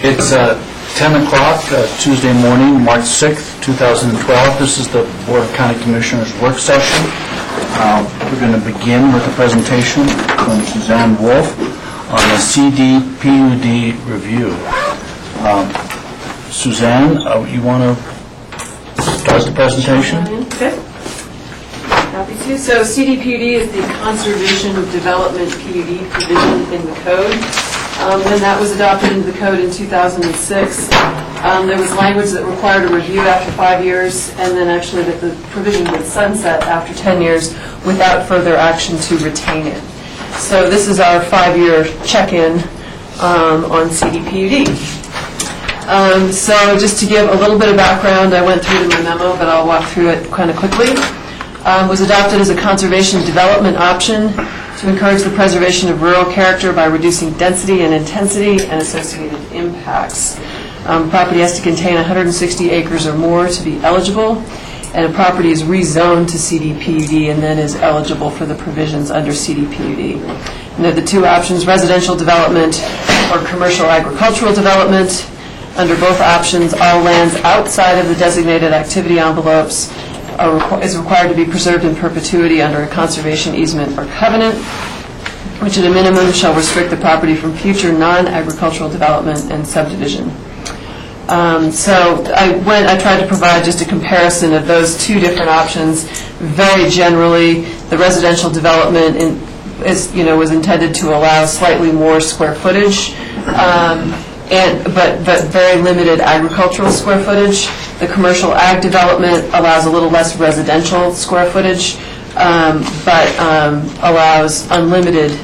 It's 10 o'clock, Tuesday morning, March 6th, 2012. This is the Board of County Commissioners work session. We're going to begin with a presentation from Suzanne Wolf on the CDPUD review. Suzanne, you want to start the presentation? Okay. Happy to. So CDPUD is the Conservation Development PUD provision in the code. When that was adopted into the code in 2006, there was language that required a review after 5 years, and then actually that the provision would sunset after 10 years without further action to retain it. So this is our 5-year check-in on CDPUD. So just to give a little bit of background, I went through it in my memo, but I'll walk through it kind of quickly. Was adopted as a conservation development option to encourage the preservation of rural character by reducing density and intensity and associated impacts. Property has to contain 160 acres or more to be eligible, and a property is rezoned to CDPUD and then is eligible for the provisions under CDPUD. And they're the two options, residential development or commercial agricultural development. Under both options, all lands outside of the designated activity envelopes is required to be preserved in perpetuity under a conservation easement or covenant, which at a minimum shall restrict the property from future non-agricultural development and subdivision. So I tried to provide just a comparison of those two different options. Very generally, the residential development was intended to allow slightly more square footage, but very limited agricultural square footage. The commercial ag development allows a little less residential square footage, but allows unlimited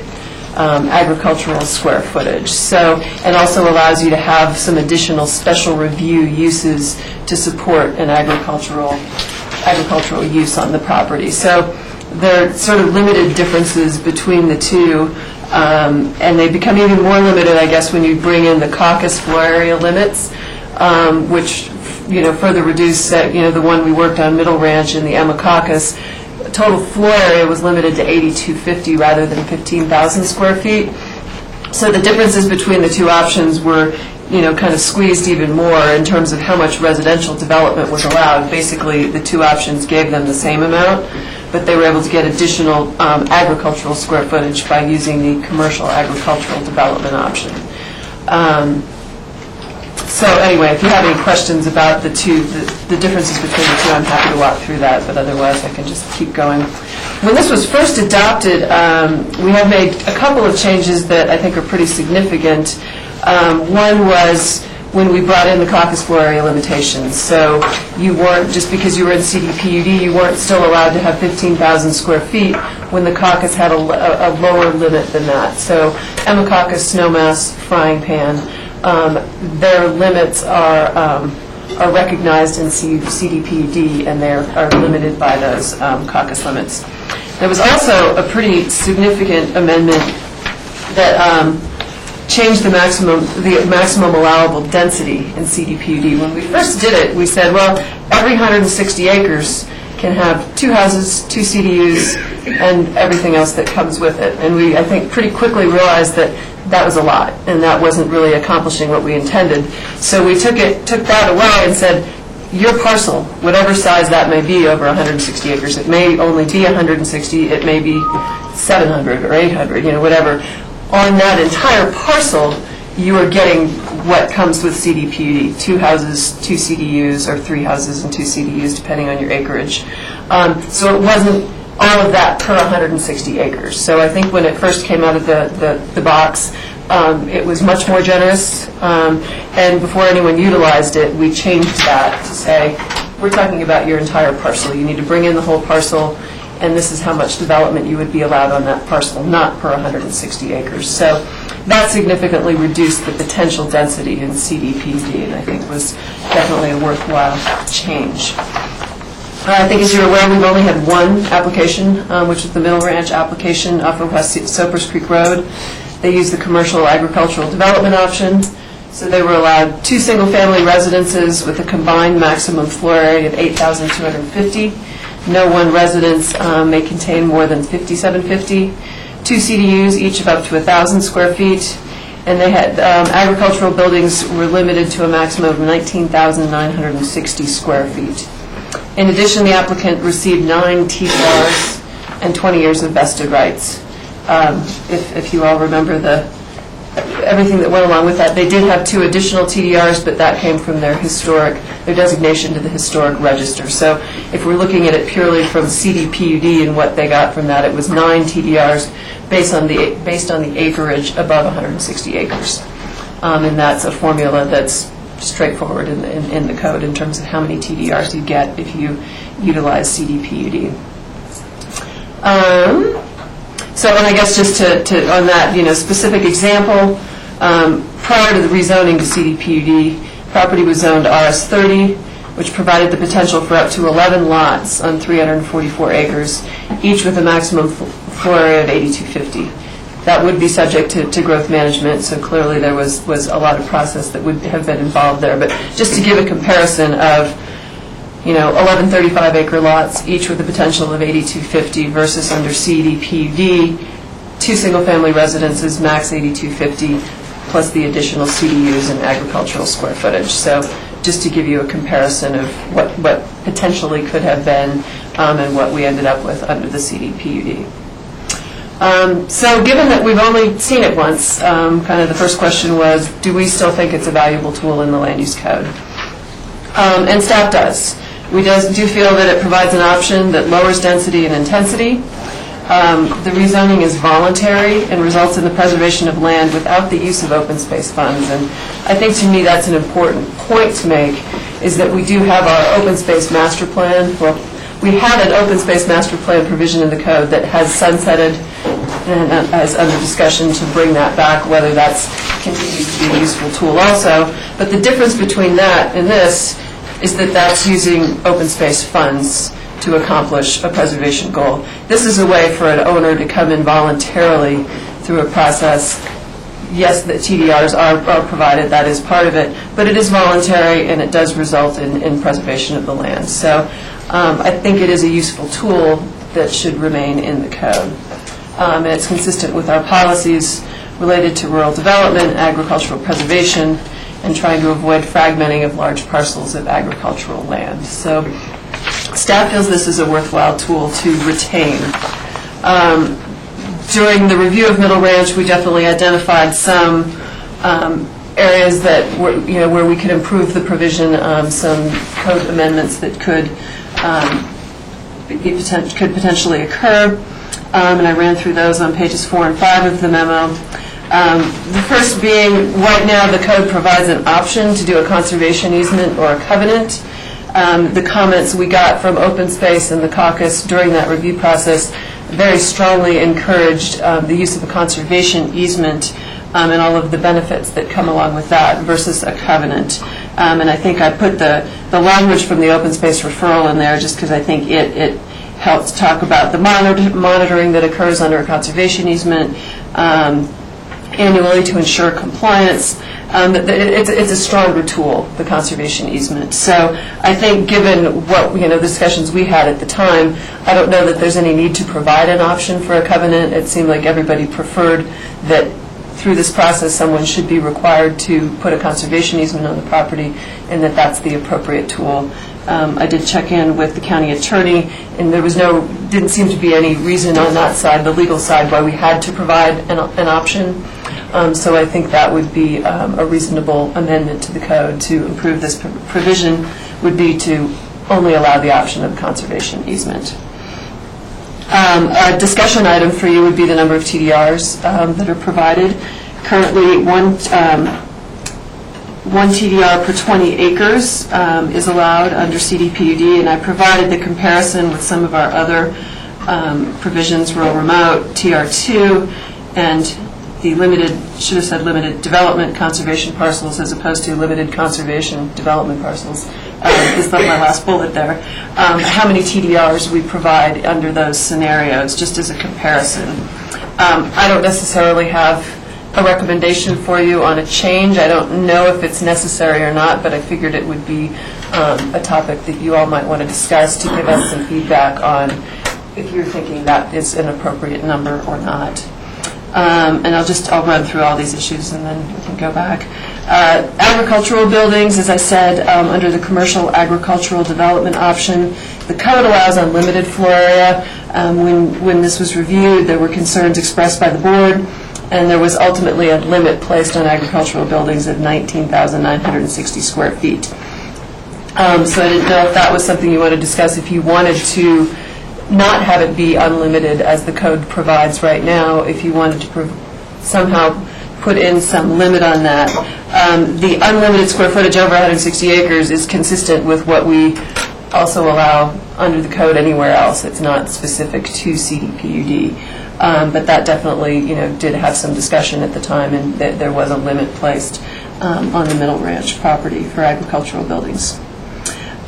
agricultural square footage. So, and also allows you to have some additional special review uses to support an agricultural use on the property. So there are sort of limited differences between the two. And they become even more limited, I guess, when you bring in the caucus floor area limits, which further reduce the one we worked on, Middle Ranch and the Emma Caucus. Total floor area was limited to 8,250 rather than 15,000 square feet. So the differences between the two options were kind of squeezed even more in terms of how much residential development was allowed. Basically, the two options gave them the same amount, but they were able to get additional agricultural square footage by using the commercial agricultural development option. So anyway, if you have any questions about the differences between the two, I'm happy to walk through that, but otherwise I can just keep going. When this was first adopted, we have made a couple of changes that I think are pretty significant. One was when we brought in the caucus floor area limitations. So you weren't, just because you were in CDPUD, you weren't still allowed to have 15,000 square feet when the caucus had a lower limit than that. So Emma Caucus, Snowmass, Frying Pan, their limits are recognized in CDPUD, and they are limited by those caucus limits. There was also a pretty significant amendment that changed the maximum allowable density in CDPUD. When we first did it, we said, well, every 160 acres can have 2 houses, 2 CDUs, and everything else that comes with it. And we, I think, pretty quickly realized that that was a lot, and that wasn't really accomplishing what we intended. So we took that away and said, your parcel, whatever size that may be over 160 acres, it may only be 160, it may be 700 or 800, whatever. On that entire parcel, you are getting what comes with CDPUD, 2 houses, 2 CDUs, or 3 houses and 2 CDUs, depending on your acreage. So it wasn't all of that per 160 acres. So I think when it first came out of the box, it was much more generous. And before anyone utilized it, we changed that to say, we're talking about your entire parcel. You need to bring in the whole parcel, and this is how much development you would be allowed on that parcel, not per 160 acres. So that significantly reduced the potential density in CDPUD, and I think was definitely a worthwhile change. I think, as you're aware, we've only had one application, which is the Middle Ranch application off of West Soapers Creek Road. They used the commercial agricultural development option. So they were allowed 2 single-family residences with a combined maximum floor area of 8,250. No one residence may contain more than 5,750. 2 CDUs, each of up to 1,000 square feet, and they had, agricultural buildings were limited to a maximum of 19,960 square feet. In addition, the applicant received 9 TDRs and 20 years of vested rights. If you all remember everything that went along with that, they did have 2 additional TDRs, but that came from their designation to the historic register. So if we're looking at it purely from CDPUD and what they got from that, it was 9 TDRs based on the acreage above 160 acres. And that's a formula that's straightforward in the code in terms of how many TDRs you get if you utilize CDPUD. And I guess just to on that, specific example, prior to the rezoning to CDPUD, property was zoned RS30, which provided the potential for up to 11 lots on 344 acres, each with a maximum floor area of 8,250. That would be subject to growth management, so clearly there was a lot of process that would have been involved there. But just to give a comparison of 11 35-acre lots, each with a potential of 8,250 versus under CDPUD, 2 single-family residences, max 8,250, plus the additional CDUs and agricultural square footage. So just to give you a comparison of what potentially could have been and what we ended up with under the CDPUD. So given that we've only seen it once, kind of the first question was, do we still think it's a valuable tool in the land use code? And staff does. We do feel that it provides an option that lowers density and intensity. The rezoning is voluntary and results in the preservation of land without the use of open space funds. And I think to me that's an important point to make, is that we do have our open space master plan. Well, we had an open space master plan provision in the code that has sunsetted and is under discussion to bring that back, whether that's continues to be a useful tool also. But the difference between that and this is that that's using open space funds to accomplish a preservation goal. This is a way for an owner to come in voluntarily through a process. Yes, the TDRs are provided, that is part of it, but it is voluntary and it does result in preservation of the land. So I think it is a useful tool that should remain in the code. And it's consistent with our policies related to rural development, agricultural preservation, and trying to avoid fragmenting of large parcels of agricultural land. So staff feels this is a worthwhile tool to retain. During the review of Middle Ranch, we definitely identified some areas that were, where we could improve the provision, some code amendments that could potentially occur. And I ran through those on pages 4 and 5 of the memo. The first being, right now the code provides an option to do a conservation easement or a covenant. The comments we got from Open Space and the caucus during that review process very strongly encouraged the use of a conservation easement and all of the benefits that come along with that versus a covenant. And I think I put the language from the Open Space referral in there just because I think it helps talk about the monitoring that occurs under a conservation easement annually to ensure compliance. It's a stronger tool, the conservation easement. So I think given what the discussions we had at the time, I don't know that there's any need to provide an option for a covenant. It seemed like everybody preferred that through this process someone should be required to put a conservation easement on the property and that that's the appropriate tool. I did check in with the county attorney, and there was didn't seem to be any reason on that side, the legal side, why we had to provide an option. So I think that would be a reasonable amendment to the code to improve this provision, would be to only allow the option of conservation easement. A discussion item for you would be the number of TDRs that are provided. Currently, one TDR per 20 acres is allowed under CDPUD, and I provided the comparison with some of our other provisions, rural remote, TR2, and the should have said limited development conservation parcels as opposed to limited conservation development parcels. Is my last bullet there. How many TDRs we provide under those scenarios, just as a comparison. I don't necessarily have a recommendation for you on a change. I don't know if it's necessary or not, but I figured it would be a topic that you all might want to discuss to give us some feedback on if you're thinking that is an appropriate number or not. And I'll run through all these issues and then we can go back. Agricultural buildings, as I said, under the commercial agricultural development option, the code allows unlimited floor area. When this was reviewed, there were concerns expressed by the board, and there was ultimately a limit placed on agricultural buildings of 19,960 square feet. So I didn't know if that was something you wanted to discuss, if you wanted to not have it be unlimited as the code provides right now, if you wanted to somehow put in some limit on that. The unlimited square footage over 160 acres is consistent with what we also allow under the code anywhere else. It's not specific to CDPUD. But that definitely, did have some discussion at the time, and there was a limit placed on the Middle Ranch property for agricultural buildings.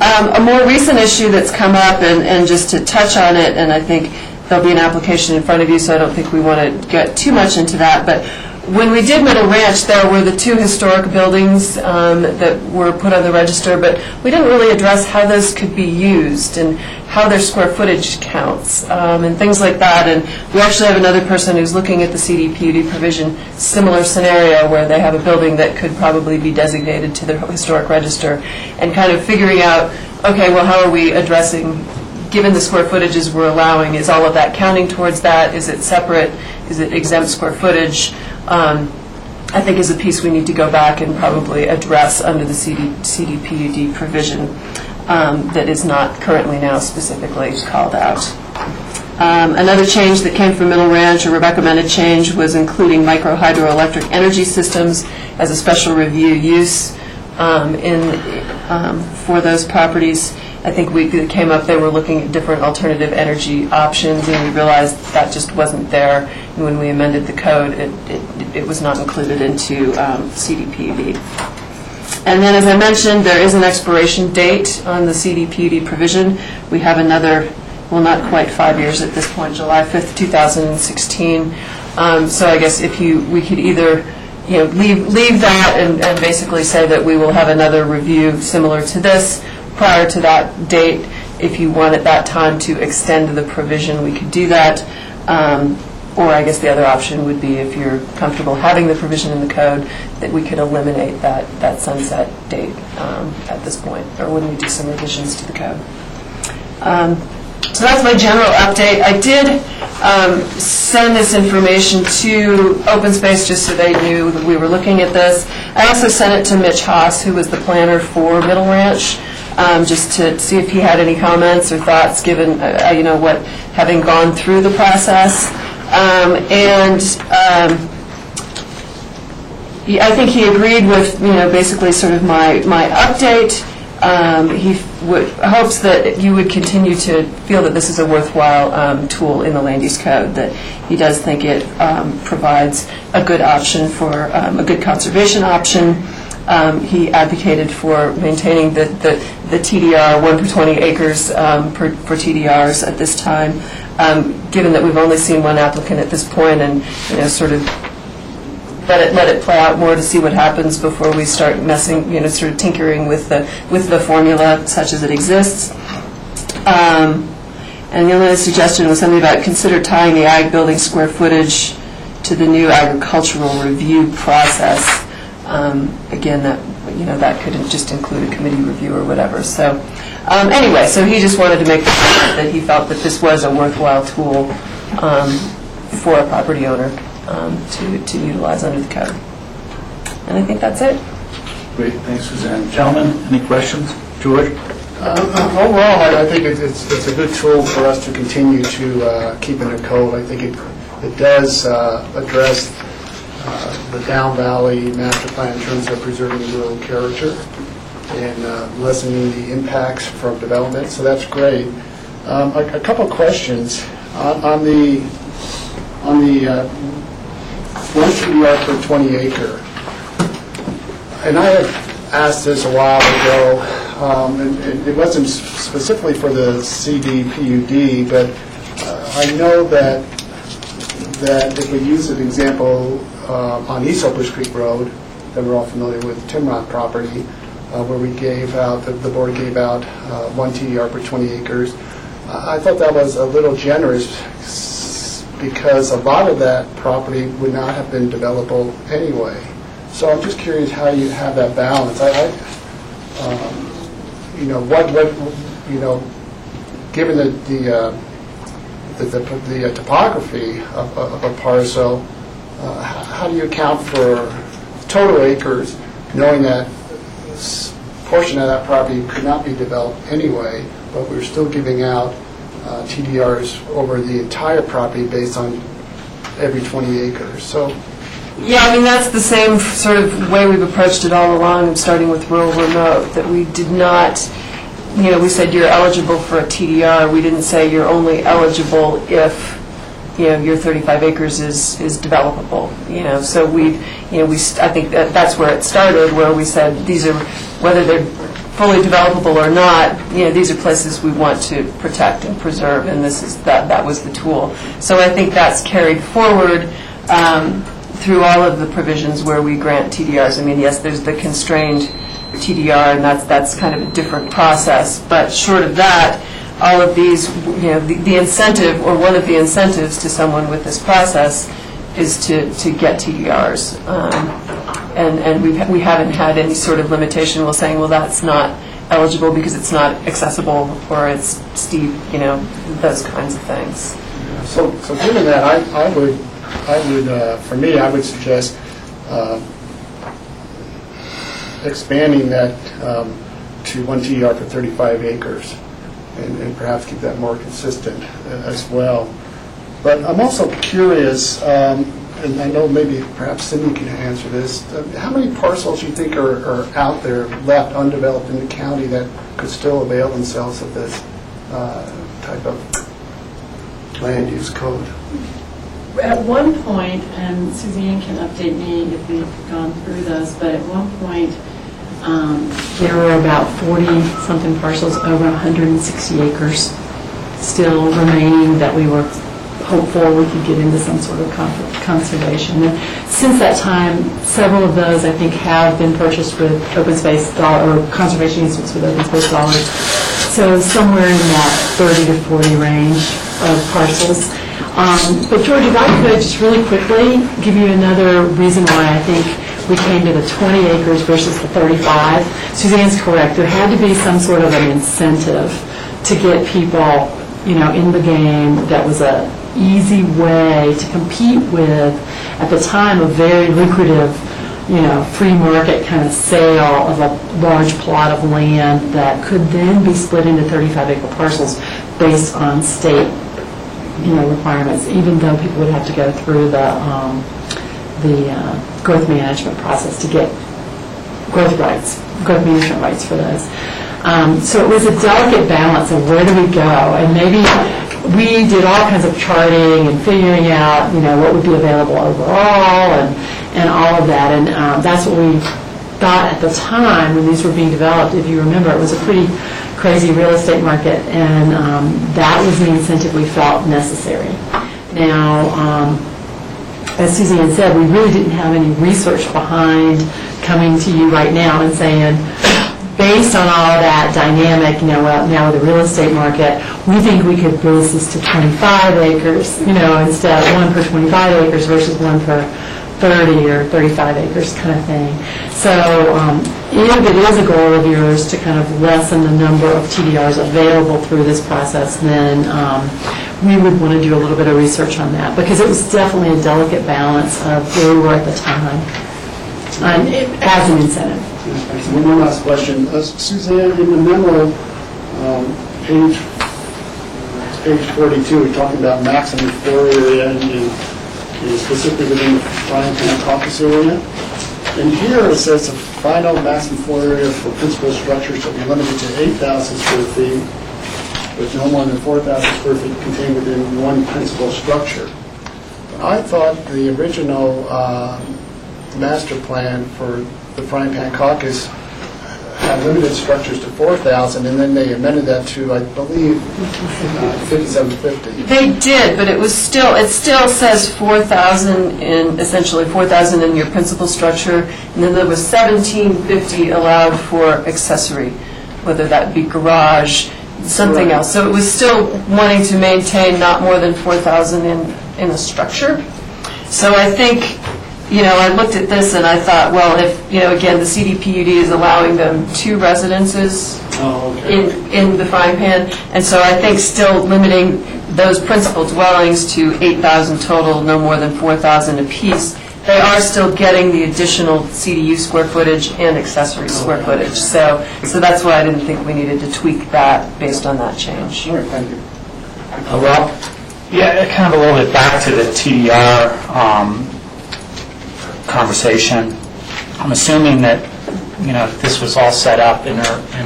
A more recent issue that's come up, and just to touch on it, and I think there'll be an application in front of you, so I don't think we want to get too much into that, but when we did Middle Ranch, there were the two historic buildings that were put on the register, but we didn't really address how those could be used and how their square footage counts and things like that. And we actually have another person who's looking at the CDPUD provision, similar scenario where they have a building that could probably be designated to the historic register, and kind of figuring out, okay, well, how are we addressing, given the square footages we're allowing, is all of that counting towards that? Is it separate? Is it exempt square footage? I think is a piece we need to go back and probably address under the CDPUD provision that is not currently now specifically called out. Another change that came from Middle Ranch, a recommended change, was including micro hydroelectric energy systems as a special review use for those properties. I think it came up, they were looking at different alternative energy options, and we realized that just wasn't there. And when we amended the code, it was not included into CDPUD. And then, as I mentioned, there is an expiration date on the CDPUD provision. We have another, well, not quite 5 years at this point, July 5th, 2016. So I guess we could either leave that and basically say that we will have another review similar to this prior to that date. If you want at that time to extend the provision, we could do that. Or I guess the other option would be, if you're comfortable having the provision in the code, that we could eliminate that sunset date at this point, or when we do some revisions to the code. So that's my general update. I did send this information to Open Space just so they knew that we were looking at this. I also sent it to Mitch Haas, who was the planner for Middle Ranch, just to see if he had any comments or thoughts, given what, having gone through the process. I think he agreed with basically sort of my update. He hopes that you would continue to feel that this is a worthwhile tool in the land use code, that he does think it provides a good option for a good conservation option. He advocated for maintaining the TDR, 1 per 20 acres for TDRs at this time, given that we've only seen one applicant at this point, and sort of let it play out more to see what happens before we start messing, sort of tinkering with the formula such as it exists. And the other suggestion was something about consider tying the ag building square footage to the new agricultural review process. Again, that could just include a committee review or whatever. So anyway, so he just wanted to make the point that he felt that this was a worthwhile tool for a property owner to utilize under the code. And I think that's it. Great, thanks, Suzanne. Gentlemen, any questions? George? Overall, I think it's a good tool for us to continue to keep in the code. I think it does address the Down Valley master plan in terms of preserving rural character and lessening the impacts from development, so that's great. A couple of questions on the 1 TDR per 20 acre, and I had asked this a while ago, and it wasn't specifically for the CDPUD, but I know that if we use an example on East Opus Creek Road, that we're all familiar with, Timron property, where we gave out, the board gave out 1 TDR per 20 acres. I thought that was a little generous, because a lot of that property would not have been developable anyway. So I'm just curious how you have that balance. Given the topography of a parcel, how do you account for total acres, knowing that a portion of that property could not be developed anyway, but we're still giving out TDRs over the entire property based on every 20 acres. So, yeah, I mean, that's the same sort of way we've approached it all along, starting with rural remote, that we did not, we said you're eligible for a TDR. We didn't say you're only eligible if, your 35 acres is developable. So I think that's where it started, where we said these are, whether they're fully developable or not, these are places we want to protect and preserve, and that was the tool. So I think that's carried forward through all of the provisions where we grant TDRs. I mean, yes, there's the constrained TDR, and that's kind of a different process. But short of that, all of these, the incentive, or one of the incentives to someone with this process is to get TDRs. And we haven't had any sort of limitation. We're saying, well, that's not eligible because it's not accessible or it's steep, those kinds of things. So given that, I would suggest expanding that to one TDR for 35 acres and perhaps keep that more consistent as well. But I'm also curious, and I know maybe perhaps Cindy can answer this, how many parcels do you think are out there left undeveloped in the county that could still avail themselves of this type of land use code? At one point, and Suzanne can update me if we've gone through those, but at one point there were about 40-something parcels over 160 acres still remaining that we were hopeful we could get into some sort of conservation. And since that time, several of those, I think, have been purchased with open space or conservation easements with open space dollars. So somewhere in that 30 to 40 range of parcels. But George, if I could just really quickly give you another reason why I think we came to the 20 acres versus the 35. Suzanne's correct. There had to be some sort of an incentive to get people, in the game that was a easy way to compete with, at the time, a very lucrative, free market kind of sale of a large plot of land that could then be split into 35-acre parcels based on state, requirements, even though people would have to go through the growth management process to get growth management rights for those. So it was a delicate balance of where do we go, and maybe we did all kinds of charting and figuring out, what would be available overall and all of that, and that's what we thought at the time when these were being developed. If you remember, it was a pretty crazy real estate market, and that was the incentive we felt necessary. Now, as Suzanne said, we really didn't have any research behind coming to you right now and saying, based on all of that dynamic, now with the real estate market, we think we could raise this to 25 acres, instead of one per 25 acres versus one per 30 or 35 acres kind of thing. So if it is a goal of yours to kind of lessen the number of TDRs available through this process, then we would want to do a little bit of research on that, because it was definitely a delicate balance of where we were at the time as an incentive. One more last question. Suzanne, in the memo, page 42, we're talking about maximum floor area and specifically within the Frying Pan Caucus area. And here it says the final maximum floor area for principal structures shall be limited to 8,000 square feet, with no more than 4,000 square feet contained within one principal structure. I thought the original master plan for the Frying Pan Caucus had limited structures to 4,000, and then they amended that to, I believe, 5,750. They did, but it still says 4,000 essentially 4,000 in your principal structure, and then there was 1,750 allowed for accessory, whether that be garage, something else. So it was still wanting to maintain not more than 4,000 in a structure. So I think, I looked at this and I thought, well, if, again, the CDPUD is allowing them 2 residences in the frying pan, and so I think still limiting those principal dwellings to 8,000 total, no more than 4,000 apiece, they are still getting the additional CDU square footage and accessory square footage. So that's why I didn't think we needed to tweak that based on that change. All right, thank you. Well, yeah, kind of a little bit back to the TDR conversation. I'm assuming that, this was all set up in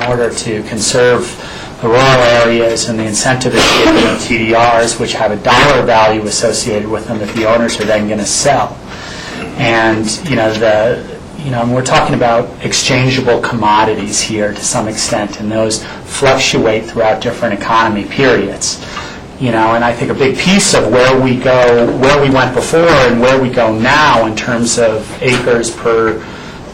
order to conserve the rural areas and the incentive is given of TDRs, which have a dollar value associated with them that the owners are then going to sell. And, we're talking about exchangeable commodities here to some extent, and those fluctuate throughout different economy periods. And I think a big piece of where we went before and where we go now in terms of acres per,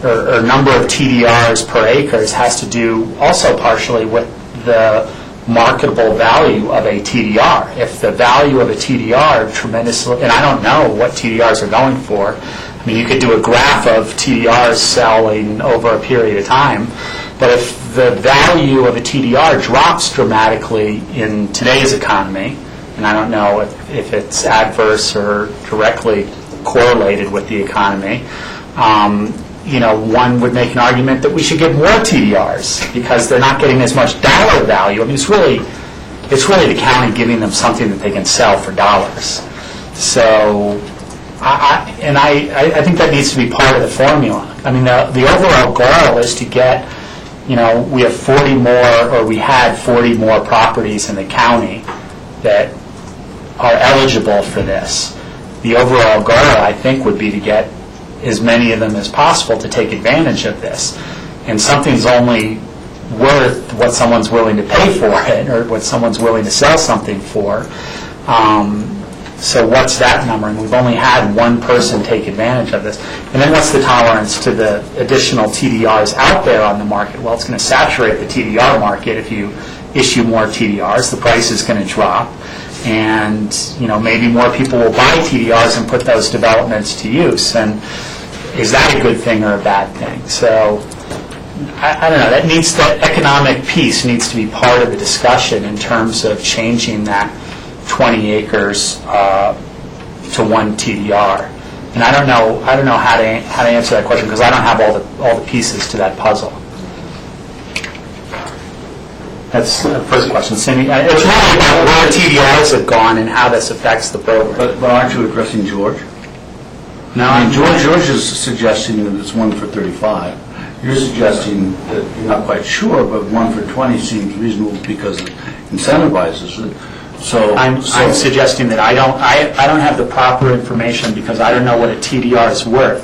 or number of TDRs per acres has to do also partially with the marketable value of a TDR. If the value of a TDR tremendously, and I don't know what TDRs are going for. I mean, you could do a graph of TDRs selling over a period of time, but if the value of a TDR drops dramatically in today's economy, and I don't know if it's adverse or directly correlated with the economy, one would make an argument that we should give more TDRs because they're not getting as much dollar value. I mean, it's really the county giving them something that they can sell for dollars. So, I think that needs to be part of the formula. I mean, the overall goal is to get, we have 40 more, or we had 40 more properties in the county that are eligible for this. The overall goal, I think, would be to get as many of them as possible to take advantage of this. And something's only worth what someone's willing to pay for it, or what someone's willing to sell something for. So what's that number? And we've only had one person take advantage of this. And then what's the tolerance to the additional TDRs out there on the market? Well, it's going to saturate the TDR market. If you issue more TDRs, the price is going to drop. And, maybe more people will buy TDRs and put those developments to use. And is that a good thing or a bad thing? So, I don't know. That economic piece needs to be part of the discussion in terms of changing that 20 acres to 1 TDR. And I don't know how to answer that question because I don't have all the pieces to that puzzle. That's the first question. Cindy, it's really about where TDRs have gone and how this affects the program. But aren't you addressing George? No, I mean, George is suggesting that it's 1 for 35. You're suggesting that you're not quite sure, but 1 for 20 seems reasonable because it incentivizes it. So I'm suggesting that I don't have the proper information because I don't know what a TDR is worth.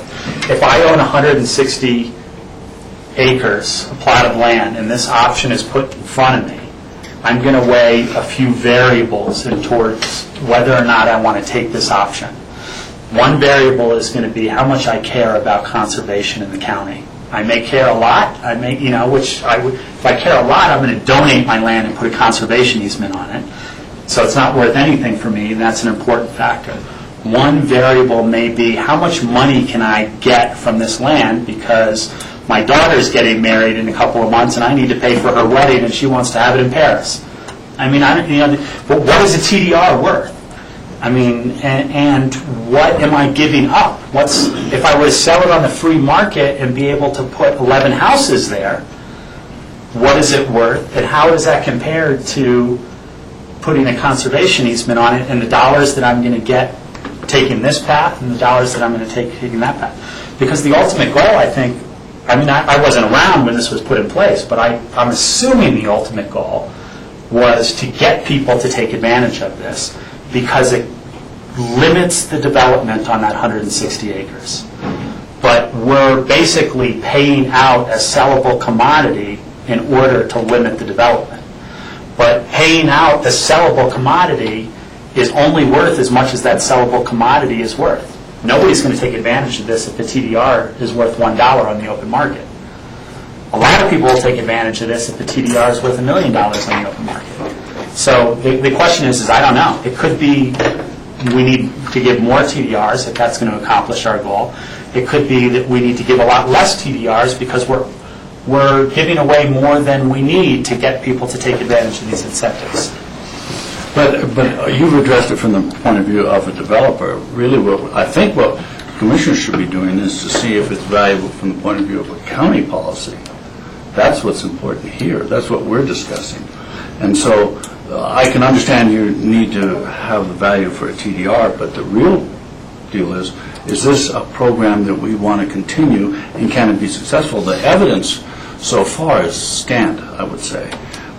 If I own 160 acres, a plot of land, and this option is put in front of me, I'm going to weigh a few variables towards whether or not I want to take this option. One variable is going to be how much I care about conservation in the county. I may care a lot. If I care a lot, I'm going to donate my land and put a conservation easement on it. So it's not worth anything for me, and that's an important factor. One variable may be how much money can I get from this land because my daughter's getting married in a couple of months and I need to pay for her wedding and she wants to have it in Paris. I mean, but what is a TDR worth? I mean, and what am I giving up? If I were to sell it on the free market and be able to put 11 houses there, what is it worth and how does that compare to putting a conservation easement on it and the dollars that I'm going to get taking this path and the dollars that I'm going to take taking that path? Because the ultimate goal, I think, I wasn't around when this was put in place, but I'm assuming the ultimate goal was to get people to take advantage of this because it limits the development on that 160 acres. But we're basically paying out a sellable commodity in order to limit the development. But paying out the sellable commodity is only worth as much as that sellable commodity is worth. Nobody's going to take advantage of this if the TDR is worth $1 on the open market. A lot of people will take advantage of this if the TDR is worth $1 million on the open market. So the question is I don't know. It could be we need to give more TDRs if that's going to accomplish our goal. It could be that we need to give a lot less TDRs because we're giving away more than we need to get people to take advantage of these incentives. But you've addressed it from the point of view of a developer. Really, I think what commissioners should be doing is to see if it's valuable from the point of view of a county policy. That's what's important here. That's what we're discussing. And so I can understand you need to have the value for a TDR, but the real deal is this a program that we want to continue and can it be successful? The evidence so far is scant, I would say.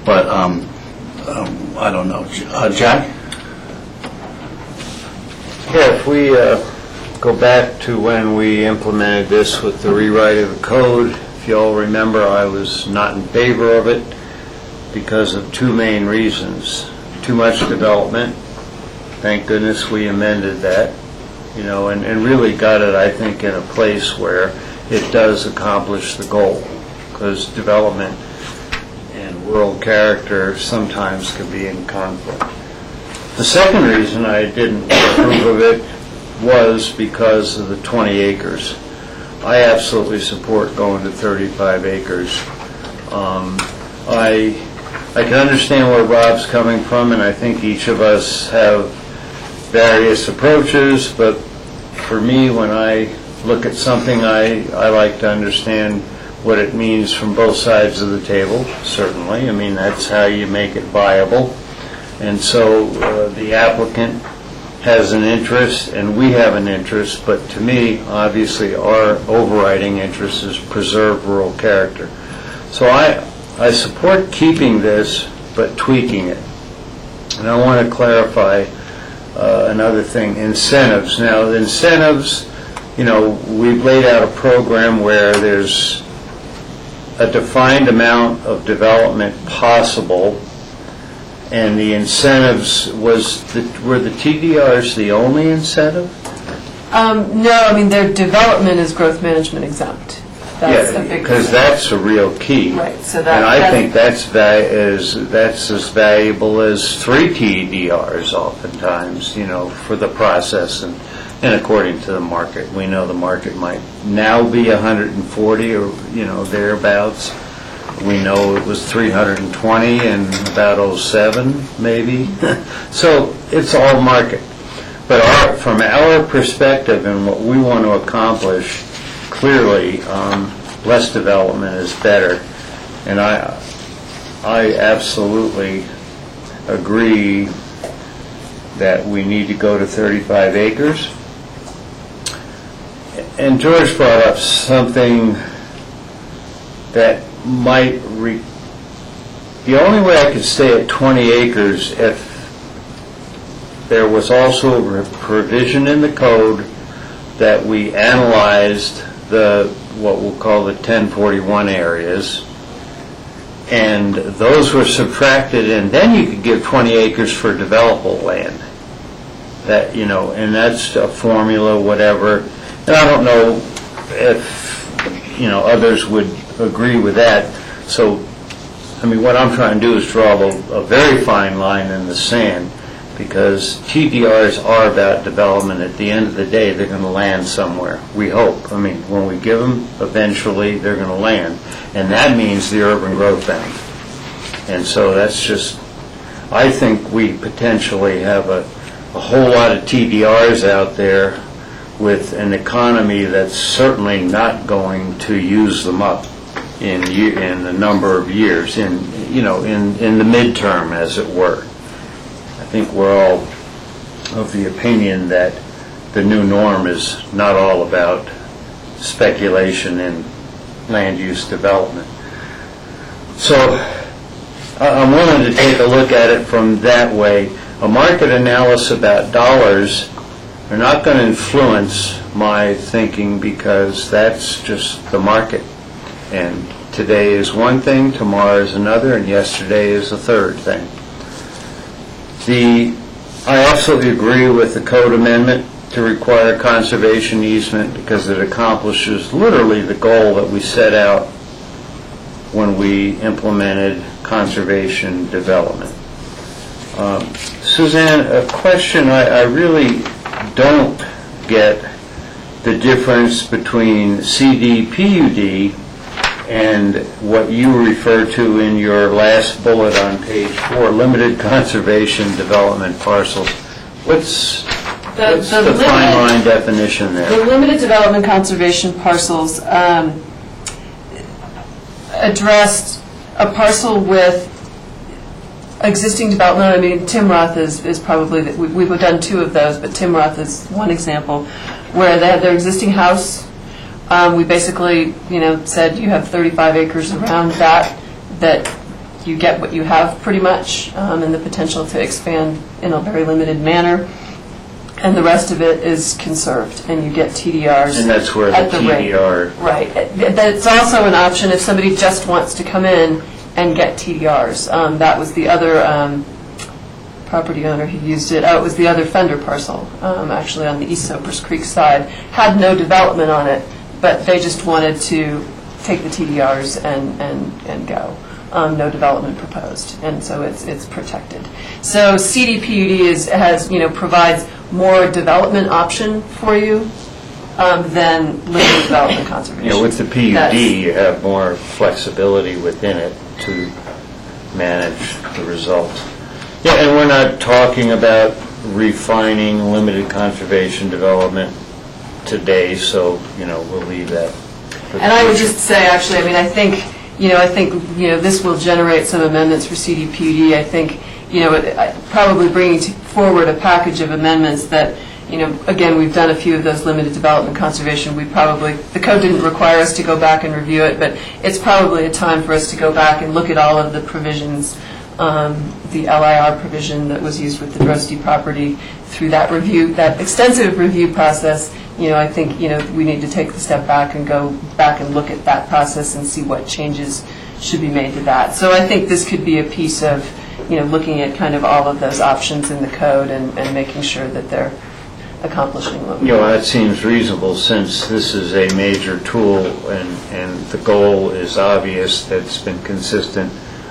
But I don't know. Jack? Yeah, if we go back to when we implemented this with the rewrite of the code, if you all remember, I was not in favor of it because of two main reasons. Too much development. Thank goodness we amended that, and really got it, I think, in a place where it does accomplish the goal, because development and rural character sometimes can be in conflict. The second reason I didn't approve of it was because of the 20 acres. I absolutely support going to 35 acres. I can understand where Rob's coming from, and I think each of us have various approaches, but for me, when I look at something, I like to understand what it means from both sides of the table, certainly. I mean, that's how you make it viable. And so the applicant has an interest, and we have an interest, but to me, obviously, our overriding interest is preserve rural character. So I support keeping this, but tweaking it. And I want to clarify another thing, incentives. Now, the incentives, we've laid out a program where there's a defined amount of development possible, and the incentives were the TDRs the only incentive? No, I mean, their development is growth management exempt. That's a big because that's a real key. Right, so and I think that's as valuable as 3 TDRs oftentimes, for the process and according to the market. We know the market might now be 140 or, thereabouts. We know it was 320 in about 07, maybe. So it's all market. But from our perspective and what we want to accomplish, clearly, less development is better. And I absolutely agree that we need to go to 35 acres. And George brought up something that might the only way I could stay at 20 acres if there was also a provision in the code that we analyzed what we'll call the 1041 areas, and those were subtracted, and then you could give 20 acres for developable land. That, and that's a formula, whatever. And I don't know if, others would agree with that. So, what I'm trying to do is draw a very fine line in the sand, because TDRs are about development. At the end of the day, they're going to land somewhere, we hope. When we give them, eventually they're going to land. And that means the urban growth bank. And so that's just, I think we potentially have a whole lot of TDRs out there with an economy that's certainly not going to use them up in a number of years, in the midterm, as it were. I think we're all of the opinion that the new norm is not all about speculation in land use development. So I'm willing to take a look at it from that way. A market analysis about dollars are not going to influence my thinking, because that's just the market. And today is one thing, tomorrow is another, and yesterday is a third thing. I absolutely agree with the code amendment to require conservation easement, because it accomplishes literally the goal that we set out when we implemented conservation development. Suzanne, a question, I really don't get the difference between CD/PUD and what you refer to in your last bullet on page 4, limited conservation development parcels. What's the fine line definition there? The limited development conservation parcels addressed a parcel with existing development. I mean, Timroth is probably, we've done 2 of those, but Timroth is one example, where they had their existing house. We basically, said you have 35 acres around that you get what you have pretty much, and the potential to expand in a very limited manner. And the rest of it is conserved, and you get TDRs. And that's where at the rate. TDR... Right. That's also an option if somebody just wants to come in and get TDRs. That was the other property owner who used it. It was the other Fender parcel, actually on the East Soapers Creek side. Had no development on it, but they just wanted to take the TDRs and go. No development proposed, and so it's protected. So CD/PUD provides more development option for you than limited development conservation. With the PUD, you have more flexibility within it to manage the results. Yeah, and we're not talking about refining limited conservation development today, so, we'll leave that for the And I would future. just say, actually, I think this will generate some amendments for CD/PUD. I think, probably bringing forward a package of amendments that, again, we've done a few of those limited development conservation. The code didn't require us to go back and review it, but it's probably a time for us to go back and look at all of the provisions, the LIR provision that was used with the Drosty property through that review, that extensive review process. I think, we need to take the step back and go back and look at that process and see what changes should be made to that. So I think this could be a piece of, looking at kind of all of those options in the code and making sure that they're accomplishing what we want. That seems reasonable since this is a major tool and the goal is obvious. That's been consistent,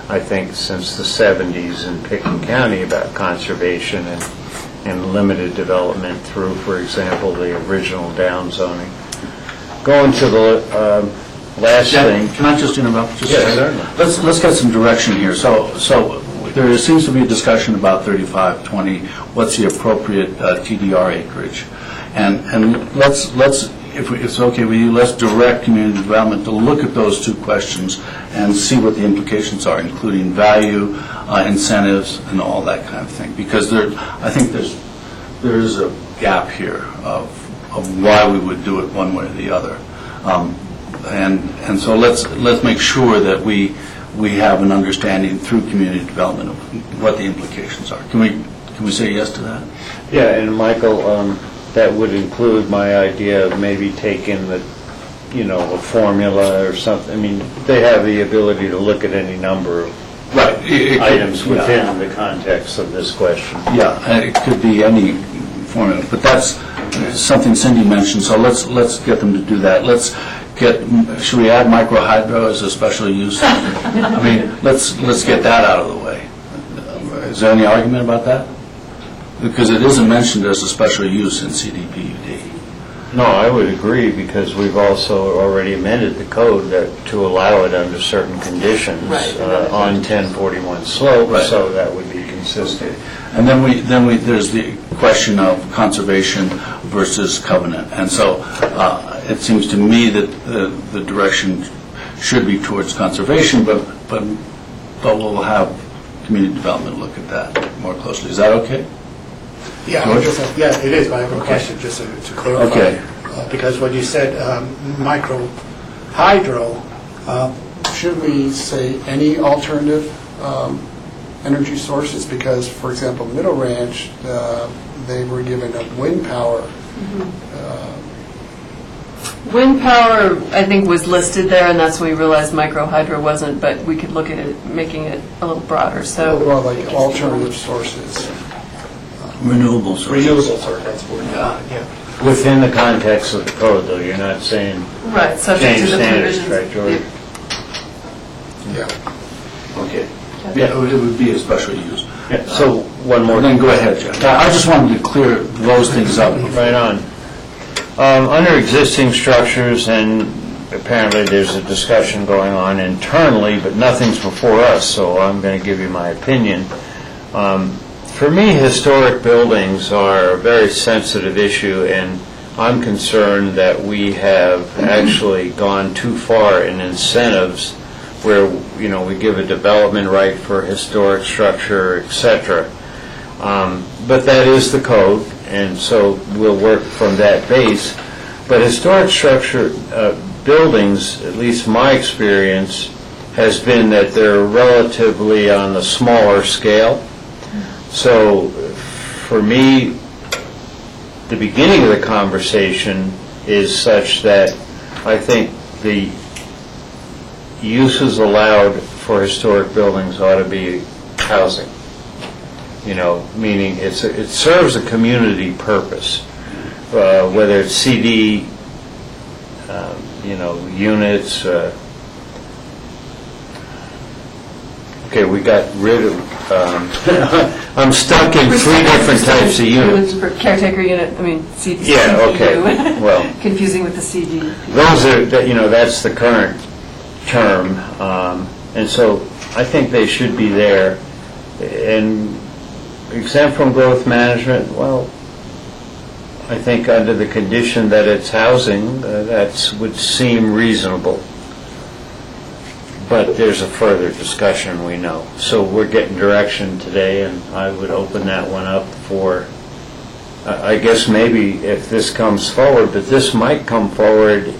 I think, since the 70s in Pickens County about conservation and limited development through, for example, the original down zoning. Going to the last thing. Can I just interrupt? Yes, certainly. Let's get some direction here. So there seems to be a discussion about 3520. What's the appropriate TDR acreage? And let's if it's okay with you, let's direct community development to look at those 2 questions and see what the implications are, including value, incentives, and all that kind of thing. Because I think there is a gap here of why we would do it one way or the other. And so let's make sure that we have an understanding through community development of what the implications are. Can we say yes to that? Yeah, and Michael, that would include my idea of maybe taking a formula or something. They have the ability to look at any number of items within the context of this question. Yeah, and it could be any formula, but that's something Cindy mentioned, so let's get them to do that. Should we add microhydro as a special use? Let's get that out of the way. Is there any argument about that? Because it isn't mentioned as a special use in CD/PUD. No, I would agree, because we've also already amended the code to allow it under certain conditions on 1041 slope, so that would be consistent. And then there's the question of conservation versus covenant. And so it seems to me that the direction should be towards conservation, but we'll have community development look at that more closely. Is that okay? Yeah, it is, but I have a question just to clarify. Okay. Because when you said micro hydro, should we say any alternative energy sources? Because, for example, Middle Ranch, they were given up wind power. Wind power, I think, was listed there, and that's when we realized microhydro wasn't, but we could look at it, making it a little broader, so. Well, like alternative sources. Renewable sources. Renewable sources, that's what we're yeah. Within the context of the code, though, you're not saying Right, subject to change the standards, provisions. right, George? Yeah. Okay. Yeah, it would be a special use. Yeah, so, one more. Then go ahead, Jeff. I just wanted to clear those things up. Right on. Under existing structures, and apparently there's a discussion going on internally, but nothing's before us, so I'm going to give you my opinion. For me, historic buildings are a very sensitive issue, and I'm concerned that we have actually gone too far in incentives where, you know, we give a development right for historic structure, et cetera. But that is the code, and so we'll work from that base. But historic structure buildings, at least my experience, has been that they're relatively on the smaller scale. So for me, the beginning of the conversation is such that I think the uses allowed for historic buildings ought to be housing. You know, meaning it serves a community purpose, whether it's CD, units. Okay, we got rid of, I'm stuck in 3 different types of units. For caretaker unit, I mean, CD. Yeah, okay, well. Confusing with the CD. Those are, that's the current term, and so I think they should be there. And exempt from growth management, well, I think under the condition that it's housing, that would seem reasonable. But there's a further discussion, we know. So we're getting direction today, and I would open that one up for, I guess maybe if this comes forward, but this might come forward,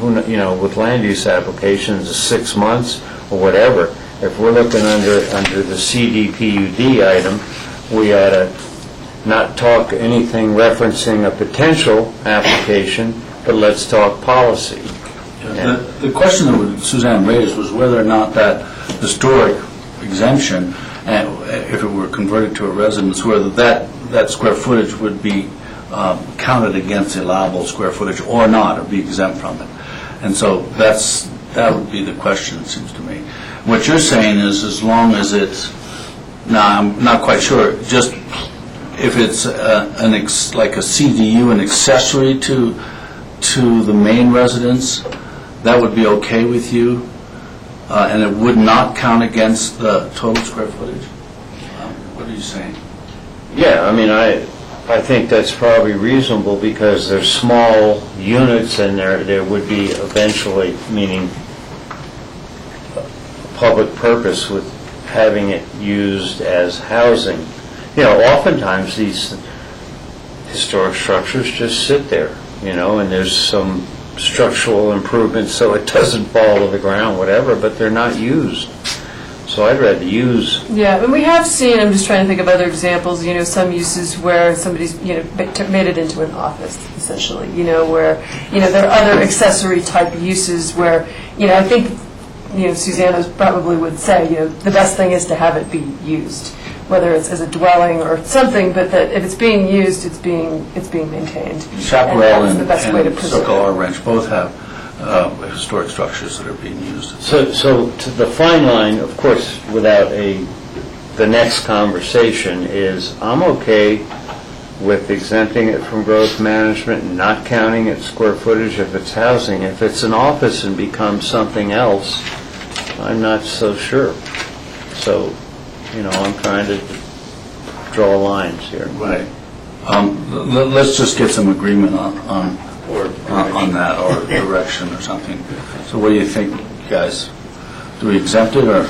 with land use applications, 6 months or whatever. If we're looking under the CDPUD item, we ought to not talk anything referencing a potential application, but let's talk policy. The question that Suzanne raised was whether or not that historic exemption, if it were converted to a residence, whether that square footage would be counted against the allowable square footage or not, or be exempt from it. And so that would be the question, it seems to me. What you're saying is, as long as it's, now I'm not quite sure, just if it's like a CDU, an accessory to the main residence, that would be okay with you, and it would not count against the total square footage? What are you saying? Yeah, I mean, I think that's probably reasonable because they're small units and there would be eventually, meaning public purpose with having it used as housing. Oftentimes these historic structures just sit there, and there's some structural improvements so it doesn't fall to the ground, whatever, but they're not used. So I'd rather use. Yeah, and we have seen, I'm just trying to think of other examples, some uses where somebody's, made it into an office, essentially, where, there are other accessory type uses where, I think, Susanna probably would say, the best thing is to have it be used, whether it's as a dwelling or something, but that if it's being used, it's being maintained. Chaparral and that's the best way to and preserve Circle it. R Ranch both have historic structures that are being used. So to the fine line, of course, without the next conversation is, I'm okay with exempting it from growth management and not counting its square footage if it's housing. If it's an office and becomes something else, I'm not so sure. So, I'm trying to draw lines here. Right. Let's just get some agreement on that, or direction or something. So what do you think, guys? Do we exempt it, or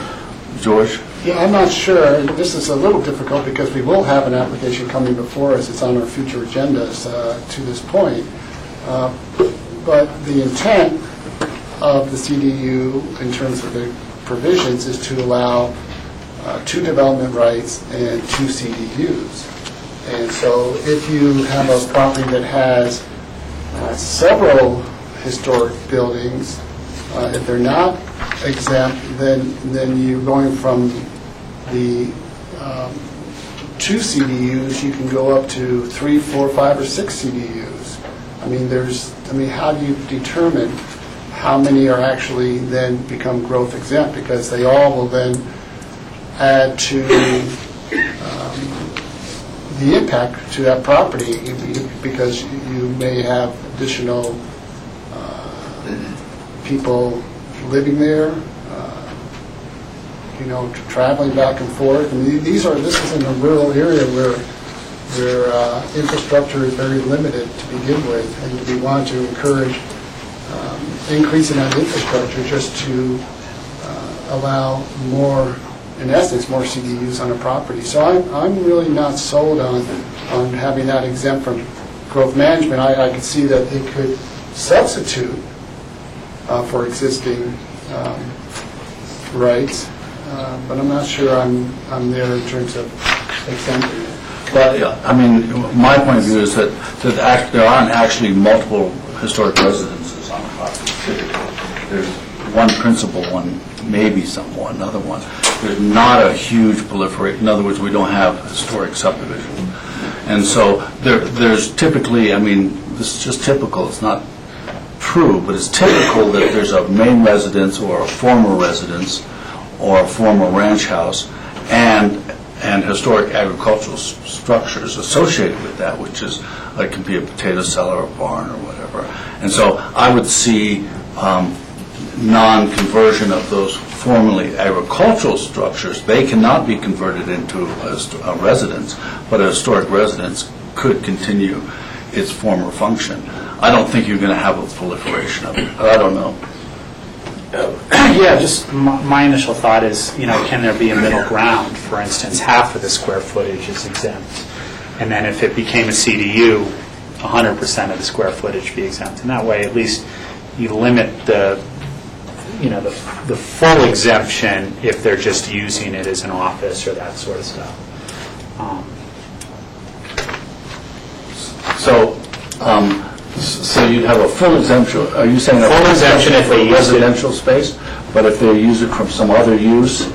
George? Yeah, I'm not sure. This is a little difficult because we will have an application coming before us. It's on our future agendas to this point. But the intent of the CDU in terms of the provisions is to allow 2 development rights and 2 CDUs. And so if you have a property that has several historic buildings, if they're not exempt, then you're going from the 2 CDUs, you can go up to 3, 4, 5, or 6 CDUs. How do you determine how many are actually then become growth exempt, because they all will then add to the impact to that property, because you may have additional people living there, traveling back and forth. I mean, this is in a rural area where infrastructure is very limited to begin with, and we want to encourage increasing that infrastructure just to allow more, in essence, more CDUs on a property. So I'm really not sold on having that exempt from growth management. I could see that it could substitute for existing rights, but I'm not sure I'm there in terms of exempting it. But, I mean, my point of view is that there aren't actually multiple historic residences on the property. There's one principal one, maybe another one. There's not a huge proliferation. In other words, we don't have historic subdivision. And so there's typically, I mean, this is just typical, it's not true, but it's typical that there's a main residence or a former residence or a former ranch house and historic agricultural structures associated with that, which is, like, can be a potato cellar or barn or whatever. And so I would see non-conversion of those formerly agricultural structures. They cannot be converted into a residence, but a historic residence could continue its former function. I don't think you're going to have a proliferation of it. I don't know. Yeah, just my initial thought is, can there be a middle ground? For instance, half of the square footage is exempt. And then if it became a CDU, 100% of the square footage be exempt. And that way, at least, you limit the full exemption if they're just using it as an office or that sort of stuff. So you'd have a full exemption. Are you saying a full exemption if they use residential space, but if they use it from some other use,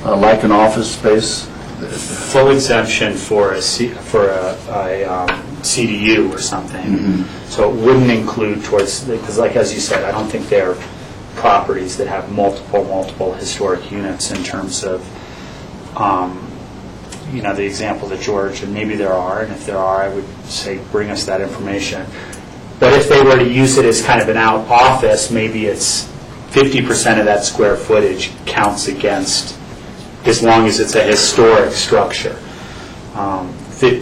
like an office space? Full exemption for a CDU or something. Mm-hmm. So it wouldn't include towards, because like as you said, I don't think they're properties that have multiple historic units in terms of, the example that George, and maybe there are, and if there are, I would say bring us that information. But if they were to use it as kind of an out office, maybe it's 50% of that square footage counts against, as long as it's a historic structure.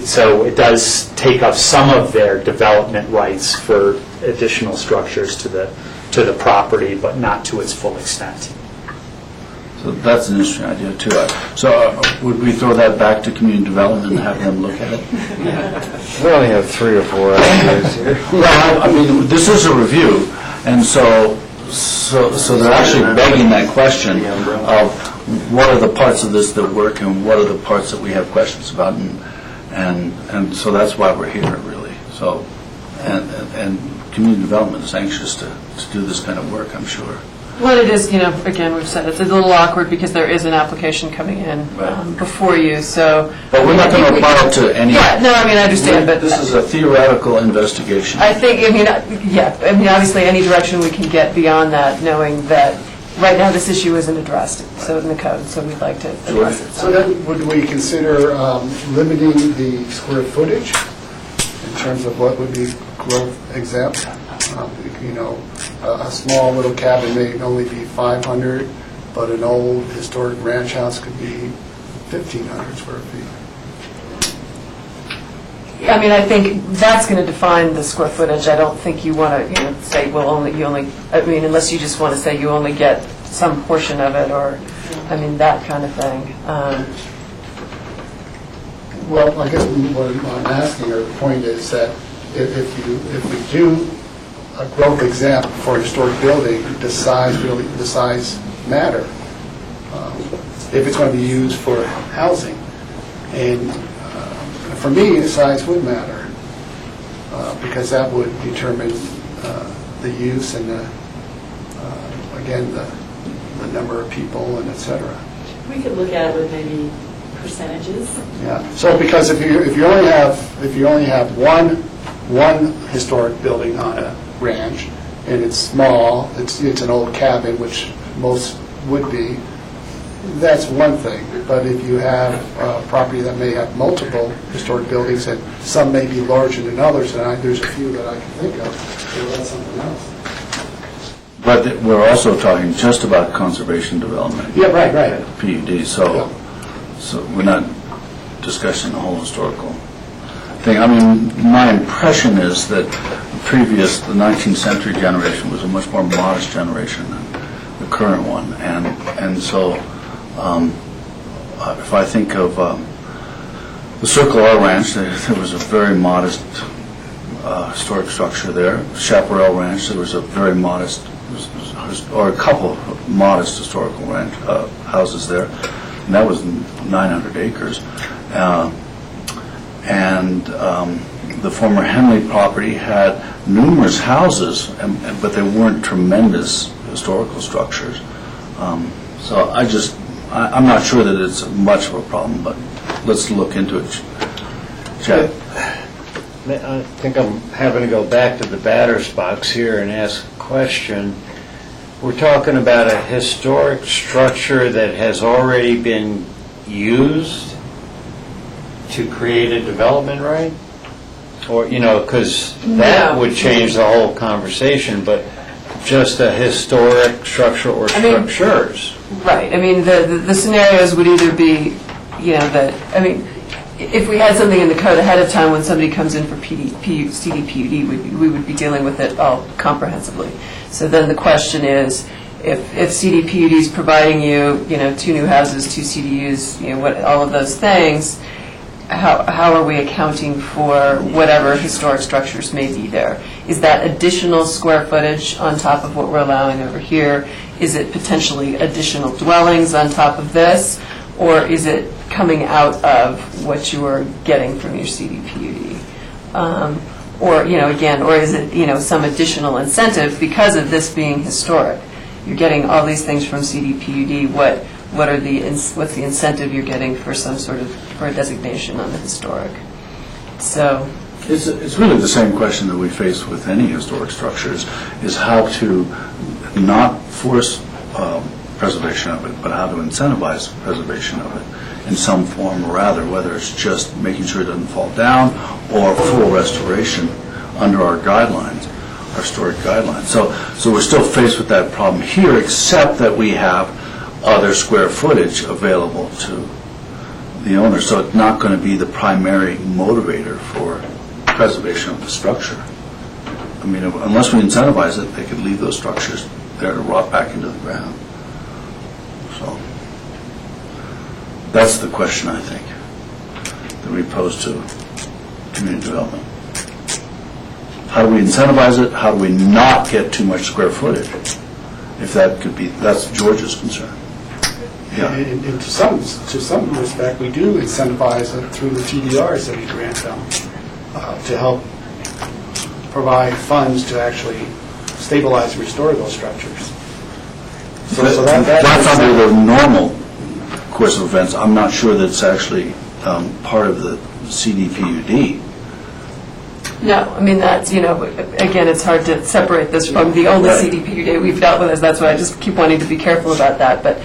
So it does take up some of their development rights for additional structures to the property, but not to its full extent. So that's an interesting idea too. So would we throw that back to community development and have them look at it? We only have 3 or 4 ideas here. Well, I mean, this is a review, and so they're actually begging that question of what are the parts of this that work and what are the parts that we have questions about, and so that's why we're here, really. So, and community development is anxious to do this kind of work, I'm sure. Well, it is, again, we've said it's a little awkward because there is an application coming in before you, so... But we're not going to apply it to any... Yeah, no, I mean, I understand, but... This is a theoretical investigation. I think, obviously, any direction we can get beyond that, knowing that right now this issue isn't addressed, so in the code, so we'd like to address it. So then, would we consider limiting the square footage in terms of what would be growth exempt? A small little cabin may only be 500, but an old historic ranch house could be 1,500 square feet. I mean, I think that's going to define the square footage. I don't think you want to, say, unless you just want to say you only get some portion of it, or, that kind of thing. Well, I guess what I'm asking, or the point is that if we do a growth exempt for a historic building, does size matter? If it's going to be used for housing. And for me, the size would matter, because that would determine the use and, again, the number of people and et cetera. We could look at it with maybe percentages. Yeah. So because if you only have one historic building on a ranch, and it's small, it's an old cabin, which most would be, that's one thing. But if you have a property that may have multiple historic buildings, and some may be larger than others, and there's a few that I can think of, so that's something else. But we're also talking just about conservation development. Yeah, right. PUD, so we're not discussing the whole historical thing. I mean, my impression is that the 19th century generation was a much more modest generation than the current one, and so if I think of the Circle R Ranch, there was a very modest historic structure there. Chaparral Ranch, there was a very modest, or a couple of modest historical ranch houses there, and that was 900 acres. The former Henley property had numerous houses, but they weren't tremendous historical structures. So I'm not sure that it's much of a problem, but let's look into it. Chad? I think I'm having to go back to the batter's box here and ask a question. We're talking about a historic structure that has already been used to create a development right? Or, because that would change the whole conversation, but just a historic structure or structures. Right, I mean, the scenarios would either be, if we had something in the code ahead of time when somebody comes in for CDPUD, we would be dealing with it all comprehensively. So then the question is, if CDPUD is providing you, 2 new houses, 2 CDUs, all of those things, how are we accounting for whatever historic structures may be there? Is that additional square footage on top of what we're allowing over here? Is it potentially additional dwellings on top of this? Or is it coming out of what you are getting from your CDPUD? Or is it, some additional incentive because of this being historic? You're getting all these things from CDPUD. What's the incentive you're getting for some sort of for a designation on the historic? So it's really the same question that we face with any historic structures: is how to not force preservation of it, but how to incentivize preservation of it in some form or other, whether it's just making sure it doesn't fall down or full restoration under our guidelines, our historic guidelines. So we're still faced with that problem here, except that we have other square footage available to the owner. So it's not going to be the primary motivator for preservation of the structure. I mean, unless we incentivize it, they could leave those structures there to rot back into the ground. So that's the question, I think, that we pose to community development. How do we incentivize it? How do we not get too much square footage? If that could be, that's George's concern. Yeah. And to some respect, we do incentivize it through the TDRs that we grant them to help provide funds to actually stabilize and restore those structures. So that's under the normal course of events. I'm not sure that it's actually part of the CDPUD. no, I mean that's again, it's hard to separate this from the only CDPUD we've dealt with. That's why I just keep wanting to be careful about that. But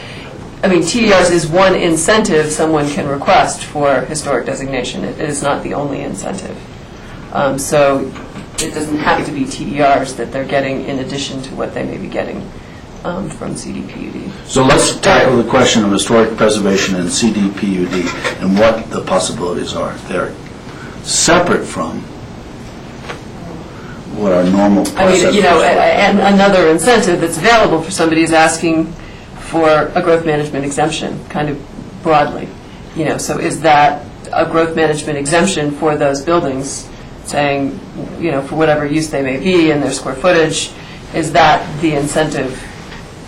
I mean, TDRs is one incentive someone can request for historic designation. It is not the only incentive. So it doesn't have to be TDRs that they're getting in addition to what they may be getting from CDPUD. So let's tackle the question of historic preservation and CDPUD and what the possibilities are there, separate from what our normal process is. And another incentive that's available for somebody is asking for a growth management exemption, kind of broadly. So is that a growth management exemption for those buildings, saying, for whatever use they may be and their square footage, is that the incentive,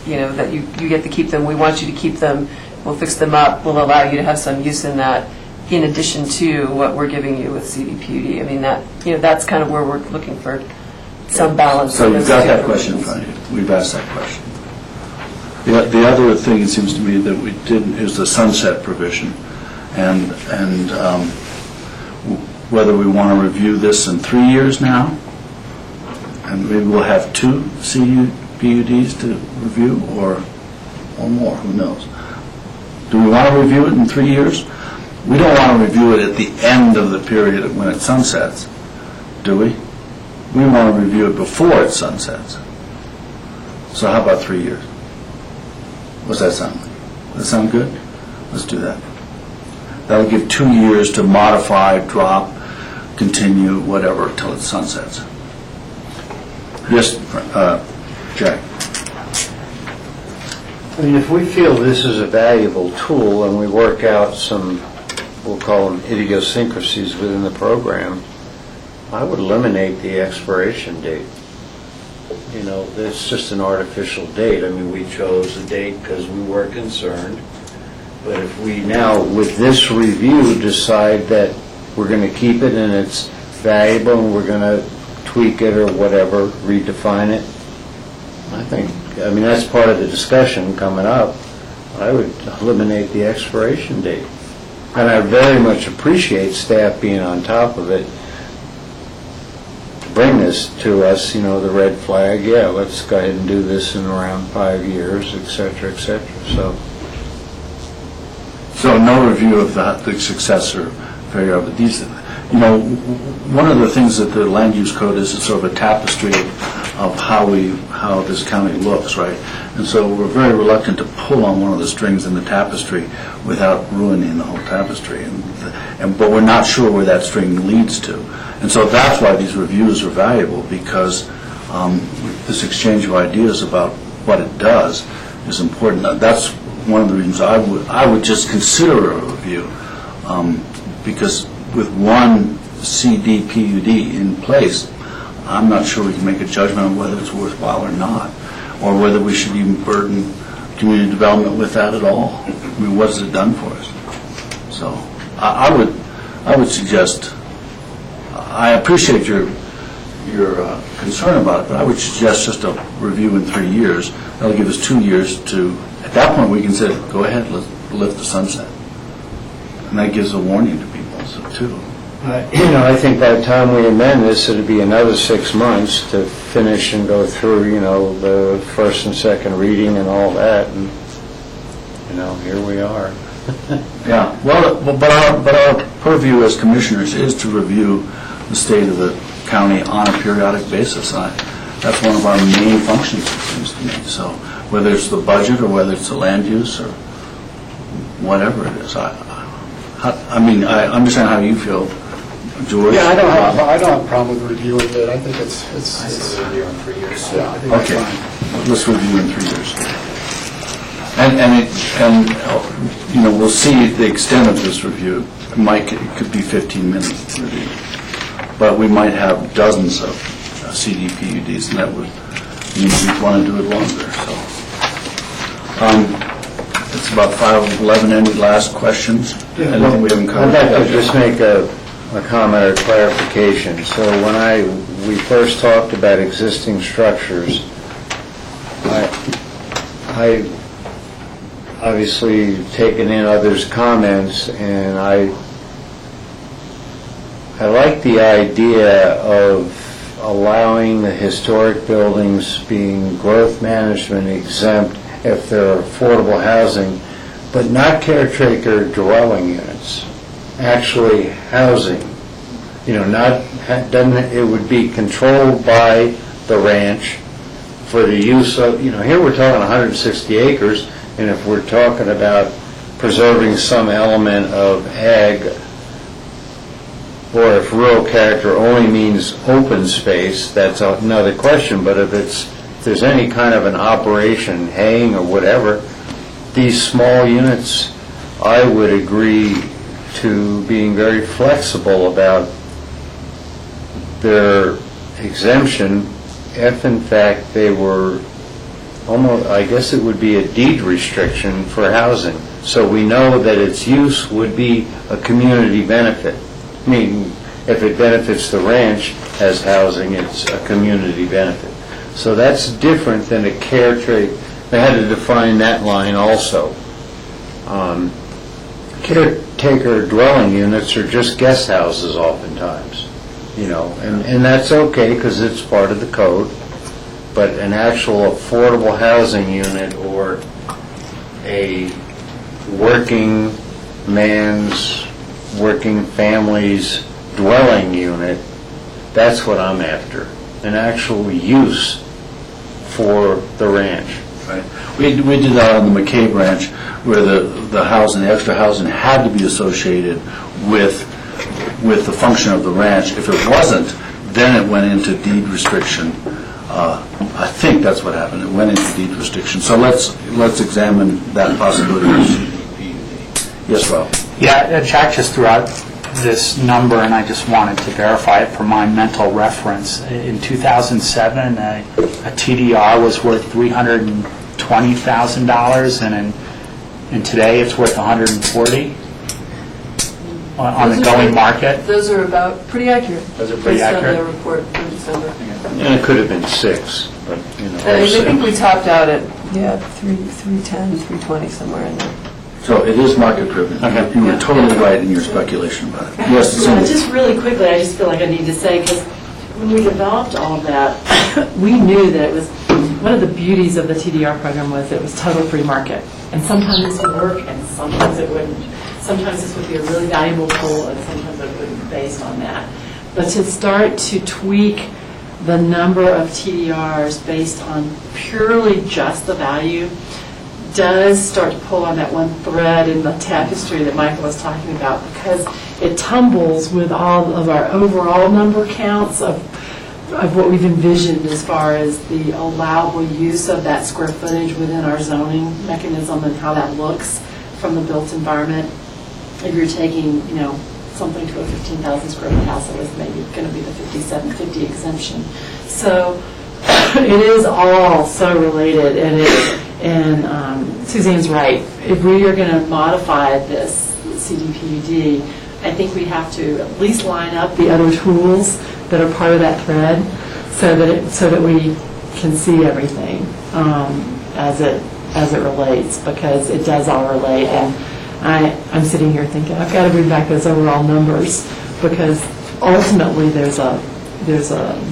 that you get to keep them, we want you to keep them, we'll fix them up, we'll allow you to have some use in that, in addition to what we're giving you with CDPUD. I mean, that's kind of where we're looking for some balance. So you've got that question in front of you. We've asked that question. The other thing, it seems to me, that we did is the sunset provision, and whether we want to review this in 3 years now, And maybe we'll have 2 CUPUDs to review, or more, who knows? Do we want to review it in 3 years? We don't want to review it at the end of the period when it sunsets, do we? We want to review it before it sunsets. So how about 3 years? What's that sound? Does that sound good? Let's do that. That'll give 2 years to modify, drop, continue, whatever, till it sunsets. Yes, Jack? I mean, if we feel this is a valuable tool and we work out some, we'll call them idiosyncrasies within the program, I would eliminate the expiration date. You know, it's just an artificial date. I mean, we chose a date because we were concerned. But if we now, with this review, decide that we're going to keep it and it's valuable and we're going to tweak it or whatever, redefine it, I mean, that's part of the discussion coming up. I would eliminate the expiration date. And I very much appreciate staff being on top of it to bring this to us, you know, the red flag, yeah, let's go ahead and do this in around 5 years, et cetera, et cetera. So no review of the successor failure of these. You know, one of the things that the land use code is, it's sort of a tapestry of how this county looks, right? And so we're very reluctant to pull on one of the strings in the tapestry without ruining the whole tapestry. But we're not sure where that string leads to. And so that's why these reviews are valuable, because this exchange of ideas about what it does is important. That's one of the reasons I would just consider a review, because with one CDPUD in place, I'm not sure we can make a judgment on whether it's worthwhile or not, or whether we should even burden community development with that at all. I mean, what has it done for us? So I would suggest, I appreciate your concern about it, but I would suggest just a review in 3 years. That'll give us 2 years to, at that point we can say, go ahead, let's lift the sunset. And that gives a warning to people, so too. You know, I think by the time we amend this, it'll be another 6 months to finish and go through, you know, the first and second reading and all that, and, you know, here we are. Yeah, well, but our purview as commissioners is to review the state of the county on a periodic basis. That's one of our main functions, it seems to me. So whether it's the budget or whether it's the land use or whatever it is, I mean, I understand how you feel, George. Yeah, I don't have a problem with reviewing it. I think it's review in 3 years. yeah, I think that's Okay, fine. let's review in 3 years. And you know, we'll see the extent of this review. It could be 15 minutes review, but we might have dozens of CDPUDs, and that would mean we'd want to do it longer. So it's about 5:11. Any last questions? Anything we haven't covered? I'd like to just make a comment or clarification. So when we first talked about existing structures, I obviously taken in others' comments, and I like the idea of allowing the historic buildings being growth management exempt if they're affordable housing, but not caretaker dwelling units, actually housing. You know, it would be controlled by the ranch for the use of, you know, here we're talking 160 acres, and if we're talking about preserving some element of ag, or if rural character only means open space, that's another question. But if there's any kind of an operation, haying or whatever, these small units, I would agree to being very flexible about their exemption if in fact they were almost, I guess it would be a deed restriction for housing. So we know that its use would be a community benefit. I mean, if it benefits the ranch as housing, it's a community benefit. So that's different than a caretaker. They had to define that line also. Caretaker dwelling units are just guest houses oftentimes. and that's okay, because it's part of the code, but an actual affordable housing unit or a working man's, working family's dwelling unit, that's what I'm after, an actual use for the ranch. Right. We did that on the McCabe Ranch, where the housing, the extra housing had to be associated with the function of the ranch. If it wasn't, then it went into deed restriction. I think that's what happened. It went into deed restriction. So let's examine that possibility. Yes, Rob? Yeah, Jack just threw out this number, and I just wanted to verify it for my mental reference. In 2007, a TDR was worth $320,000, and today it's worth $140 on the going market. Those are about pretty accurate. Those are pretty accurate. Based on the report from December. And it could have been 6, but, I think we topped out at, 310, 320, somewhere in there. So it is market-driven. Okay. You were totally right in your speculation about it. Yes, Yeah, Cindy? just really quickly, I just feel like I need to say, because when we developed all of that, we knew that it was, one of the beauties of the TDR program was it was total free market. And sometimes this would work, and sometimes it wouldn't. Sometimes this would be a really valuable tool, and sometimes it wouldn't be based on that. But to start to tweak the number of TDRs based on purely just the value does start to pull on that one thread in the tapestry that Michael was talking about, because it tumbles with all of our overall number counts of what we've envisioned as far as the allowable use of that square footage within our zoning mechanism and how that looks from the built environment. If you're taking, something to a 15,000 square foot house, it was maybe going to be the 5750 exemption. So it is all so related, and Suzanne's right. If we are going to modify this CDPUD, I think we have to at least line up the other tools that are part of that thread, so that we can see everything as it relates, because it does all relate. And I'm sitting here thinking I've got to bring back those overall numbers, because ultimately there's a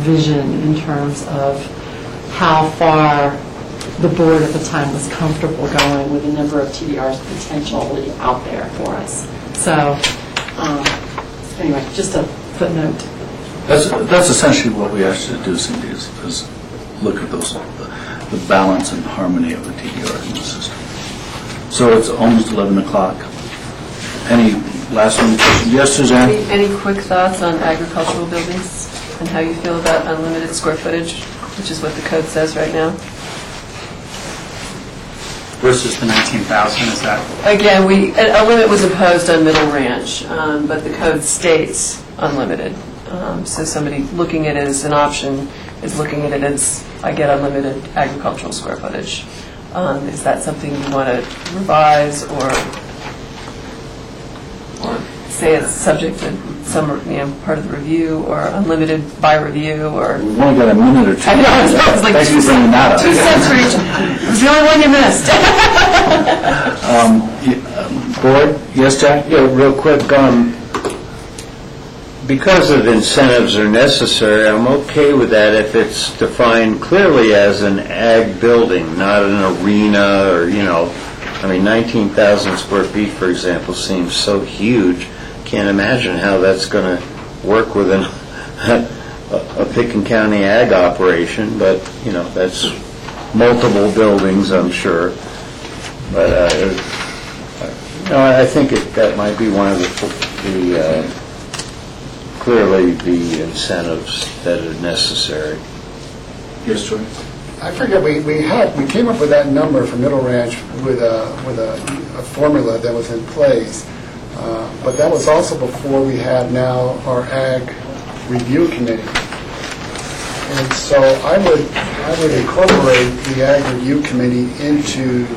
vision in terms of how far the board at the time was comfortable going with the number of TDRs potentially out there for us. So anyway, just a footnote. That's essentially what we asked you to do, Cindy, is look at the balance and harmony of the TDR in the system. So it's almost 11 o'clock. Any last one? Yes, Suzanne? Any quick thoughts on agricultural buildings and how you feel about unlimited square footage, which is what the code says right now? Versus the 19,000, is that? Again, a limit was imposed on Middle Ranch, but the code states unlimited. So somebody looking at it as an option is looking at it as, I get unlimited agricultural square footage. Is that something you want to revise or say it's subject to some, part of the review, or unlimited by review, or? We've only got a minute or two. I know, it was like Thank you for bringing that up. 2 cents for each. It was the only one you missed. Board? Yes, Jack? Yeah, real quick, because of incentives are necessary, I'm okay with that if it's defined clearly as an ag building, not an arena, or, 19,000 square feet, for example, seems so huge. Can't imagine how that's going to work within a Picken County ag operation, but, that's multiple buildings, I'm sure. But, I think that might be one of the clearly the incentives that are necessary. Yes, Troy? I forget, we came up with that number for Middle Ranch with a formula that was in place, but that was also before we had now our Ag Review Committee. And so I would incorporate the Ag Review Committee into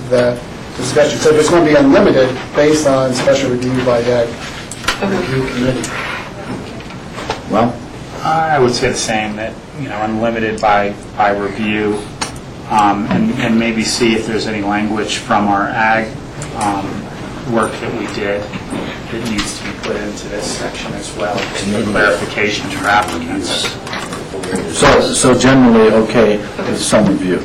that discussion. So if it's going to be unlimited, based on special review by the Ag Review Committee. Well? I would say the same, that, unlimited by review, and maybe see if there's any language from our ag work that we did that needs to be put into this section as well, for clarification to our applicants. So generally, okay, with some review.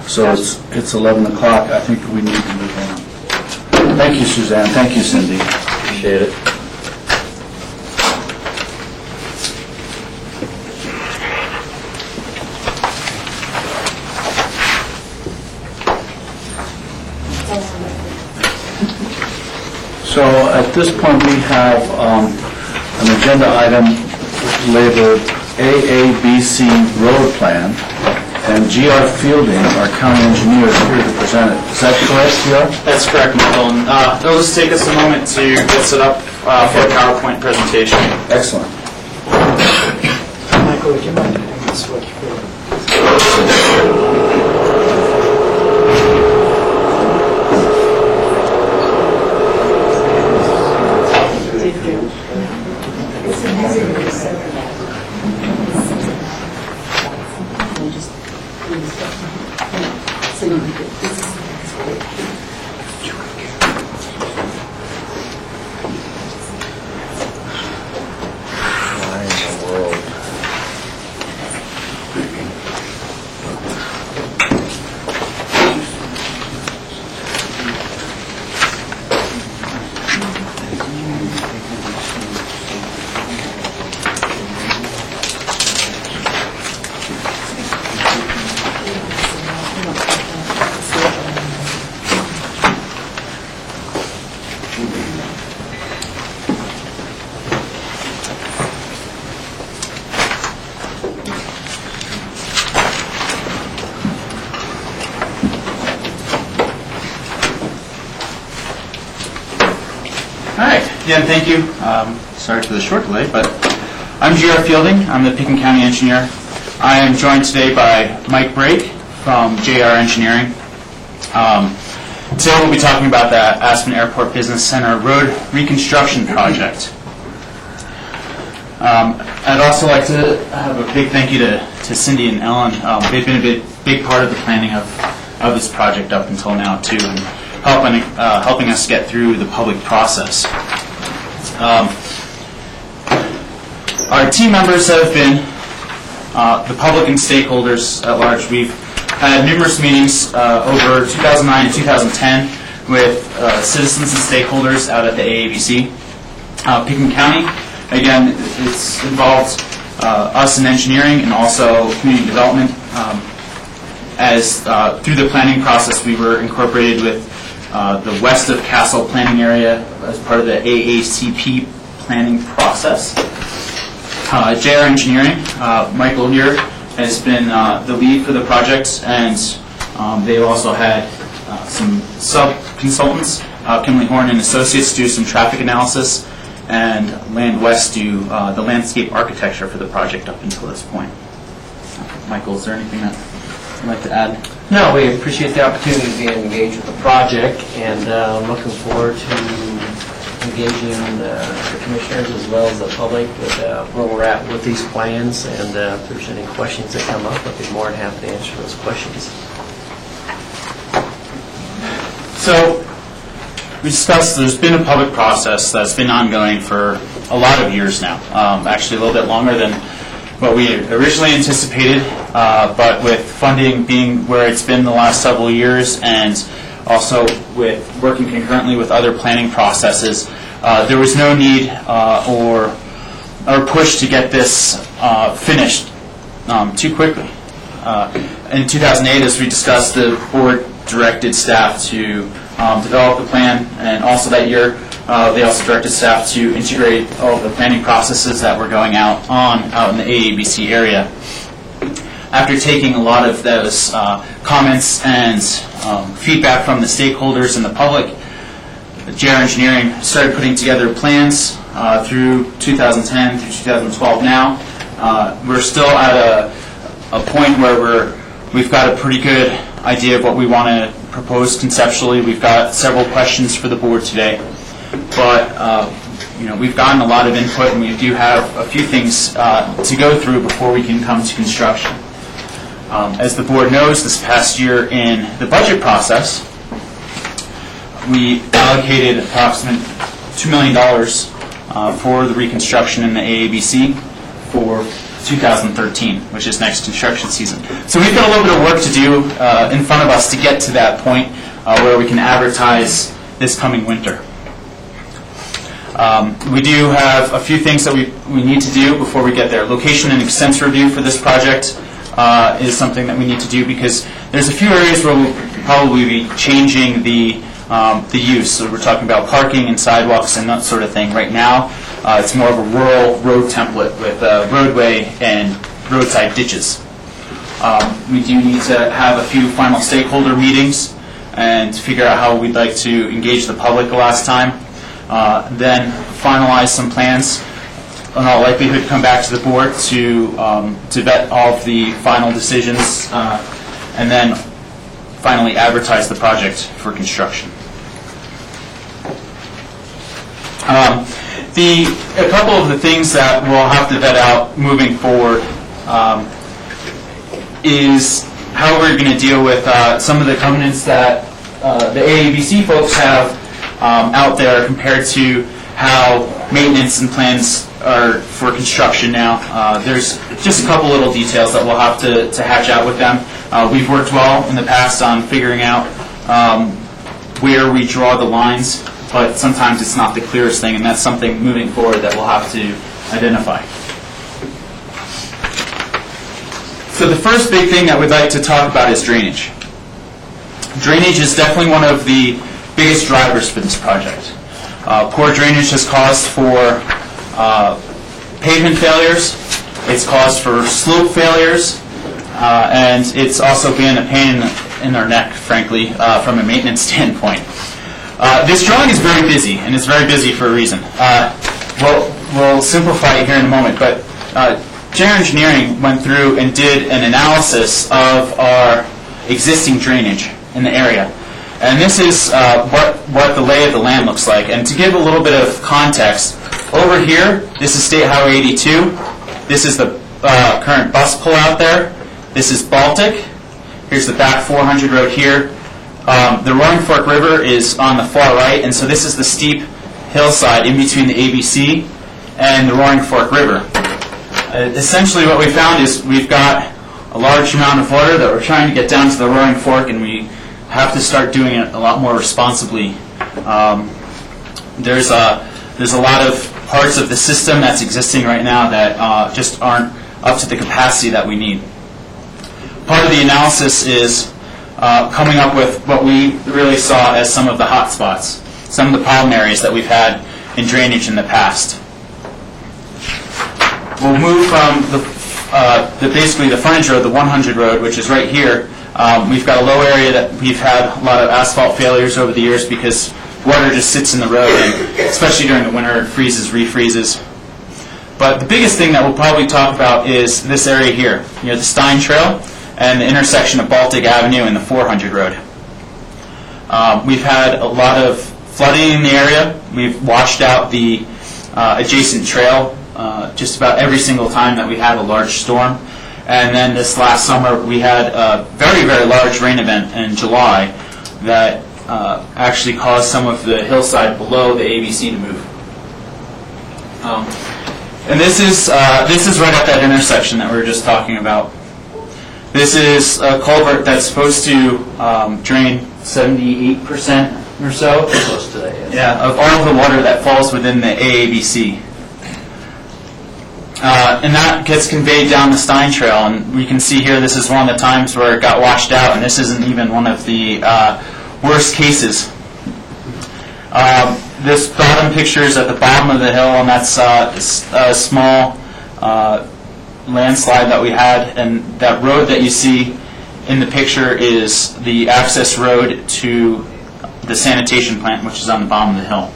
So it's 11 o'clock, I think we need to move on. Thank you, Suzanne, thank you, Cindy. Appreciate it. So at this point, we have an agenda item labeled AABC Road Plan, and G.R. Fielding, our county engineer, is here to present it. Is that correct, G.R.? That's correct, Michael. And it'll just take us a moment to get set up for a PowerPoint presentation. Excellent. Michael, would you mind hitting the switch for Why in the world? All right. Again, thank you. Sorry for the short delay, but I'm G.R. Fielding. I'm the Pickens County engineer. I am joined today by Mike Brake from JR Engineering. Today we'll be talking about that Aspen Airport Business Center road reconstruction project. I'd also like to have a big thank you to Cindy and Ellen. They've been a big part of the planning of this project up until now too, and helping us get through the public process. Our team members have been the public and stakeholders at large. We've had numerous meetings over 2009 and 2010 with citizens and stakeholders out at the AABC. Pickens County, again, it's involved us in engineering and also community development. As through the planning process, we were incorporated with the west of Castle planning area as part of the AACP planning process. JR Engineering, Michael here, has been the lead for the project, and they've also had some sub-consultants, Kimley Horn and Associates, do some traffic analysis, and Land West do the landscape architecture for the project up until this point. Michael, is there anything that you'd like to add? No, we appreciate the opportunity to be engaged with the project, and looking forward to engaging the commissioners as well as the public with where we're at with these plans, and if there's any questions that come up, I'd be more than happy to answer those questions. So, we discussed there's been a public process that's been ongoing for a lot of years now, actually a little bit longer than what we originally anticipated, but with funding being where it's been the last several years, and also with working concurrently with other planning processes, there was no need or push to get this finished too quickly. In 2008, as we discussed, the board directed staff to develop the plan, and also that year they also directed staff to integrate all of the planning processes that were going out in the AABC area. After taking a lot of those comments and feedback from the stakeholders and the public, JR Engineering started putting together plans through 2010 through 2012 now. We're still at a point where we've got a pretty good idea of what we want to propose conceptually. We've got several questions for the board today, but we've gotten a lot of input, and we do have a few things to go through before we can come to construction. As the board knows, this past year in the budget process, we allocated approximately $2 million for the reconstruction in the AABC for 2013, which is next construction season. So we've got a little bit of work to do in front of us to get to that point where we can advertise this coming winter. We do have a few things that we need to do before we get there. Location and expense review for this project is something that we need to do because there's a few areas where we'll probably be changing the use. So we're talking about parking and sidewalks and that sort of thing. Right now, it's more of a rural road template with roadway and roadside ditches. We do need to have a few final stakeholder meetings and figure out how we'd like to engage the public the last time. Then finalize some plans. In all likelihood, come back to the board to vet all of the final decisions, and then finally advertise the project for construction. A couple of the things that we'll have to vet out moving forward is how we're going to deal with some of the covenants that the AABC folks have out there compared to how maintenance and plans are for construction now. There's just a couple little details that we'll have to hatch out with them. We've worked well in the past on figuring out where we draw the lines, but sometimes it's not the clearest thing, and that's something moving forward that we'll have to identify. So the first big thing that we'd like to talk about is drainage. Drainage is definitely one of the biggest drivers for this project. Poor drainage has caused for pavement failures, it's caused for slope failures, and it's also been a pain in our neck, frankly, from a maintenance standpoint. This drawing is very busy, and it's very busy for a reason. We'll simplify it here in a moment, but General Engineering went through and did an analysis of our existing drainage in the area. And this is what the lay of the land looks like. And to give a little bit of context, over here, this is State Highway 82. This is the current bus pull out there. This is Baltic. Here's the back 400 road here. The Roaring Fork River is on the far right, and so this is the steep hillside in between the ABC and the Roaring Fork River. Essentially what we found is we've got a large amount of water that we're trying to get down to the Roaring Fork, and we have to start doing it a lot more responsibly. There's a lot of parts of the system that's existing right now that just aren't up to the capacity that we need. Part of the analysis is coming up with what we really saw as some of the hot spots, some of the problem areas that we've had in drainage in the past. We'll move from basically the frontage road, the 100 road, which is right here. We've got a low area that we've had a lot of asphalt failures over the years because water just sits in the road, and especially during the winter, it freezes, refreezes. But the biggest thing that we'll probably talk about is this area here, near the Stein Trail and the intersection of Baltic Avenue and the 400 road. We've had a lot of flooding in the area. We've washed out the adjacent trail just about every single time that we had a large storm. And then this last summer, we had a very, very large rain event in July that actually caused some of the hillside below the ABC to move. And this is right at that intersection that we were just talking about. This is a culvert that's supposed to drain 78% or so. Close to that, yes. Yeah, of all of the water that falls within the AABC. And that gets conveyed down the Stein Trail, and we can see here this is one of the times where it got washed out, and this isn't even one of the worst cases. This bottom picture is at the bottom of the hill, and that's a small landslide that we had, and that road that you see in the picture is the access road to the sanitation plant, which is on the bottom of the hill.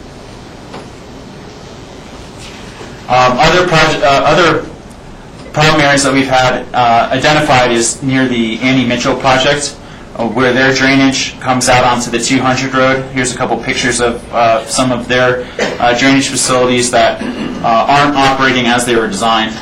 Other problem areas that we've had identified is near the Annie Mitchell project, where their drainage comes out onto the 200 road. Here's a couple pictures of some of their drainage facilities that aren't operating as they were designed.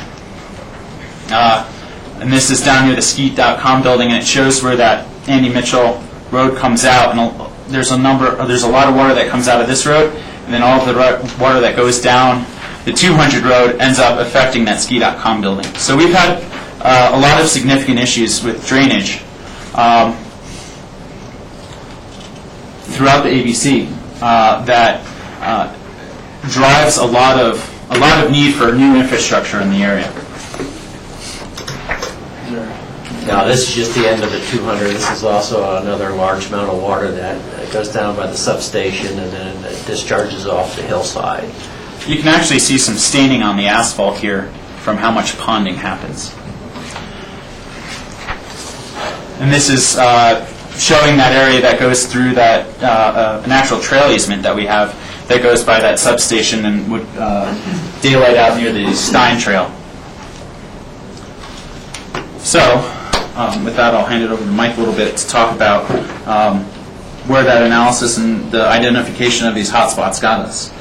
And this is down near the Skeet.com building, and it shows where that Annie Mitchell road comes out. And there's a lot of water that comes out of this road, and then all of the water that goes down the 200 road ends up affecting that ski.com building. So we've had a lot of significant issues with drainage throughout the ABC that drives a lot of need for new infrastructure in the area. Now, this is just the end of the 200. This is also another large amount of water that goes down by the substation and then it discharges off the hillside. You can actually see some staining on the asphalt here from how much ponding happens. And this is showing that area that goes through that natural trail easement that we have that goes by that substation and would daylight out near the Stein Trail. So, with that, I'll hand it over to Mike a little bit to talk about where that analysis and the identification of these hotspots got us.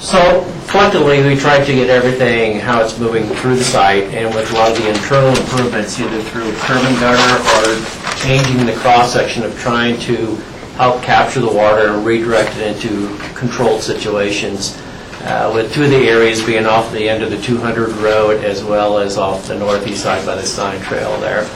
So collectively, we tried to get everything, how it's moving through the site, and with a lot of the internal improvements, either through curb and gutter or changing the cross-section of trying to help capture the water and redirect it into controlled situations, with two of the areas being off the end of the 200 road as well as off the northeast side by the Stein Trail there.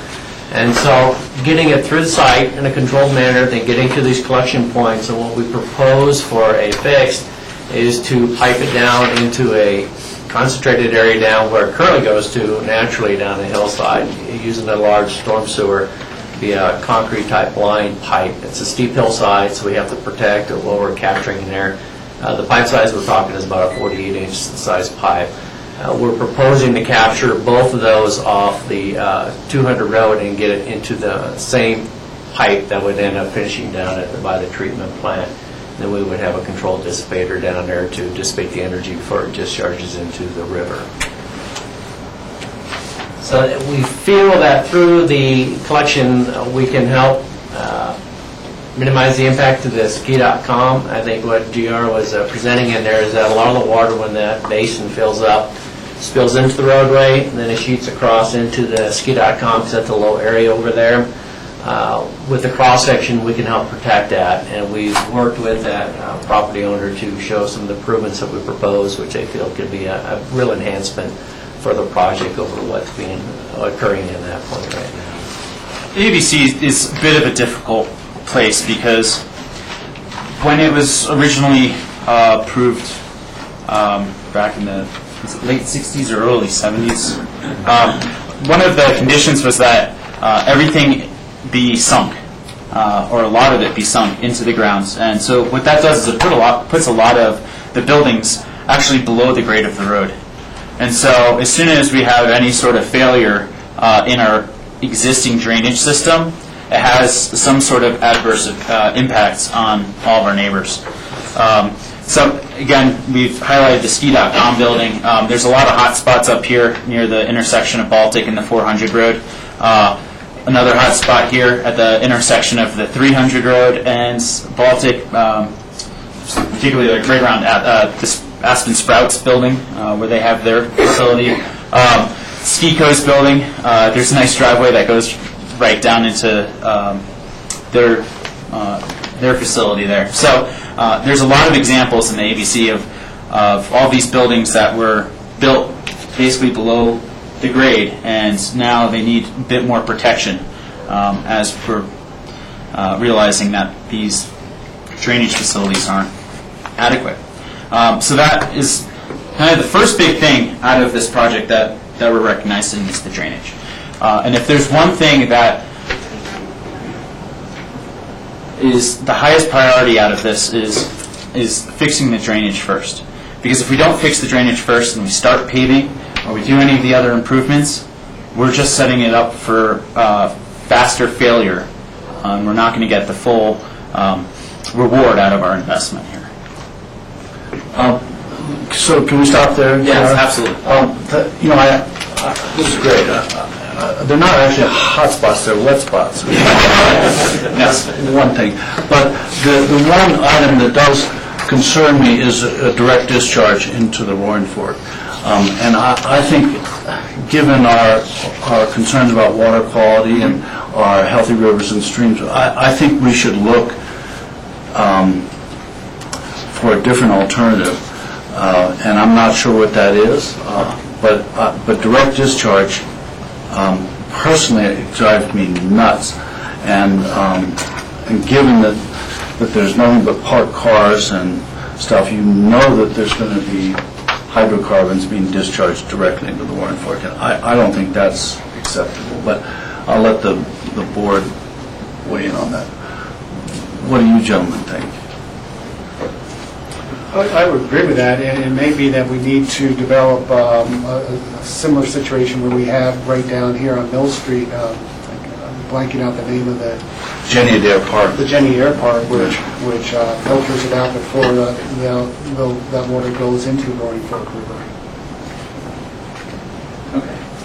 And so getting it through the site in a controlled manner, then getting to these collection points, and what we propose for a fix is to pipe it down into a concentrated area down where it currently goes to naturally down the hillside using a large storm sewer via concrete type line pipe. It's a steep hillside, so we have to protect what we're capturing in there. The pipe size we're talking is about a 48-inch size pipe. We're proposing to capture both of those off the 200 road and get it into the same pipe that would end up finishing down by the treatment plant. Then we would have a controlled dissipator down there to dissipate the energy before it discharges into the river. So we feel that through the collection, we can help minimize the impact to the ski.com. I think what GR was presenting in there is that a lot of the water, when that basin fills up, spills into the roadway, and then it shoots across into the ski.com because that's a low area over there. With the cross-section, we can help protect that, and we've worked with that property owner to show some of the improvements that we propose, which I feel could be a real enhancement for the project over what's been occurring in that point right now. The ABC is a bit of a difficult place because when it was originally approved back in the late 60s or early 70s, one of the conditions was that everything be sunk, or a lot of it be sunk into the grounds. And so what that does is it puts a lot of the buildings actually below the grade of the road. And so as soon as we have any sort of failure in our existing drainage system, it has some sort of adverse impacts on all of our neighbors. So again, we've highlighted the ski.com building. There's a lot of hot spots up here near the intersection of Baltic and the 400 road. Another hot spot here at the intersection of the 300 road and Baltic, particularly like right around this Aspen Sprouts building where they have their facility. Ski Coast building, there's a nice driveway that goes right down into their facility there. So there's a lot of examples in the ABC of all these buildings that were built basically below the grade, and now they need a bit more protection as we're realizing that these drainage facilities aren't adequate. So that is kind of the first big thing out of this project that we're recognizing is the drainage. And if there's one thing that is the highest priority out of this is fixing the drainage first. Because if we don't fix the drainage first and we start paving or we do any of the other improvements, we're just setting it up for faster failure. We're not going to get the full reward out of our investment here. So can we stop there? Yes, absolutely. This is great. They're not actually hot spots, they're wet spots. That's one thing. But the one item that does concern me is a direct discharge into the Roaring Fork. And I think, given our concerns about water quality and our healthy rivers and streams, I think we should look for a different alternative, and I'm not sure what that is, but direct discharge, personally, it drives me nuts. And given that there's nothing but parked cars and stuff, you know that there's going to be hydrocarbons being discharged directly into the Warren Fork. And I don't think that's acceptable, but I'll let the board weigh in on that. What do you gentlemen think? I would agree with that, and it may be that we need to develop a similar situation where we have right down here on Mill Street, I'm blanking out the name of the... Jenny Adair Park. The Jenny Adair Park, which filters it out before that water goes into Roaring Fork River.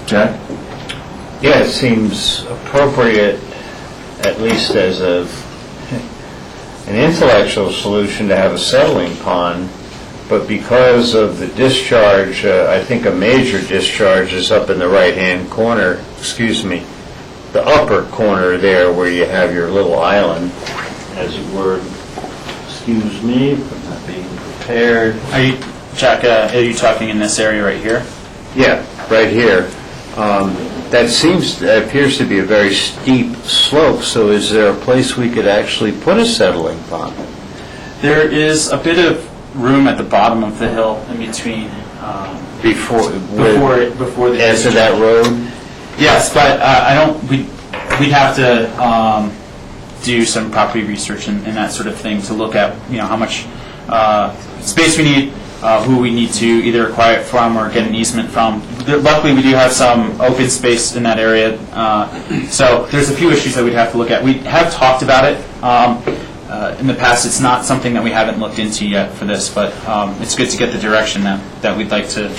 Jack? Yeah, it seems appropriate, at least as an intellectual solution, to have a settling pond, but because of the discharge, I think a major discharge is up in the right-hand corner, the upper corner there where you have your little island, as it were. Excuse me for not being prepared. Are you, Jack, are you talking in this area right here? Yeah, right here. That appears to be a very steep slope, so is there a place we could actually put a settling pond? There is a bit of room at the bottom of the hill in between, Before the edge of that road? Yes, but we'd have to do some property research and that sort of thing to look at, how much space we need, who we need to either acquire it from or get an easement from. Luckily, we do have some open space in that area, so there's a few issues that we'd have to look at. We have talked about it in the past. It's not something that we haven't looked into yet for this, but it's good to get the direction that we'd like to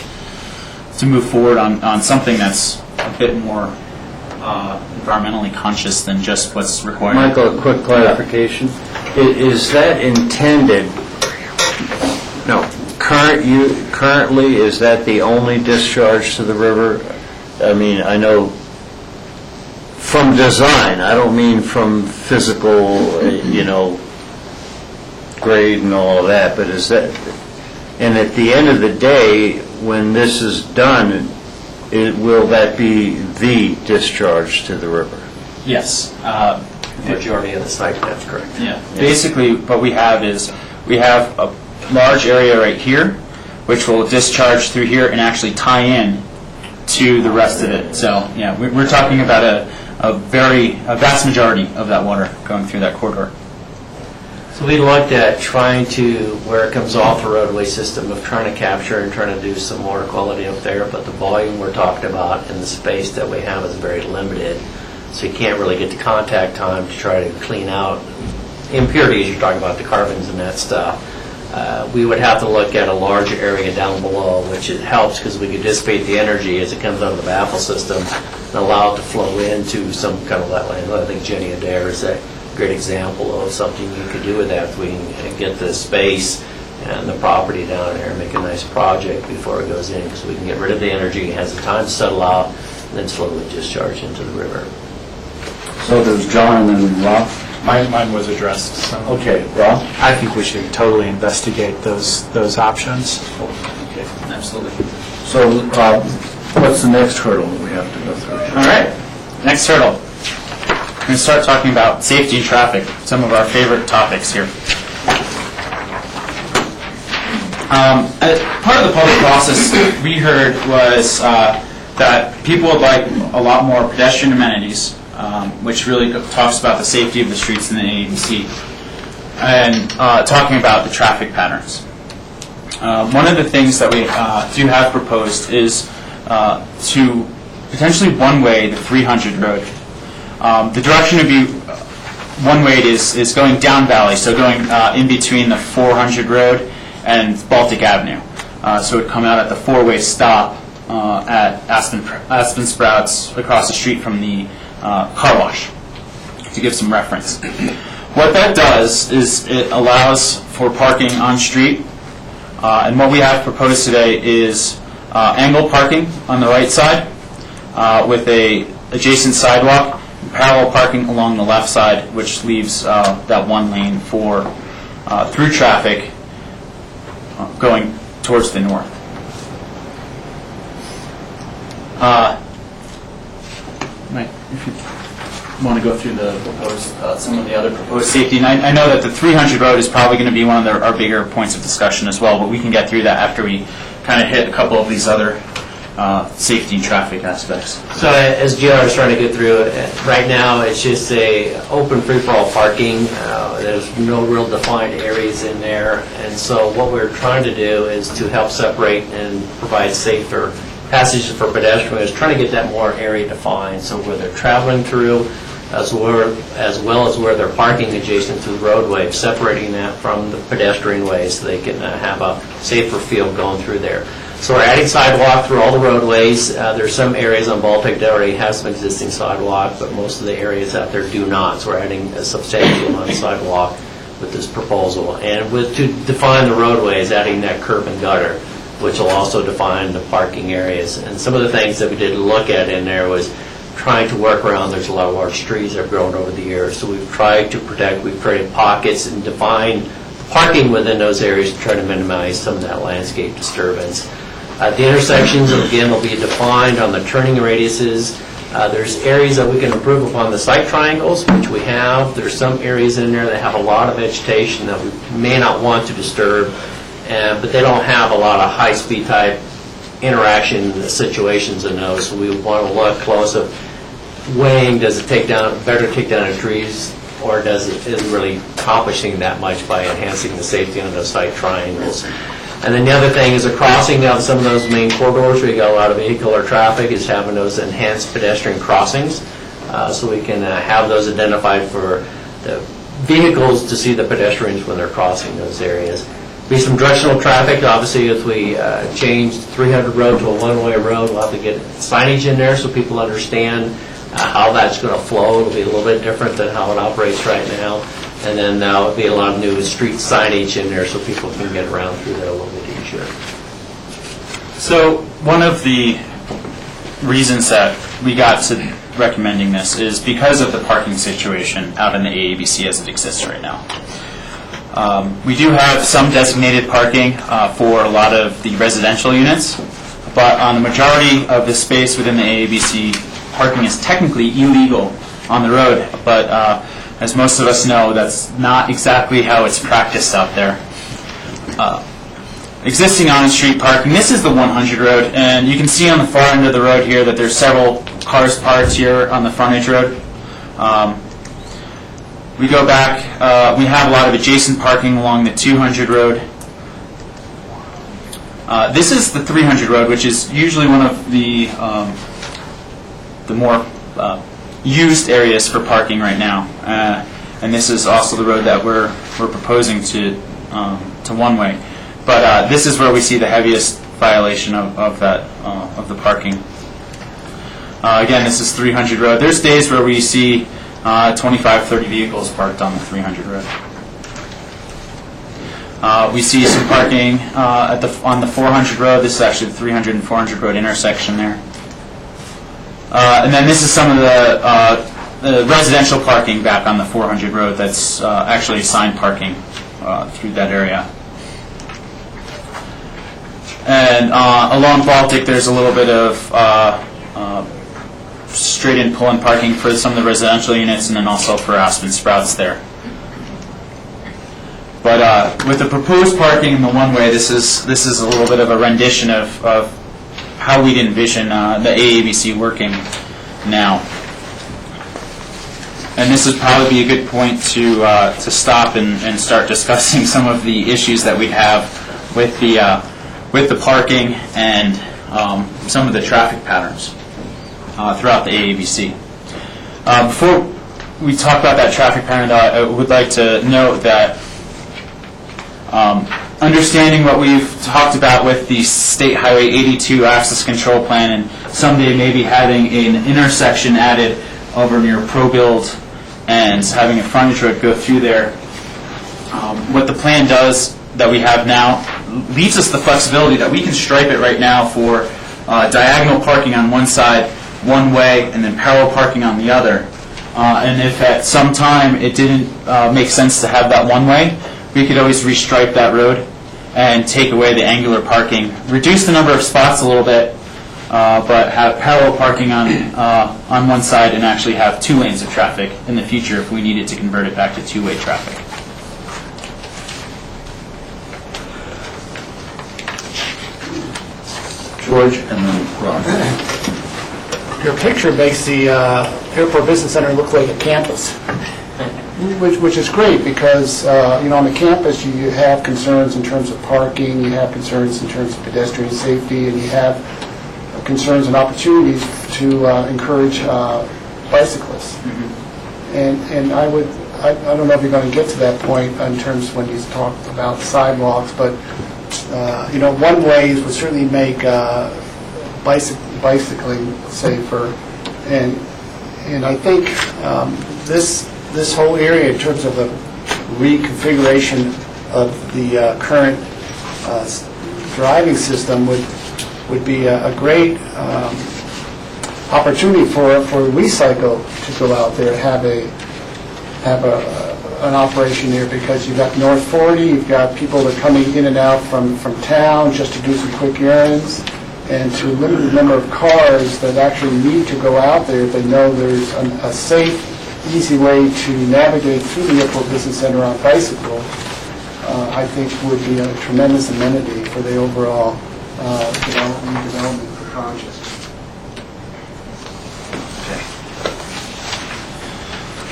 move forward on something that's a bit more environmentally conscious than just what's required. Michael, a quick clarification. Is that intended, no, currently, is that the only discharge to the river? I mean, I know from design, I don't mean from physical, grade and all of that, but is that, and at the end of the day, when this is done, will that be the discharge to the river? Yes. Majority of the site, that's correct. Yeah. Basically, what we have is we have a large area right here, which will discharge through here and actually tie in to the rest of it. So, yeah, we're talking about a vast majority of that water going through that corridor. So we looked at trying to, where it comes off the roadway system, of trying to capture and trying to do some water quality up there, but the volume we're talking about and the space that we have is very limited, so you can't really get the contact time to try to clean out impurities. You're talking about the carbons and that stuff. We would have to look at a larger area down below, which it helps because we could dissipate the energy as it comes out of the baffle system and allow it to flow into some kind of wetland. I think Jenny Adair is a great example of something you could do with that. If we can get the space and the property down there and make a nice project before it goes in, because we can get rid of the energy, it has the time to settle out, and then slowly discharge into the river. So there's John and then Rob. Mine was addressed. So. Okay, Rob? I think we should totally investigate those options. Okay. Absolutely. So what's the next hurdle that we have to go through? All right. Next hurdle. We're going to start talking about safety and traffic, some of our favorite topics here. Part of the public process we heard was that people would like a lot more pedestrian amenities, which really talks about the safety of the streets in the AMC, and talking about the traffic patterns. One of the things that we do have proposed is to potentially one-way the 300 road. The direction would be one-way is going down valley, so going in between the 400 road and Baltic Avenue. So it would come out at the four-way stop at Aspen Sprouts across the street from the car wash, to give some reference. What that does is it allows for parking on street, and what we have proposed today is angled parking on the right side with a adjacent sidewalk, parallel parking along the left side, which leaves that one lane for through traffic going towards the north. If you want to go through the proposed, some of the other proposed safety, and I know that the 300 road is probably going to be one of our bigger points of discussion as well, but we can get through that after we kind of hit a couple of these other safety and traffic aspects. So as GR is trying to get through it, right now it's just a open free-for-all parking. There's no real defined areas in there, and so what we're trying to do is to help separate and provide safer passages for pedestrians, trying to get that more area defined, so where they're traveling through, as well as where they're parking adjacent to the roadway, separating that from the pedestrian way so they can have a safer feel going through there. So we're adding sidewalk through all the roadways. There's some areas on Baltic that already have some existing sidewalk, but most of the areas out there do not. So we're adding a substantial amount of sidewalk with this proposal. And to define the roadways, adding that curb and gutter, which will also define the parking areas. And some of the things that we did look at in there was trying to work around, there's a lot of large trees that have grown over the years, so we've tried to protect, we've created pockets and defined parking within those areas to try to minimize some of that landscape disturbance. The intersections, again, will be defined on the turning radiuses. There's areas that we can improve upon the site triangles, which we have. There's some areas in there that have a lot of vegetation that we may not want to disturb, but they don't have a lot of high-speed type interaction situations in those. So we want to look close at weighing, does it better take down the trees, or is it really accomplishing that much by enhancing the safety on those site triangles. And then the other thing is a crossing down some of those main corridors where you got a lot of vehicular traffic is having those enhanced pedestrian crossings, so we can have those identified for the vehicles to see the pedestrians when they're crossing those areas. Be some directional traffic. Obviously, if we change 300 road to a one-way road, we'll have to get signage in there so people understand how that's going to flow. It'll be a little bit different than how it operates right now. And then there'll be a lot of new street signage in there so people can get around through there a little bit easier. So one of the reasons that we got to recommending this is because of the parking situation out in the AABC as it exists right now. We do have some designated parking for a lot of the residential units, but on the majority of the space within the AABC, parking is technically illegal on the road, but as most of us know, that's not exactly how it's practiced out there. Existing on-street parking, this is the 100 road, and you can see on the far end of the road here that there's several cars parked here on the frontage road. We go back, we have a lot of adjacent parking along the 200 road. This is the 300 road, which is usually one of the more used areas for parking right now, and this is also the road that we're proposing to one-way. But this is where we see the heaviest violation of the parking. Again, this is 300 road. There's days where we see 25, 30 vehicles parked on the 300 road. We see some parking on the 400 road. This is actually the 300 and 400 road intersection there. And then this is some of the residential parking back on the 400 road that's actually assigned parking through that area. And along Baltic, there's a little bit of straight-in pull-in parking for some of the residential units, and then also for Aspen Sprouts there. But with the proposed parking in the one-way, this is a little bit of a rendition of how we'd envision the AABC working now. And this would probably be a good point to stop and start discussing some of the issues that we'd have with the parking and some of the traffic patterns throughout the AABC. Before we talk about that traffic pattern, I would like to note that understanding what we've talked about with the State Highway 82 access control plan, and someday maybe having an intersection added over near ProBuild and having a frontage road go through there, what the plan does that we have now leaves us the flexibility that we can stripe it right now for diagonal parking on one side, one way, and then parallel parking on the other. And if at some time it didn't make sense to have that one way, we could always restripe that road and take away the angular parking, reduce the number of spots a little bit, but have parallel parking on one side and actually have 2 lanes of traffic in the future if we needed to convert it back to 2-way traffic. George and then Ron. Your picture makes the Airport Business Center look like a campus, which is great because, on the campus, you have concerns in terms of parking, you have concerns in terms of pedestrian safety, and you have concerns and opportunities to encourage bicyclists. And I don't know if you're going to get to that point in terms when you talk about sidewalks, but one way would certainly make bicycling safer, and I think this whole area in terms of the reconfiguration of the current driving system would be a great opportunity for Recycle to go out there and have an operation here, because you've got North 40, you've got people that are coming in and out from town just to do some quick errands, and to limit the number of cars that actually need to go out there if they know there's a safe, easy way to navigate through the Airport Business Center on bicycle, I think would be a tremendous amenity for the overall development of the project.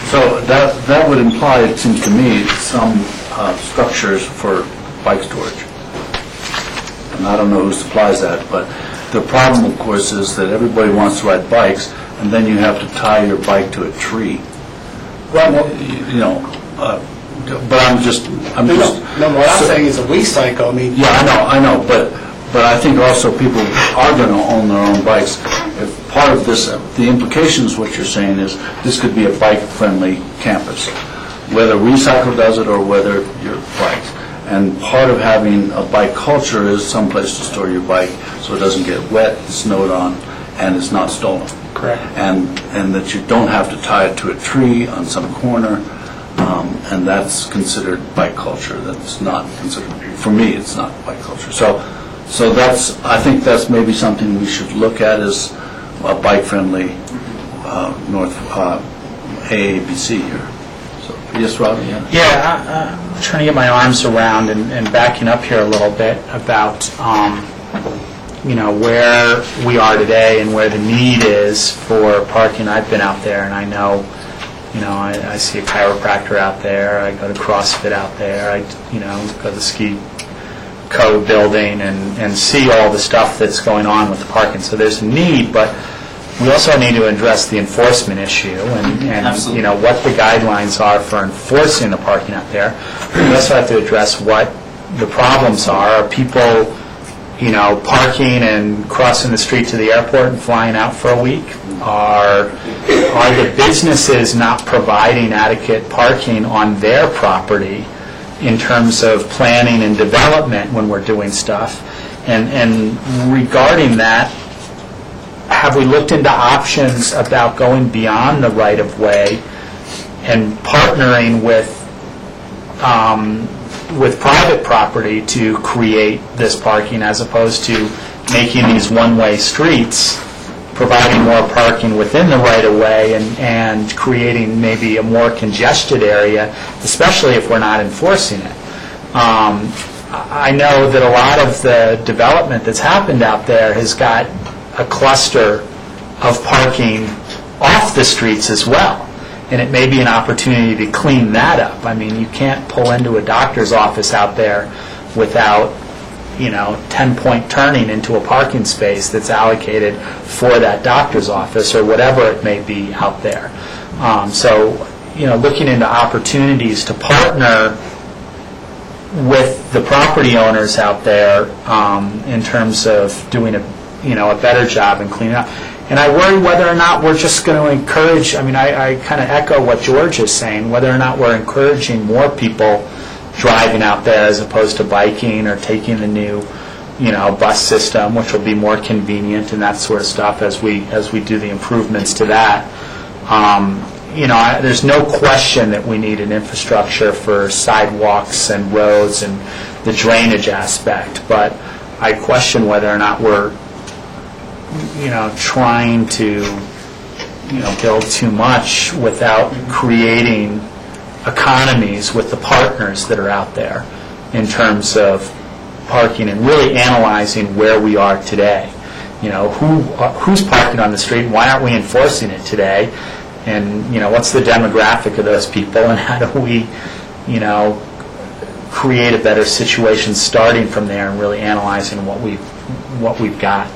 So that would imply, it seems to me, some structures for bike storage. And I don't know who supplies that, but the problem, of course, is that everybody wants to ride bikes, and then you have to tie your bike to a tree. Well, But I'm just... No, what I'm saying is a Recycle, I mean... Yeah, I know, but I think also people are going to own their own bikes. If part of this, the implications, what you're saying is, this could be a bike-friendly campus, whether Recycle does it or whether your bikes. And part of having a bike culture is someplace to store your bike so it doesn't get wet, snowed on, and it's not stolen. Correct. And that you don't have to tie it to a tree on some corner, and that's considered bike culture. That's not considered, for me, it's not bike culture. So that's, I think that's maybe something we should look at as a bike-friendly North AABC here. So, yes, Rob? Yeah, I'm trying to get my arms around and backing up here a little bit about, where we are today and where the need is for parking. I've been out there and I know, I see a chiropractor out there, I go to CrossFit out there, I, go to the ski code building and see all the stuff that's going on with the parking. So there's a need, but we also need to address the enforcement issue and what the guidelines are for enforcing the parking out there. We also have to address what the problems are. Are people, parking and crossing the street to the airport and flying out for a week? Are the businesses not providing adequate parking on their property in terms of planning and development when we're doing stuff? And regarding that, have we looked into options about going beyond the right-of-way and partnering with private property to create this parking, as opposed to making these one-way streets, providing more parking within the right-of-way and creating maybe a more congested area, especially if we're not enforcing it. I know that a lot of the development that's happened out there has got a cluster of parking off the streets as well, and it may be an opportunity to clean that up. I mean, you can't pull into a doctor's office out there without 10-point turning into a parking space that's allocated for that doctor's office or whatever it may be out there. Looking into opportunities to partner with the property owners out there in terms of doing a better job in cleaning up. And I worry whether or not we're just going to encourage, I kind of echo what George is saying, whether or not we're encouraging more people driving out there as opposed to biking or taking the new, bus system, which will be more convenient and that sort of stuff as we do the improvements to that. there's no question that we need an infrastructure for sidewalks and roads and the drainage aspect, but I question whether or not we're, trying to, build too much without creating economies with the partners that are out there in terms of parking and really analyzing where we are today. Who's parking on the street, and why aren't we enforcing it today? And, what's the demographic of those people, and how do we, create a better situation starting from there and really analyzing what we've got.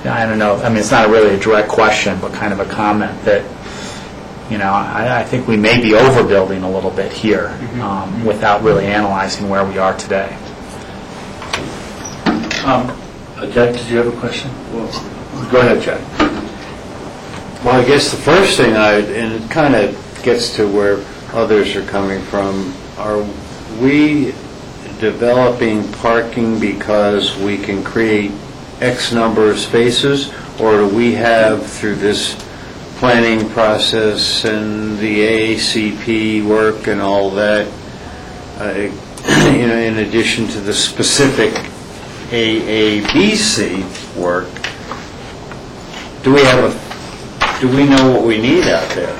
I don't know, it's not really a direct question, but kind of a comment that, I think we may be overbuilding a little bit here without really analyzing where we are today. Jack, did you have a question? Go ahead, Jack. Well, I guess the first thing and it kind of gets to where others are coming from, are we developing parking because we can create X number of spaces, or do we have, through this planning process and the AACP work and all that, in addition to the specific AABC work, do we know what we need out there?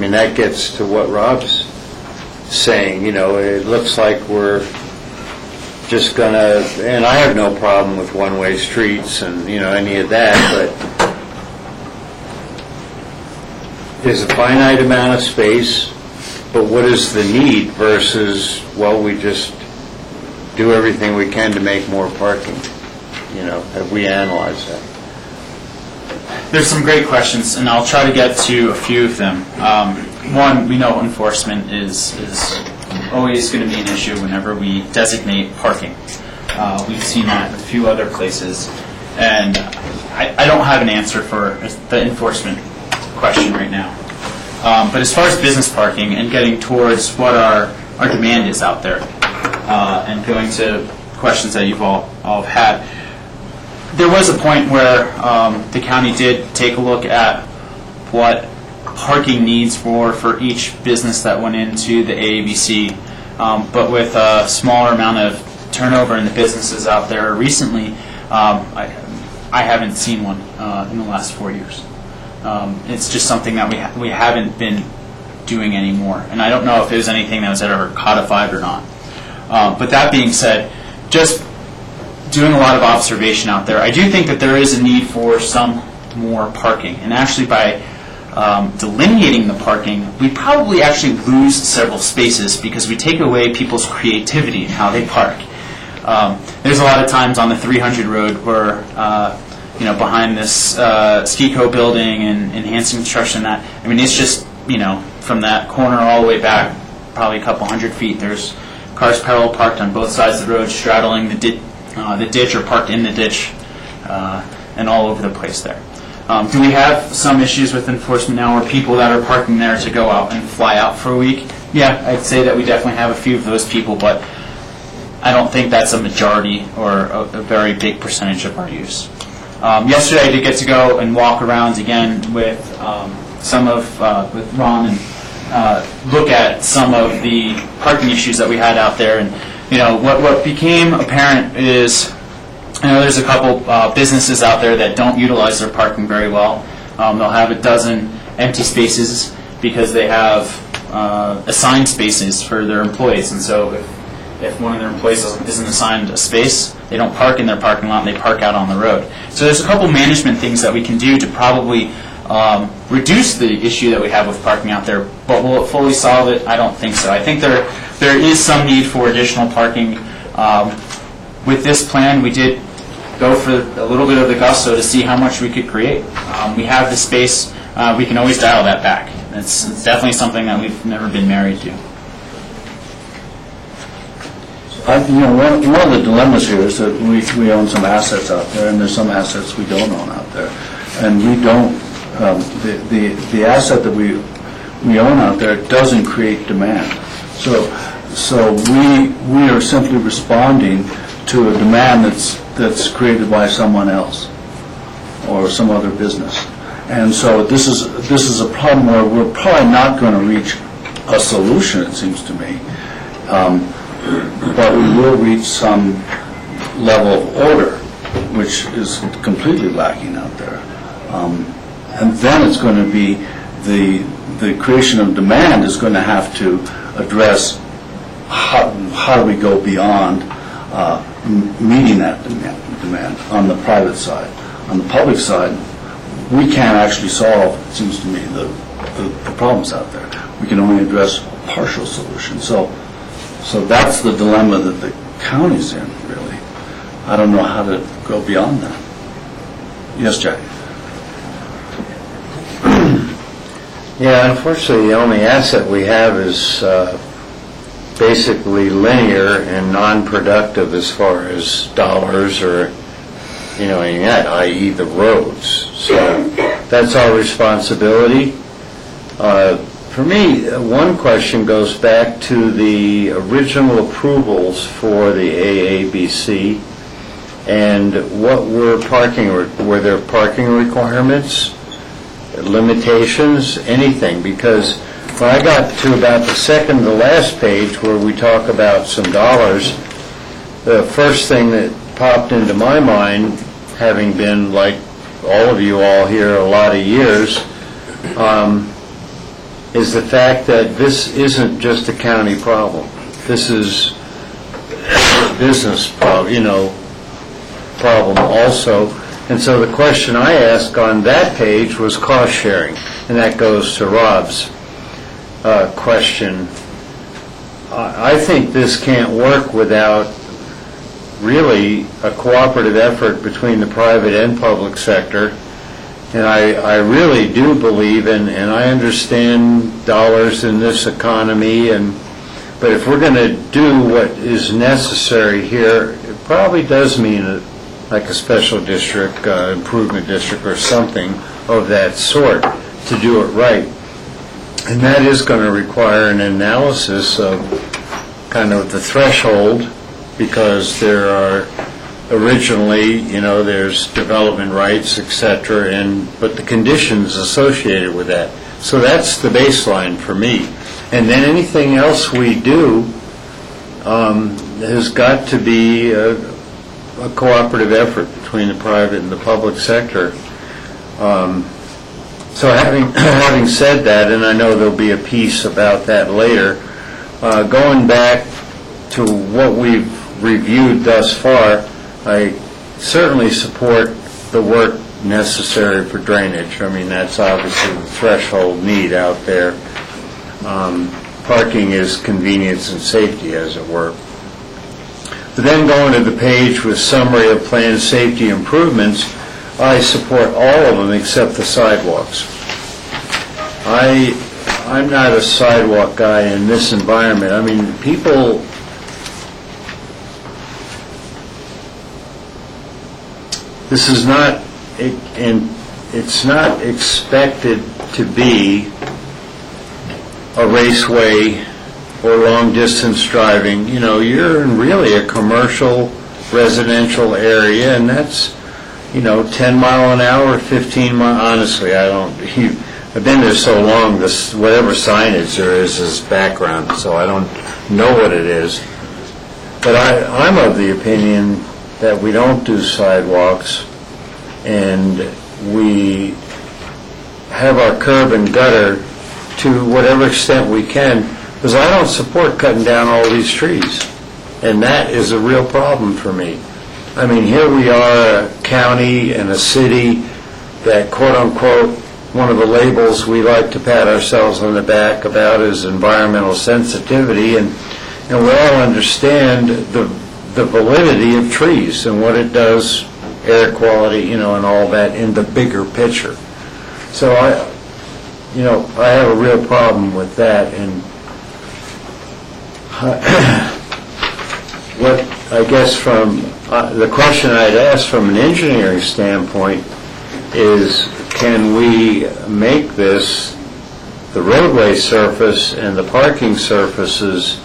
That gets to what Rob's saying. It looks like we're just gonna, and I have no problem with one-way streets and any of that, but there's a finite amount of space, but what is the need versus, we just do everything we can to make more parking? Have we analyzed that? There's some great questions, and I'll try to get to a few of them. One, we know enforcement is always going to be an issue whenever we designate parking. We've seen that in a few other places, and I don't have an answer for the enforcement question right now. But as far as business parking and getting towards what our demand is out there, and going to questions that you've all had, there was a point where the county did take a look at what parking needs for each business that went into the AABC, but with a smaller amount of turnover in the businesses out there recently, I haven't seen one in the last 4 years. It's just something that we haven't been doing anymore, and I don't know if there's anything that was ever codified or not. But that being said, just doing a lot of observation out there, I do think that there is a need for some more parking, and actually by delineating the parking, we probably actually lose several spaces because we take away people's creativity in how they park. There's a lot of times on the 300 road where, behind this Skico building and enhancing construction, it's just, from that corner all the way back, probably a couple 100 feet, there's cars parallel parked on both sides of the road, straddling the ditch or parked in the ditch, and all over the place there. Do we have some issues with enforcement now, or people that are parking there to go out and fly out for a week? Yeah, I'd say that we definitely have a few of those people, but I don't think that's a majority or a very big percentage of our use. Yesterday I did get to go and walk around again with with Ron and look at some of the parking issues that we had out there. And what became apparent is, there's a couple businesses out there that don't utilize their parking very well. They'll have a dozen empty spaces because they have assigned spaces for their employees, and so if one of their employees isn't assigned a space, they don't park in their parking lot and they park out on the road. So there's a couple management things that we can do to probably reduce the issue that we have with parking out there, but will it fully solve it? I don't think so. I think there is some need for additional parking. With this plan, we did go for a little bit of the gusto to see how much we could create. We have the space. We can always dial that back. It's definitely something that we've never been married to. One of the dilemmas here is that we own some assets out there, and there's some assets we don't own out there. And we don't, the asset that we own out there doesn't create demand. So we are simply responding to a demand that's created by someone else or some other business. And so this is a problem where we're probably not going to reach a solution, it seems to me. But we will reach some level of order, which is completely lacking out there. And then it's going to be the creation of demand is going to have to address how do we go beyond meeting that demand on the private side. On the public side, we can't actually solve, it seems to me, the problems out there. We can only address partial solutions. So that's the dilemma that the county's in, really. I don't know how to go beyond that. Yes, Jack? Yeah, unfortunately, the only asset we have is basically linear and non-productive as far as dollars or, any of that, i.e. the roads. So that's our responsibility. For me, one question goes back to the original approvals for the AABC and what were there parking requirements, limitations, anything? Because when I got to about the second to last page where we talk about some dollars, the first thing that popped into my mind, having been like all of you all here a lot of years, is the fact that this isn't just a county problem. This is a business problem also. And so the question I asked on that page was cost sharing, and that goes to Rob's question. I think this can't work without really a cooperative effort between the private and public sector. And I really do believe, and I understand dollars in this economy, but if we're going to do what is necessary here, it probably does mean like a special district, improvement district or something of that sort to do it right. And that is going to require an analysis of kind of the threshold, because there are originally, there's development rights, etc., but the conditions associated with that. So that's the baseline for me. And then anything else we do has got to be a cooperative effort between the private and the public sector. So having said that, and I know there'll be a piece about that later, going back to what we've reviewed thus far, I certainly support the work necessary for drainage. I mean, that's obviously the threshold need out there. Parking is convenience and safety, as it were. But then going to the page with summary of planned safety improvements, I support all of them except the sidewalks. I'm not a sidewalk guy in this environment. I mean, people... This is not, and it's not expected to be a raceway or long-distance driving. You're in really a commercial, residential area, and that's, 10 mile an hour, 15 mile. Honestly, I've been there so long. Whatever signage there is background, so I don't know what it is. But I'm of the opinion that we don't do sidewalks, and we have our curb and gutter to whatever extent we can, because I don't support cutting down all these trees, and that is a real problem for me. I mean, here we are, a county and a city that, quote-unquote, one of the labels we like to pat ourselves on the back about is environmental sensitivity, and we all understand the validity of trees and what it does, air quality, and all that in the bigger picture. So I have a real problem with that, and what I guess from the question I'd ask from an engineering standpoint is, can we make this, the roadway surface and the parking surfaces,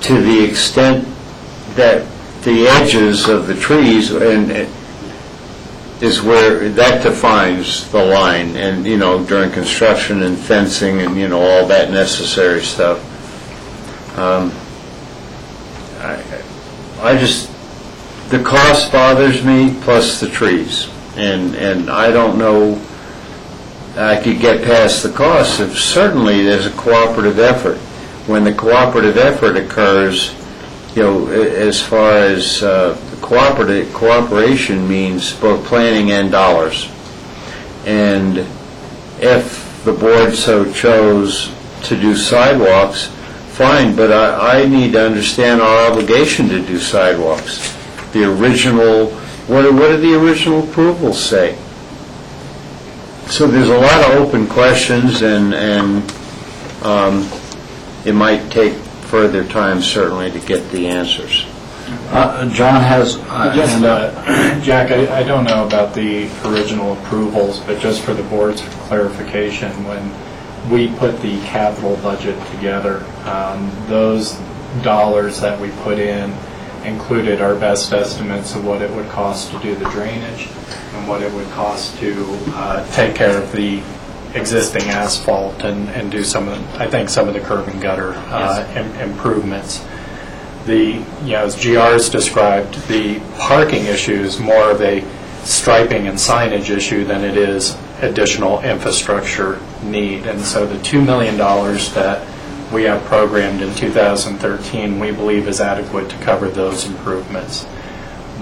to the extent that the edges of the trees, and is where, that defines the line, and, during construction and fencing and, all that necessary stuff. I just, the cost bothers me, plus the trees, and I don't know I could get past the cost if certainly there's a cooperative effort. When the cooperative effort occurs, as far as cooperation means both planning and dollars. And if the board so chose to do sidewalks, fine, but I need to understand our obligation to do sidewalks. The original, what did the original approvals say? So there's a lot of open questions, and it might take further time, certainly, to get the answers. John has... Jack, I don't know about the original approvals, but just for the board's clarification, when we put the capital budget together, those dollars that we put in included our best estimates of what it would cost to do the drainage and what it would cost to take care of the existing asphalt and do some of the curb and gutter improvements. As GR's described, the parking issue is more of a striping and signage issue than it is additional infrastructure need. And so the $2 million that we have programmed in 2013, we believe is adequate to cover those improvements.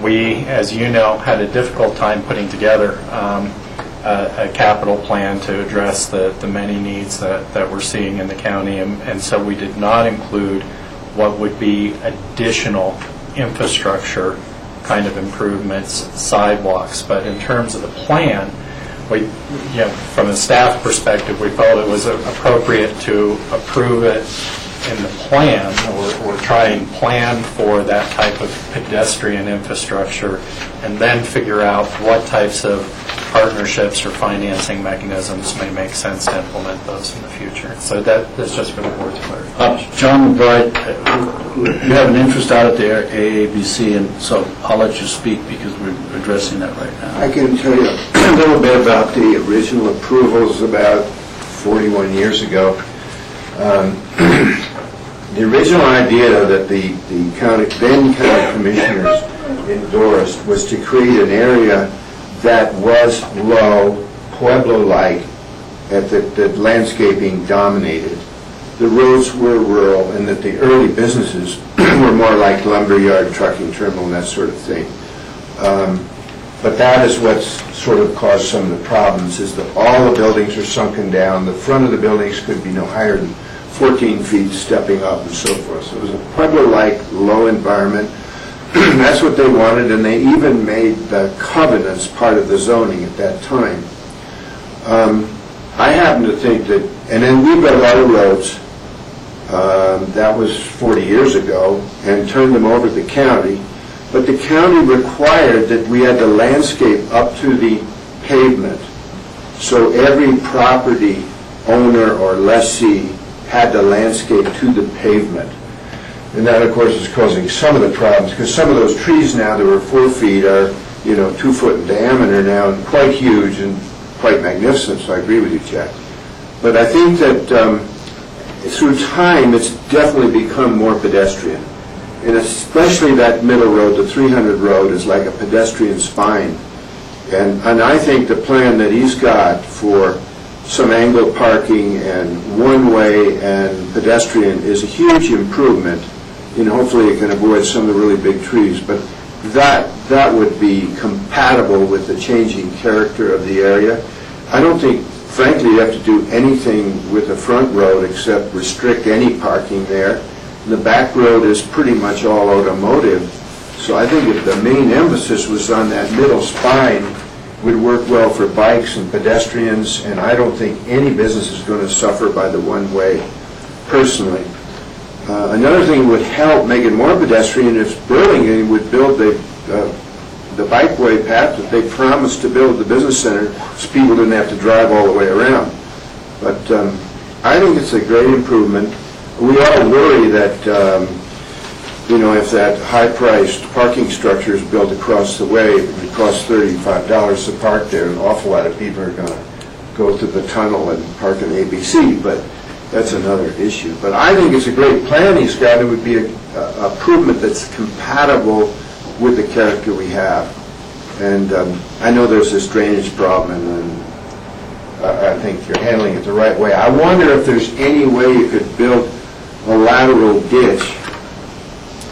We, as you know, had a difficult time putting together a capital plan to address the many needs that we're seeing in the county, and so we did not include what would be additional infrastructure kind of improvements, sidewalks. But in terms of the plan, from a staff perspective, we felt it was appropriate to approve it in the plan, or try and plan for that type of pedestrian infrastructure, and then figure out what types of partnerships or financing mechanisms may make sense to implement those in the future. So that's just for the board's clarification. John McBride, you have an interest out at the AABC, and so I'll let you speak because we're addressing that right now. I can tell you a little bit about the original approvals about 41 years ago. The original idea that the then county commissioners endorsed was to create an area that was low, Pueblo-like, that landscaping dominated. The roads were rural, and that the early businesses were more like lumberyard, trucking terminal, and that sort of thing. But that is what's sort of caused some of the problems, is that all the buildings are sunken down. The front of the buildings could be no higher than 14 feet stepping up and so forth. So it was a Pueblo-like, low environment. That's what they wanted, and they even made the covenants part of the zoning at that time. I happen to think that, and then we built a lot of roads, that was 40 years ago, and turned them over to the county. But the county required that we had the landscape up to the pavement. So every property owner or lessee had the landscape to the pavement. And that, of course, is causing some of the problems, because some of those trees now that were 4 feet are, 2 foot in diameter now, and quite huge and quite magnificent, so I agree with you, Jack. But I think that through time, it's definitely become more pedestrian. And especially that middle road, the 300 road, is like a pedestrian spine. And I think the plan that he's got for some angle parking and one-way and pedestrian is a huge improvement. Hopefully it can avoid some of the really big trees. But that would be compatible with the changing character of the area. I don't think, frankly, you have to do anything with the front road except restrict any parking there. The back road is pretty much all automotive. So I think if the main emphasis was on that middle spine, would work well for bikes and pedestrians, and I don't think any business is going to suffer by the one-way, personally. Another thing would help make it more pedestrian if Burlingame would build the bikeway path that they promised to build the business center, so people didn't have to drive all the way around. But I think it's a great improvement. We all worry that if that high-priced parking structure is built across the way, it would cost $35 to park there. An awful lot of people are going to go to the tunnel and park in ABC, but that's another issue. But I think it's a great plan he's got. It would be an improvement that's compatible with the character we have. And I know there's this drainage problem, and I think you're handling it the right way. I wonder if there's any way you could build a lateral ditch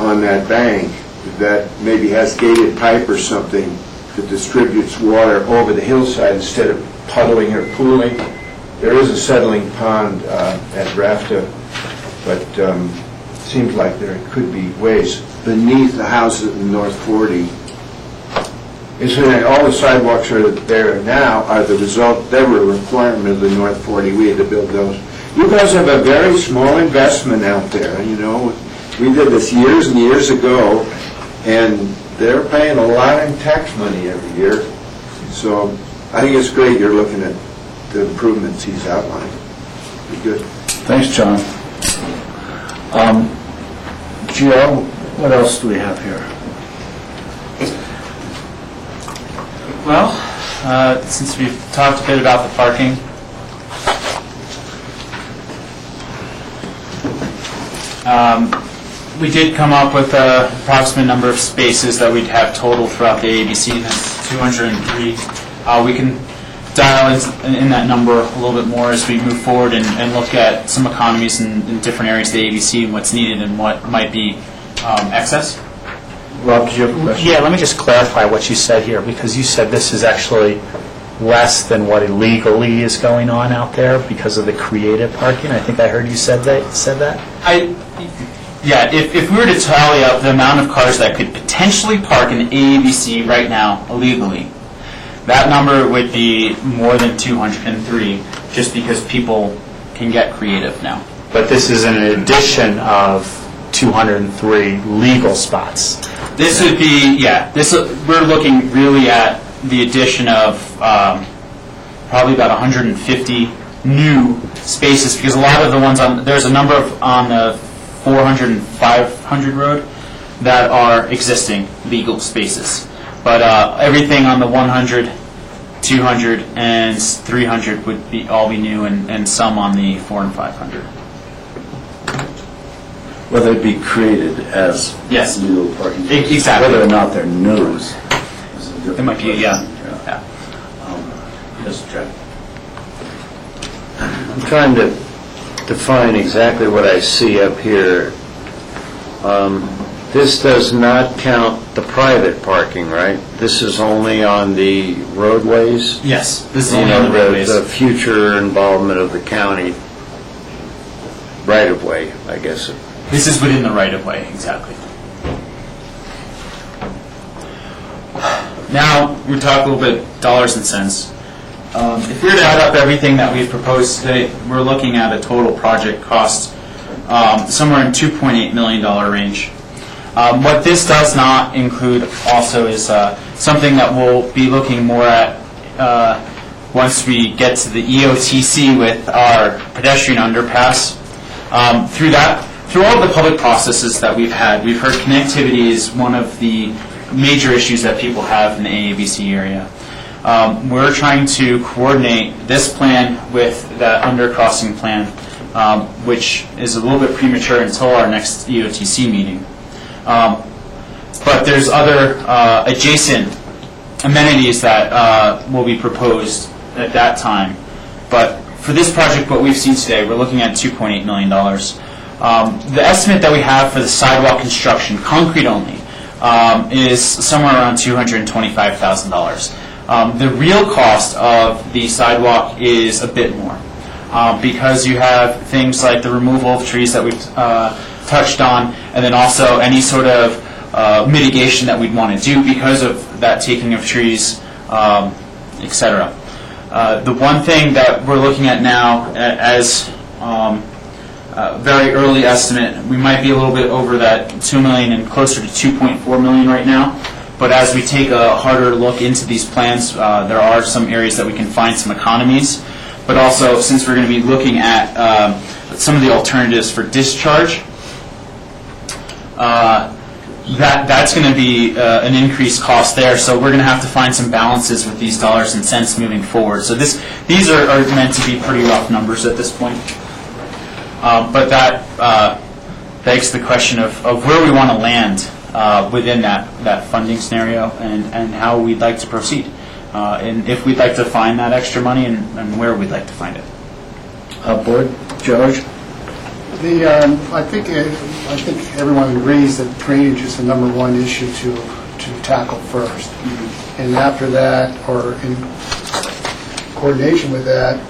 on that bank that maybe has gated pipe or something that distributes water over the hillside instead of puddling or pooling. There is a settling pond at Rafta, but seems like there could be ways beneath the houses in North 40. Incidentally, all the sidewalks are there now are the result, they were a requirement of the North 40. We had to build those. You guys have a very small investment out there, We did this years and years ago, and they're paying a lot in tax money every year. So I think it's great you're looking at the improvements he's outlined. Be good. Thanks, John. Joe, what else do we have here? Well, since we've talked a bit about the parking, we did come up with an approximate number of spaces that we'd have total throughout the ABC, and that's 203. We can dial in that number a little bit more as we move forward and look at some economies in different areas of the ABC and what's needed and what might be excess. Rob, did you have a question? Yeah, let me just clarify what you said here, because you said this is actually less than what illegally is going on out there because of the creative parking. I think I heard you said that. Yeah, if we were to tally up the amount of cars that could potentially park in AABC right now illegally, that number would be more than 203, just because people can get creative now. But this is an addition of 203 legal spots. This would be, we're looking really at the addition of probably about 150 new spaces, because a lot of the ones there's a number on the 400 and 500 road that are existing legal spaces. But everything on the 100, 200, and 300 would all be new, and some on the 4 and 500. Well, they'd be created as legal parking. Exactly. Whether or not they're new is a different It might be, question. yeah. Yes, Jack. I'm trying to define exactly what I see up here. This does not count the private parking, right? This is only on the roadways? Yes, this is only on the roadways. The future involvement of the county right-of-way, I guess. This is within the right-of-way, exactly. Now, we talk a little bit dollars and cents. If we were to add up everything that we've proposed today, we're looking at a total project cost somewhere in $2.8 million range. What this does not include also is something that we'll be looking more at once we get to the EOTC with our pedestrian underpass. Through all of the public processes that we've had, we've heard connectivity is one of the major issues that people have in the AABC area. We're trying to coordinate this plan with that undercrossing plan, which is a little bit premature until our next EOTC meeting. But there's other adjacent amenities that will be proposed at that time. But for this project, what we've seen today, we're looking at $2.8 million. The estimate that we have for the sidewalk construction, concrete only, is somewhere around $225,000. The real cost of the sidewalk is a bit more, because you have things like the removal of trees that we've touched on, and then also any sort of mitigation that we'd want to do because of that taking of trees, etc. The one thing that we're looking at now as very early estimate, we might be a little bit over that $2 million and closer to $2.4 million right now. But as we take a harder look into these plans, there are some areas that we can find some economies. But also, since we're going to be looking at some of the alternatives for discharge, that's going to be an increased cost there. So we're going to have to find some balances with these dollars and cents moving forward. So these are meant to be pretty rough numbers at this point. But that begs the question of where we want to land within that funding scenario and how we'd like to proceed. And if we'd like to find that extra money and where we'd like to find it. Board, George? I think everyone agrees that drainage is the number one issue to tackle first. And after that, or in coordination with that,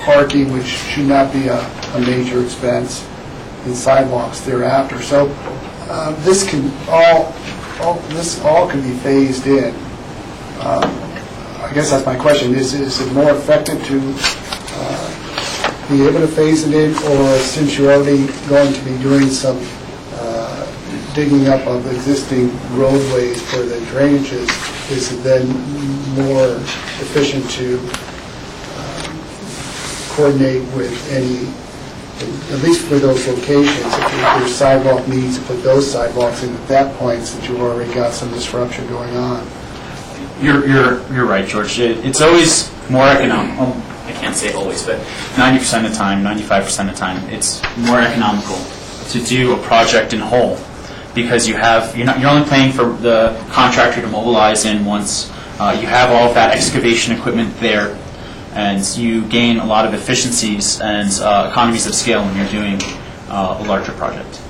parking, which should not be a major expense, and sidewalks thereafter. So this all can be phased in. I guess that's my question. Is it more effective to be able to phase it in, or since you're already going to be doing some digging up of existing roadways for the drainages, is it then more efficient to coordinate with any, at least for those locations, if there's sidewalk needs, to put those sidewalks in at that point, since you've already got some disruption going on? You're right, George. It's always more economical. I can't say always, but 90% of the time, 95% of the time, it's more economical to do a project in whole, because you're only paying for the contractor to mobilize in once. You have all of that excavation equipment there, and you gain a lot of efficiencies and economies of scale when you're doing a larger project.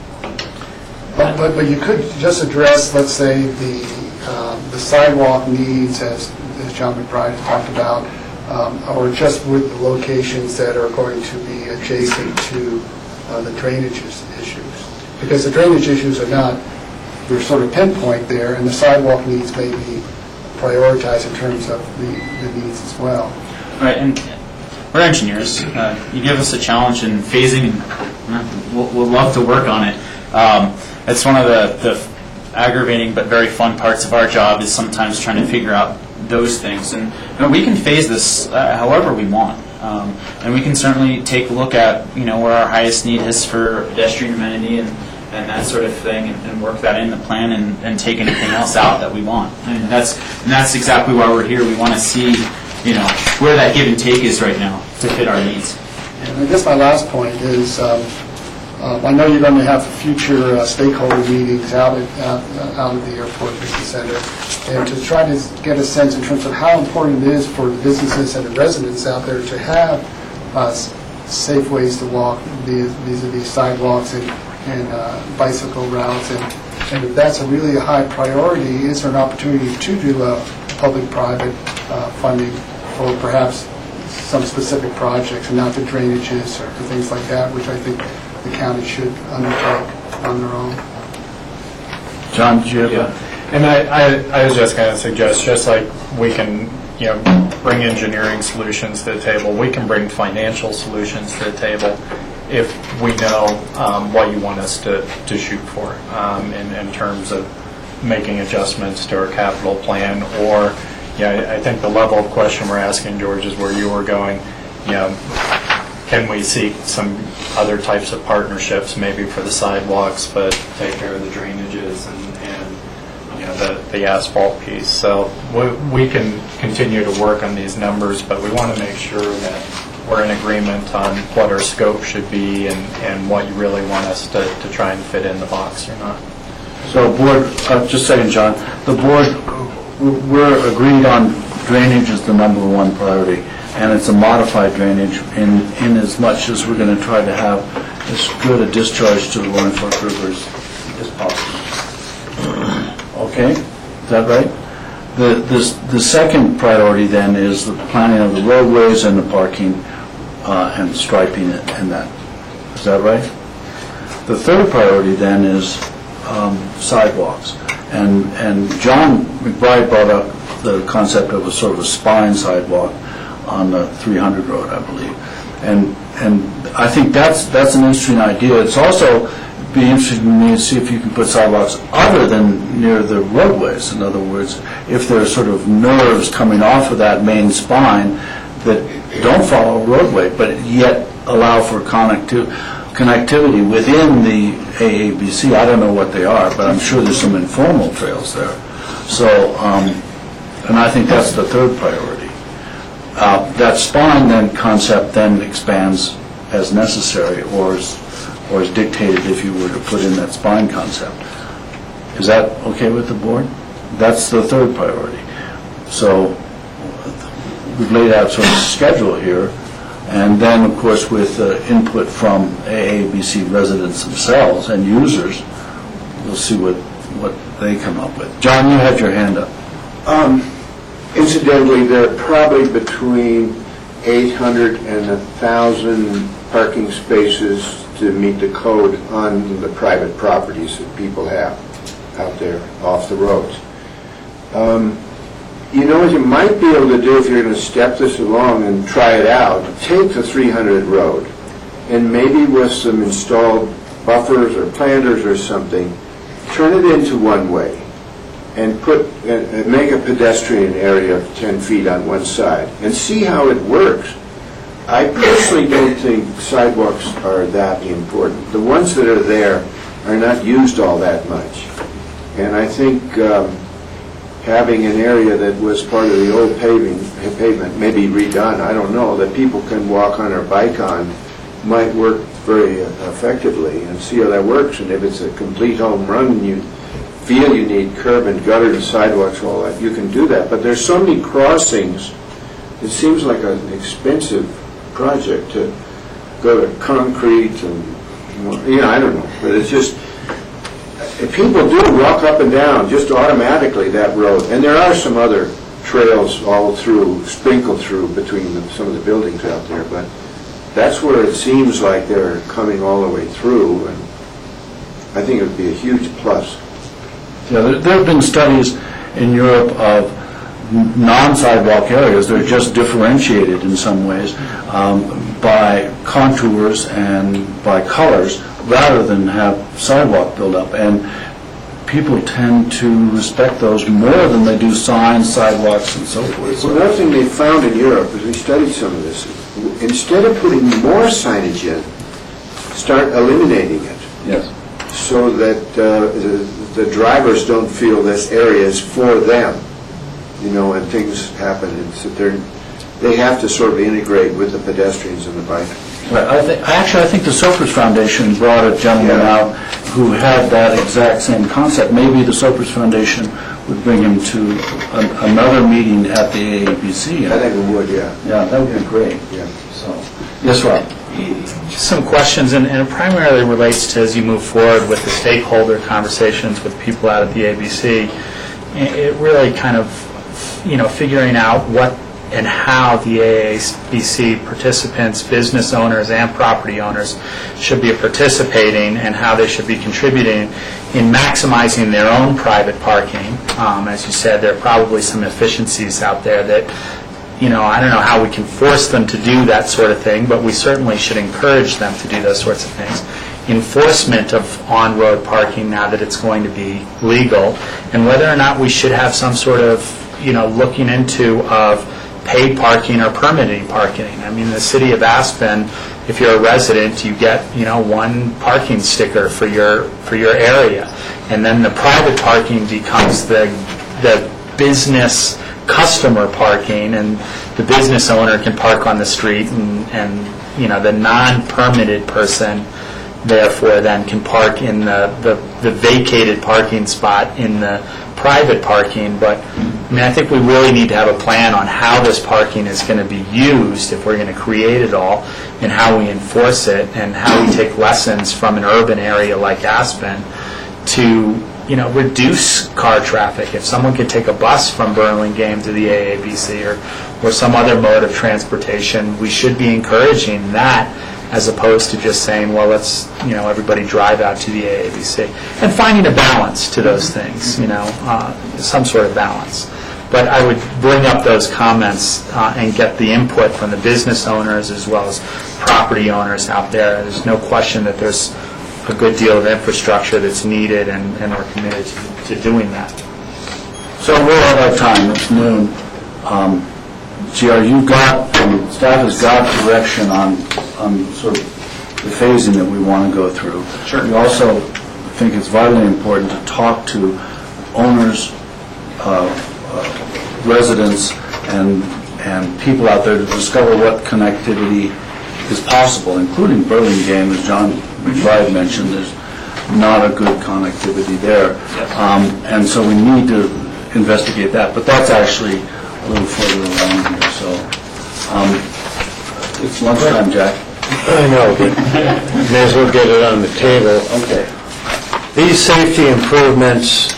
But you could just address, let's say, the sidewalk needs, as John McBride talked about, or just with the locations that are going to be adjacent to the drainage issues. Because the drainage issues are not, they're sort of pinpoint there, and the sidewalk needs may be prioritized in terms of the needs as well. Right, and we're engineers. You give us a challenge in phasing, and we'll love to work on it. It's one of the aggravating but very fun parts of our job is sometimes trying to figure out those things. And we can phase this however we want. And we can certainly take a look at where our highest need is for pedestrian amenity and that sort of thing, and work that in the plan and take anything else out that we want. And that's exactly why we're here. We want to see where that give and take is right now to fit our needs. And I guess my last point is, I know you're going to have future stakeholder meetings out of the airport business center, and to try to get a sense in terms of how important it is for the businesses and the residents out there to have safe ways to walk vis-a-vis sidewalks and bicycle routes, and if that's really a high priority, is there an opportunity to do a public-private funding for perhaps some specific projects, and not the drainages or things like that, which I think the county should undertake on their own. John, did you have And I was just going to suggest, just like we can, bring engineering solutions to the table, we can bring financial solutions to the table if we know what you want us to shoot for in terms of making adjustments to our capital plan, or I think the level of question we're asking, George, is where you were going. Can we seek some other types of partnerships, maybe for the sidewalks, but take care of the drainages and the asphalt piece? So we can continue to work on these numbers, but we want to make sure that we're in agreement on what our scope should be and what you really want us to try and fit in the box or not. So, board, just a second, John. The board, we're agreed on drainage is the number one priority, and it's a modified drainage in as much as we're going to try to have as good a discharge to the Roaring Fork rivers as possible. Okay, is that right? The second priority then is the planning of the roadways and the parking and striping it and that. Is that right? The third priority then is sidewalks. And John McBride brought up the concept of a sort of a spine sidewalk on the 300 road, I believe. And I think that's an interesting idea. It's also be interesting to me to see if you can put sidewalks other than near the roadways. In other words, if there are sort of nerves coming off of that main spine that don't follow a roadway, but yet allow for connectivity. connectivity within the AABC. I don't know what they are, but I'm sure there's some informal trails there. So, and I think that's the third priority. That spine then concept then expands as necessary, or is dictated if you were to put in that spine concept. Is that okay with the board? That's the third priority. So we've laid out sort of a schedule here, and then, of course, with input from AABC residents themselves and users, we'll see what they come up with. John, you had your hand up. Incidentally, there are probably between 800 and 1,000 parking spaces to meet the code on the private properties that people have out there off the roads. You know what you might be able to do if you're going to step this along and try it out? Take the 300 road and maybe with some installed buffers or planters or something, turn it into one way and make a pedestrian area of 10 feet on one side and see how it works. I personally don't think sidewalks are that important. The ones that are there are not used all that much. And I think having an area that was part of the old pavement, maybe redone, I don't know, that people can walk on or bike on, might work very effectively, and see how that works. And if it's a complete home run and you feel you need curb and gutter and sidewalks, all that, you can do that. But there's so many crossings, it seems like an expensive project to go to concrete and, I don't know, but it's just, people do walk up and down just automatically that road, and there are some other trails all through, sprinkled through between some of the buildings out there, but that's where it seems like they're coming all the way through, and I think it would be a huge plus. Yeah, there have been studies in Europe of non-sidewalk areas that are just differentiated in some ways by contours and by colors rather than have sidewalk build-up. And people tend to respect those more than they do signs, sidewalks, and so forth. Well, another thing they found in Europe, as we studied some of this, instead of putting more signage in, start eliminating it. Yes. So that the drivers don't feel this area is for them, and things happen. They have to sort of integrate with the pedestrians and the bikers. Right. I think the Sopers Foundation brought a gentleman out who had that exact same concept. Maybe the Sopers Foundation would bring him to another meeting at the AABC. I think it would, yeah. Yeah, that would be great. Yeah. So, yes, Rob. Just some questions, and it primarily relates to as you move forward with the stakeholder conversations with people out at the ABC. It really kind of, figuring out what and how the AABC participants, business owners, and property owners should be participating and how they should be contributing in maximizing their own private parking. As you said, there are probably some efficiencies out there that, I don't know how we can force them to do that sort of thing, but we certainly should encourage them to do those sorts of things. Enforcement of on-road parking now that it's going to be legal, and whether or not we should have some sort of, looking into of paid parking or permitted parking. I mean, the city of Aspen, if you're a resident, you get, one parking sticker for your area, and then the private parking becomes the business customer parking, and the business owner can park on the street, and the non-permitted person therefore then can park in the vacated parking spot in the private parking. But I think we really need to have a plan on how this parking is going to be used if we're going to create it all, and how we enforce it, and how we take lessons from an urban area like Aspen to reduce car traffic. If someone could take a bus from Burlingame to the AABC or some other mode of transportation, we should be encouraging that, as opposed to just saying, well, let's, everybody drive out to the AABC. And finding a balance to those things, some sort of balance. But I would bring up those comments and get the input from the business owners as well as property owners out there. There's no question that there's a good deal of infrastructure that's needed, and we're committed to doing that. So we're out of time. It's noon. GR, staff has got direction on sort of the phasing that we want to go through. Sure. We also think it's vitally important to talk to owners, residents, and people out there to discover what connectivity is possible, including Burlingame, as John McBride mentioned. There's not a good connectivity there. And so we need to investigate that, but that's actually a little further along here, so. It's lunchtime, Jack. I know, but may as well get it on the table. Okay. These safety improvements,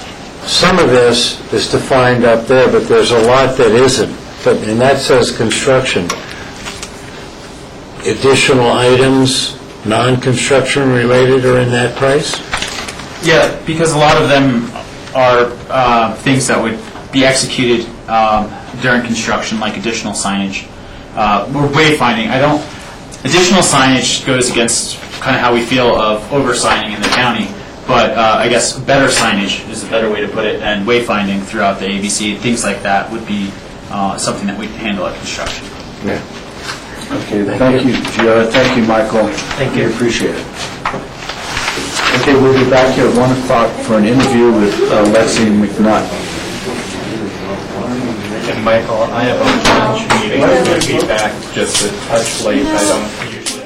some of this is defined up there, but there's a lot that isn't. And that says construction. Additional items, non-construction related, are in that price? Yeah, because a lot of them are things that would be executed during construction, like additional signage. Or wayfinding. Additional signage goes against kind of how we feel of over-signing in the county, but I guess better signage is a better way to put it, and wayfinding throughout the ABC, things like that would be something that we'd handle at construction. Yeah. Okay, thank you, Jared. Thank you, Michael. Thank you. We appreciate it. Okay, we'll be back here at 1 o'clock for an interview with Lexi McNutt. And Michael, I have a lunch meeting, I'm going to be back just a touch late, I don't usually.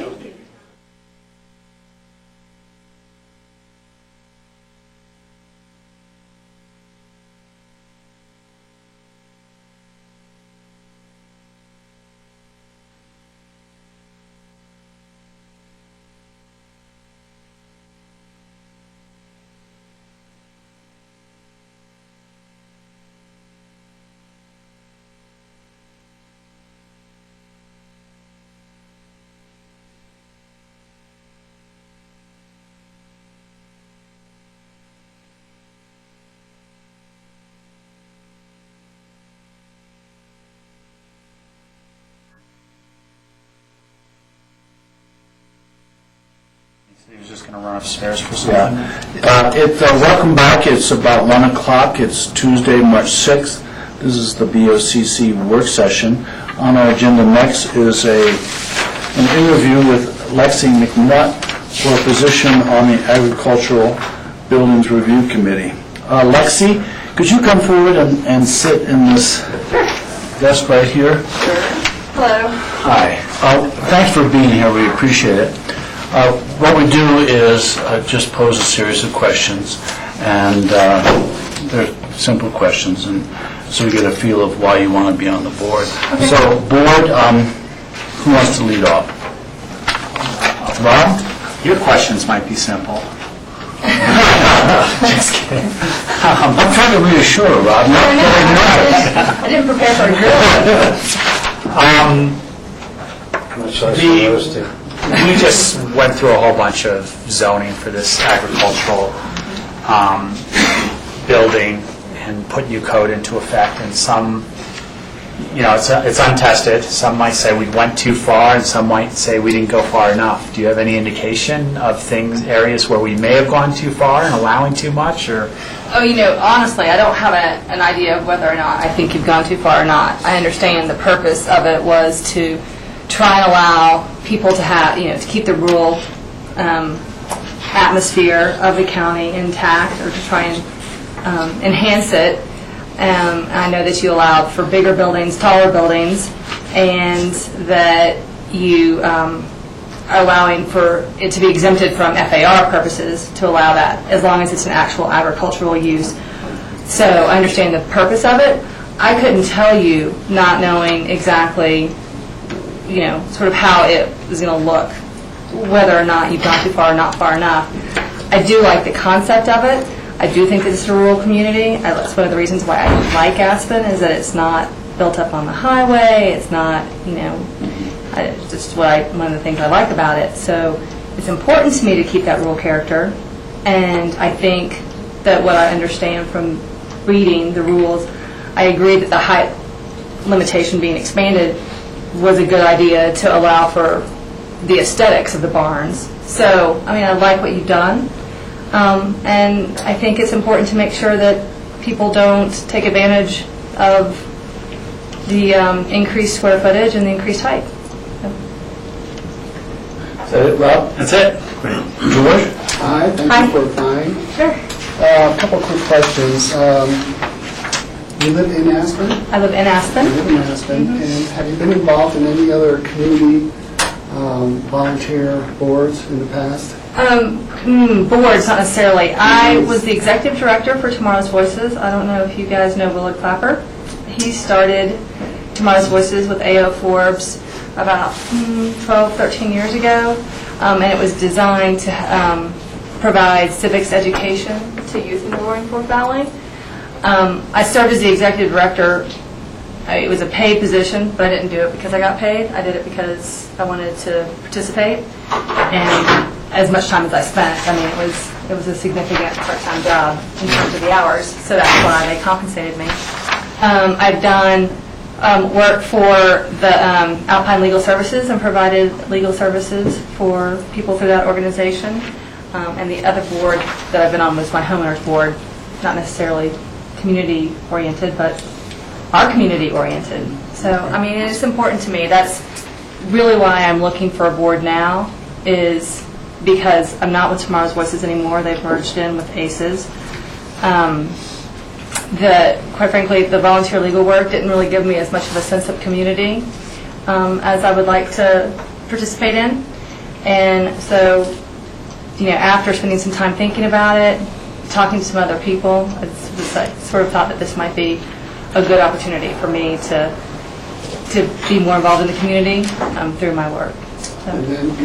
He was just going to run upstairs for something. Welcome back. It's about 1 o'clock. It's Tuesday, March 6th. This is the BOCC work session. On our agenda next is an interview with Lexi McNutt for a position on the Agricultural Buildings Review Committee. Lexi, could you come forward and sit in this desk right here? Hello. Hi. Thanks for being here. We appreciate it. What we do is just pose a series of questions, and they're simple questions, and so we get a feel of why you want to be on the board. Okay. So, board, who wants to lead off? Rob? Your questions might be simple. Just kidding. I'm trying to reassure Rob. Not getting nervous. I didn't prepare for a grill. We just went through a whole bunch of zoning for this agricultural building and put new code into effect, and some, it's untested. Some might say we went too far, and some might say we didn't go far enough. Do you have any indication of areas where we may have gone too far and allowing too much, or? Oh, honestly, I don't have an idea of whether or not I think you've gone too far or not. I understand the purpose of it was to try and allow people to have, to keep the rural atmosphere of the county intact, or to try and enhance it. I know that you allowed for bigger buildings, taller buildings, and that you are allowing for it to be exempted from FAR purposes to allow that, as long as it's an actual agricultural use. So I understand the purpose of it. I couldn't tell you, not knowing exactly sort of how it was going to look, whether or not you've gone too far or not far enough. I do like the concept of it. I do think that it's a rural community. That's one of the reasons why I like Aspen, is that it's not built up on the highway. It's not, it's just one of the things I like about it. So it's important to me to keep that rural character, and I think that what I understand from reading the rules, I agree that the height limitation being expanded was a good idea to allow for the aesthetics of the barns. So, I like what you've done, and I think it's important to make sure that people don't take advantage of the increased square footage and the increased height. Is that it, Rob? That's it. George? Hi, thank you for applying. Sure. A couple quick questions. You live in Aspen? I live in Aspen. You live in Aspen, and have you been involved in any other community volunteer boards in the past? Boards, not necessarily. I was the executive director for Tomorrow's Voices. I don't know if you guys know Willard Clapper. He started Tomorrow's Voices with A.O. Forbes about 12, 13 years ago, and it was designed to provide civics education to youth in the Roaring Fork Valley. I served as the executive director. It was a paid position, but I didn't do it because I got paid. I did it because I wanted to participate. And as much time as I spent, I mean, it was a significant part-time job in terms of the hours, so that's why they compensated me. I've done work for the Alpine Legal Services and provided legal services for people through that organization. And the other board that I've been on was my homeowners board, not necessarily community-oriented, but are community-oriented. So, I mean, it's important to me. That's really why I'm looking for a board now, is because I'm not with Tomorrow's Voices anymore. They've merged in with ACES. Quite frankly, the volunteer legal work didn't really give me as much of a sense of community as I would like to participate in. And so, after spending some time thinking about it, talking to some other people, I sort of thought that this might be a good opportunity for me to be more involved in the community through my work. So. And then, do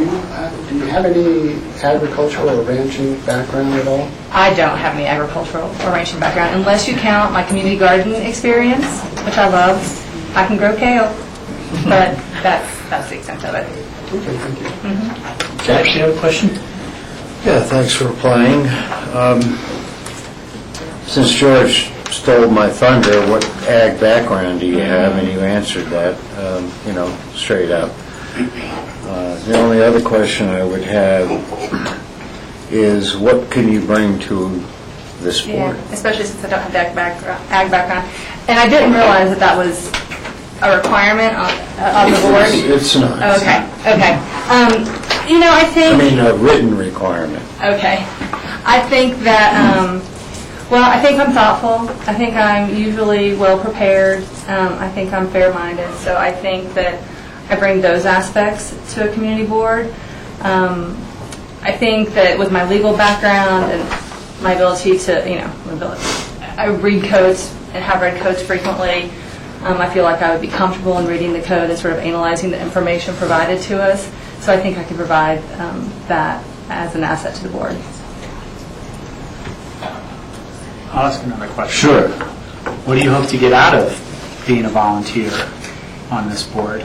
you have any agricultural or ranching background at all? I don't have any agricultural or ranching background, unless you count my community garden experience, which I love. I can grow kale, but that's the extent of it. Okay, thank you. Jack, you have a question? Yeah, thanks for applying. Since George stole my thunder, what ag background do you have? And you answered that, straight up. The only other question I would have is, what can you bring to this board? Yeah, especially since I don't have the ag background. And I didn't realize that was a requirement on the board. It's not. Okay. I think... I mean, a written requirement. Okay. I think that, I think I'm thoughtful. I think I'm usually well-prepared. I think I'm fair-minded. So I think that I bring those aspects to a community board. I think that with my legal background and my ability to, I read codes and have read codes frequently. I feel like I would be comfortable in reading the code and sort of analyzing the information provided to us. So I think I can provide that as an asset to the board. I'll ask another question. Sure. What do you hope to get out of being a volunteer on this board?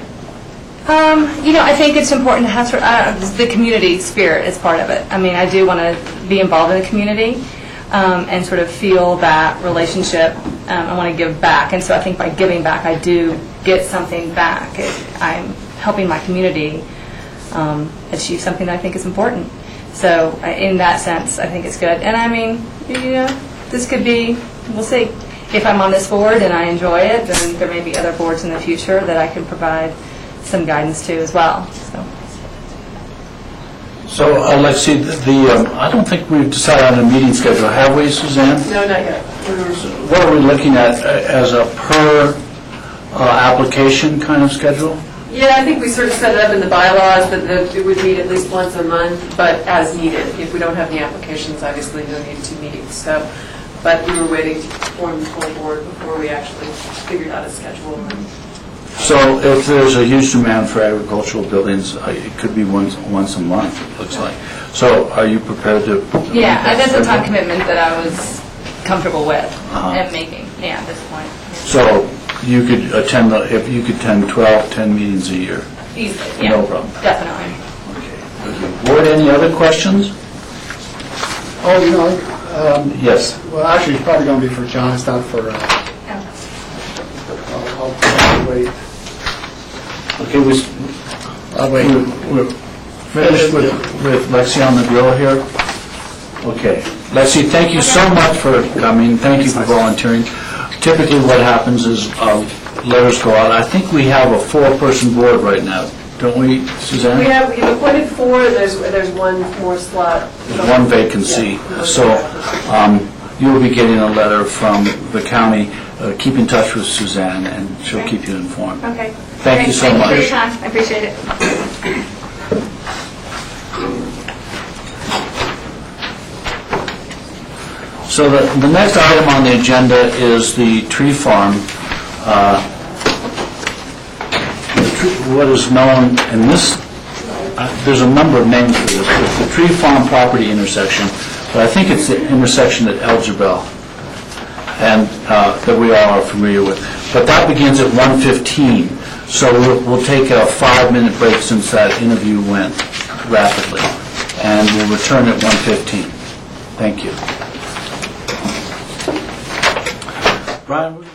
I think it's important to have the community spirit as part of it. I mean, I do want to be involved in the community and sort of feel that relationship. I want to give back, and so I think by giving back, I do get something back. I'm helping my community achieve something that I think is important. So in that sense, I think it's good. And I mean, this could be, we'll see. If I'm on this board and I enjoy it, then there may be other boards in the future that I can provide some guidance to as well. So, Lexi, I don't think we've decided on a meeting schedule, have we, Suzanne? No, not yet. What are we looking at, as a per application kind of schedule? Yeah, I think we sort of set it up in the bylaws that it would meet at least once a month, but as needed. If we don't have any applications, obviously no need to meetings. So, but we were waiting to form the full board before we actually figured out a schedule. So if there's a huge demand for agricultural buildings, it could be once a month, it looks like. So are you prepared to? Yeah, that's a time commitment that I was comfortable with and making, at this point. So you could attend, if you could attend 10 meetings a year? Easily, yeah. No problem. Definitely. Okay. Board, any other questions? Yes. Well, actually, it's probably going to be for John, it's not for, I'll wait. Okay, we're finished with Lexi on the grill here. Okay. Lexi, thank you so much for coming. Thank you for volunteering. Typically what happens is letters go out. I think we have a 4-person board right now. don't we, Suzanne? we've appointed 4, there's one more slot. There's one vacancy. So you'll be getting a letter from the county. Keep in touch with Suzanne, and she'll keep you informed. Okay. Thank you so Thank you for much. your time. I appreciate it. So the next item on the agenda is the tree farm. What is known in this, there's a number of names for this. It's the tree farm property intersection, but I think it's the intersection at Elgerbell, and that we all are familiar with. But that begins at 1:15, so we'll take a 5-minute break since that interview went rapidly, and we'll return at 1:15. Thank you. Brian?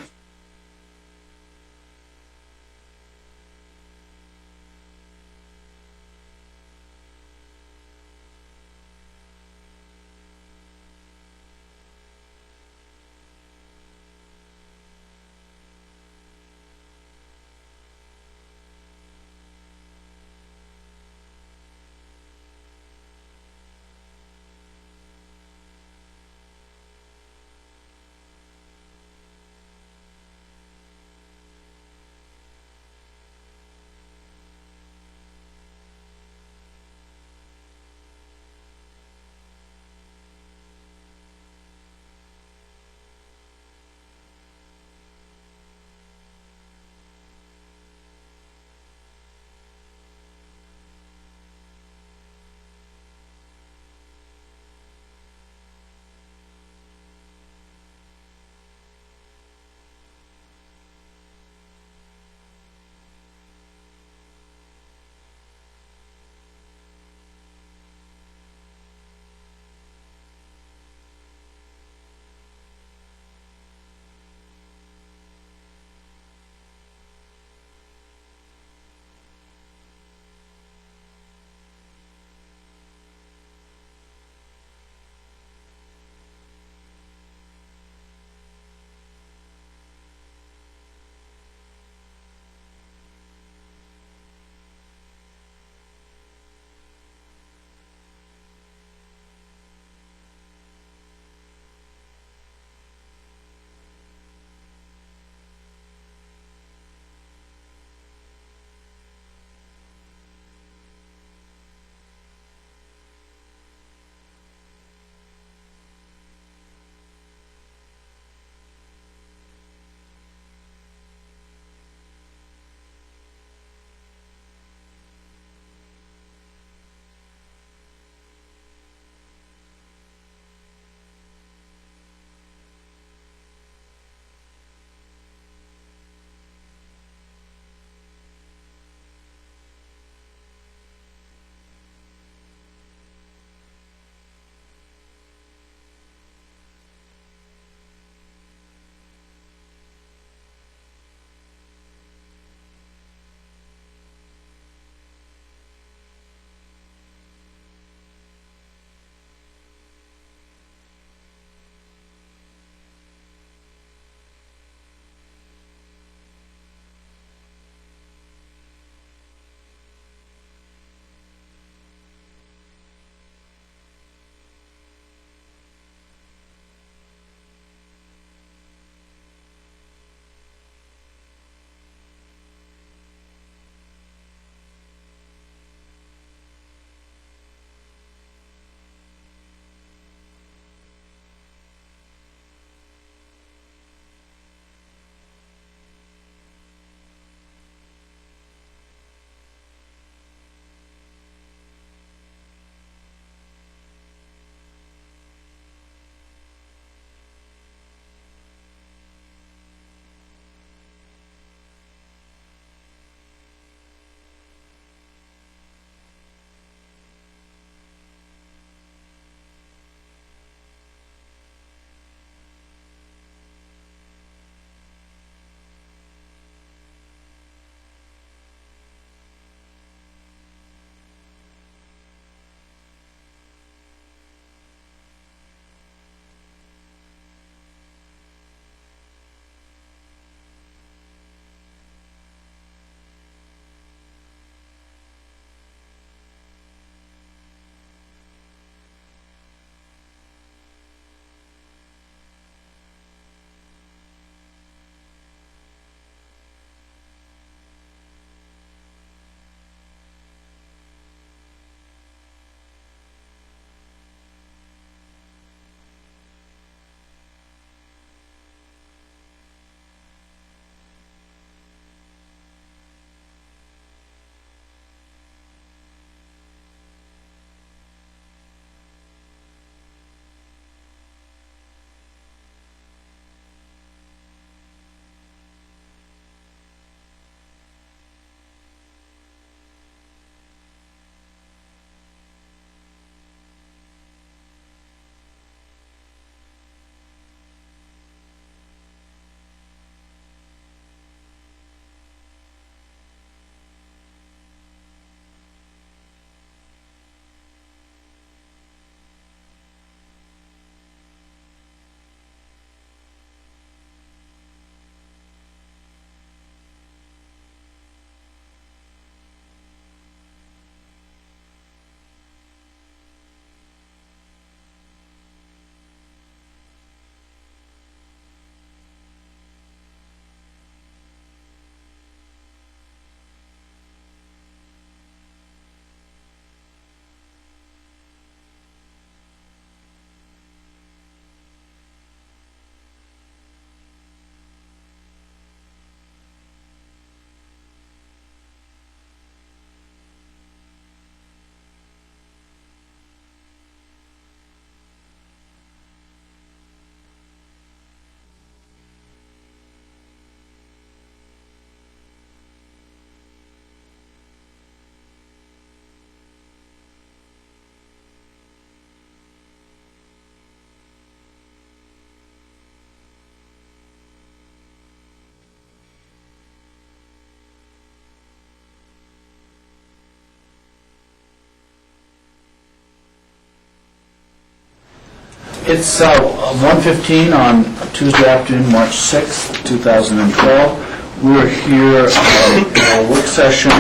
It's 1:15 on Tuesday afternoon, March 6th, 2012. We're here in our work session,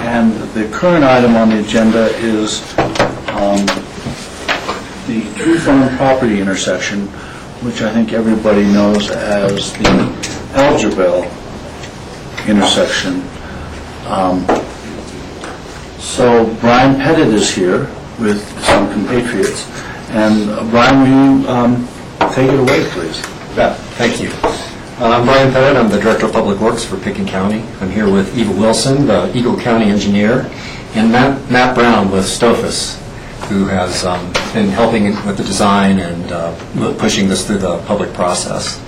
and the current item on the agenda is the Tree Farm property intersection, which I think everybody knows as the Algerbel intersection. So Brian Pettit is here with some compatriots. And Brian, will you take it away, please? Yeah, thank you. I'm Brian Pettit. I'm the Director of Public Works for Pickens County. I'm here with Eva Wilson, the Eagle County engineer, and Matt Brown with Stofus, who has been helping with the design and pushing this through the public process.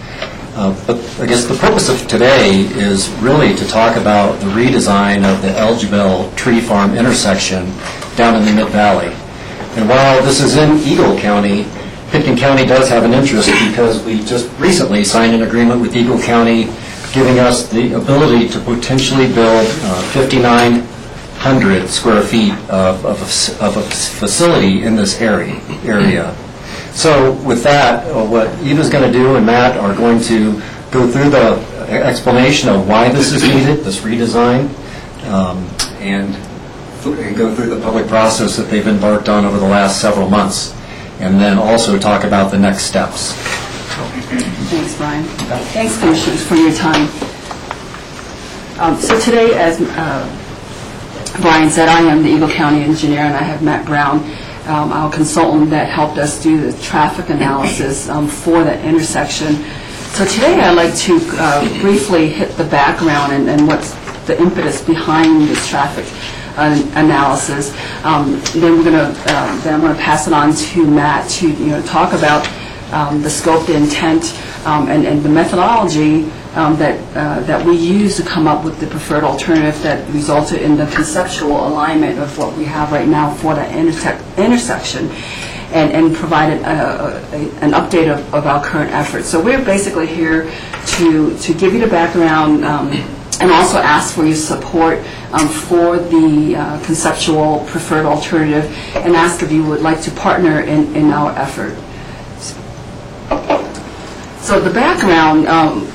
But I guess the purpose of today is really to talk about the redesign of the Algerbel Tree Farm intersection down in the Mid-Valley. And while this is in Eagle County, Pickens County does have an interest because we just recently signed an agreement with Eagle County giving us the ability to potentially build 5,900 square feet of a facility in this area. So with that, what Eva's going to do and Matt are going to go through the explanation of why this is needed, this redesign, and go through the public process that they've embarked on over the last several months, and then also talk about the next steps. Thanks, Brian. Thanks, Commissioners, for your time. So today, as Brian said, I am the Eagle County engineer, and I have Matt Brown, our consultant that helped us do the traffic analysis for the intersection. So today I'd like to briefly hit the background and what's the impetus behind this traffic analysis. Then I'm going to pass it on to Matt to talk about the scope, the intent, and the methodology that we use to come up with the preferred alternative that resulted in the conceptual alignment of what we have right now for the intersection, and provided an update of our current efforts. So we're basically here to give you the background and also ask for your support for the conceptual preferred alternative, and ask if you would like to partner in our effort. So the background,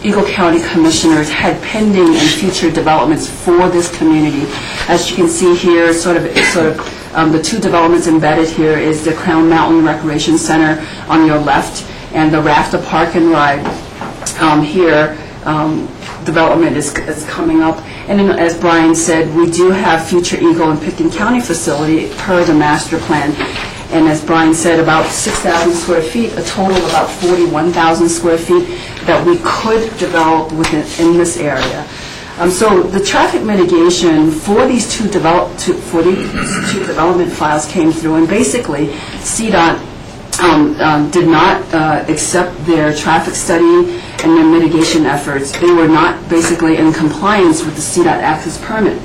Eagle County Commissioners had pending and future developments for this community. As you can see here, the two developments embedded here is the Crown Mountain Recreation Center on your left, and the Rafta Park and Ride here. Development is coming up. And then, as Brian said, we do have future Eagle and Pickens County facility per the master plan. And as Brian said, about 6,000 square feet, a total of about 41,000 square feet that we could develop in this area. So the traffic mitigation for these two development files came through, and basically CDOT did not accept their traffic study and their mitigation efforts. They were not basically in compliance with the CDOT access permit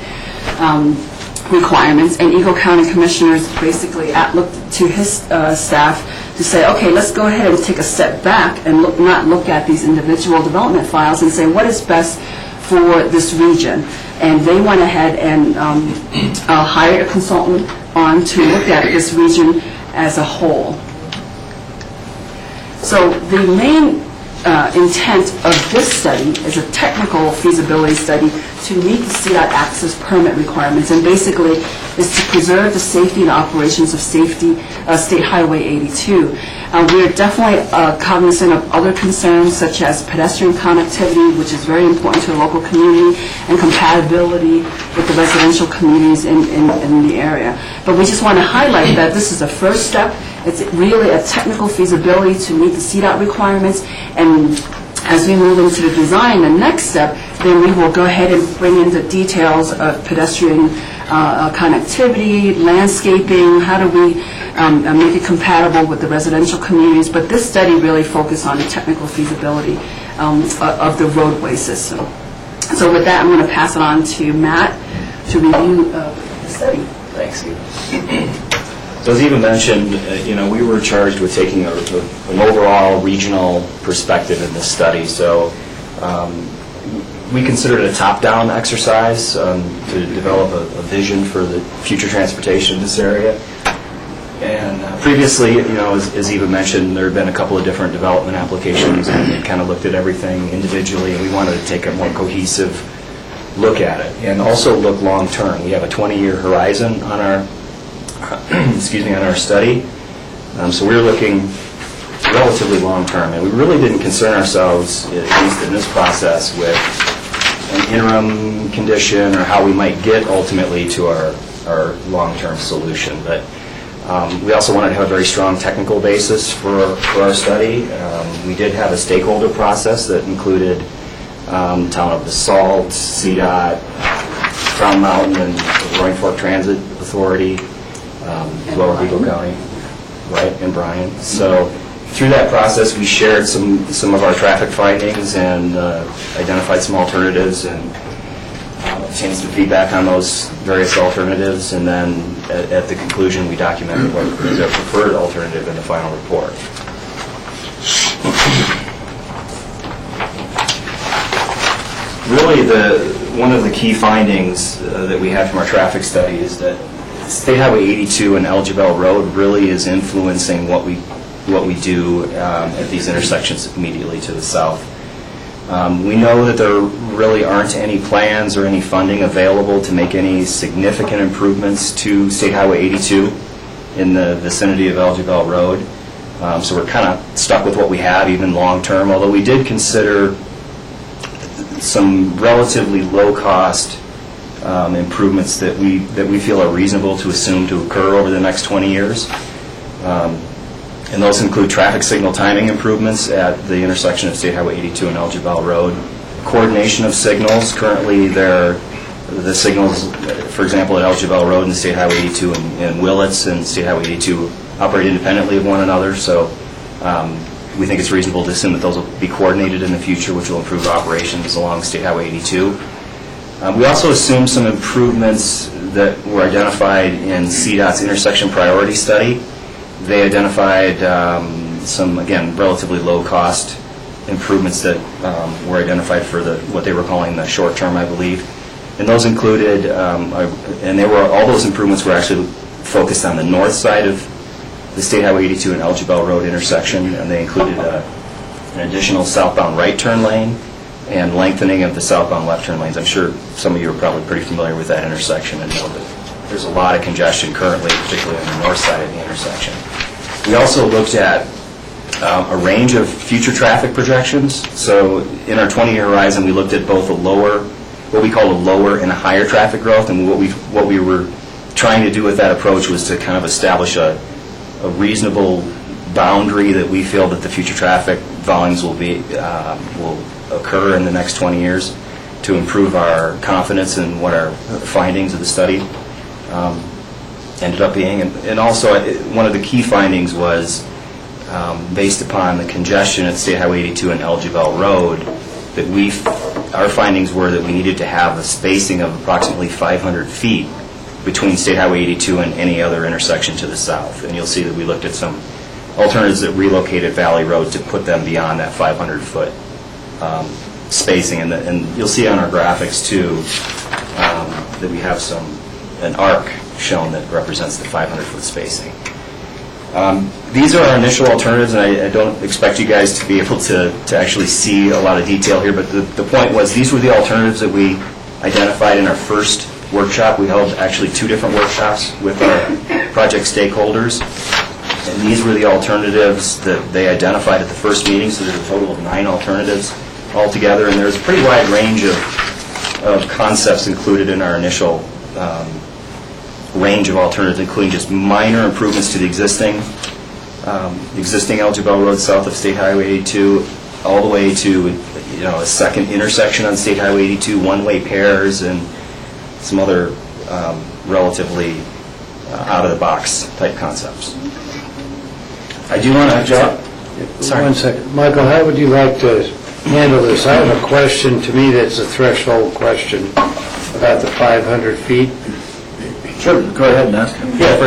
requirements, and Eagle County Commissioners basically looked to his staff to say, okay, let's go ahead and take a step back and not look at these individual development files and say what is best for this region. And they went ahead and hired a consultant on to look at this region as a whole. So the main intent of this study is a technical feasibility study to meet the CDOT access permit requirements, and basically is to preserve the safety and operations of State Highway 82. We are definitely cognizant of other concerns such as pedestrian connectivity, which is very important to the local community, and compatibility with the residential communities in the area. But we just want to highlight that this is a first step. It's really a technical feasibility to meet the CDOT requirements, and as we move into the design, the next step, then we will go ahead and bring in the details of pedestrian connectivity, landscaping, how do we make it compatible with the residential communities. But this study really focused on the technical feasibility of the roadway system. So with that, I'm going to pass it on to Matt to review the study. Thanks, Eva. So as Eva mentioned, we were charged with taking an overall regional perspective in this study. So we considered it a top-down exercise to develop a vision for the future transportation in this area. And previously, as Eva mentioned, there had been a couple of different development applications, and we kind of looked at everything individually, and we wanted to take a more cohesive look at it, and also look long-term. We have a 20-year horizon on our, on our study, so we're looking relatively long-term, and we really didn't concern ourselves, at least in this process, with an interim condition or how we might get ultimately to our long-term solution. But we also wanted to have a very strong technical basis for our study. We did have a stakeholder process that included Town of Basalt, CDOT, Crown Mountain, and the Roaring Fork Transit Authority, as well as Eagle County, right, and Bryan. So through that process, we shared some of our traffic findings and identified some alternatives and obtained some feedback on those various alternatives, and then at the conclusion, we documented what is our preferred alternative in the final report. Really, one of the key findings that we had from our traffic study is that State Highway 82 and Elgibel Road really is influencing what we do at these intersections immediately to the south. We know that there really aren't any plans or any funding available to make any significant improvements to State Highway 82 in the vicinity of Elgibel Road. So we're kind of stuck with what we have, even long-term, although we did consider some relatively low-cost improvements that we feel are reasonable to assume to occur over the next 20 years. And those include traffic signal timing improvements at the intersection of State Highway 82 and Elgibel Road, coordination of signals. Currently, the signals, for example, at Elgibel Road and State Highway 82 and Willits and State Highway 82 operate independently of one another, so we think it's reasonable to assume that those will be coordinated in the future, which will improve operations along State Highway 82. We also assumed some improvements that were identified in CDOT's intersection priority study. They identified some, again, relatively low-cost improvements that were identified for what they were calling the short term, I believe. And those included, all those improvements were actually focused on the north side of the State Highway 82 and Elgibel Road intersection, and they included an additional southbound right turn lane and lengthening of the southbound left turn lanes. I'm sure some of you are probably pretty familiar with that intersection and know that there's a lot of congestion currently, particularly on the north side of the intersection. We also looked at a range of future traffic projections. So in our 20-year horizon, we looked at both what we call a lower and a higher traffic growth, and what we were trying to do with that approach was to kind of establish a reasonable boundary that we feel that the future traffic volumes will occur in the next 20 years to improve our confidence in what our findings of the study ended up being. And also, one of the key findings was based upon the congestion at State Highway 82 and Elgibel Road, that our findings were that we needed to have a spacing of approximately 500 feet between State Highway 82 and any other intersection to the south. And you'll see that we looked at some alternatives that relocated Valley Road to put them beyond that 500-foot spacing. And you'll see on our graphics, too, that we have an arc shown that represents the 500-foot spacing. These are our initial alternatives, and I don't expect you guys to be able to actually see a lot of detail here, but the point was these were the alternatives that we identified in our first workshop. We held actually 2 different workshops with our project stakeholders, and these were the alternatives that they identified at the first meeting, so there's a total of 9 alternatives altogether, and there's a pretty wide range of concepts included in our initial range of alternatives, including just minor improvements to the existing Elgibel Road south of State Highway 82, all the way to a second intersection on State Highway 82, one-way pairs, and some other relatively out-of-the-box type concepts. I do want to... Sorry. One second. Michael, how would you like to handle this? I have a question, to me, that's a threshold question about the 500 feet. Sure, go ahead and ask him. Yeah,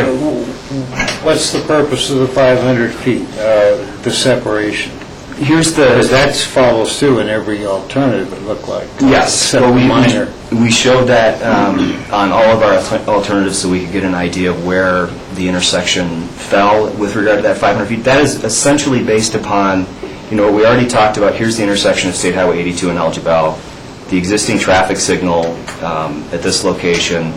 what's the purpose of the 500 feet, the separation? Here's Because the, that follows through in every alternative, it looked like. yes, Except well, the minor. we showed that on all of our alternatives so we could get an idea of where the intersection fell with regard to that 500 feet. That is essentially based upon, we already talked about, here's the intersection of State Highway 82 and Elgibel. The existing traffic signal at this location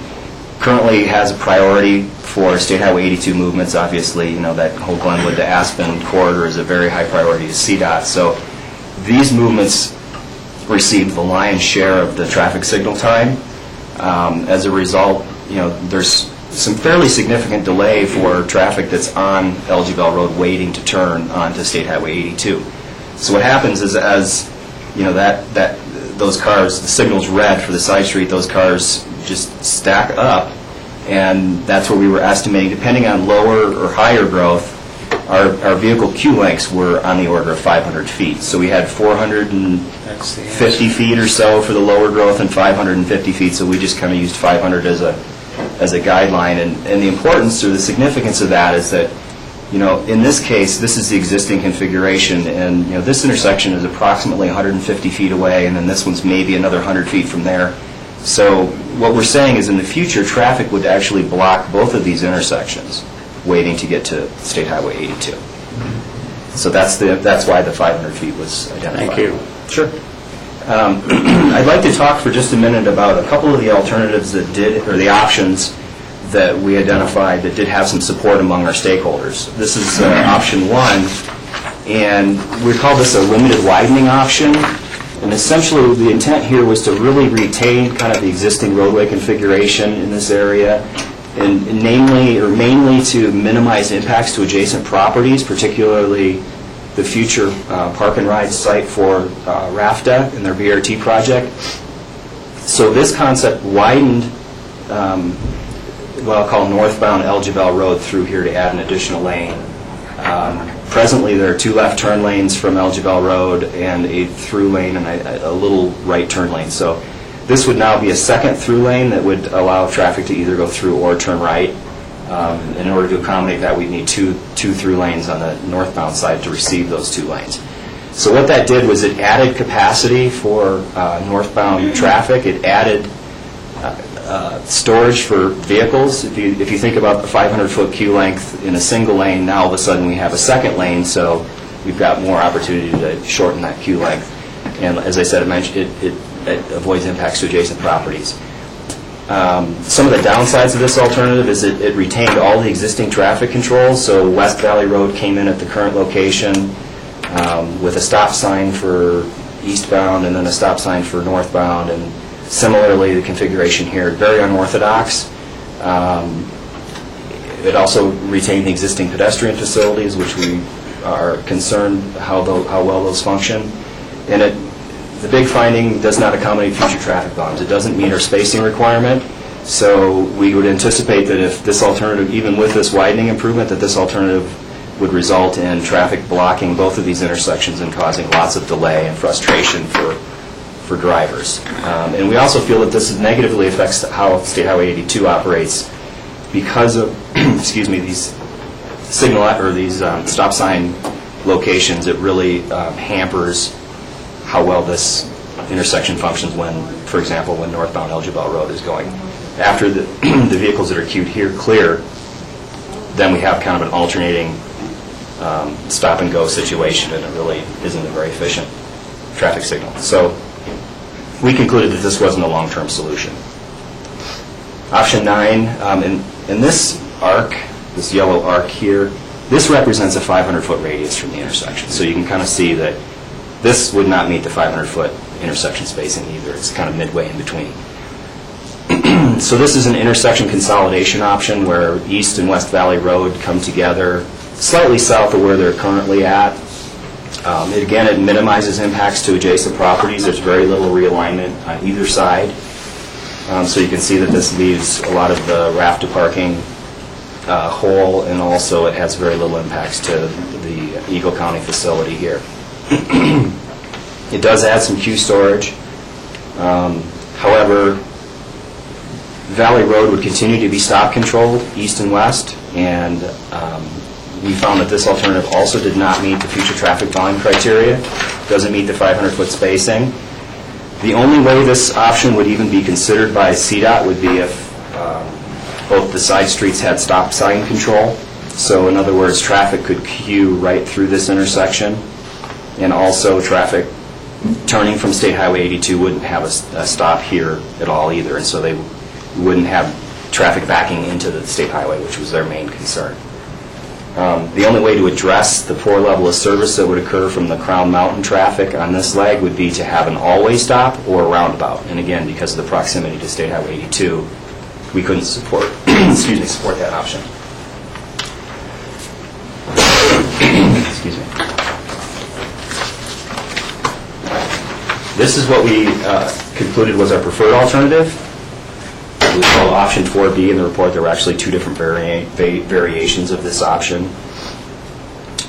currently has a priority for State Highway 82 movements. Obviously, that whole Glenwood to Aspen corridor is a very high priority to CDOT. So these movements receive the lion's share of the traffic signal time. As a result, there's some fairly significant delay for traffic that's on Elgibel Road waiting to turn onto State Highway 82. So what happens is, as those cars, the signal's red for the side street, those cars just stack up, and that's what we were estimating. Depending on lower or higher growth, our vehicle queue lengths were on the order of 500 feet. So we had 450 feet or so for the lower growth and 550 feet, so we just kind of used 500 as a guideline. And the importance or the significance of that is that, in this case, this is the existing configuration, and this intersection is approximately 150 feet away, and then this one's maybe another 100 feet from there. So what we're saying is, in the future, traffic would actually block both of these intersections waiting to get to State Highway 82. So that's why the 500 feet was identified. Thank you. Sure. I'd like to talk for just a minute about a couple of the alternatives that or the options that we identified that did have some support among our stakeholders. This is option one, and we call this a limited widening option. And essentially, the intent here was to really retain kind of the existing roadway configuration in this area, and mainly to minimize impacts to adjacent properties, particularly the future park and ride site for RAFTA and their BRT project. So this concept widened what I'll call northbound Elgibel Road through here to add an additional lane. Presently, there are 2 left turn lanes from Elgibel Road and a through lane and a little right turn lane. So this would now be a second through lane that would allow traffic to either go through or turn right. In order to accommodate that, we'd need two through lanes on the northbound side to receive those 2 lanes. So what that did was it added capacity for northbound traffic. It added storage for vehicles. If you think about the 500-foot queue length in a single lane, now all of a sudden we have a second lane, so we've got more opportunity to shorten that queue length. And as I said, it avoids impacts to adjacent properties. Some of the downsides of this alternative is it retained all the existing traffic controls. So West Valley Road came in at the current location with a stop sign for eastbound and then a stop sign for northbound, and similarly the configuration here, very unorthodox. It also retained the existing pedestrian facilities, which we are concerned how well those function. And the big finding does not accommodate future traffic volumes. It doesn't meet our spacing requirement. So we would anticipate that if this alternative, even with this widening improvement, that this alternative would result in traffic blocking both of these intersections and causing lots of delay and frustration for drivers. And we also feel that this negatively affects how State Highway 82 operates because of these signal or these stop sign locations. It really hampers how well this intersection functions when, for example, when northbound Elgibel Road is going. After the vehicles that are queued here clear, then we have kind of an alternating stop-and-go situation, and it really isn't a very efficient traffic signal. So we concluded that this wasn't a long-term solution. Option 9, in this arc, this yellow arc here, this represents a 500-foot radius from the intersection. So you can kind of see that this would not meet the 500-foot intersection spacing either. It's kind of midway in between. So this is an intersection consolidation option where East and West Valley Road come together slightly south of where they're currently at. It minimizes impacts to adjacent properties. There's very little realignment on either side. So you can see that this leaves a lot of the RAFTA parking whole, and also it has very little impacts to the Eagle County facility here. It does add some queue storage. However, Valley Road would continue to be stop controlled east and west, and We found that this alternative also did not meet the future traffic volume criteria, doesn't meet the 500-foot spacing. The only way this option would even be considered by CDOT would be if both the side streets had stop sign control. So in other words, traffic could queue right through this intersection, and also traffic turning from State Highway 82 wouldn't have a stop here at all either, and so they wouldn't have traffic backing into the state highway, which was their main concern. The only way to address the poor level of service that would occur from the Crown Mountain traffic on this leg would be to have an all-way stop or a roundabout. And again, because of the proximity to State Highway 82, we couldn't support, support that option. Excuse me. This is what we concluded was our preferred alternative. We called option 4B in the report. There were actually two different variations of this option.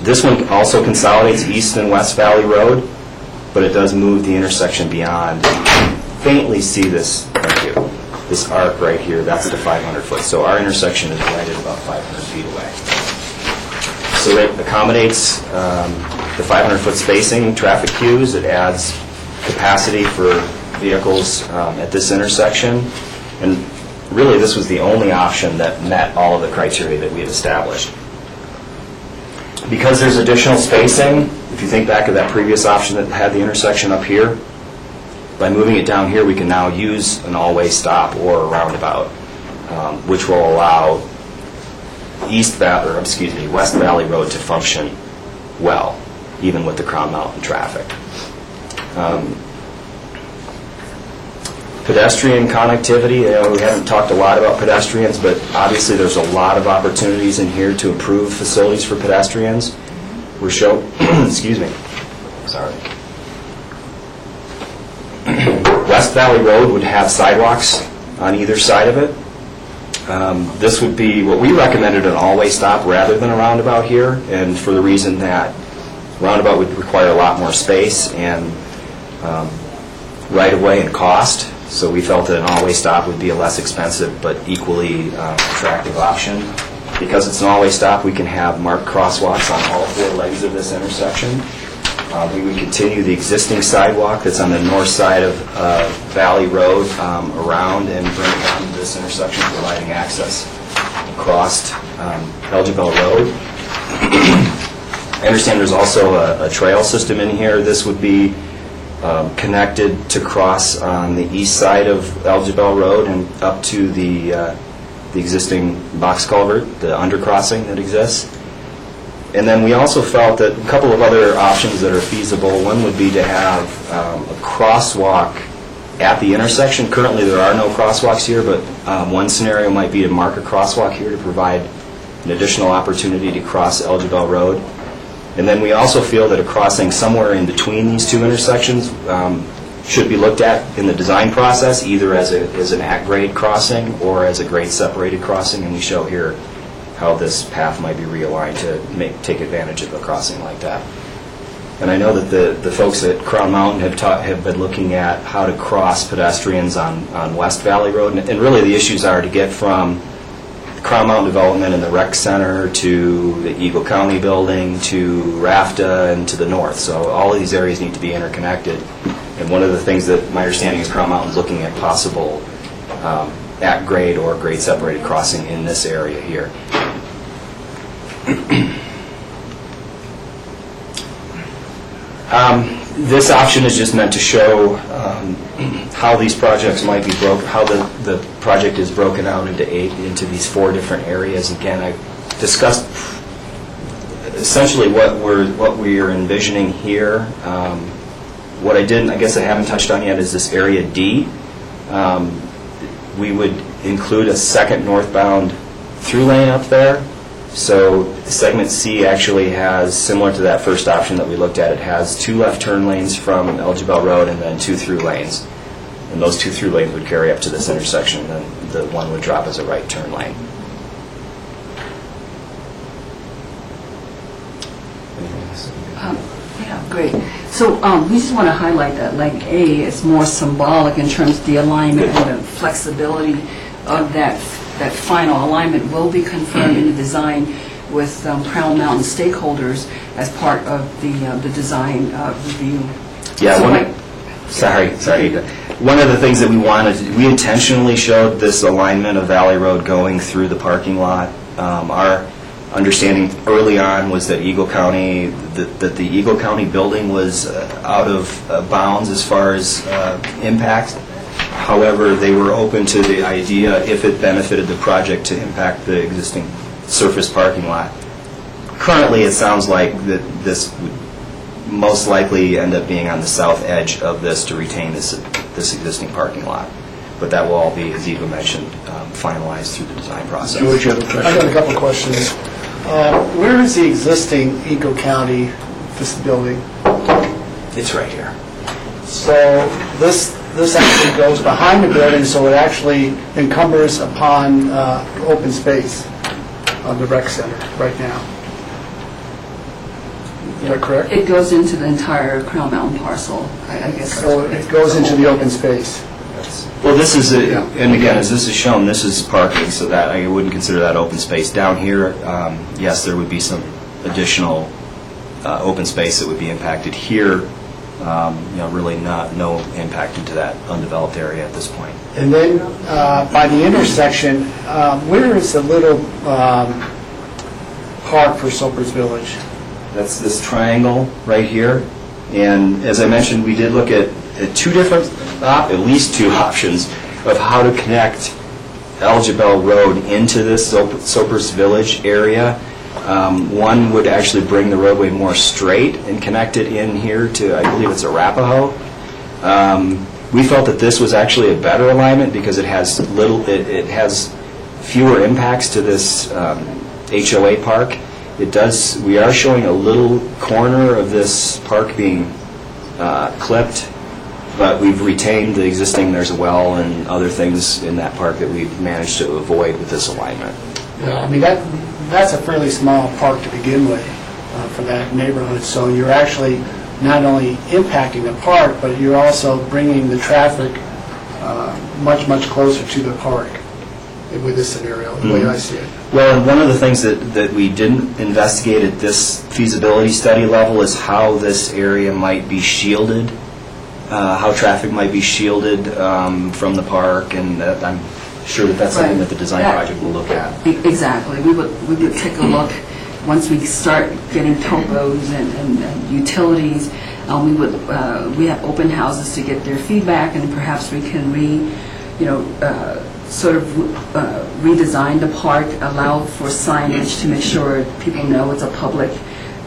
This one also consolidates East and West Valley Road, but it does move the intersection beyond. Faintly see this, thank you, this arc right here, that's the 500-foot. So our intersection is right at about 500 feet away. So it accommodates the 500-foot spacing, traffic queues. It adds capacity for vehicles at this intersection. And really, this was the only option that met all of the criteria that we had established. Because there's additional spacing, if you think back of that previous option that had the intersection up here, by moving it down here, we can now use an all-way stop or a roundabout, which will allow West Valley Road to function well, even with the Crown Mountain traffic. Pedestrian connectivity, we haven't talked a lot about pedestrians, but obviously there's a lot of opportunities in here to improve facilities for pedestrians. We're showing, excuse me, sorry. West Valley Road would have sidewalks on either side of it. This would be what we recommended, an all-way stop rather than a roundabout here, and for the reason that roundabout would require a lot more space and right-of-way and cost. So we felt that an all-way stop would be a less expensive but equally attractive option. Because it's an all-way stop, we can have marked crosswalks on all four legs of this intersection. We would continue the existing sidewalk that's on the north side of Valley Road around and bring it down to this intersection, providing access across Elgibel Road. I understand there's also a trail system in here. This would be connected to cross on the east side of Elgibel Road and up to the existing box culvert, the undercrossing that exists. And then we also felt that a couple of other options that are feasible. One would be to have a crosswalk at the intersection. Currently there are no crosswalks here, but one scenario might be to mark a crosswalk here to provide an additional opportunity to cross Elgibel Road. And then we also feel that a crossing somewhere in between these two intersections should be looked at in the design process, either as an at-grade crossing or as a grade-separated crossing, and we show here how this path might be realigned to take advantage of a crossing like that. And I know that the folks at Crown Mountain have been looking at how to cross pedestrians on West Valley Road, and really the issues are to get from the Crown Mountain development and the rec center to the Eagle County building to RAFTA and to the north. So all of these areas need to be interconnected. And one of the things that my understanding is Crown Mountain is looking at possible at-grade or grade-separated crossing in this area here. This option is just meant to show how these projects might be how the project is broken out into these four different areas. Again, I discussed essentially what we are envisioning here. What I guess I haven't touched on yet is this area D. We would include a second northbound through lane up there. So segment C actually has, similar to that first option that we looked at, it has two left turn lanes from Elgibel Road and then two through lanes. And those two through lanes would carry up to this intersection, and then the one would drop as a right turn lane. Yeah, great. So we just want to highlight that leg A is more symbolic in terms of the alignment and the flexibility of that that final alignment will be confirmed in the design with Crown Mountain stakeholders as part of the design review. Yeah, So sorry. One of the things that we intentionally showed this alignment of Valley Road going through the parking lot. Our understanding early on was that that the Eagle County building was out of bounds as far as impact. However, they were open to the idea, if it benefited the project, to impact the existing surface parking lot. Currently, it sounds like that this would most likely end up being on the south edge of this to retain this existing parking lot. But that will all be, as Eva mentioned, finalized through the design process. George, you have a question? I got a couple of questions. Where is the existing Eagle County building? It's right here. So this actually goes behind the building, so it actually encumbers upon open space of the rec center right now. Is that correct? it goes into the entire Crown Mountain parcel, I guess. So it goes into the open space. Well, this is, and again, as this is shown, this is parking, so that I wouldn't consider that open space. Down here, yes, there would be some additional open space that would be impacted. Here, really no impact into that undeveloped area at this point. And then by the intersection, where is the little park for Soper's Village? That's this triangle right here. And as I mentioned, we did look at two different, at least two options of how to connect Algebel Road into this Soper's Village area. One would actually bring the roadway more straight and connect it in here to, I believe it's Arapahoe. We felt that this was actually a better alignment because it has fewer impacts to this HOA park. We are showing a little corner of this park being clipped, but we've retained the existing, there's a well and other things in that park that we've managed to avoid with this alignment. Yeah, I mean, that's a fairly small park to begin with for that neighborhood, so you're actually not only impacting the park, but you're also bringing the traffic much closer to the park with this scenario, the way I see it. Well, and one of the things that we didn't investigate at this feasibility study level is how this area might be shielded, how traffic might be shielded from the park, and I'm sure that's something that the design project will look at. Exactly. We would take a look once we start getting topos and utilities. We have open houses to get their feedback, and perhaps we can redesign the park, allow for signage to make sure people know it's a public,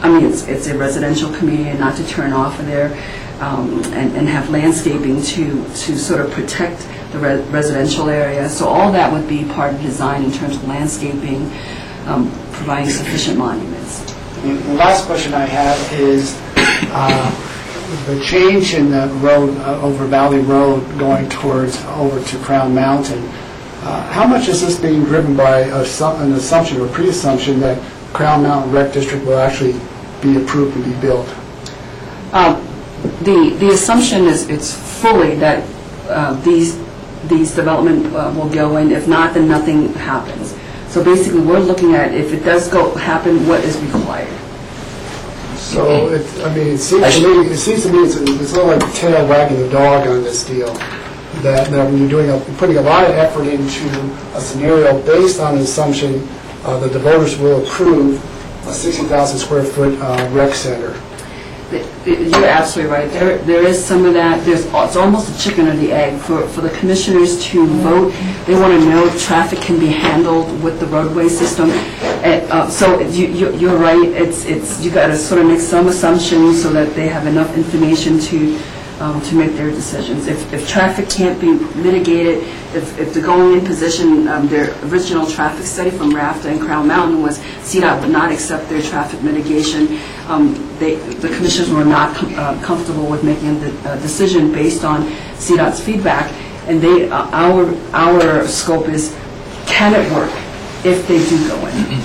it's a residential community and not to turn off of there, and have landscaping to sort of protect the residential area. So all that would be part of design in terms of landscaping, providing sufficient monuments. The last question I have is the change in the road over Valley Road going over to Crown Mountain. How much is this being driven by an assumption or pre-assumption that Crown Mountain Rec District will actually be approved and be built? The assumption is it's fully that these development will go in. If not, then nothing happens. So basically, we're looking at if it does happen, what is required. So it seems to me it's a little like the tail wagging the dog on this deal. That when you're putting a lot of effort into a scenario based on the assumption that the voters will approve a 60,000 square foot rec center. You're absolutely right. There is some of that. It's almost a chicken or the egg for the commissioners to vote. They want to know if traffic can be handled with the roadway system. So you're right. You got to sort of make some assumptions so that they have enough information to make their decisions. If traffic can't be mitigated, if the going-in position, their original traffic study from RAFTA and Crown Mountain was CDOT would not accept their traffic mitigation. The commissioners were not comfortable with making a decision based on CDOT's feedback, and our scope is, can it work if they do go in?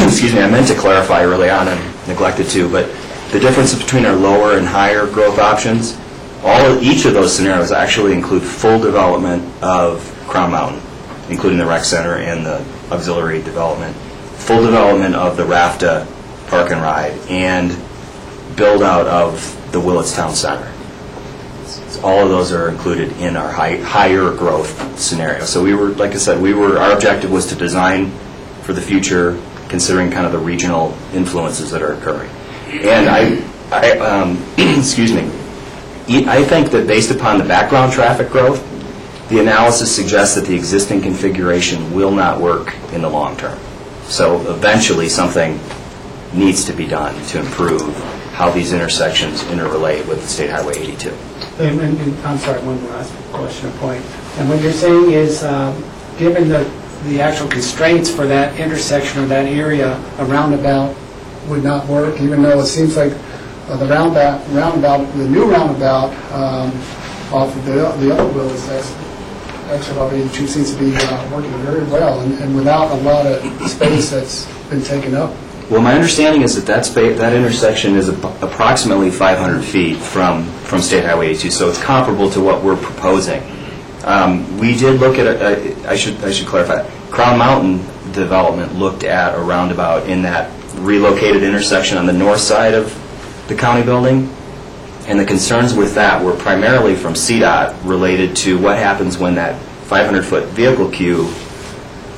Excuse me, I meant to clarify early on and neglected to, but the difference between our lower and higher growth options, each of those scenarios actually include full development of Crown Mountain. including the rec center and the auxiliary development, full development of the RAFTA Park and Ride, and build-out of the Willits Town Center. All of those are included in our higher growth scenario. So we were, like I said, our objective was to design for the future, considering kind of the regional influences that are occurring. And excuse me, I think that based upon the background traffic growth, the analysis suggests that the existing configuration will not work in the long term. So eventually something needs to be done to improve how these intersections interrelate with State Highway 82. And I'm sorry, one last question or point. And what you're saying is, given the actual constraints for that intersection or that area, a roundabout would not work, even though it seems like the new roundabout off of the other Willits exit of 82 seems to be working very well, and without a lot of space that's been taken up. Well, my understanding is that intersection is approximately 500 feet from State Highway 82, so it's comparable to what we're proposing. We did look at, I should clarify, Crown Mountain development looked at a roundabout in that relocated intersection on the north side of the county building, and the concerns with that were primarily from CDOT related to what happens when that 500-foot vehicle queue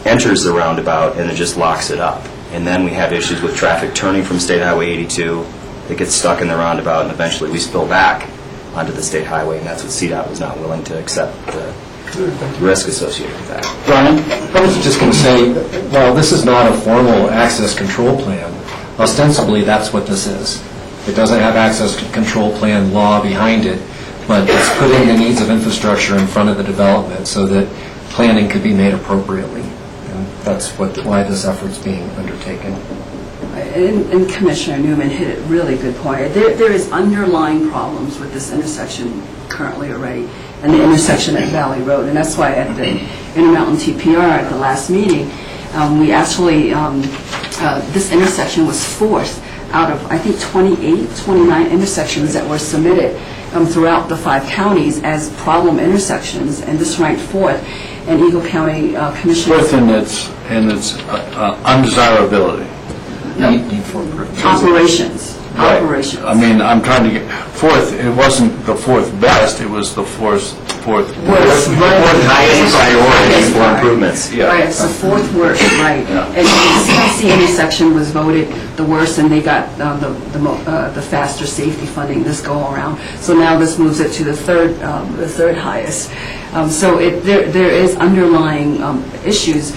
enters the roundabout and it just locks it up. And then we have issues with traffic turning from State Highway 82 that gets stuck in the roundabout, and eventually we spill back onto the state highway, and that's what CDOT was not willing to accept the risk associated with that. Brian? I was just going to say, well, this is not a formal access control plan. Ostensibly, that's what this is. It doesn't have access control plan law behind it, but it's putting the needs of infrastructure in front of the development so that planning could be made appropriately. And that's why this effort's being undertaken. And Commissioner Newman hit a really good point. There is underlying problems with this intersection currently already, and the intersection at Valley Road. And that's why at the Intermountain TPR at the last meeting, we actually, this intersection was fourth out of, I think, 29 intersections that were submitted throughout the 5 counties as problem intersections, and this ranked fourth. And Eagle County Commissioner... Fourth in its undesirability. Need for operations. Right. Operations. I mean, I'm trying to get, fourth, it wasn't the fourth best, it was the fourth highest priority for improvements. Yeah. Right, it's the fourth worst, right. Yeah. And the CLC intersection was voted the worst, and they got the faster safety funding this go around. So now this moves it to the third highest. So there is underlying issues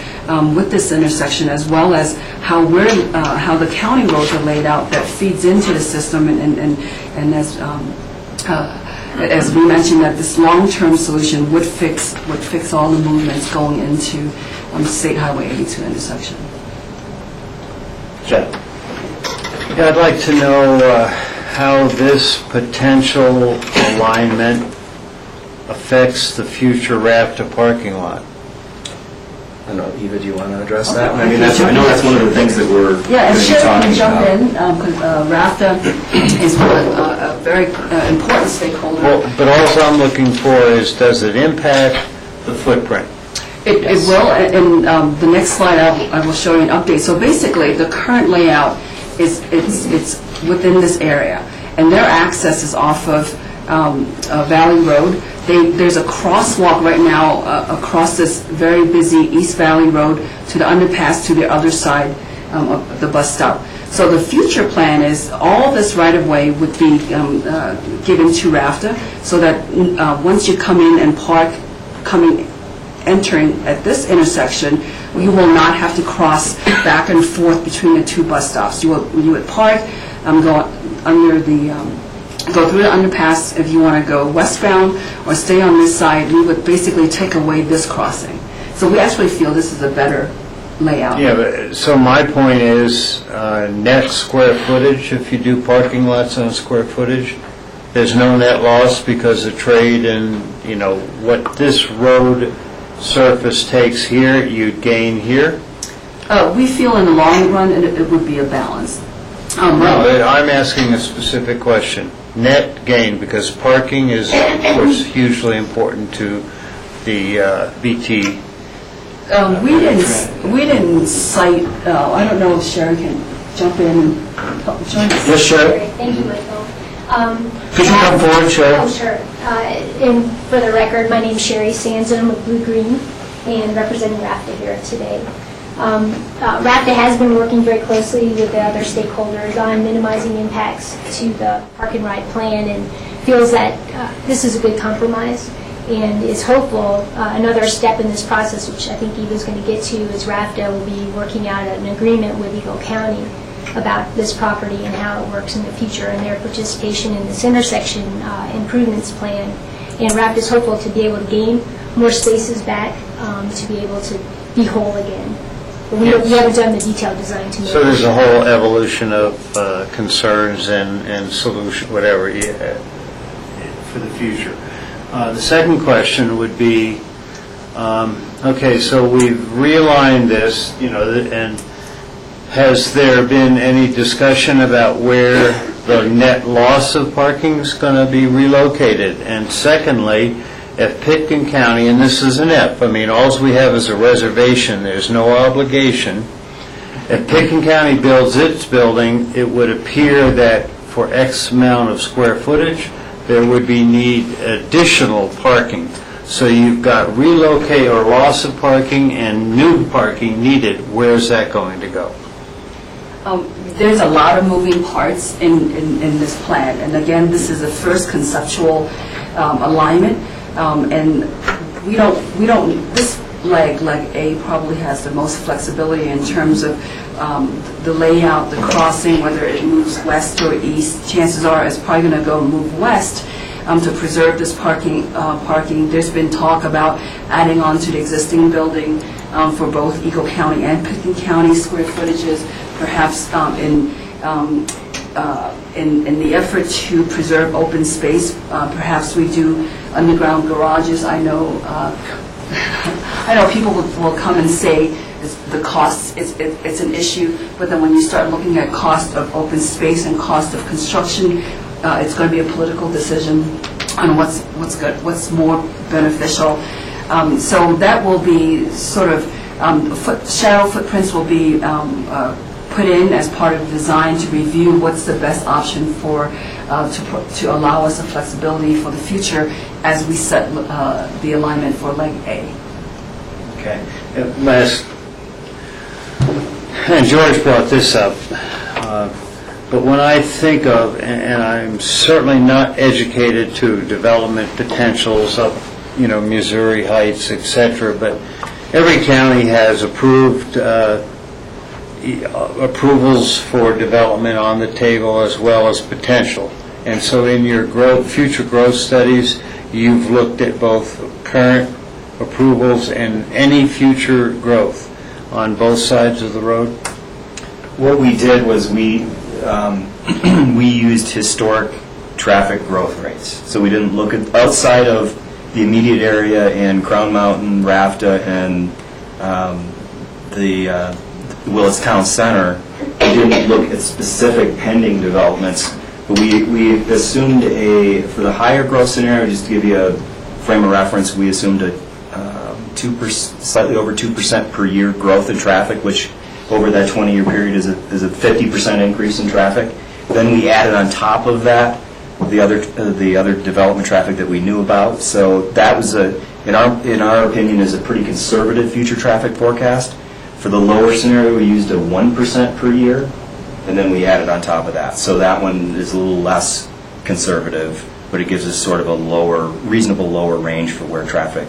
with this intersection, as well as how the county roads are laid out that feeds into the system, and as we mentioned, that this long-term solution would fix all the movements going into State Highway 82 intersection. Jeff? Yeah, I'd like to know how this potential alignment affects the future RAFTA parking lot. I don't know, Eva, do you want to address that? I mean, I know that's one of the things that we're going to be talking about. Jump in, because RAFTA is a very important stakeholder. Well, but all I'm looking for is, does it impact the footprint? It will, and the next slide I will show you an update. So basically, the current layout it's within this area, and their access is off of Valley Road. There's a crosswalk right now across this very busy East Valley Road to the underpass to the other side of the bus stop. So the future plan is all this right-of-way would be given to RAFTA, so that once you come in and park, entering at this intersection, you will not have to cross back and forth between the 2 bus stops. You would park, go through the underpass if you want to go westbound, or stay on this side. We would basically take away this crossing. So we actually feel this is a better layout. Yeah, but, so my point is net square footage, if you do parking lots on square footage, there's no net loss because of trade, and what this road surface takes here, you'd gain here? We feel in the long run it would be a balance. No, I'm asking a specific question. Net gain, because parking is, of course, hugely important to the BT We didn't cite, I don't know if Sharon can jump in and help join us. Yes, Sherry? Thank you, Michael. Could you come forward, Sherry? Oh, sure. And for the record, my name's Sherry Sansom with Blue Green and representing RAFTA here today. RAFTA has been working very closely with the other stakeholders on minimizing impacts to the park and ride plan and feels that this is a good compromise and is hopeful. Another step in this process, which I think Eva's going to get to, is RAFTA will be working out an agreement with Eagle County about this property and how it works in the future and their participation in this intersection improvements plan. And RAFTA is hopeful to be able to gain more spaces back to be able to be whole again. But we haven't done the detailed design to make So there's a whole evolution of concerns and solution, whatever, for the future. The second question would be, okay, so we've realigned this, and has there been any discussion about where the net loss of parking is going to be relocated? And secondly, if Pitkin County, and this is an if, I mean, all we have is a reservation, there's no obligation. If Pitkin County builds its building, it would appear that for X amount of square footage, there would be need additional parking. So you've got relocate or loss of parking and new parking needed. Where's that going to go? There's a lot of moving parts in this plan, and again, this is the first conceptual alignment, and we don't. This leg A probably has the most flexibility in terms of the layout, the crossing, whether it moves west or east. Chances are it's probably going to move west to preserve this parking. There's been talk about adding on to the existing building for both Eagle County and Pitkin County square footages, perhaps in the effort to preserve open space. Perhaps we do underground garages. I know people will come and say the cost it's an issue, but then when you start looking at cost of open space and cost of construction, it's going to be a political decision on what's good, what's more beneficial. So that will be sort of shadow footprints will be put in as part of the design to review what's the best option for to allow us the flexibility for the future as we set the alignment for leg A. Okay. Last, and George brought this up, but when I think of, and I'm certainly not educated to development potentials up, Missouri Heights, etc., but every county has approved approvals for development on the table as well as potential. And so in your future growth studies, you've looked at both current approvals and any future growth on both sides of the road? What we did was we used historic traffic growth rates. So we didn't look at outside of the immediate area in Crown Mountain, RAFTA, and the Willis Town Center. We didn't look at specific pending developments, but we assumed for the higher growth scenario, just to give you a frame of reference, we assumed a 2%, slightly over 2% per year growth in traffic, which over that 20-year period is a 50% increase in traffic. Then we added on top of that the other development traffic that we knew about. So that was in our opinion, is a pretty conservative future traffic forecast. For the lower scenario, we used a 1% per year, and then we added on top of that. So that one is a little less conservative, but it gives us sort of a reasonable lower range for where traffic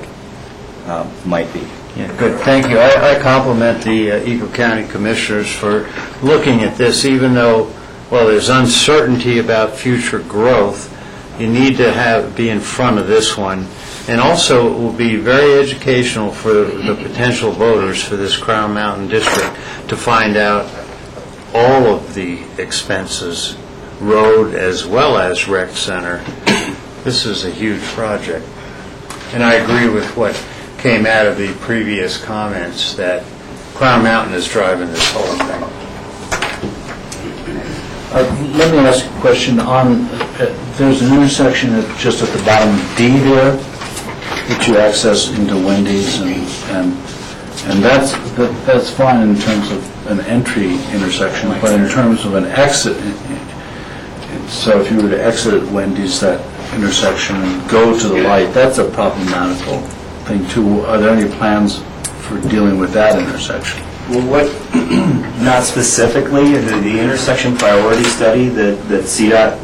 might be. Yeah, good. Thank you. I compliment the Eagle County Commissioners for looking at this, even though, there's uncertainty about future growth. You need to be in front of this one. And also, it will be very educational for the potential voters for this Crown Mountain District to find out all of the expenses, road as well as rec center. This is a huge project. And I agree with what came out of the previous comments, that Crown Mountain is driving this whole thing. Let me ask a question. There's an intersection just at the bottom D there that you access into Wendy's and And that's fine in terms of an entry intersection, but in terms of an exit, so if you were to exit at Wendy's, that intersection, and go to the light, that's a problematical thing too. Are there any plans for dealing with that intersection? Well, what, not specifically, the intersection priority study that CDOT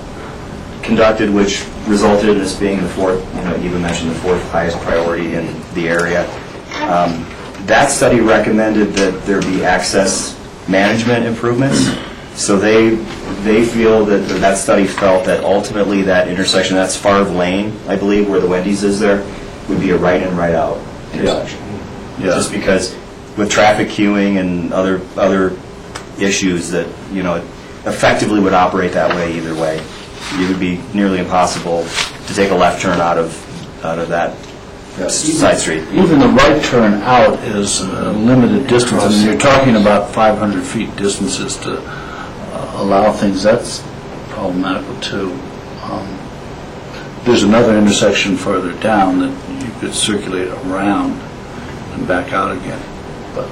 conducted, which resulted in this being the fourth, you even mentioned the fourth highest priority in the area. That study recommended that there be access management improvements. So they feel that study felt that ultimately that intersection, that's Favre Lane, I believe, where the Wendy's is there, would be a right in, right out intersection. Yeah. Just because with traffic queuing and other issues that, it effectively would operate that way either way. It would be nearly impossible to take a left turn out of that side street. Even the right turn out is a limited distance. I mean, you're talking about 500 feet distances to allow things. That's problematical too. There's another intersection further down that you could circulate around and back out again. But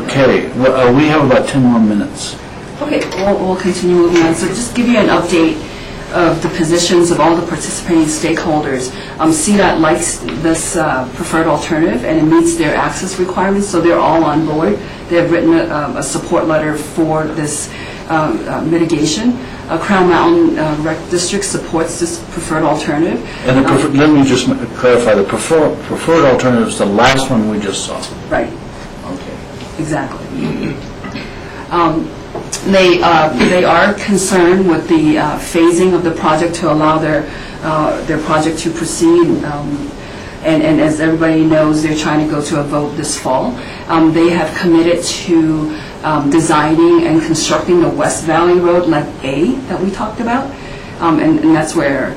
okay, well, we have about 10 more minutes. Okay, we'll continue moving on. So just give you an update of the positions of all the participating stakeholders. CDOT likes this preferred alternative, and it meets their access requirements, so they're all on board. They have written a support letter for this mitigation. Crown Mountain Rec District supports this preferred alternative. And let me just clarify, the preferred alternative is the last one we just saw. Right. Okay. Exactly. They are concerned with the phasing of the project to allow their project to proceed. And as everybody knows, they're trying to go to a vote this fall. They have committed to designing and constructing the West Valley Road Leg A that we talked about. And that's where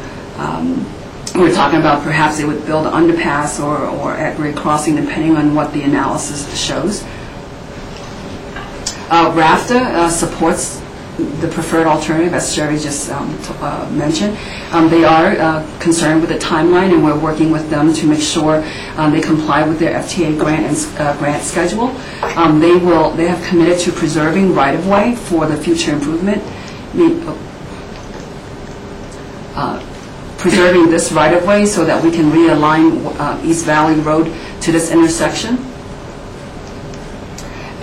we're talking about perhaps they would build an underpass or at-grade crossing depending on what the analysis shows. RAFTA supports the preferred alternative, as Sherry just mentioned. They are concerned with the timeline, and we're working with them to make sure they comply with their FTA grant schedule. They have committed to preserving right-of-way for the future improvement. Preserving this right-of-way so that we can realign East Valley Road to this intersection.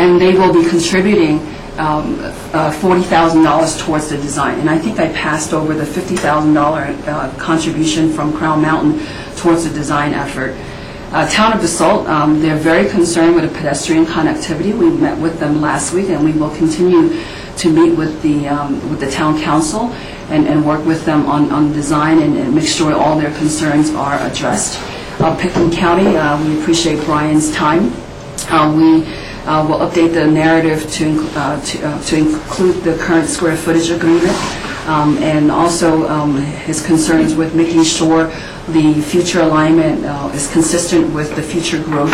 And they will be contributing $40,000 towards the design. And I think I passed over the $50,000 contribution from Crown Mountain towards the design effort. Town of Basalt, they're very concerned with the pedestrian connectivity. We met with them last week, and we will continue to meet with the town council and work with them on design and make sure all their concerns are addressed. Pickens County, we appreciate Brian's time. We'll update the narrative to include the current square footage agreement and also his concerns with making sure the future alignment is consistent with the future growth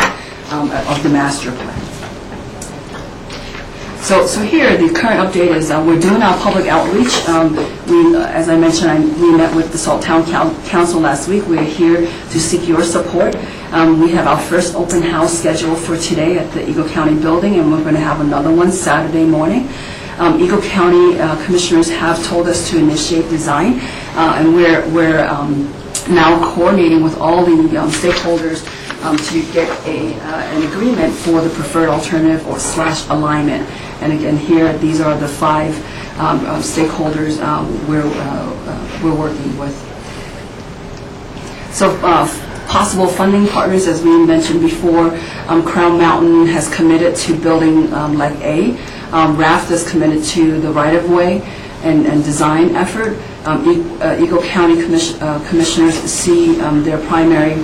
of the master plan. So here, the current update is we're doing our public outreach. As I mentioned, we met with the Salt Town Council last week. We're here to seek your support. We have our first open house scheduled for today at the Eagle County building, and we're going to have another one Saturday morning. Eagle County commissioners have told us to initiate design, and we're now coordinating with all the stakeholders to get an agreement for the preferred alternative or / alignment. And again, here, these are the 5 stakeholders we're working with. So possible funding partners, as we mentioned before, Crown Mountain has committed to building Leg A. RAFT is committed to the right-of-way and design effort. Eagle County commissioners see their primary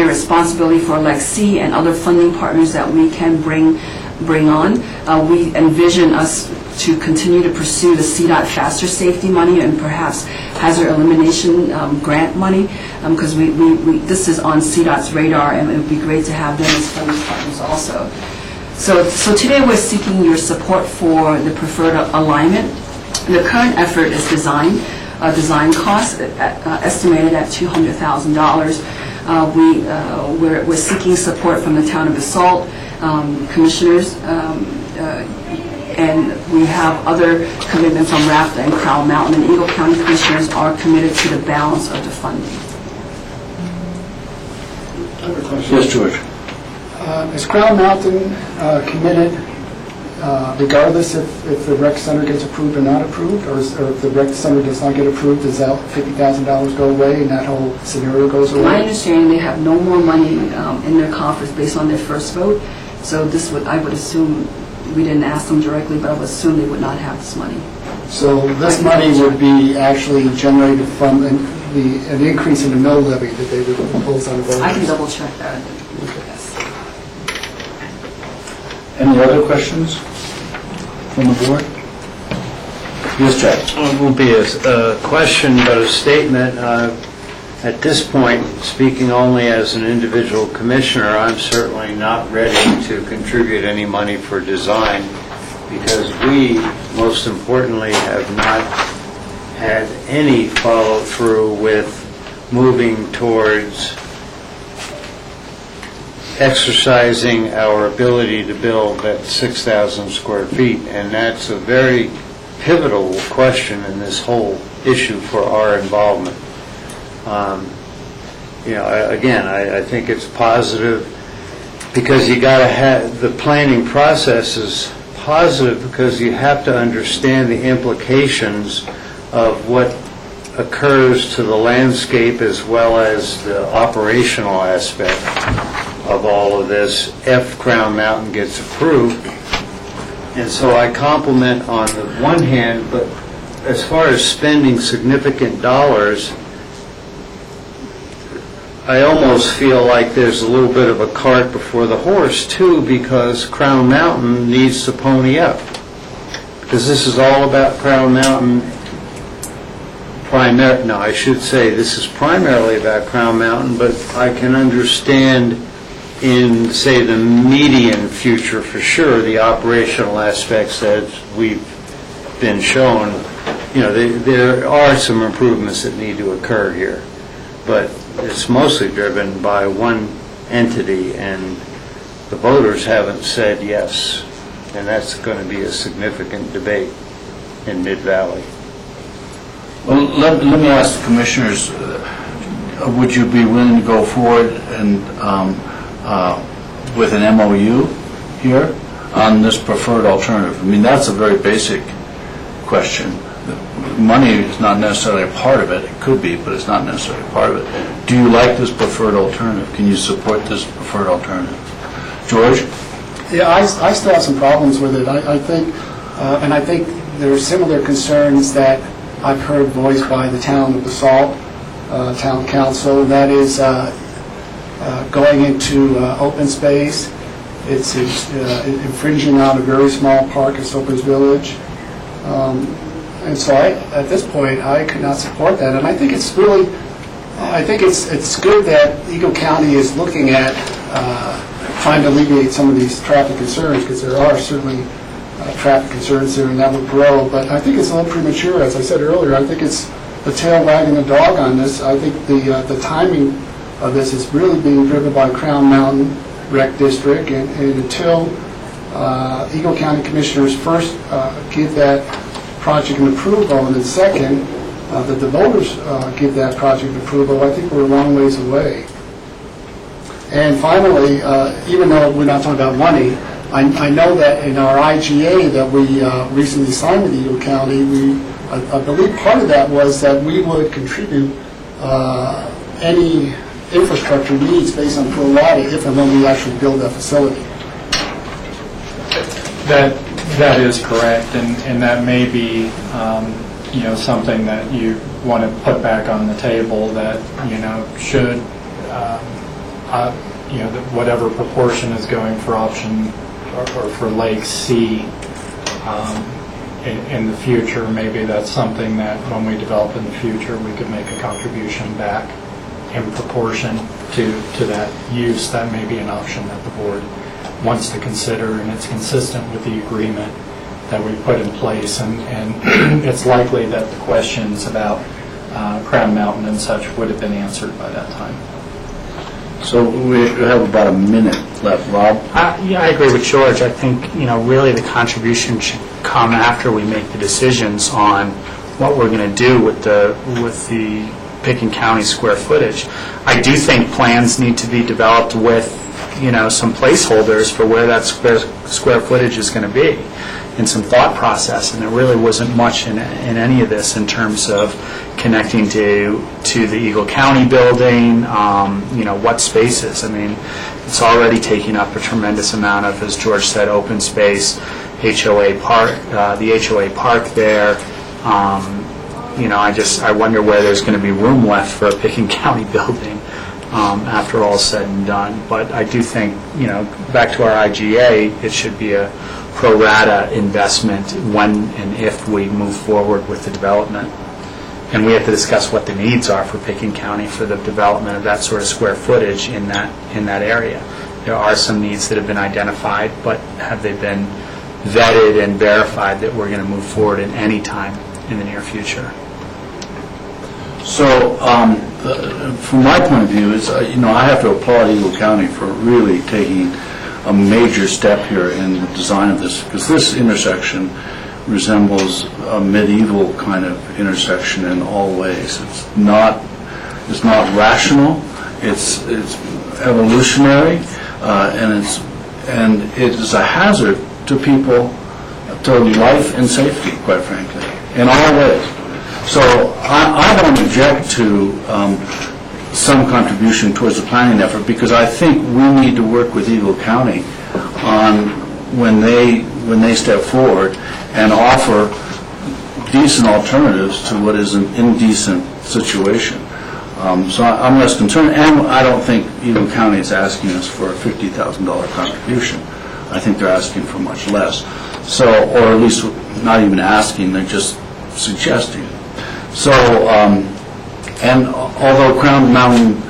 responsibility for Leg C and other funding partners that we can bring on. We envision us to continue to pursue the CDOT faster safety money and perhaps hazard elimination grant money, because this is on CDOT's radar, and it would be great to have them as funding partners also. So today we're seeking your support for the preferred alignment. The current effort is design costs estimated at $200,000. We're seeking support from the town of Basalt commissioners, and we have other commitments from RAFTA and Crown Mountain, and Eagle County commissioners are committed to the balance of the funding. I have a question. Yes, George. Is Crown Mountain committed, regardless if the rec center gets approved or not approved, or if the rec center does not get approved, does that $50,000 go away and that whole scenario goes away? My understanding, they have no more money in their coffers based on their first vote, so this would, I would assume, we didn't ask them directly, but I would assume they would not have this money. So this money would be actually generated from an increase in the mill levy that they would impose on the voters? I can double check that. Yes. Any other questions from the board? Yes, Jack. It won't be a question, but a statement. At this point, speaking only as an individual commissioner, I'm certainly not ready to contribute any money for design because we, most importantly, have not had any follow-through with moving towards exercising our ability to build that 6,000 square feet, and that's a very pivotal question in this whole issue for our involvement. Again, I think it's positive because you got to have the planning process is positive because you have to understand the implications of what occurs to the landscape as well as the operational aspect of all of this if Crown Mountain gets approved. And so I compliment on the one hand, but as far as spending significant dollars, I almost feel like there's a little bit of a cart before the horse too, because Crown Mountain needs to pony up. Because this is all about Crown Mountain. I should say this is primarily about Crown Mountain, but I can understand in, say, the median future for sure, the operational aspects that we've been shown. There are some improvements that need to occur here, but it's mostly driven by one entity, and the voters haven't said yes, and that's going to be a significant debate in Mid-Valley. Well, let me ask the commissioners, would you be willing to go forward and with an MOU here on this preferred alternative? I mean, that's a very basic question. Money is not necessarily a part of it. It could be, but it's not necessarily a part of it. Do you like this preferred alternative? Can you support this preferred alternative? George? Yeah, I still have some problems with it. I think there are similar concerns that I've heard voiced by the town of Basalt, town council. That is going into open space. It's infringing on a very small park at Soper's Village. And so at this point, I could not support that. And I think it's really, it's good that Eagle County is looking at trying to alleviate some of these traffic concerns, because there are certainly traffic concerns there, and that will grow. But I think it's a little premature. As I said earlier, I think it's the tail wagging the dog on this. I think the timing of this is really being driven by Crown Mountain Rec District, and until Eagle County Commissioners first give that project an approval, and then second, that the voters give that project approval, I think we're a long ways away. And finally, even though we're not talking about money, I know that in our IGA that we recently signed with Eagle County, I believe part of that was that we would contribute any infrastructure needs based on pro rata if and when we actually build that facility. That is correct, and that may be something that you want to put back on the table, that should whatever proportion is going for option or for Lake C in the future, maybe that's something that when we develop in the future we could make a contribution back in proportion to that use. That may be an option that the board wants to consider, and it's consistent with the agreement that we put in place, and it's likely that the questions about Crown Mountain and such would have been answered by that time. So we have about a minute left. Rob? Yeah, I agree with George. I think, really the contribution should come after we make the decisions on what we're going to do with the Picken County square footage. I do think plans need to be developed with, some placeholders for where that square footage is going to be, and some thought process. And there really wasn't much in any of this in terms of connecting to the Eagle County building, what spaces. I mean, it's already taking up a tremendous amount of, as George said, open space, HOA park, the HOA park there. I wonder where there's going to be room left for a Picken County building after all's said and done. But I do think, back to our IGA, it should be a pro rata investment when and if we move forward with the development. And we have to discuss what the needs are for Picken County for the development of that sort of square footage in that area. There are some needs that have been identified, but have they been vetted and verified that we're going to move forward in any time in the near future? So, from my point of view, I have to applaud Eagle County for really taking a major step here in the design of this, because this intersection resembles a medieval kind of intersection in all ways. It's not rational. It's evolutionary, and it is a hazard to people, to life and safety, quite frankly, in all ways. So I don't object to some contribution towards the planning effort, because I think we need to work with Eagle County on when they step forward and offer decent alternatives to what is an indecent situation. So I'm less concerned, and I don't think Eagle County is asking us for a $50,000 contribution. I think they're asking for much less. So, or at least not even asking, they're just suggesting. So, and although Crown Mountain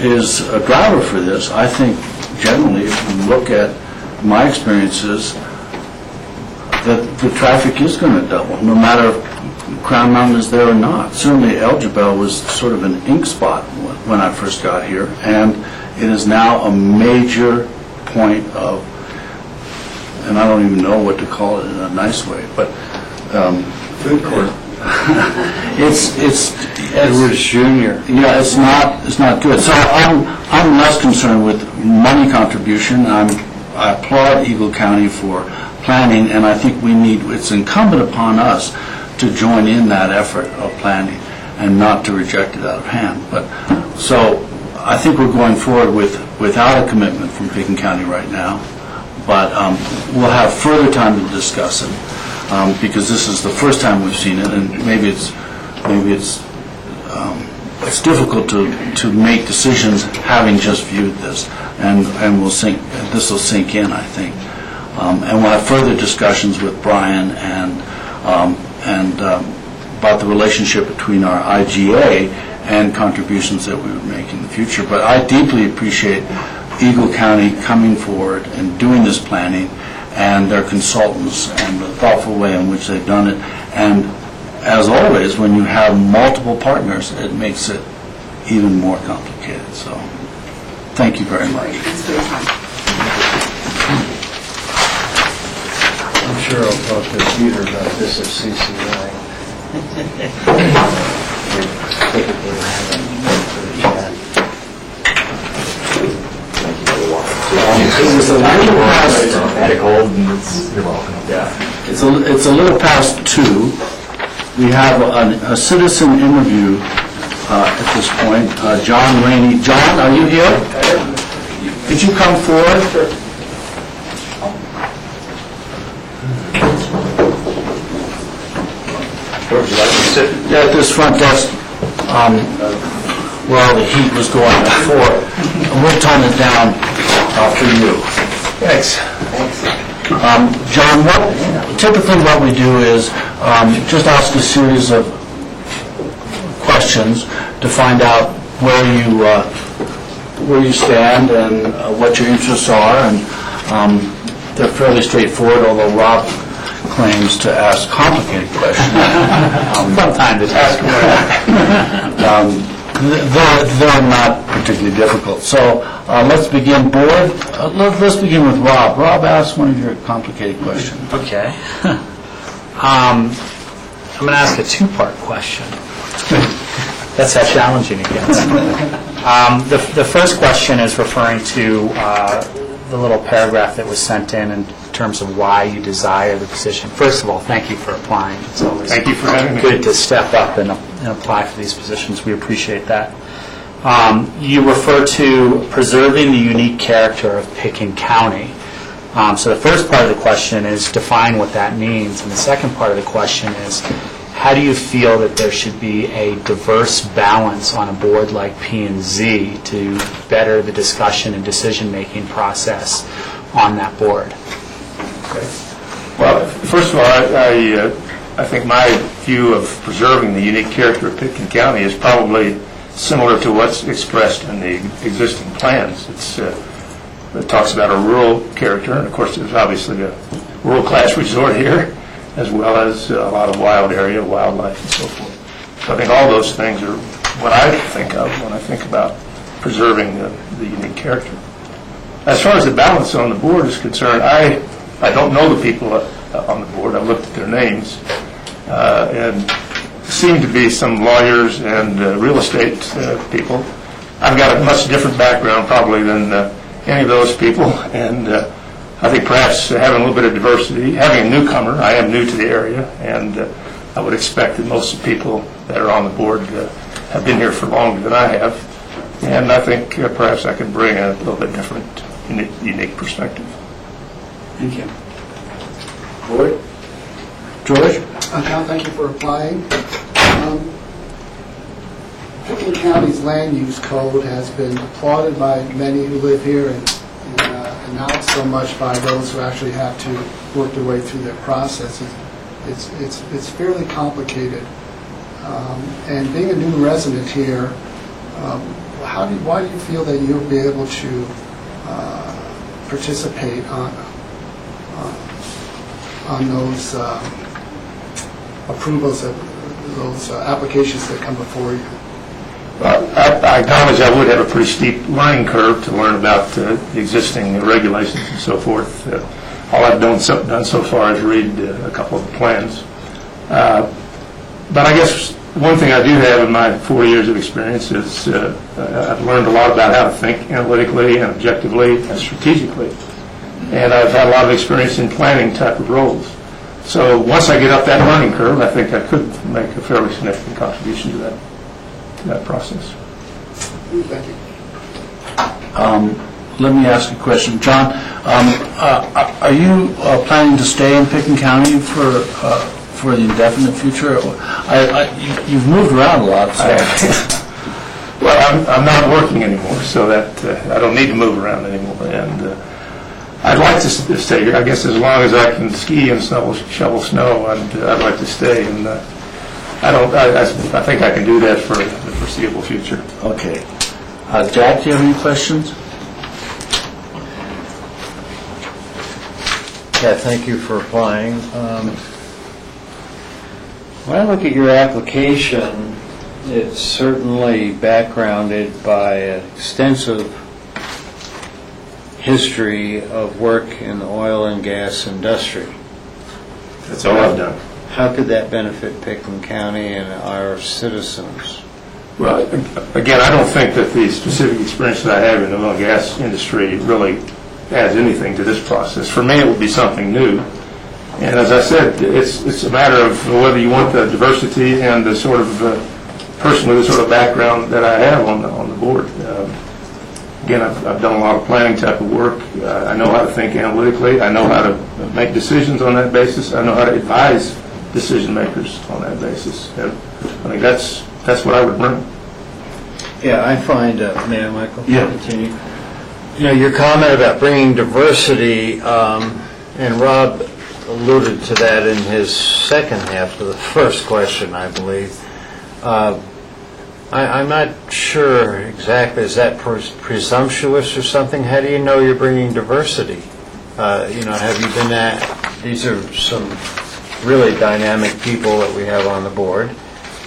is a driver for this, I think generally, if you look at my experiences, that the traffic is going to double, no matter if Crown Mountain is there or not. Certainly, Elgibel was sort of an ink spot when I first got here, and it is now a major point of, and I don't even know what to call it in a nice way, but food court. It's Edwards Jr. Yeah, it's not good. So I'm less concerned with money contribution. I applaud Eagle County for planning, and I think it's incumbent upon us to join in that effort of planning and not to reject it out of hand. But so I think we're going forward without a commitment from Picken County right now, but we'll have further time to discuss it. Because this is the first time we've seen it, and maybe it's difficult to make decisions having just viewed this, and this will sink in, I think, and we'll have further discussions with Brian and about the relationship between our IGA and contributions that we would make in the future. But I deeply appreciate Eagle County coming forward and doing this planning, and their consultants, and the thoughtful way in which they've done it. And as always, when you have multiple partners, it makes it even more complicated. So, thank you very much. I'm sure I'll talk to Peter about this at CCI. It's a little past 2. We have a citizen interview at this point. John Rainey. John, are you here? Could you come forward? Where would you like to sit? Yeah, at this front desk, where all the heat was going before. And we'll tone it down for you. Thanks. John, typically what we do is just ask a series of questions to find out where you stand and what your interests are, and they're fairly straightforward, although Rob claims to ask complicated questions from time to time. They're not particularly difficult. So let's begin, board. Let's begin with Rob. Rob asked one of your complicated questions. Okay. I'm going to ask a two-part question. That's how challenging it gets. The first question is referring to the little paragraph that was sent in terms of why you desire the position. First of all, thank you for applying. It's always Thank you for having me. good to step up and apply for these positions. We appreciate that. You refer to preserving the unique character of Picken County. So the first part of the question is define what that means, and the second part of the question is how do you feel that there should be a diverse balance on a board like P&Z to better the discussion and decision-making process on that board? Well, first of all, I think my view of preserving the unique character of Picken County is probably similar to what's expressed in the existing plans. It talks about a rural character, and of course there's obviously a world-class resort here, as well as a lot of wild area, wildlife, and so forth. So I think all those things are what I think of when I think about preserving the unique character. As far as the balance on the board is concerned, I don't know the people on the board. I've looked at their names, and seem to be some lawyers and real estate people. I've got a much different background probably than any of those people, and I think perhaps having a little bit of diversity, having a newcomer, I am new to the area, and I would expect that most of the people that are on the board have been here for longer than I have, and I think perhaps I can bring a little bit different, unique perspective. Thank you. Board? George? John, thank you for applying. Picken County's land use code has been applauded by many who live here and not so much by those who actually have to work their way through their processes. It's fairly complicated. And being a new resident here, why do you feel that you'll be able to participate on those approvals of those applications that come before you? I acknowledge I would have a pretty steep learning curve to learn about the existing regulations and so forth. All I've done so far is read a couple of the plans. But I guess one thing I do have in my 40 years of experience is I've learned a lot about how to think analytically and objectively and strategically. And I've had a lot of experience in planning type of roles. So once I get up that learning curve, I think I could make a fairly significant contribution to that process. Thank you. Let me ask a question. John, are you planning to stay in Picken County for the indefinite future? You've moved around a lot. So. Well, I'm not working anymore, so that I don't need to move around anymore. And I'd like to stay here. I guess as long as I can ski and shovel snow, I'd like to stay. And I think I can do that for the foreseeable future. Okay. Jack, do you have any questions? Yeah, thank you for applying. When I look at your application, it's certainly backgrounded by an extensive history of work in the oil and gas industry. That's all I've done. How could that benefit Picken County and our citizens? Well, again, I don't think that the specific experience that I have in the oil and gas industry really adds anything to this process. For me, it would be something new. And as I said, it's a matter of whether you want the diversity and the sort of person with the sort of background that I have on the board. Again, I've done a lot of planning type of work. I know how to think analytically. I know how to make decisions on that basis. I know how to advise decision makers on that basis. And I think that's what I would bring. Yeah, I find, may I, Michael? Yeah. Continue. You know, your comment about bringing diversity, and Rob alluded to that in his second half of the first question, I believe. I'm not sure exactly, is that presumptuous or something? How do you know you're bringing diversity? Have you been these are some really dynamic people that we have on the board.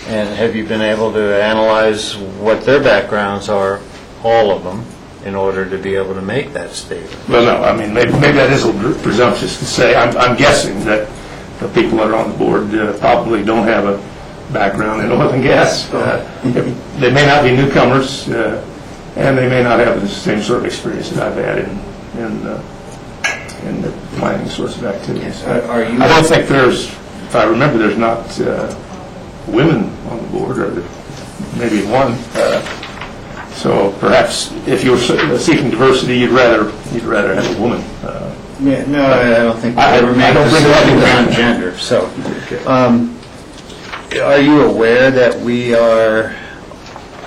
And have you been able to analyze what their backgrounds are, all of them, in order to be able to make that statement? Well, no, I mean, maybe that is a little presumptuous to say. I'm guessing that the people that are on the board probably don't have a background in oil and gas. They may not be newcomers, and they may not have the same sort of experience that I've had in the planning sorts of activities. I don't think there's, if I remember, there's not women on the board, or maybe one. So perhaps if you were seeking diversity, you'd rather have a woman. No, I don't think I they remain don't bring that on gender. So, are you aware that we are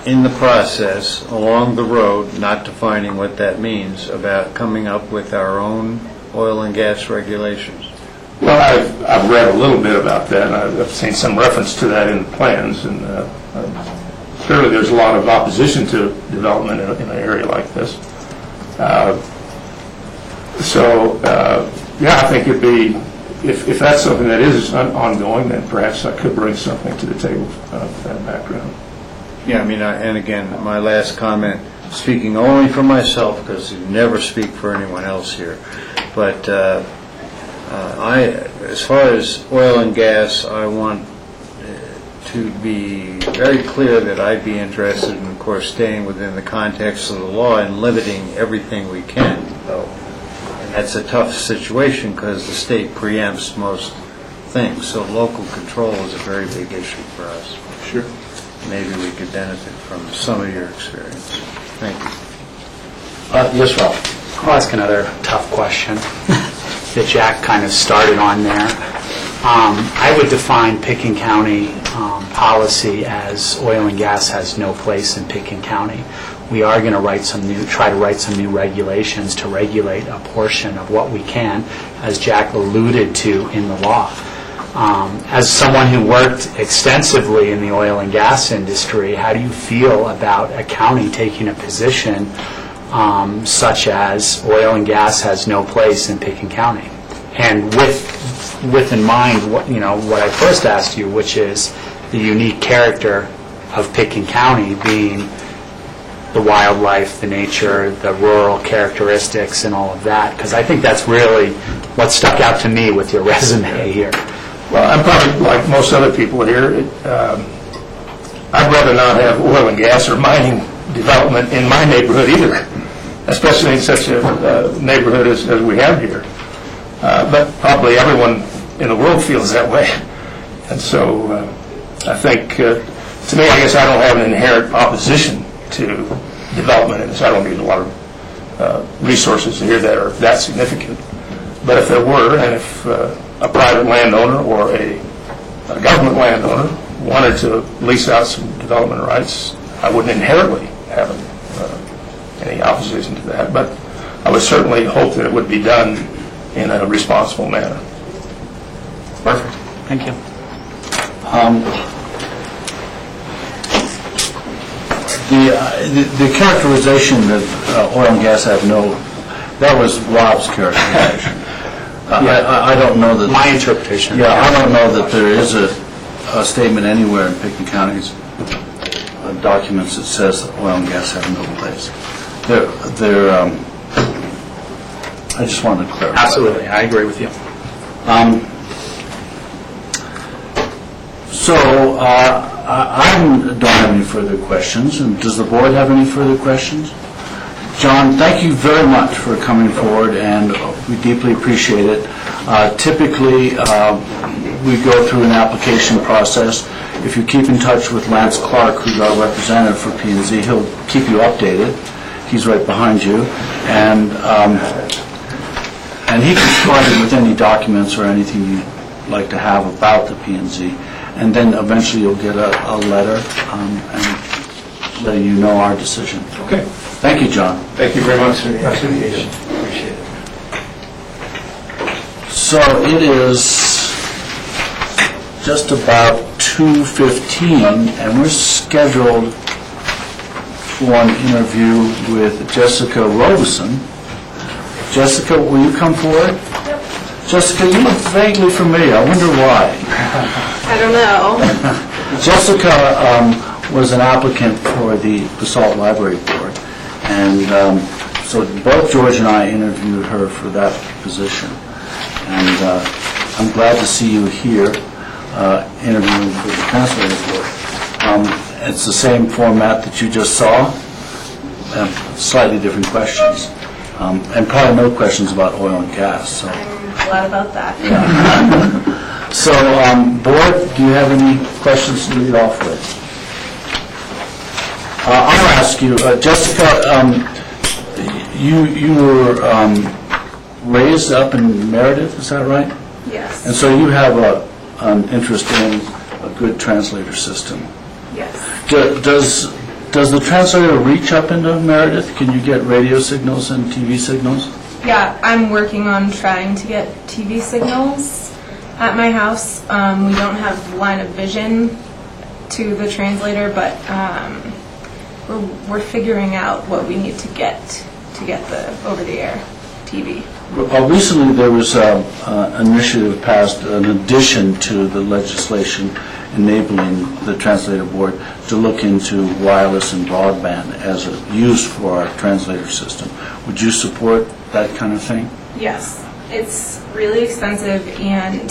in the process, along the road, not defining what that means, about coming up with our own oil and gas regulations? Well, I've read a little bit about that, and I've seen some reference to that in the plans, and clearly there's a lot of opposition to development in an area like this. Yeah, I think it'd be, if that's something that is ongoing, then perhaps I could bring something to the table of that background. Yeah, I mean, and again, my last comment, speaking only for myself, because you never speak for anyone else here, but as far as oil and gas, I want to be very clear that I'd be interested in, of course, staying within the context of the law and limiting everything we can, though. And that's a tough situation because the state preempts most things, so local control is a very big issue for us. Sure. Maybe we could benefit from some of your experience. Thank you. Yes, Rob. I'll ask another tough question that Jack kind of started on there. I would define Pickens County policy as oil and gas has no place in Pickens County. We are going to try to write some new regulations to regulate a portion of what we can, as Jack alluded to in the law. As someone who worked extensively in the oil and gas industry, how do you feel about a county taking a position such as oil and gas has no place in Pickens County? And with in mind what I first asked you, which is the unique character of Pickens County being the wildlife, the nature, the rural characteristics, and all of that, because I think that's really what stuck out to me with your resume here. Well, I'm probably like most other people here. I'd rather not have oil and gas or mining development in my neighborhood either, especially in such a neighborhood as we have here. But probably everyone in the world feels that way. And so I think, to me, I guess I don't have an inherent opposition to development in this. I don't need a lot of resources here that are that significant. But if there were, and if a private landowner or a government landowner wanted to lease out some development rights, I wouldn't inherently have any opposition to that. But I would certainly hope that it would be done in a responsible manner. Perfect. Thank you. The characterization that oil and gas have no, that was Rob's characterization. I don't know that... My interpretation. Yeah, I don't know that there is a statement anywhere in Pickens County's documents that says that oil and gas have no place. I just wanted to clarify. Absolutely, I agree with you. I don't have any further questions, and does the board have any further questions? John, thank you very much for coming forward, and we deeply appreciate it. Typically, we go through an application process. If you keep in touch with Lance Clark, who's our representative for P&Z, he'll keep you updated. He's right behind you, and he can provide you with any documents or anything you'd like to have about the P&Z. And then eventually you'll get a letter and letting you know our decision. Okay. Thank you, John. Thank you very much for the invitation. Appreciate it. So it is just about 2:15, and we're scheduled for an interview with Jessica Robeson. Jessica, will you come forward? Yep. Jessica, you look vaguely familiar. I wonder why. I don't know. Jessica was an applicant for the Basalt Library Board, and so both George and I interviewed her for that position. And I'm glad to see you here interviewing for the Translator Board. It's the same format that you just saw, slightly different questions, and probably no questions about oil and gas. So. I'm glad about that. So, Board, do you have any questions to lead off with? I'll ask you, Jessica, you were raised up in Meredith, is that right? Yes. And so you have an interest in a good translator system. Yes. Does the translator reach up into Meredith? Can you get radio signals and TV signals? Yeah, I'm working on trying to get TV signals at my house. We don't have line of vision to the translator, but we're figuring out what we need to get the over-the-air TV. Recently, there was an initiative passed, an addition to the legislation enabling the Translator Board to look into wireless and broadband as a use for our translator system. Would you support that kind of thing? Yes, it's really expensive and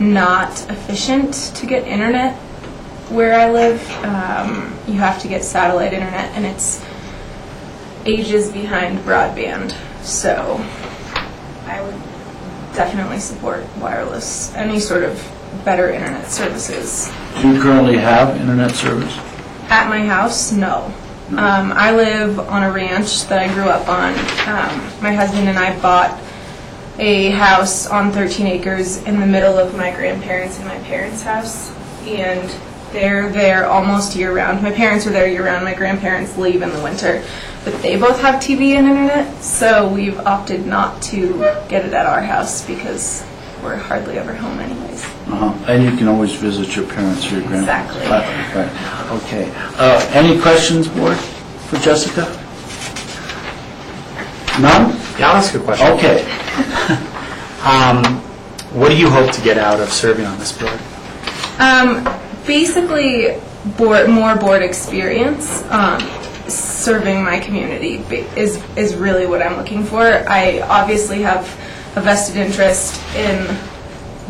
not efficient to get internet where I live. You have to get satellite internet, and it's ages behind broadband. So I would definitely support wireless, any sort of better internet services. Do you currently have internet service? At my house, no. I live on a ranch that I grew up on. My husband and I bought a house on 13 acres in the middle of my grandparents' and my parents' house, and they're there almost year-round. My parents are there year-round, my grandparents leave in the winter, but they both have TV and internet, so we've opted not to get it at our house because we're hardly ever home anyways. And you can always visit your parents or your grandparents. Exactly. Right. Okay. Any questions, Board, for Jessica? None? Yeah, I'll ask a question. Okay. What do you hope to get out of serving on this board? Basically, more board experience. Serving my community is really what I'm looking for. I obviously have a vested interest in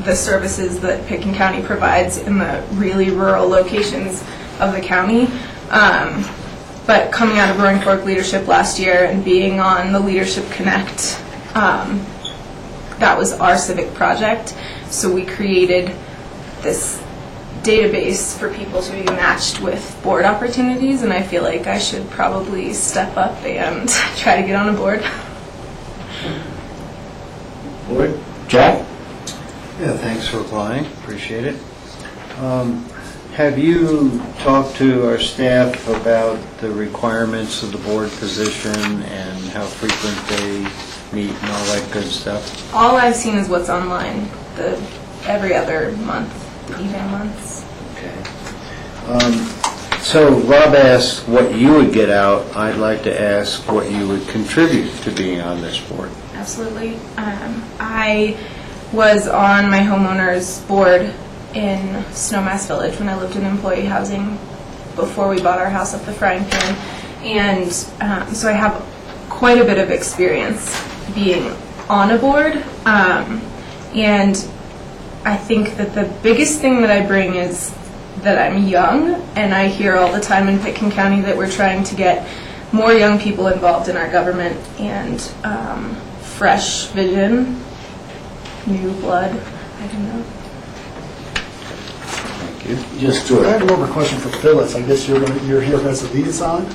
the services that Pitkin County provides in the really rural locations of the county. But coming out of Roaring Fork Leadership last year and being on the Leadership Connect, that was our civic project. So we created this database for people to be matched with board opportunities, and I feel like I should probably step up and try to get on a board. Board? Jack? Yeah, thanks for applying, appreciate it. Have you talked to our staff about the requirements of the board position and how frequent they meet and all that good stuff? All I've seen is what's online, every other month, even months. Okay. So Rob asked what you would get out. I'd like to ask what you would contribute to being on this board. Absolutely. I was on my homeowner's board in Snowmass Village when I lived in employee housing before we bought our house up the frying pan. And so I have quite a bit of experience being on a board. And I think that the biggest thing that I bring is that I'm young, and I hear all the time in Pitkin County that we're trying to get more young people involved in our government and fresh vision, new blood, I don't know. Thank you. Just I have more of a question for Phyllis. I guess you're here as a liaison.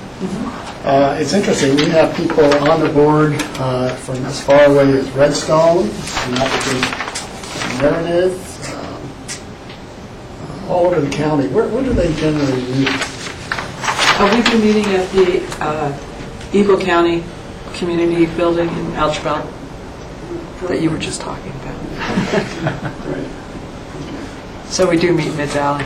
It's interesting, we have people on the board from as far away as Redstone, Meredith, all over the county. Where do they generally meet? We've been meeting at the Eagle County Community Building in Algebel that you were just talking about. So we do meet Mid-Valley.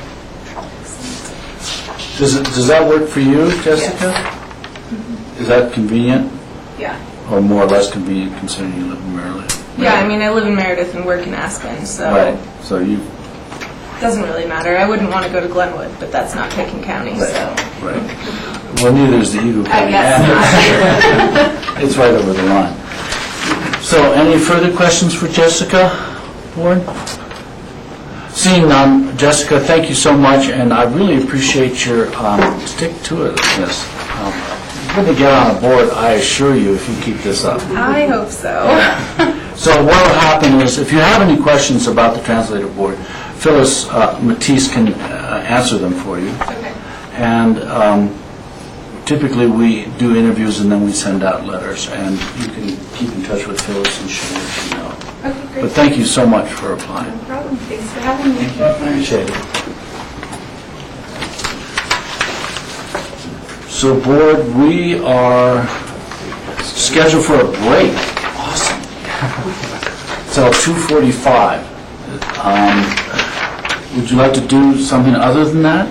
Does that work for you, Jessica? Yes. Is that convenient? Yeah. Or more or less convenient considering you live in Maryland? Yeah, I mean, I live in Meredith and work in Aspen, so. Right, so you doesn't really matter. I wouldn't want to go to Glenwood, but that's not Picken County, so. Right. Well, neither is the Eagle I County. guess not. It's right over the line. So, any further questions for Jessica, Board? Seeing none, Jessica, thank you so much, and I really appreciate your stick-to-itiveness. You're going to get on a board, I assure you, if you keep this up. I hope so. So what will happen is, if you have any questions about the translator board, Phyllis Matisse can answer them for you. Okay. And typically we do interviews and then we send out letters, and you can keep in touch with Phyllis and she'll let you know. Okay, great. But thank you so much for applying. No problem. Thanks for having me. Appreciate it. So, Board, we are scheduled for a break. Awesome. Till 2:45. Would you like to do something other than that?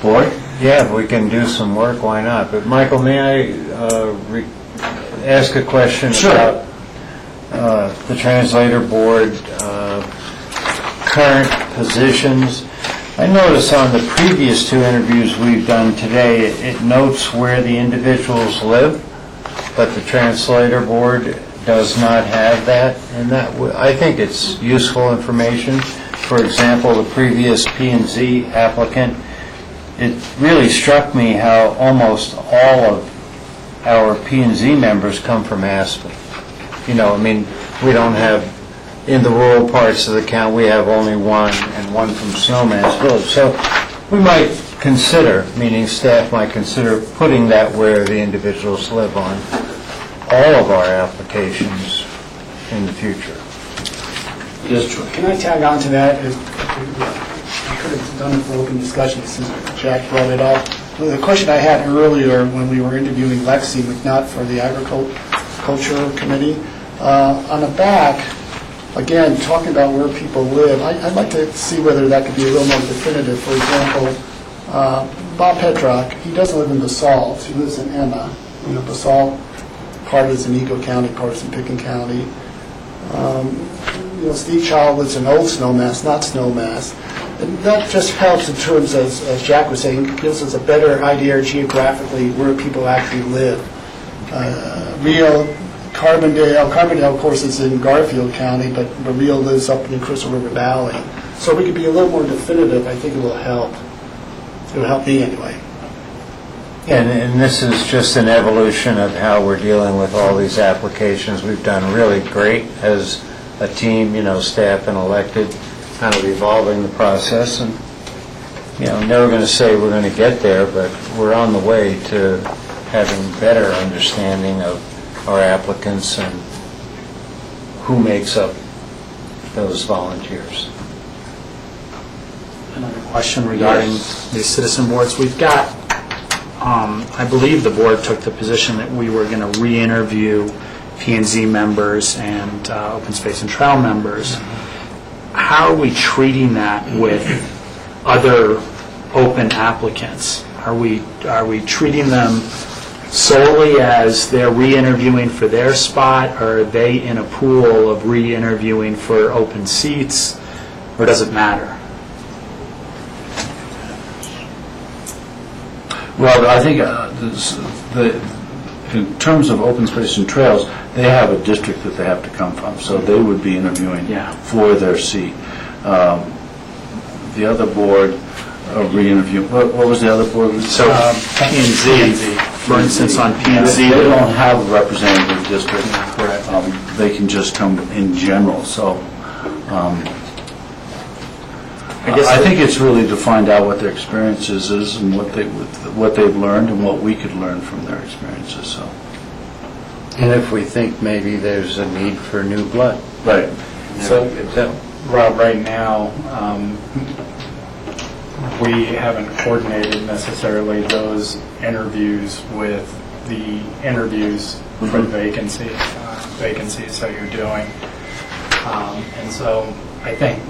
Board? Yeah, if we can do some work, why not? But Michael, may I ask a question about the translator board current positions? I notice on the previous two interviews we've done today, it notes where the individuals live, but the translator board does not have that, and that I think it's useful information. For example, the previous P&Z applicant, it really struck me how almost all of our P&Z members come from Aspen. You know, I mean, we don't have, in the rural parts of the county, we have only one, and one from Snowman's Village. So we might consider, meaning staff might consider, putting that where the individuals live on all of our applications in the future. Yes, Troy. Can I tag on to that? I could have done it for open discussion since Jack brought it up. The question I had earlier when we were interviewing Lexi McNutt for the Agriculture Committee, on the back, again, talking about where people live, I'd like to see whether that could be a little more definitive. For example, Bob Petrock, he doesn't live in Basalt, he lives in Emma. You know, Basalt, part is in Eagle County, part is in Picken County. You know, Steve Child lives in Old Snowmass, not Snowmass. And that just helps in terms, as Jack was saying, gives us a better idea geographically where people actually live. Carbondale, of course, is in Garfield County, but Rio lives up in Crystal River Valley. So we could be a little more definitive. I think it will help. It will help me anyway. And this is just an evolution of how we're dealing with all these applications. We've done really great as a team, you know, staff and elected, kind of evolving the process. And, you know, never going to say we're going to get there, but we're on the way to having better understanding of our applicants and who makes up those volunteers. Another question regarding the citizen boards. We've got, I believe the board took the position that we were going to re-interview P&Z members and open space and trail members. How are we treating that with other open applicants? Are we treating them solely as they're re-interviewing for their spot, or are they in a pool of re-interviewing for open seats, or does it matter? Well, I think in terms of open space and trails, they have a district that they have to come from, so they would be interviewing for their seat. The other board re-interview. What was the other board? So P&Z, for instance, on P&Z, they don't have a representative district. Correct. They can just come in general. So I think it's really to find out what their experiences is and what they've learned and what we could learn from their experiences. So. And if we think maybe there's a need for new blood. Right. So, Rob, right now, we haven't coordinated necessarily those interviews with the interviews for the vacancies, how you're doing. And so I think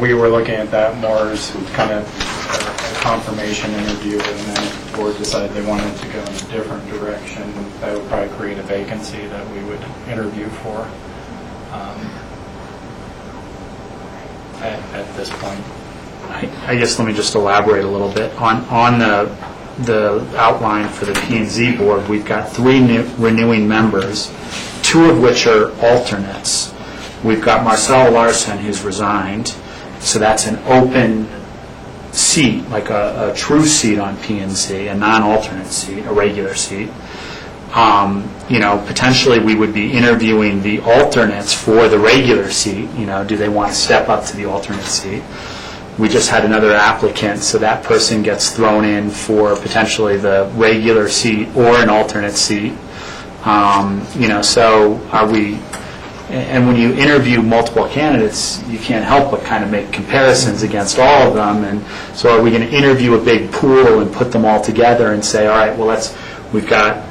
we were looking at that more as kind of a confirmation interview, and then if the board decided they wanted to go in a different direction, that would probably create a vacancy that we would interview for. at this point. I guess let me just elaborate a little bit. On the outline for the P&Z board, we've got 3 renewing members, 2 of which are alternates. We've got Marcel Larson, who's resigned, so that's an open seat, like a true seat on P&Z, a non-alternate seat, a regular seat. Potentially we would be interviewing the alternates for the regular seat. Do they want to step up to the alternate seat? We just had another applicant, so that person gets thrown in for potentially the regular seat or an alternate seat. So are we, and when you interview multiple candidates, you can't help but kind of make comparisons against all of them. And so are we going to interview a big pool and put them all together and say, all right, well, we've got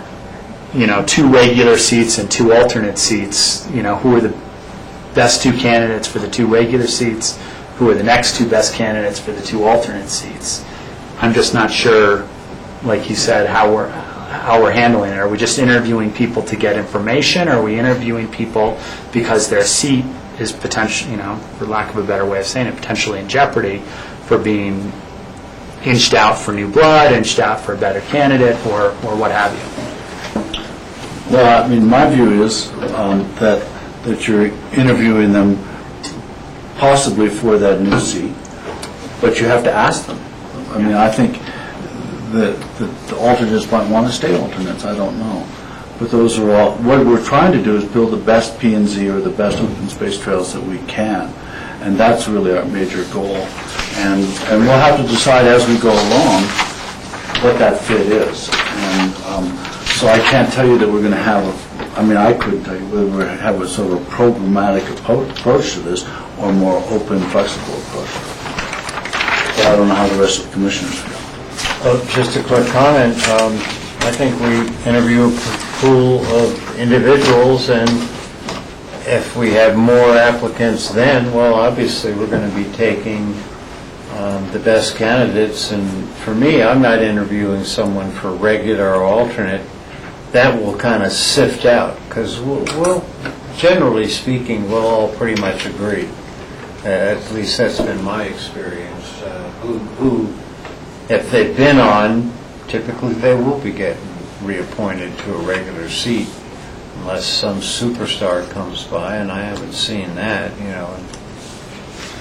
2 regular seats and 2 alternate seats. Who are the best 2 candidates for the 2 regular seats? Who are the next 2 best candidates for the 2 alternate seats? I'm just not sure, like you said, how we're handling it. Are we just interviewing people to get information? Or are we interviewing people because their seat is potentially, for lack of a better way of saying it, potentially in jeopardy for being inched out for new blood, inched out for a better candidate, or what have you? Well, my view is that you're interviewing them possibly for that new seat, but you have to ask them. I think that the alternates might want to stay alternates, I don't know. But those are all, what we're trying to do is build the best P&Z or the best open space trails that we can. And that's really our major goal. And we'll have to decide as we go along what that fit is. And so I can't tell you that we're going to have I couldn't tell you whether we're going to have a sort of programmatic approach to this or more open, flexible approach. But I don't know how the rest of the commissioners feel. Just a quick comment. I think we interview a pool of individuals, and if we have more applicants then, well, obviously we're going to be taking the best candidates. And for me, I'm not interviewing someone for regular or alternate. That will kind of sift out, because we'll, generally speaking, we'll all pretty much agree. At least that's been my experience. Who, if they've been on, typically they will be getting reappointed to a regular seat, unless some superstar comes by, and I haven't seen that,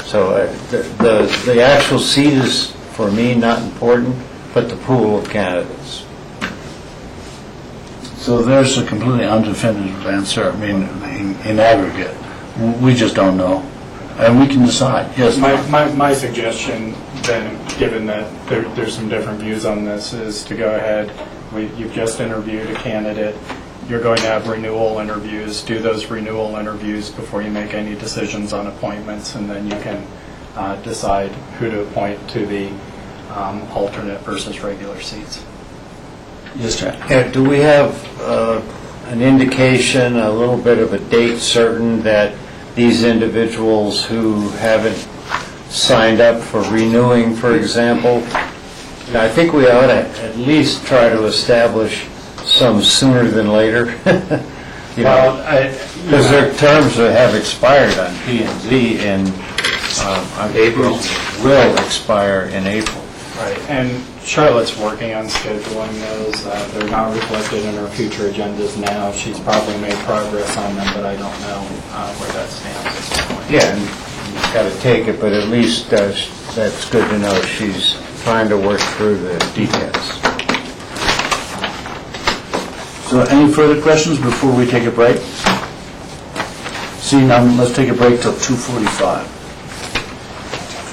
So the actual seat is, for me, not important, but the pool of candidates. So there's a completely undefinitive answer, in aggregate. We just don't know. And we can decide, yes. My suggestion then, given that there's some different views on this, is to go ahead. You've just interviewed a candidate. You're going to have renewal interviews. Do those renewal interviews before you make any decisions on appointments, and then you can decide who to appoint to the alternate versus regular seats. Yes, Jack. Yeah, do we have an indication, a little bit of a date certain that these individuals who haven't signed up for renewing, for example, I think we ought to at least try to establish some sooner than later. Because their terms have expired on P&Z in April, will expire in April. Right, and Charlotte's working on scheduling those. They're not reflected in our future agendas now. She's probably made progress on them, but I don't know where that stands at this point. Yeah, and you've got to take it, but at least that's good to know. She's trying to work through the details. So any further questions before we take a break? Seeing none, let's take a break till 2:45.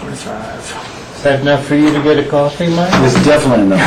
2:45. Is that enough for you to get a coffee, Mike? It's definitely enough.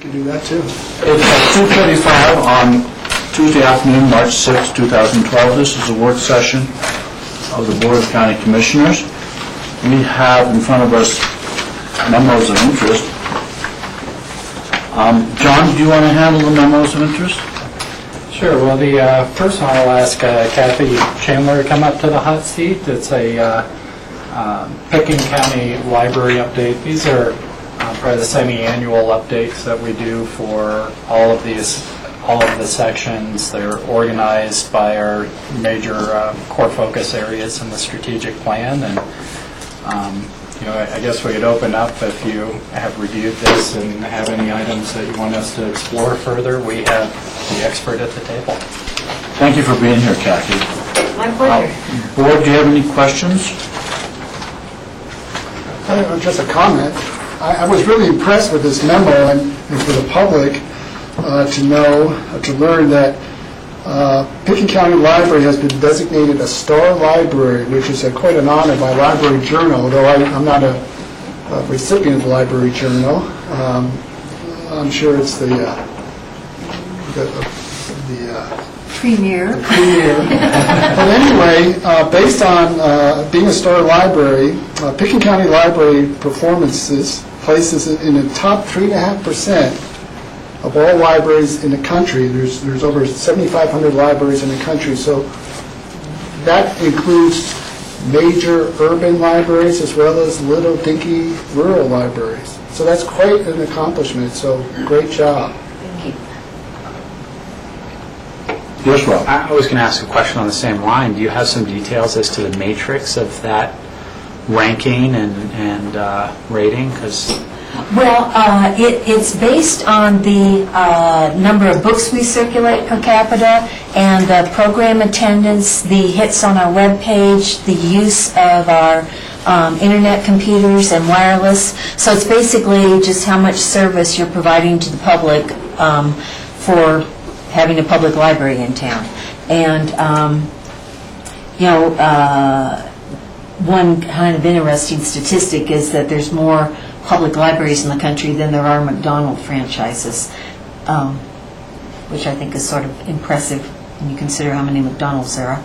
can do that too. It's at 2:45 on Tuesday afternoon, March 6, 2012. This is a work session of the Board of County Commissioners. We have in front of us memos of interest. John, do you want to handle the memos of interest? Sure. Well, the first one I'll ask Kathy Chandler to come up to the hot seat. It's a Pickens County Library update. These are probably the semi-annual updates that we do for all of the sections. They're organized by our major core focus areas in the strategic plan, and I guess we could open up if you have reviewed this and have any items that you want us to explore further. We have the expert at the table. Thank you for being here, Kathy. My pleasure. Board, do you have any questions? Just a comment. I was really impressed with this memo, and for the public to learn that Pickens County Library has been designated a star library, which is quite an honor by Library Journal, although I'm not a recipient of the Library Journal. I'm sure it's the Premier. But anyway, based on being a star library, Pickens County Library performances places it in the top 3.5% of all libraries in the country. There's over 7,500 libraries in the country, so that includes major urban libraries as well as little dinky rural libraries. So that's quite an accomplishment, so great job. Yes, Rob. I was going to ask a question on the same line. Do you have some details as to the matrix of that ranking and rating? Well, it's based on the number of books we circulate per capita and the program attendance, the hits on our webpage, the use of our internet computers and wireless. So it's basically just how much service you're providing to the public for having a public library in town. And, one kind of interesting statistic is that there's more public libraries in the country than there are McDonald's franchises, which I think is sort of impressive when you consider how many McDonald's there are.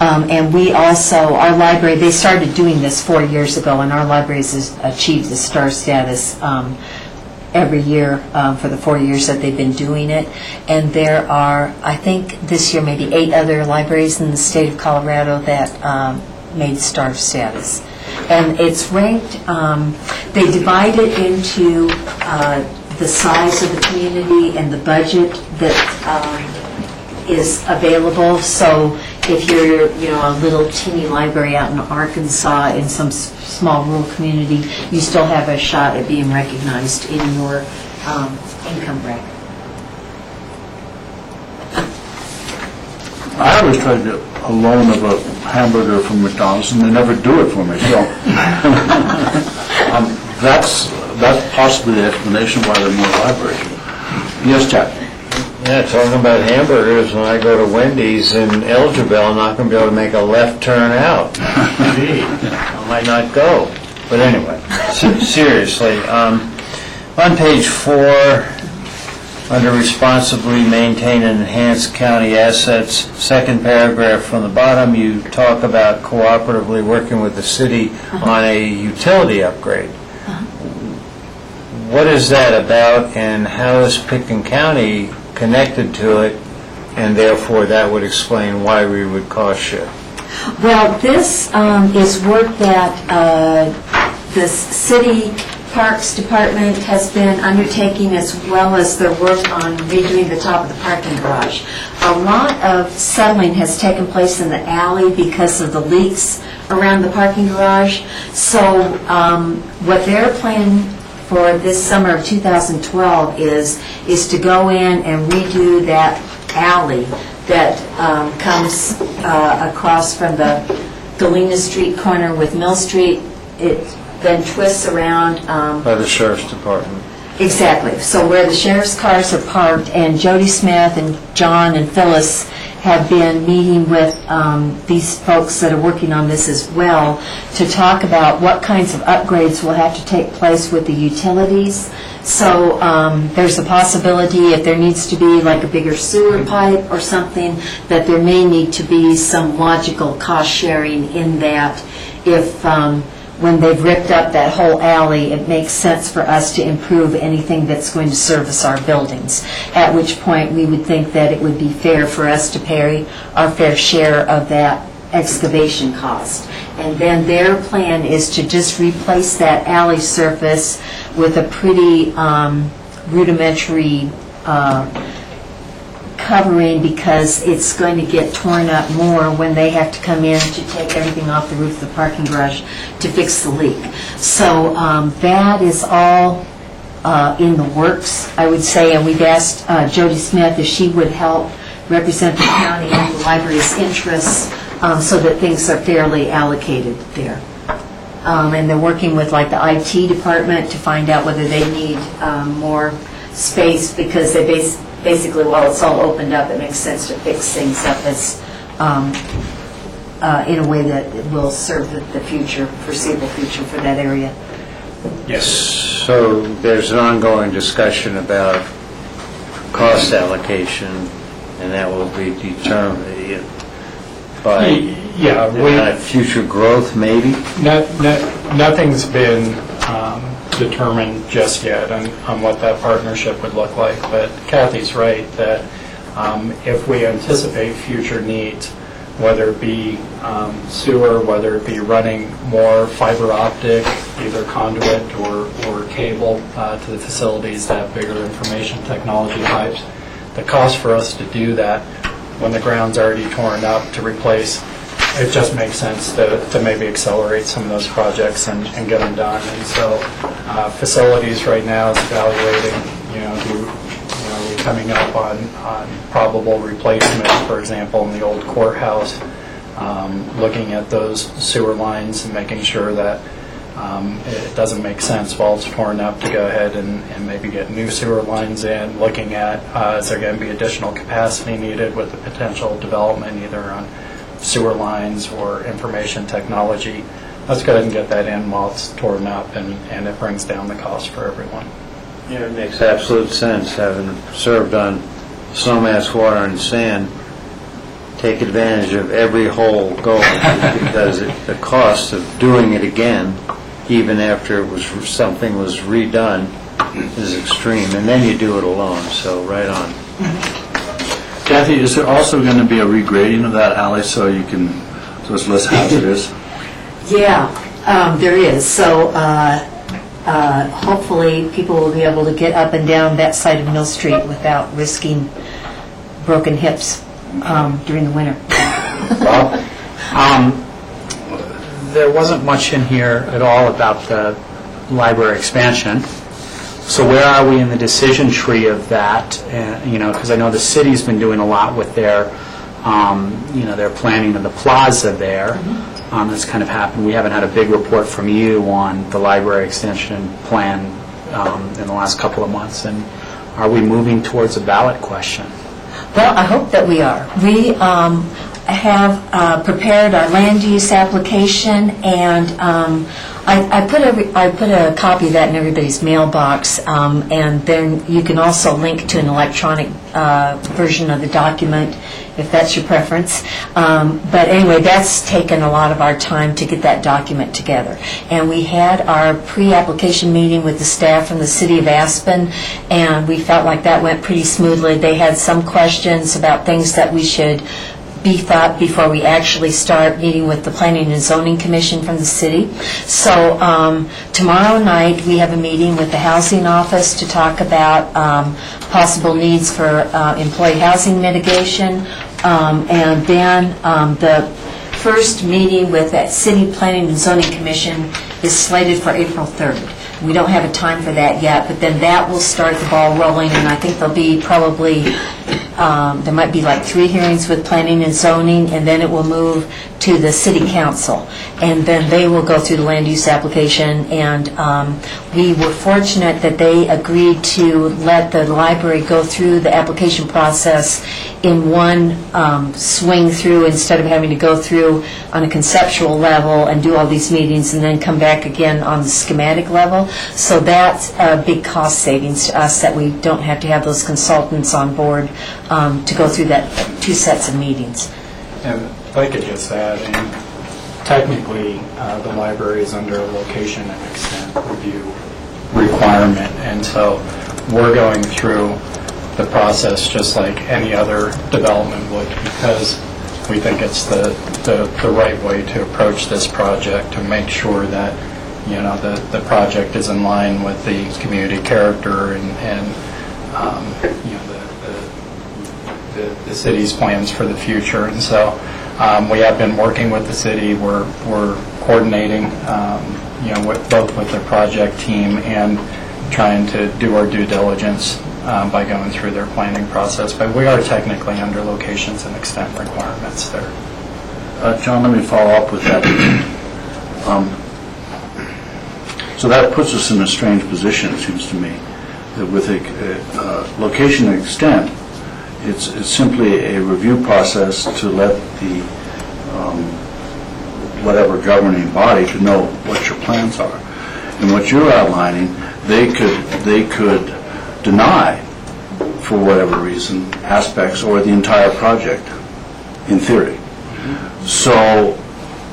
And we also, our library, they started doing this 4 years ago, and our library has achieved the star status every year for the 4 years that they've been doing it. And there are, I think this year, maybe 8 other libraries in the state of Colorado that made star status. And it's ranked, they divide it into the size of the community and the budget that is available. So if you're, a little teeny library out in Arkansas in some small rural community, you still have a shot at being recognized in your income bracket. I always try to get a loan of a hamburger from McDonald's, and they never do it for me, so that's possibly the explanation why there are more libraries. Yes, Jack? Yeah, talking about hamburgers, when I go to Wendy's in Elgin, I'm not going to be able to make a left turn out. Gee, I might not go. But anyway, seriously, on page 4, under responsibly maintain and enhance county assets, second paragraph from the bottom, you talk about cooperatively working with the city on a utility upgrade. What is that about, and how is Pickens County connected to it, and therefore that would explain why we would cost share? Well, this is work that the city Parks Department has been undertaking, as well as their work on redoing the top of the parking garage. A lot of settling has taken place in the alley because of the leaks around the parking garage. So what they're planning for this summer of 2012 is to go in and redo that alley that comes across from the Galena Street corner with Mill Street. It then twists around. By the Sheriff's Department. Exactly. So where the sheriff's cars are parked, and Jody Smith and John and Phyllis have been meeting with these folks that are working on this as well to talk about what kinds of upgrades will have to take place with the utilities. So there's a possibility if there needs to be like a bigger sewer pipe or something, that there may need to be some logical cost sharing in that if when they've ripped up that whole alley, it makes sense for us to improve anything that's going to service our buildings, at which point we would think that it would be fair for us to pay our fair share of that excavation cost. And then their plan is to just replace that alley surface with a pretty rudimentary covering, because it's going to get torn up more when they have to come in to take everything off the roof of the parking garage to fix the leak. So that is all in the works, I would say, and we've asked Jody Smith if she would help represent the county and the library's interests so that things are fairly allocated there. And they're working with like the IT department to find out whether they need more space, because they basically, while it's all opened up, it makes sense to fix things up as in a way that will serve the future, foreseeable future for that area. Yes. So there's an ongoing discussion about cost allocation, and that will be determined by future growth, maybe? Nothing's been determined just yet on what that partnership would look like, but Kathy's right that if we anticipate future needs, whether it be sewer, whether it be running more fiber optic, either conduit or cable to the facilities that have bigger information technology pipes, the cost for us to do that when the ground's already torn up to replace, it just makes sense to maybe accelerate some of those projects and get them done. And so facilities right now is evaluating, we're coming up on probable replacement, for example, in the old courthouse, looking at those sewer lines and making sure that it doesn't make sense while it's torn up to go ahead and maybe get new sewer lines in, looking at is there going to be additional capacity needed with the potential development either on sewer lines or information technology. Let's go ahead and get that in while it's torn up, and it brings down the cost for everyone. Yeah, it makes absolute sense, having served on snowmass, water, and sand. Take advantage of every hole going, because the cost of doing it again, even after something was redone, is extreme. And then you do it alone, so right on. Kathy, is there also going to be a regrading of that alley so it's less hazardous? Yeah, there is. So hopefully people will be able to get up and down that side of Mill Street without risking broken hips during the winter. There wasn't much in here at all about the library expansion. So where are we in the decision tree of that? Because I know the city's been doing a lot with their planning of the plaza there. That's kind of happened. We haven't had a big report from you on the library extension plan in the last couple of months. And are we moving towards a ballot question? Well, I hope that we are. We have prepared our land use application, and I put a copy of that in everybody's mailbox, and then you can also link to an electronic version of the document if that's your preference. But anyway, that's taken a lot of our time to get that document together. And we had our pre-application meeting with the staff from the city of Aspen, and we felt like that went pretty smoothly. They had some questions about things that we should beef up before we actually start meeting with the Planning and Zoning Commission from the city. So tomorrow night we have a meeting with the Housing Office to talk about possible needs for employee housing mitigation, and then the first meeting with that City Planning and Zoning Commission is slated for April 3rd. We don't have a time for that yet, but then that will start the ball rolling, and I think there'll be probably, there might be like 3 hearings with planning and zoning, and then it will move to the city council, and then they will go through the land use application, and we were fortunate that they agreed to let the library go through the application process in one swing through, instead of having to go through on a conceptual level and do all these meetings and then come back again on the schematic level. So that's a big cost savings to us, that we don't have to have those consultants on board to go through that 2 sets of meetings. And if I could just add, technically, the library is under a location and extent review requirement, and so we're going through the process just like any other development would, because we think it's the right way to approach this project, to make sure that, you know, the project is in line with the community character and you know, the city's plans for the future. And so we have been working with the city. We're coordinating, you know, both with the project team and trying to do our due diligence by going through their planning process. But we are technically under locations and extent requirements there. John, let me follow up with that. So that puts us in a strange position, it seems to me, that with a location and extent, it's simply a review process to let the whatever governing body to know what your plans are. And what you're outlining, they could deny, for whatever reason, aspects or the entire project, in theory. So,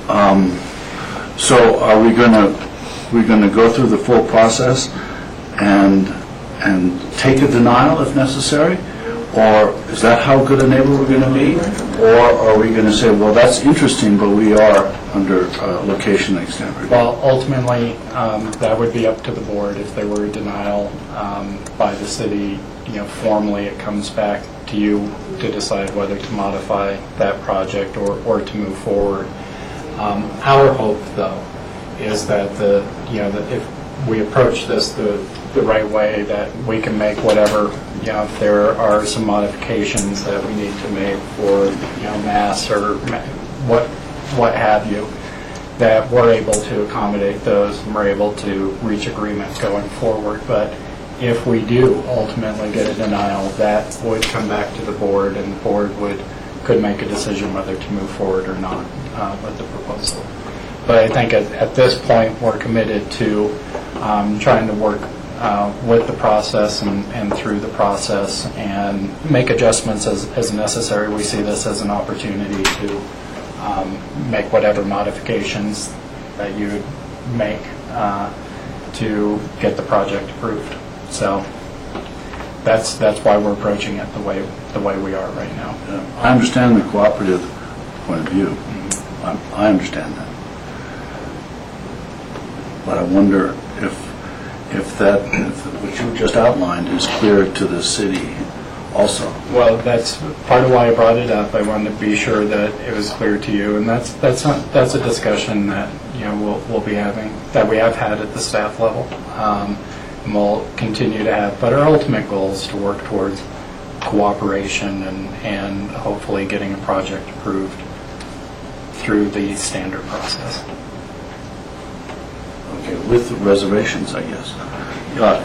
are we going to go through the full process and take a denial if necessary? Or is that how good a neighbor we're going to be? Or are we going to say, well, that's interesting, but we are under location and extent review? Well, ultimately, that would be up to the board. If there were a denial by the city, you know, formally, it comes back to you to decide whether to modify that project or to move forward. Our hope, though, is that that if we approach this the right way, that we can make whatever, you know, if there are some modifications that we need to make for, you know, mass or what have you, that we're able to accommodate those and we're able to reach agreement going forward. But if we do ultimately get a denial, that would come back to the board, and the board could make a decision whether to move forward or not with the proposal. But I think at this point, we're committed to trying to work with the process and through the process and make adjustments as necessary. We see this as an opportunity to make whatever modifications that you would make to get the project approved. So that's why we're approaching it the way we are right now. I understand the cooperative point of view. I understand that. But I wonder if what you just outlined is clear to the city also. Well, that's part of why I brought it up. I wanted to be sure that it was clear to you, and that's a discussion that, you know, we'll be having, that we have had at the staff level, and we'll continue to have. But our ultimate goal is to work towards cooperation and hopefully getting a project approved through the standard process. Okay, with reservations, I guess.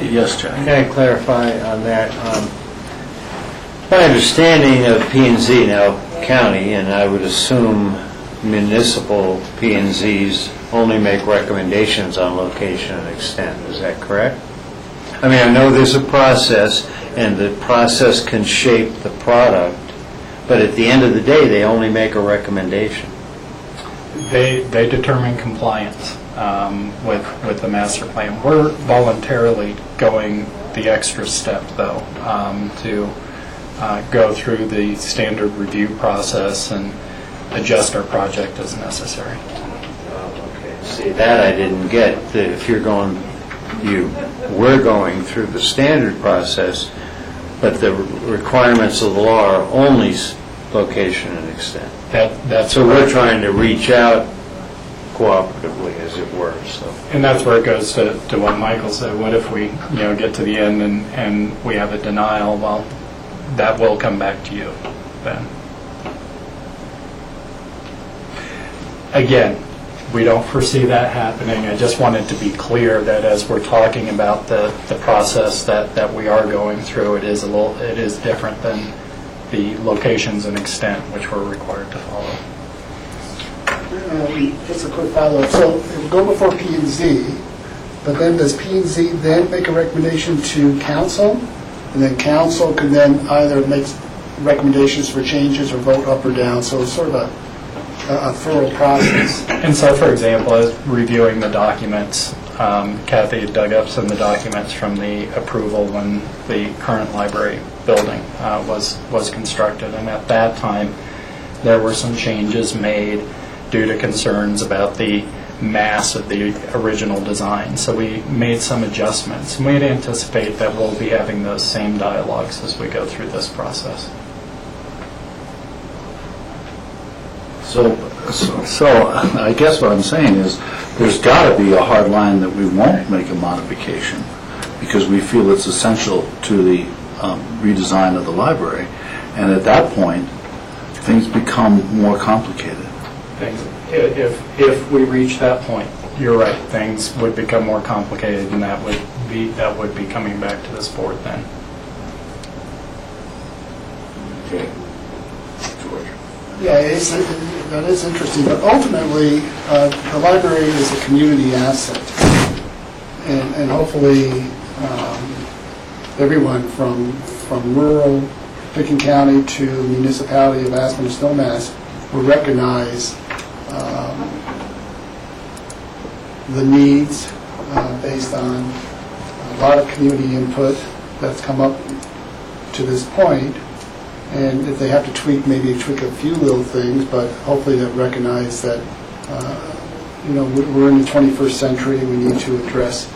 Yes, Jack. Can I clarify on that? My understanding of P&Z now, county, and I would assume municipal P&Zs only make recommendations on location and extent. Is that correct? I mean, I know there's a process, and the process can shape the product, but at the end of the day, they only make a recommendation. They determine compliance with the master plan. We're voluntarily going the extra step, though, to go through the standard review process and adjust our project as necessary. Okay. See, that I didn't get. If we're going through the standard process, but the requirements of the law are only location and extent. So we're trying to reach out cooperatively, as it were. So. And that's where it goes to what Michael said. What if we, you know, get to the end and we have a denial? Well, that will come back to you then. Again, we don't foresee that happening. I just wanted to be clear that as we're talking about the process that we are going through, it is different than the locations and extent which we're required to follow. Just a quick follow-up. So it will go before P&Z, but then does P&Z then make a recommendation to council? And then council can then either make recommendations for changes or vote up or down. So it's sort of a thorough process. And so, for example, as reviewing the documents, Kathy had dug up some of the documents from the approval when the current library building was constructed. And at that time, there were some changes made due to concerns about the mass of the original design. So we made some adjustments, and we'd anticipate that we'll be having those same dialogues as we go through this process. So I guess what I'm saying is there's got to be a hard line that we won't make a modification because we feel it's essential to the redesign of the library. And at that point, things become more complicated. If we reach that point, you're right, things would become more complicated, and that would be coming back to this board then. Okay. Yeah, that is interesting, but ultimately, the library is a community asset, and hopefully, everyone from rural Picken County to municipality of Aspen and Snowmass will recognize the needs based on a lot of community input that's come up to this point. And if they have to tweak, maybe tweak a few little things, but hopefully they'll recognize that, we're in the 21st century. We need to address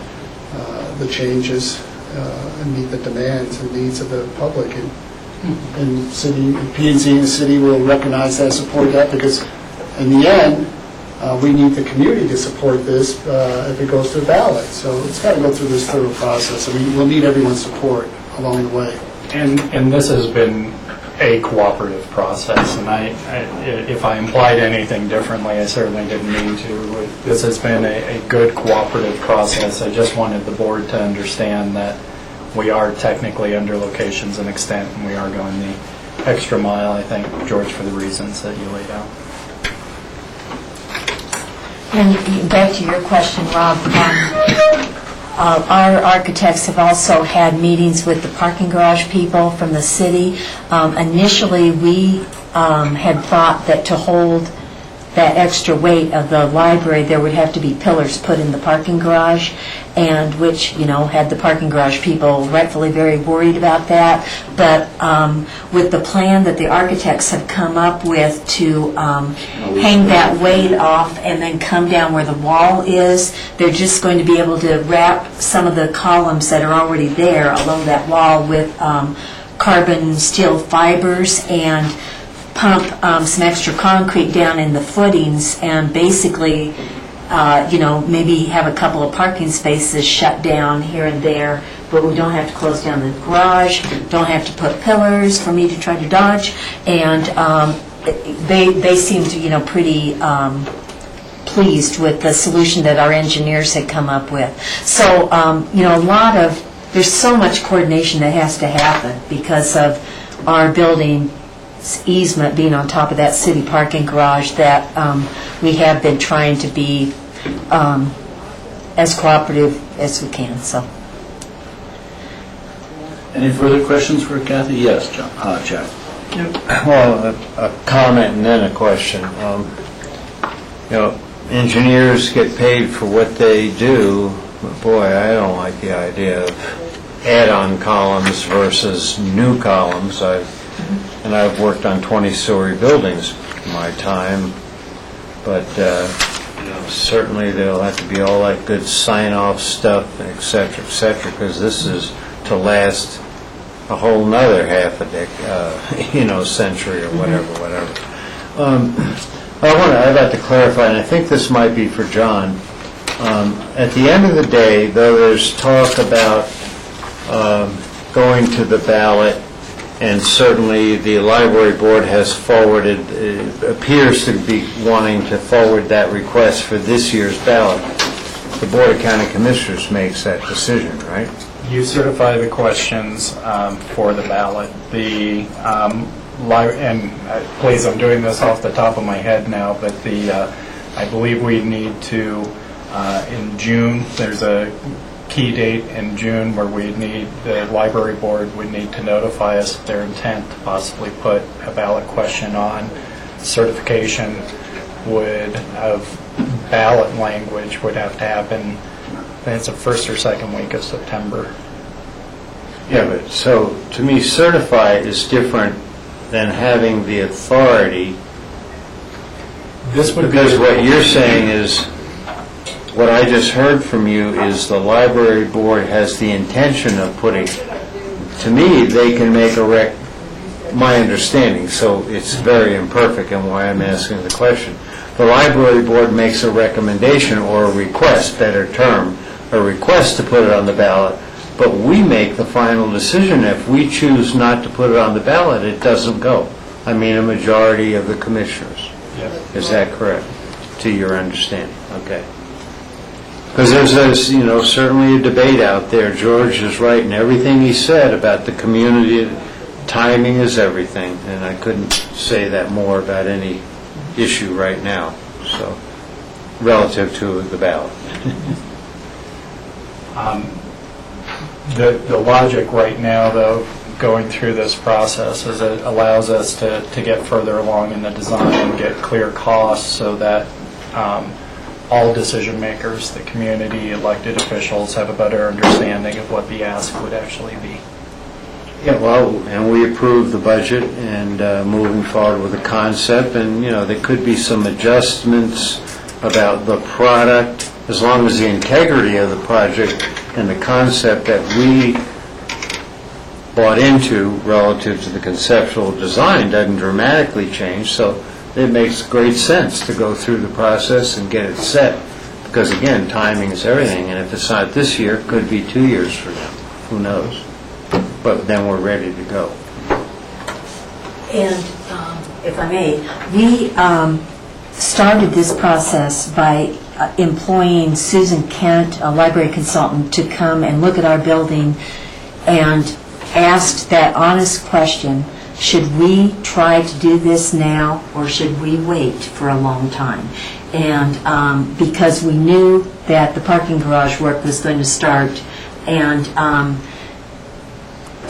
the changes and meet the demands and needs of the public. And city, P&Z and the city will recognize that, support that, because in the end, we need the community to support this if it goes to the ballot. So it's got to go through this thorough process. I mean, we'll need everyone's support along the way. And this has been a cooperative process, and if I implied anything differently, I certainly didn't mean to. This has been a good cooperative process. I just wanted the board to understand that we are technically under locations and extent, and we are going the extra mile, I think, George, for the reasons that you laid out. And back to your question, Rob, our architects have also had meetings with the parking garage people from the city. Initially, we had thought that to hold that extra weight of the library, there would have to be pillars put in the parking garage, and which, had the parking garage people rightfully very worried about that. But with the plan that the architects have come up with to hang that weight off and then come down where the wall is, they're just going to be able to wrap some of the columns that are already there along that wall with carbon steel fibers and pump some extra concrete down in the footings and basically, maybe have a couple of parking spaces shut down here and there, but we don't have to close down the garage, don't have to put pillars for me to try to dodge, and they seem to, pretty pleased with the solution that our engineers had come up with. So, there's so much coordination that has to happen because of our building easement being on top of that city parking garage that we have been trying to be as cooperative as we can. So, any further questions for Kathy? Yes, Jack. Well, a comment and then a question. Engineers get paid for what they do, but boy, I don't like the idea of add-on columns versus new columns. And I've worked on 20-story buildings in my time, but certainly there'll have to be all that good sign-off stuff, et cetera, because this is to last a whole nother half a decade, century or whatever. I'd like to clarify, and I think this might be for John. At the end of the day, though there's talk about going to the ballot and certainly the library board has forwarded, appears to be wanting to forward that request for this year's ballot. The Board of County Commissioners makes that decision, right? You certify the questions for the ballot. Please, I'm doing this off the top of my head now, but I believe we need to, in June, there's a key date in June where the library board would need to notify us of their intent to possibly put a ballot question on. Certification of ballot language would have to happen, I think it's the first or second week of September. Yeah, but so to me, certify is different than having the authority. Because what you're saying is, what I just heard from you is the library board has the intention of putting, to me, they can make my understanding, so it's very imperfect and why I'm asking the question. The library board makes a recommendation or a request, better term, a request to put it on the ballot, but we make the final decision. If we choose not to put it on the ballot, it doesn't go. I mean, a majority of the commissioners. Yes. Is that correct, to your understanding? Okay. Because there's certainly a debate out there. George is right in everything he said about the community. Timing is everything, and I couldn't say that more about any issue right now, so, relative to the ballot. The logic right now, though, going through this process is it allows us to get further along in the design and get clear costs so that all decision makers, the community, elected officials have a better understanding of what the ask would actually be. Yeah, well, and we approve the budget and moving forward with the concept, and, there could be some adjustments about the product, as long as the integrity of the project and the concept that we bought into relative to the conceptual design doesn't dramatically change, so it makes great sense to go through the process and get it set, because again, timing is everything, and if it's not this year, it could be 2 years from now, who knows? But then we're ready to go. And if I may, we started this process by employing Susan Kent, a library consultant, to come and look at our building and asked that honest question, should we try to do this now or should we wait for a long time? And because we knew that the parking garage work was going to start, and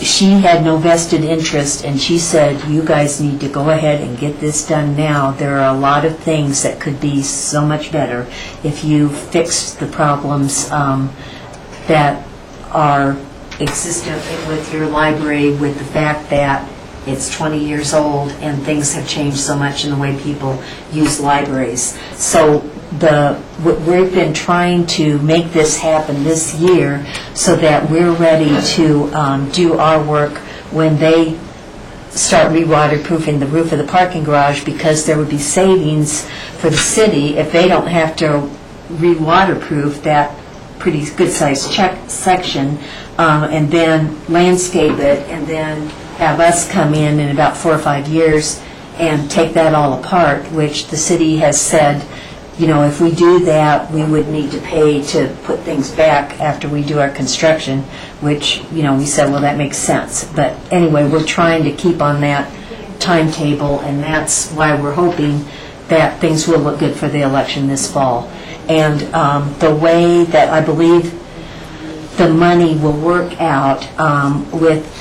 she had no vested interest, and she said, you guys need to go ahead and get this done now. There are a lot of things that could be so much better if you fixed the problems that are existent with your library, with the fact that it's 20 years old and things have changed so much in the way people use libraries. So we've been trying to make this happen this year so that we're ready to do our work when they start re-waterproofing the roof of the parking garage, because there would be savings for the city if they don't have to re-waterproof that pretty good-sized section and then landscape it and then have us come in about 4 or 5 years and take that all apart, which the city has said, if we do that, we would need to pay to put things back after we do our construction, which, we said, well, that makes sense. But anyway, we're trying to keep on that timetable, and that's why we're hoping that things will look good for the election this fall. And the way that I believe the money will work out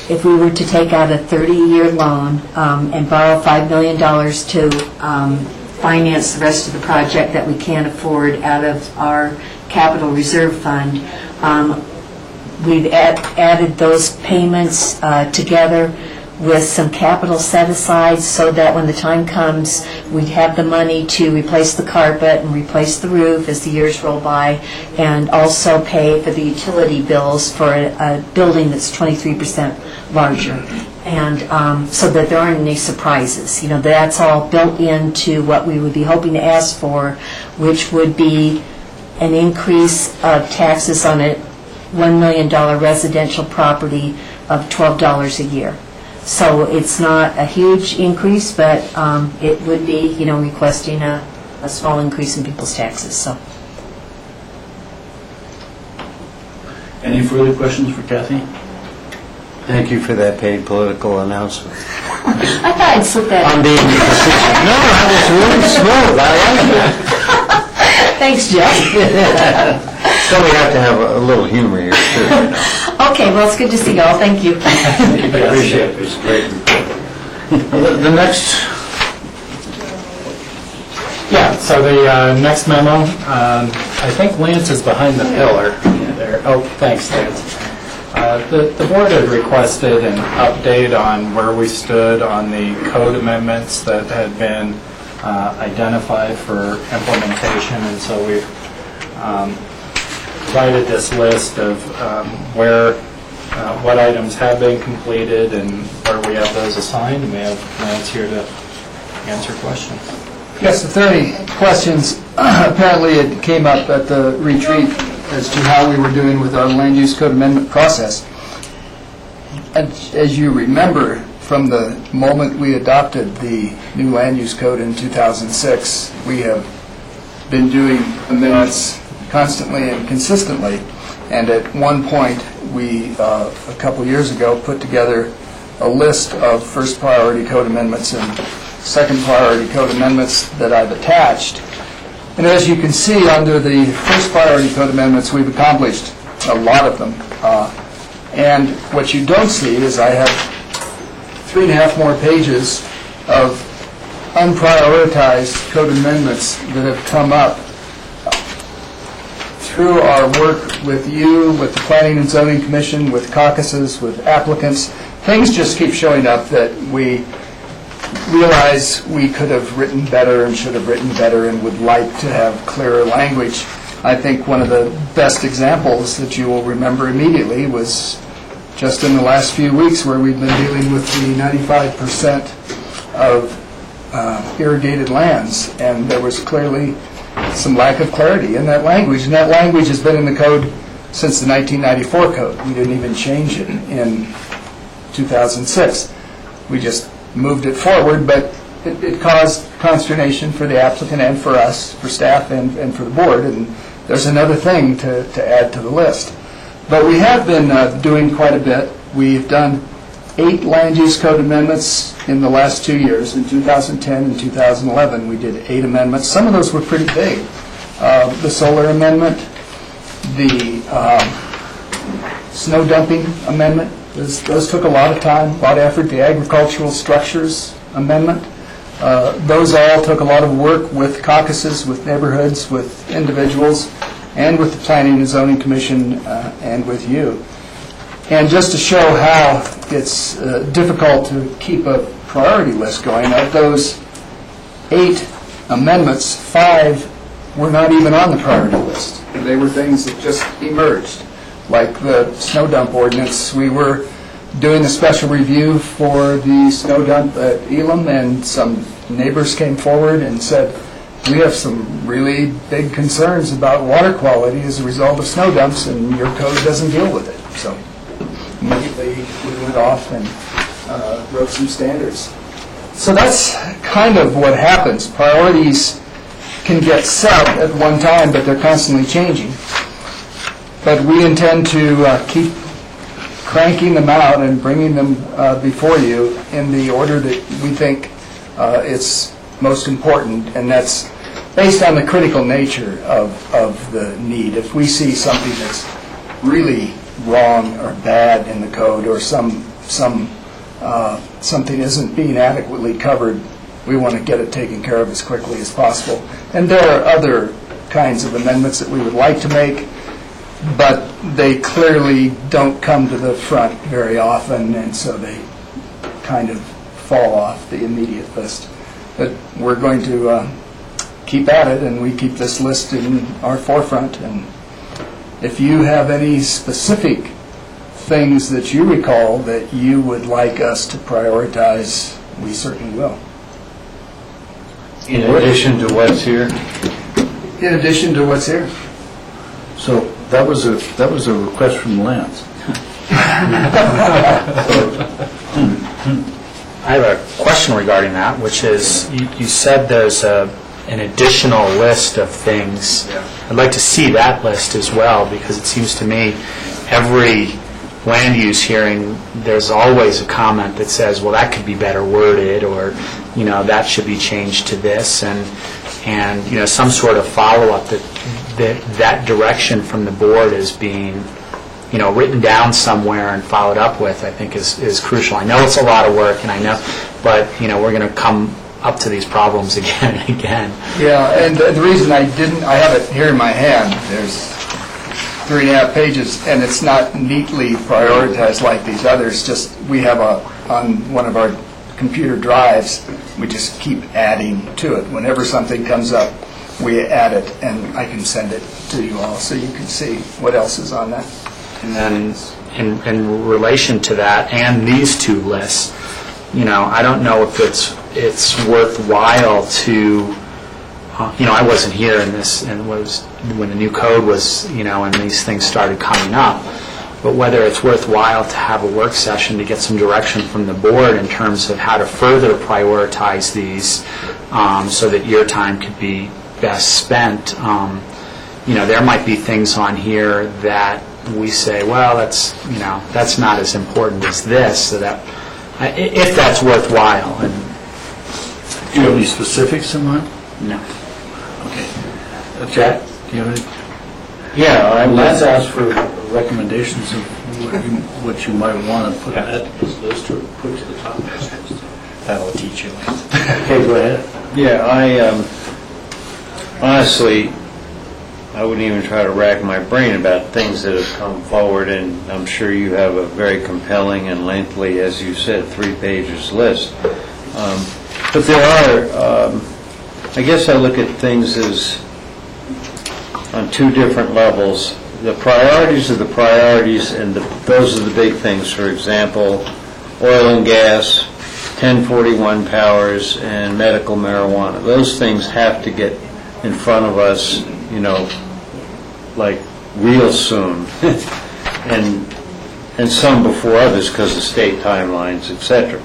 if we were to take out a 30-year loan and borrow $5 million to finance the rest of the project that we can't afford out of our capital reserve fund. We've added those payments together with some capital set aside so that when the time comes, we'd have the money to replace the carpet and replace the roof as the years roll by, and also pay for the utility bills for a building that's 23% larger. And so that there aren't any surprises. That's all built into what we would be hoping to ask for, which would be an increase of taxes on a $1 million residential property of $12 a year. So it's not a huge increase, but it would be, requesting a small increase in people's taxes, so. Any further questions for Kathy? Thank you for that paid political announcement. I thought I'd slip that. I'm being facetious. No, I was really smooth. I like it. Thanks, Jeff. So we have to have a little humor here, too. Okay, well, it's good to see y'all. Thank you. I appreciate it. It's a great report. The next, Yeah, so the next memo, I think Lance is behind the pillar there. Oh, thanks, Lance. The board had requested an update on where we stood on the code amendments that had been identified for implementation, and so we've provided this list of what items have been completed and where we have those assigned, and we have Lance here to answer questions. Yes, if there are any questions, apparently it came up at the retreat as to how we were doing with our land use code amendment process. As you remember, from the moment we adopted the new land use code in 2006, we have been doing amendments constantly and consistently. And at one point, we, a couple years ago, put together a list of first priority code amendments and second priority code amendments that I've attached. And as you can see, under the first priority code amendments, we've accomplished a lot of them. And what you don't see is I have 3.5 more pages of unprioritized code amendments that have come up through our work with you, with the Planning and Zoning Commission, with caucuses, with applicants. Things just keep showing up that we realize we could have written better and should have written better and would like to have clearer language. I think one of the best examples that you will remember immediately was just in the last few weeks where we've been dealing with the 95% of irrigated lands, and there was clearly some lack of clarity in that language, and that language has been in the code since the 1994 code. We didn't even change it in 2006. We just moved it forward, but it caused consternation for the applicant and for us, for staff and for the board, and there's another thing to add to the list. But we have been doing quite a bit. We've done 8 land use code amendments in the last 2 years. In 2010 and 2011, we did 8 amendments. Some of those were pretty big. The solar amendment, the snow dumping amendment, those took a lot of time, a lot of effort. The agricultural structures amendment, those all took a lot of work with caucuses, with neighborhoods, with individuals, and with the Planning and Zoning Commission and with you. And just to show how it's difficult to keep a priority list going, of those 8 amendments, 5 were not even on the priority list. They were things that just emerged, like the snow dump ordinance. We were doing a special review for the snow dump at Elam, and some neighbors came forward and said, we have some really big concerns about water quality as a result of snow dumps, and your code doesn't deal with it. So immediately we went off and wrote some standards. So that's kind of what happens. Priorities can get set at one time, but they're constantly changing. But we intend to keep cranking them out and bringing them before you in the order that we think it's most important, and that's based on the critical nature of the need. If we see something that's really wrong or bad in the code, or something isn't being adequately covered, we want to get it taken care of as quickly as possible. And there are other kinds of amendments that we would like to make, but they clearly don't come to the front very often, and so they kind of fall off the immediate list. But we're going to keep at it, and we keep this list in our forefront. And if you have any specific things that you recall that you would like us to prioritize, we certainly will. In addition to what's here? In addition to what's here. So that was a request from Lance. I have a question regarding that, which is, you said there's an additional list of things. I'd like to see that list as well, because it seems to me every land use hearing, there's always a comment that says, well, that could be better worded, or, that should be changed to this, and some sort of follow-up that direction from the board is being written down somewhere and followed up with, I think is crucial. I know it's a lot of work, and I know, but we're going to come up to these problems again and again. Yeah, and the reason I have it here in my hand, there's 3.5 pages, and it's not neatly prioritized like these others, just we have on one of our computer drives, we just keep adding to it. Whenever something comes up, we add it, and I can send it to you all so you can see what else is on that. And then in relation to that and these two lists, I don't know if it's worthwhile to, I wasn't here in this, and was when the new code was, and these things started coming up, but whether it's worthwhile to have a work session to get some direction from the board in terms of how to further prioritize these so that your time could be best spent. There might be things on here that we say, well, that's not as important as this, so that if that's worthwhile. And do you have any specifics in mind? No. Okay. Jack, do you have any? Yeah, Let's ask for recommendations of what you might want to put on this list or put to the top of this list. That'll teach you. Okay, go ahead. Yeah, honestly, I wouldn't even try to rack my brain about things that have come forward, and I'm sure you have a very compelling and lengthy, as you said, 3 pages list. But there are, I guess I look at things as on 2 different levels. The priorities are the priorities, and those are the big things. For example, oil and gas, 1041 powers, and medical marijuana. Those things have to get in front of us, like real soon, and some before others because of state timelines, etc.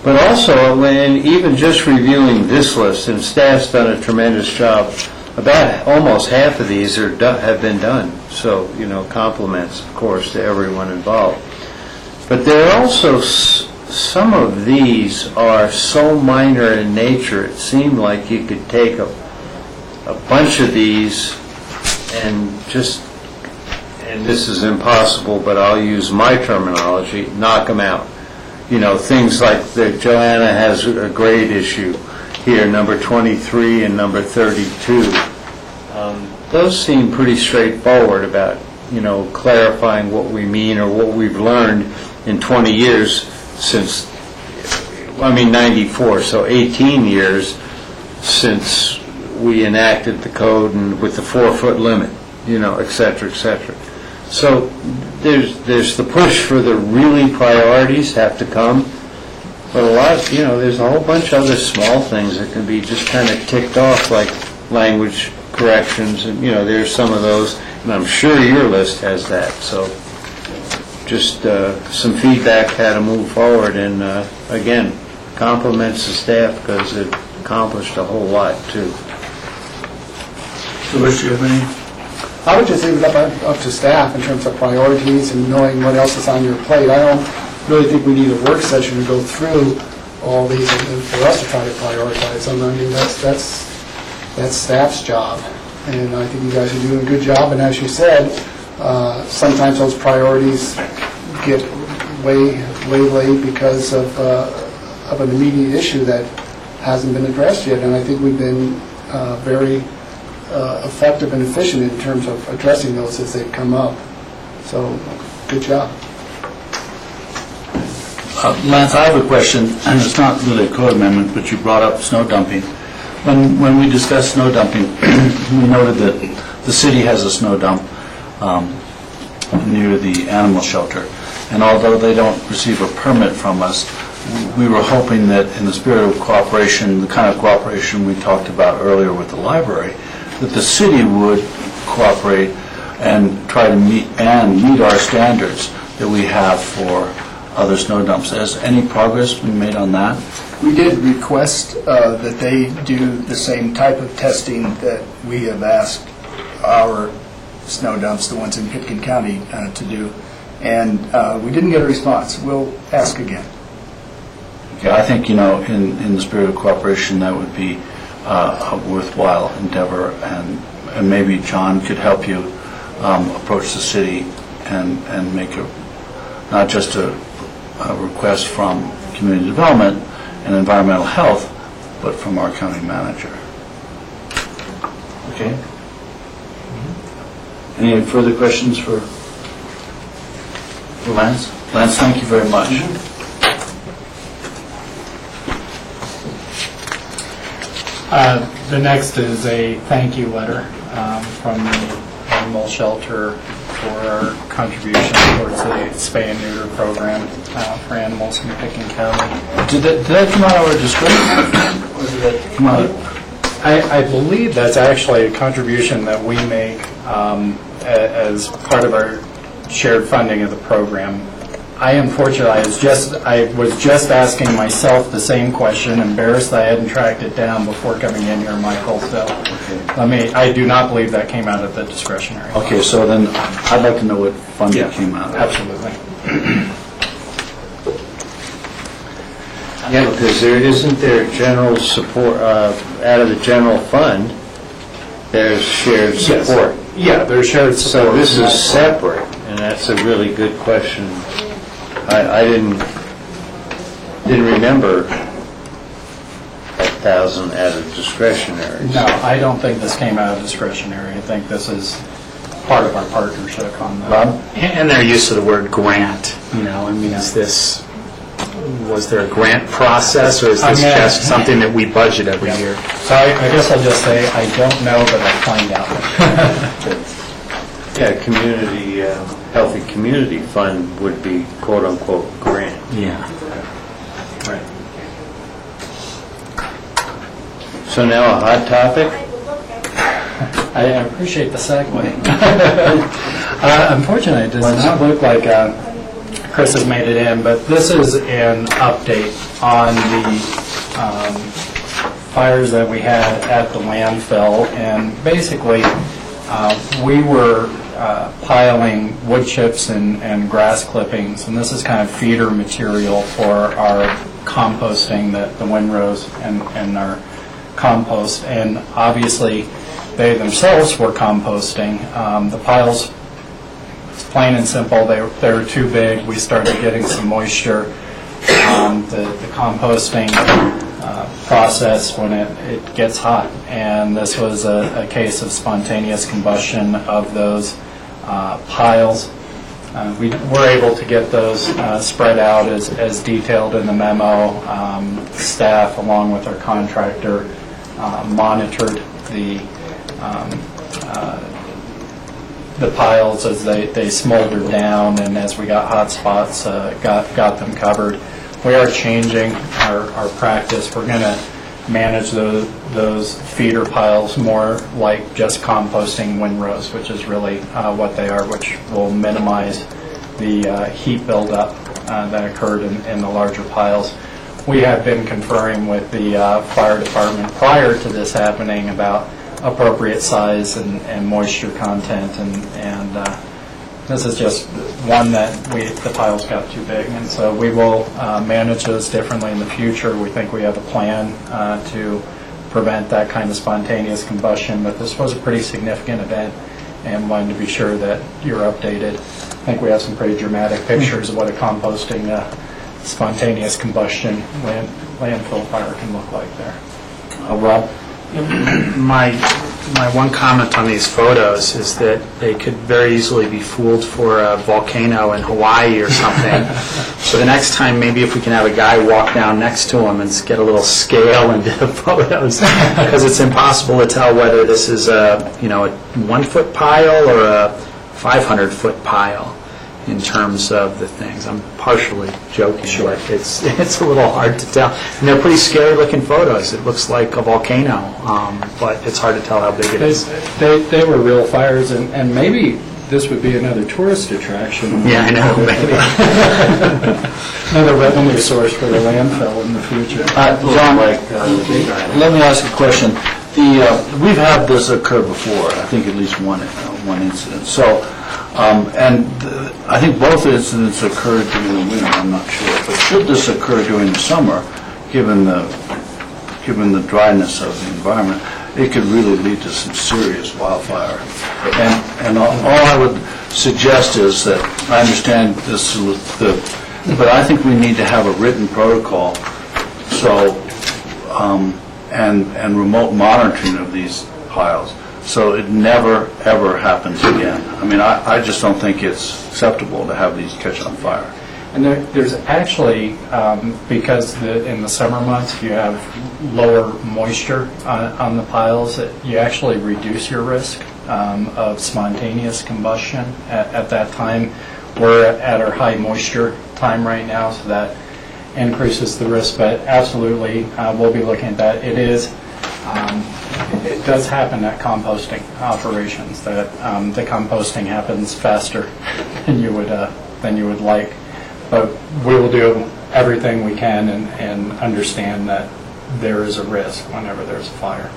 But also, when even just reviewing this list, and staff's done a tremendous job, about almost half of these have been done. So, compliments, of course, to everyone involved. But there are also some of these are so minor in nature, it seemed like you could take a bunch of these and this is impossible, but I'll use my terminology, knock them out. Things like that Joanna has a grade issue here, number 23 and number 32. Those seem pretty straightforward about, clarifying what we mean or what we've learned in 20 years since, 94, so 18 years since we enacted the code and with the 4-foot limit, et cetera, et cetera. So there's the push for the really priorities have to come, but a lot, there's a whole bunch of other small things that can be just kind of ticked off, like language corrections, and there's some of those, and I'm sure your list has that. So just some feedback how to move forward, and again, compliments the staff because it accomplished a whole lot too. So, Rich, do you have any? I would just leave it up to staff in terms of priorities and knowing what else is on your plate. I don't really think we need a work session to go through all these and for us to try to prioritize them. That's staff's job, and I think you guys are doing a good job. And as you said, sometimes those priorities get way late because of an immediate issue that hasn't been addressed yet. And I think we've been very effective and efficient in terms of addressing those as they come up. So, good job. Lance, I have a question, and it's not really a code amendment, but you brought up snow dumping. When we discussed snow dumping, we noted that the city has a snow dump near the animal shelter, and although they don't receive a permit from us, we were hoping that in the spirit of cooperation, the kind of cooperation we talked about earlier with the library, that the city would cooperate and try to meet our standards that we have for other snow dumps. Has any progress been made on that? We did request that they do the same type of testing that we have asked our snow dumps, the ones in Pitkin County, to do, and we didn't get a response. We'll ask again. Okay, I think, in the spirit of cooperation, that would be a worthwhile endeavor, and maybe John could help you approach the city and make not just a request from community development and environmental health, but from our county manager. Okay. Any further questions for Lance? Lance, thank you very much. The next is a thank you letter from the animal shelter for our contribution towards the spay and neuter program for animals in Pitkin County. Did that come out of our description? Or did that come out? I believe that's actually a contribution that we make as part of our shared funding of the program. I was just asking myself the same question, embarrassed I hadn't tracked it down before coming in here, Michael, so I do not believe that came out of the discretionary. Okay, so then I'd like to know what fund it came out of. Absolutely. Yeah, because isn't there general support, out of the general fund, there's shared support. Yes. Yeah, there's shared support. So this is separate, and that's a really good question. I didn't remember 1,000 out of discretionary. No, I don't think this came out of discretionary. I think this is part of our partnership on that. And their use of the word grant, was there a grant process, or is this just something that we budget every year? So I guess I'll just say, I don't know, but I'll find out. Yeah, healthy community fund would be quote-unquote grant. Yeah. Right. So now a hot topic? I appreciate the segue. Unfortunately, it does not look like Chris has made it in, but this is an update on the fires that we had at the landfill, and basically we were piling wood chips and grass clippings, and this is kind of feeder material for our composting, the windrows and our compost, and obviously they themselves were composting. The piles, it's plain and simple, they were too big. We started getting some moisture. The composting process when it gets hot, and this was a case of spontaneous combustion of those piles. We were able to get those spread out as detailed in the memo. Staff, along with our contractor, monitored the piles as they smoldered down, and as we got hot spots, got them covered. We are changing our practice. We're going to manage those feeder piles more like just composting windrows, which is really what they are, which will minimize the heat buildup that occurred in the larger piles. We have been conferring with the fire department prior to this happening about appropriate size and moisture content, and this is just one that the piles got too big, and so we will manage those differently in the future. We think we have a plan to prevent that kind of spontaneous combustion, but this was a pretty significant event, and wanted to be sure that you're updated. I think we have some pretty dramatic pictures of what a composting spontaneous combustion landfill fire can look like there. Rob? My one comment on these photos is that they could very easily be fooled for a volcano in Hawaii or something. So the next time, maybe if we can have a guy walk down next to them and get a little scale into the photos, because it's impossible to tell whether this is a 1 foot pile or a 500-foot pile in terms of the things. I'm partially joking, but it's a little hard to tell. And they're pretty scary-looking photos. It looks like a volcano, but it's hard to tell how big it is. They were real fires, and maybe this would be another tourist attraction. Yeah, I know, maybe. another revenue source for the landfill in the future. John, let me ask a question. We've had this occur before, I think at least one incident. So, I think both incidents occurred during the winter, I'm not sure. But should this occur during the summer, given the dryness of the environment, it could really lead to some serious wildfire. And all I would suggest is that, I understand this, but I think we need to have a written protocol, so, and remote monitoring of these piles, so it never, ever happens again. I mean, I just don't think it's acceptable to have these catch on fire. And there's actually, because in the summer months you have lower moisture on the piles, you actually reduce your risk of spontaneous combustion at that time. We're at our high moisture time right now, so that increases the risk, but absolutely we'll be looking at that. It does happen at composting operations, that the composting happens faster than you would like. But we will do everything we can and understand that there is a risk whenever there's a fire.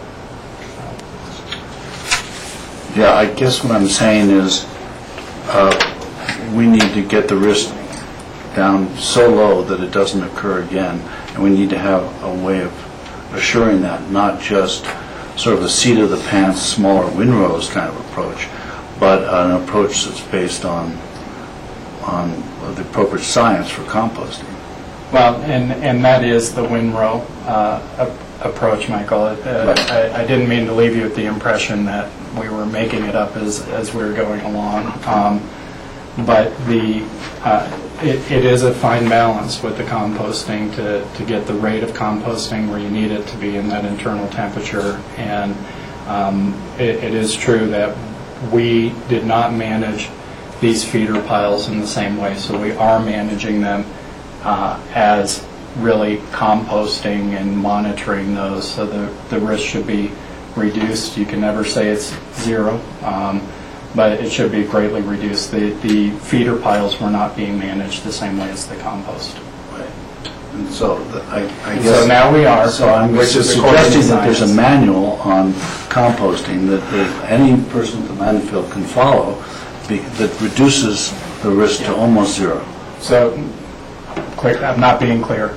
Yeah, I guess what I'm saying is we need to get the risk down so low that it doesn't occur again, and we need to have a way of assuring that, not just sort of a seat of the pants, smaller windrows kind of approach, but an approach that's based on the appropriate science for composting. Well, and that is the windrow approach, Michael. I didn't mean to leave you with the impression that we were making it up as we were going along. But it is a fine balance with the composting to get the rate of composting where you need it to be in that internal temperature. And it is true that we did not manage these feeder piles in the same way, so we are managing them as really composting and monitoring those, so the risk should be reduced. You can never say it's zero, but it should be greatly reduced. The feeder piles were not being managed the same way as the compost. Right. And so I guess... So now we are. So I'm suggesting that there's a manual on composting that any person at the landfill can follow that reduces the risk to almost zero. So, I'm not being clear.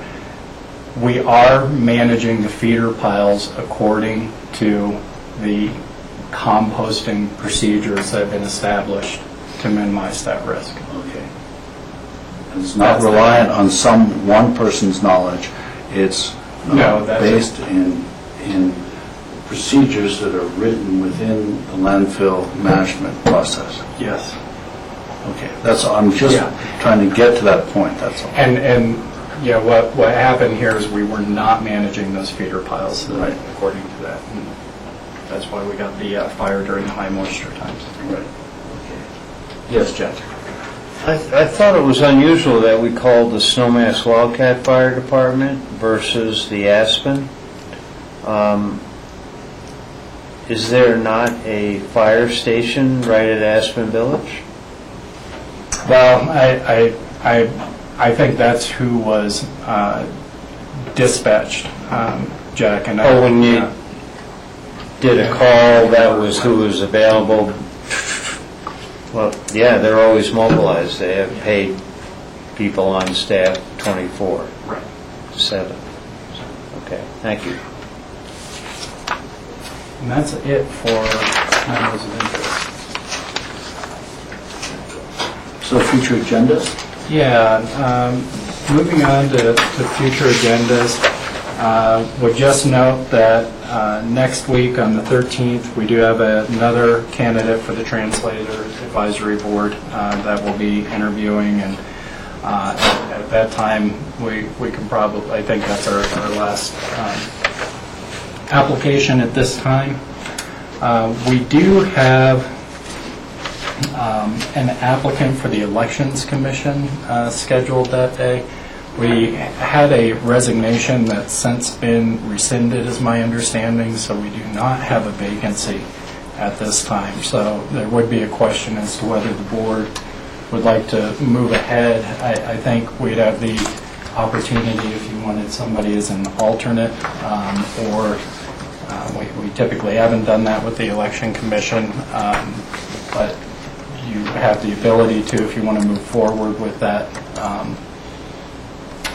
We are managing the feeder piles according to the composting procedures that have been established to minimize that risk. Okay. And it's not reliant on one person's knowledge. It's based in procedures that are written within the landfill management process. Yes. Okay. I'm just trying to get to that point. That's all. And yeah, what happened here is we were not managing those feeder piles according to that. And that's why we got the fire during the high moisture times. Right. Okay. Yes, Jack. I thought it was unusual that we called the Snowmass Wildcat Fire Department versus the Aspen. Is there not a fire station right at Aspen Village? Well, I think that's who was dispatched, Jack. And when you did a call, that was who was available. Well, yeah, they're always mobilized. They have paid people on staff 24/7. Okay, thank you. And that's it for matters of interest. So future agendas? Yeah, moving on to future agendas, would just note that next week on the 13th, we do have another candidate for the Translator Advisory Board that will be interviewing, and at that time, we can probably, I think that's our last application at this time. We do have an applicant for the Elections Commission scheduled that day. We had a resignation that's since been rescinded, is my understanding, so we do not have a vacancy at this time. So there would be a question as to whether the board would like to move ahead. I think we'd have the opportunity if you wanted somebody as an alternate, or we typically haven't done that with the Election Commission, but you have the ability to if you want to move forward with that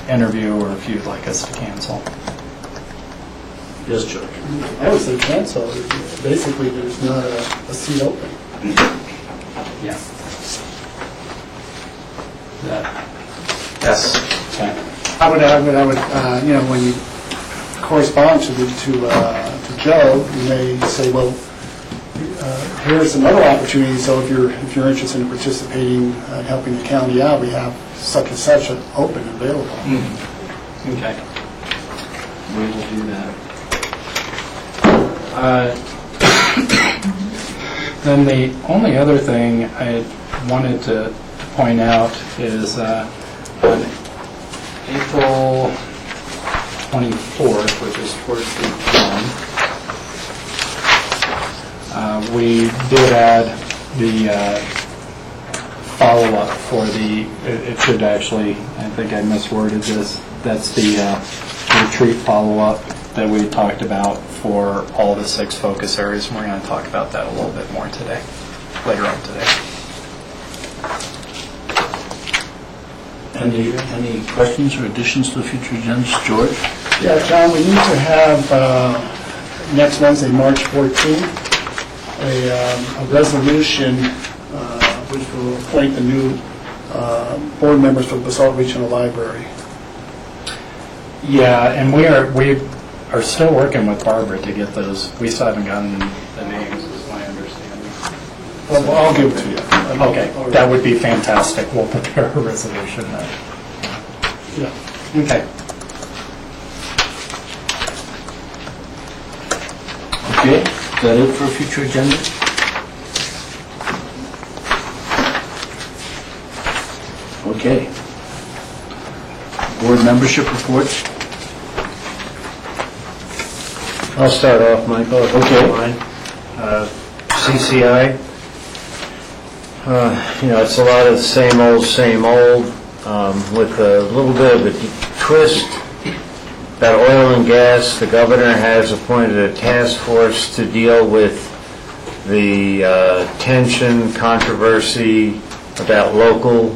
interview, or if you'd like us to cancel. Yes, George. I would say cancel. Basically, there's not a seat open. Yeah. Yes. I would, when you correspond to Joe, you may say, well, here are some other opportunities, so if you're interested in participating and helping the county out, we have such and such open and available. Okay. We will do that. Then the only other thing I wanted to point out is on April 24th, which is towards the end, we did add the follow-up for it should actually, I think I misworded this, that's the retreat follow-up that we talked about for all the 6 focus areas. We're going to talk about that a little bit more today, later on today. Any questions or additions to the future agendas? George? Yeah, John, we need to have next Wednesday, March 14th, a resolution which will appoint the new board members for the Basalt Regional Library. Yeah, and we are still working with Barbara to get those. We still haven't gotten the names, is my understanding. Well, I'll give it to you. Okay, that would be fantastic. We'll prepare a resolution then. Yeah. Okay. Okay, is that it for a future agenda? Okay. Board membership reports? I'll start off, Michael. Okay. CCI, it's a lot of the same old, with a little bit of a twist. About oil and gas, the governor has appointed a task force to deal with the tension, controversy about local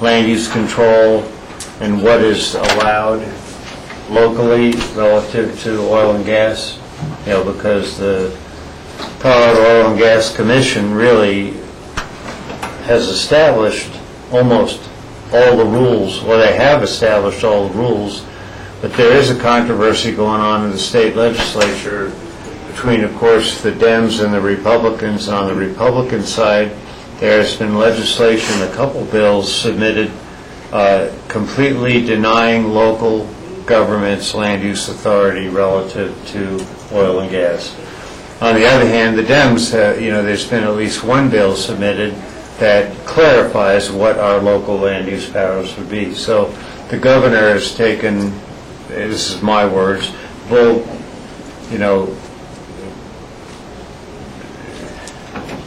land use control and what is allowed locally relative to oil and gas, because the Colorado Oil and Gas Commission really has established almost all the rules. Well, they have established all the rules, but there is a controversy going on in the state legislature between, of course, the Dems and the Republicans. On the Republican side, there has been legislation, a couple bills submitted, completely denying local government's land use authority relative to oil and gas. On the other hand, the Dems, there's been at least one bill submitted that clarifies what our local land use powers would be. So the governor has taken, this is my words,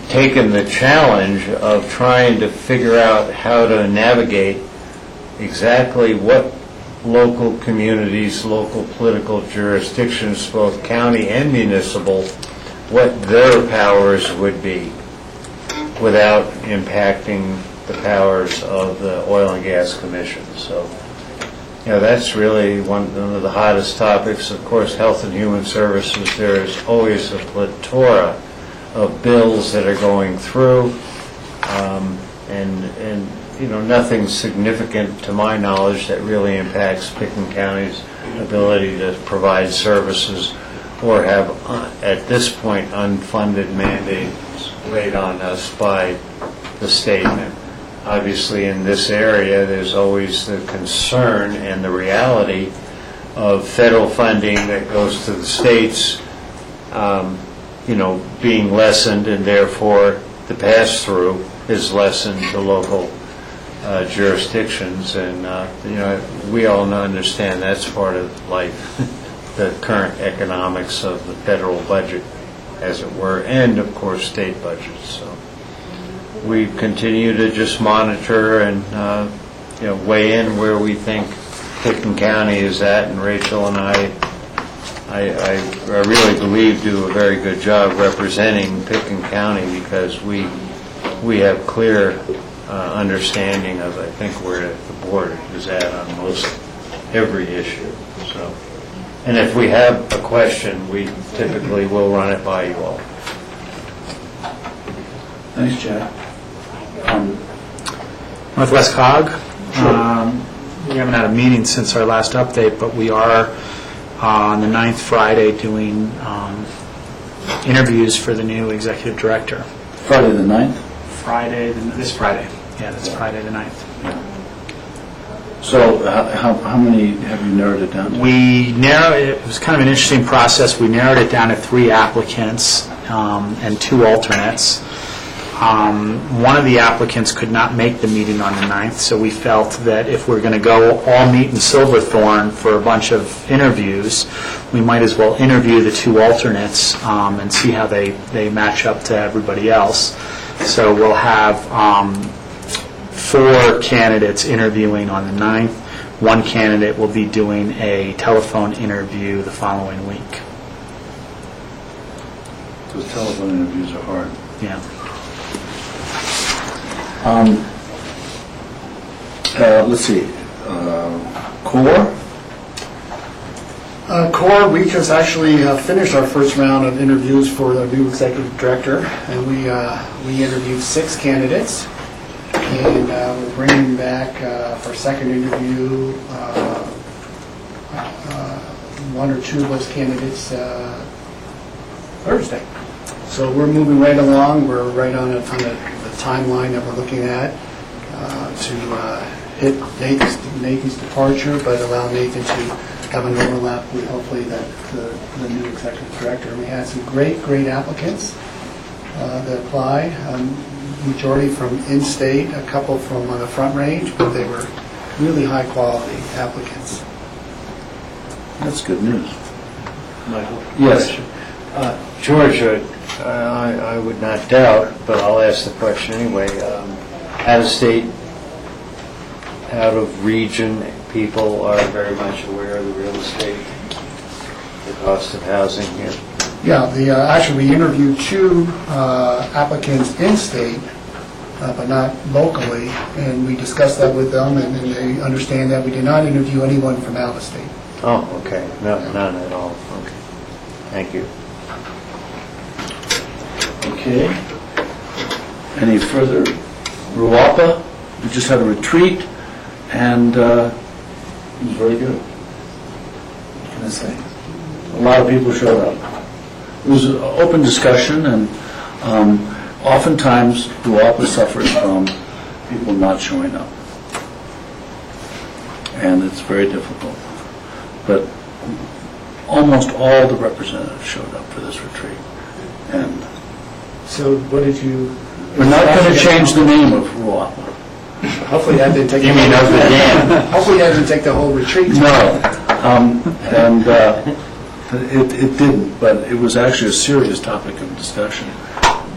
taken the challenge of trying to figure out how to navigate exactly what local communities, local political jurisdictions, both county and municipal, what their powers would be without impacting the powers of the Oil and Gas Commission. So, that's really one of the hottest topics. Of course, Health and Human Services, there is always a plethora of bills that are going through, and nothing significant to my knowledge that really impacts Pickens County's ability to provide services or have, at this point, unfunded mandates laid on us by the state. Obviously, in this area, there's always the concern and the reality of federal funding that goes to the states, being lessened, and therefore the pass-through is lessened to local jurisdictions. And, we all understand that's part of life, the current economics of the federal budget, as it were, and, of course, state budgets. So we continue to just monitor and, weigh in where we think Picken County is at, and Rachel and I really believe do a very good job representing Picken County, because we have clear understanding of, I think, where the board is at on most every issue. So, and if we have a question, we typically will run it by you all. Thanks, Jack. Northwest COG. We haven't had a meeting since our last update, but we are on the 9th Friday doing interviews for the new executive director. Friday the 9th? This Friday. Yeah, that's Friday the 9th. So how many have you narrowed it down to? It was kind of an interesting process. We narrowed it down to 3 applicants and 2 alternates. One of the applicants could not make the meeting on the 9th, so we felt that if we're going to go all meet in Silverthorne for a bunch of interviews, we might as well interview the 2 alternates and see how they match up to everybody else. So we'll have 4 candidates interviewing on the 9th. 1 candidate will be doing a telephone interview the following week. Those telephone interviews are hard. Yeah. Let's see, CORE? CORE, we just actually finished our first round of interviews for the new executive director, and we interviewed 6 candidates, and we're bringing back for second interview 1 or 2 of those candidates Thursday. So we're moving right along. We're right on the timeline that we're looking at to hit Nathan's departure, but allow Nathan to have an overlap with hopefully the new executive director. We had some great applicants that applied, majority from in-state, a couple from the Front Range, but they were really high-quality applicants. That's good news. Michael? Yes. George, I would not doubt, but I'll ask the question anyway. Out-of-state, out-of-region people are very much aware of the real estate, the cost of housing here. Yeah, actually, we interviewed 2 applicants in-state, but not locally, and we discussed that with them, and they understand that we did not interview anyone from out-of-state. Oh, okay. No, none at all. Okay. Thank you. Okay. Any further? Ruapa, we just had a retreat, and it was very good. What can I say? A lot of people showed up. It was an open discussion, and oftentimes Ruapa suffers from people not showing up. And it's very difficult. But almost all the representatives showed up for this retreat. And so what did you... We're not going to change the name of Ruapa. Hopefully that didn't take... You mean of the dam? Hopefully that didn't take the whole retreat. No. It didn't, but it was actually a serious topic of discussion,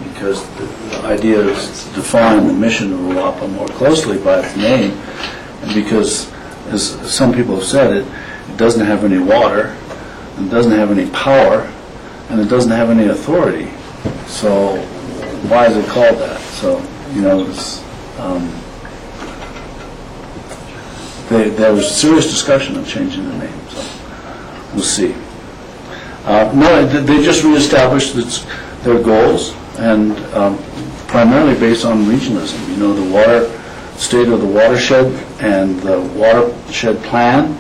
because the idea is to define the mission of Ruapa more closely by its name, and because, as some people have said, it doesn't have any water, it doesn't have any power, and it doesn't have any authority. So why is it called that? So, there was serious discussion of changing the name, so we'll see. No, they just reestablished their goals, and primarily based on regionalism. The state of the watershed and the watershed plan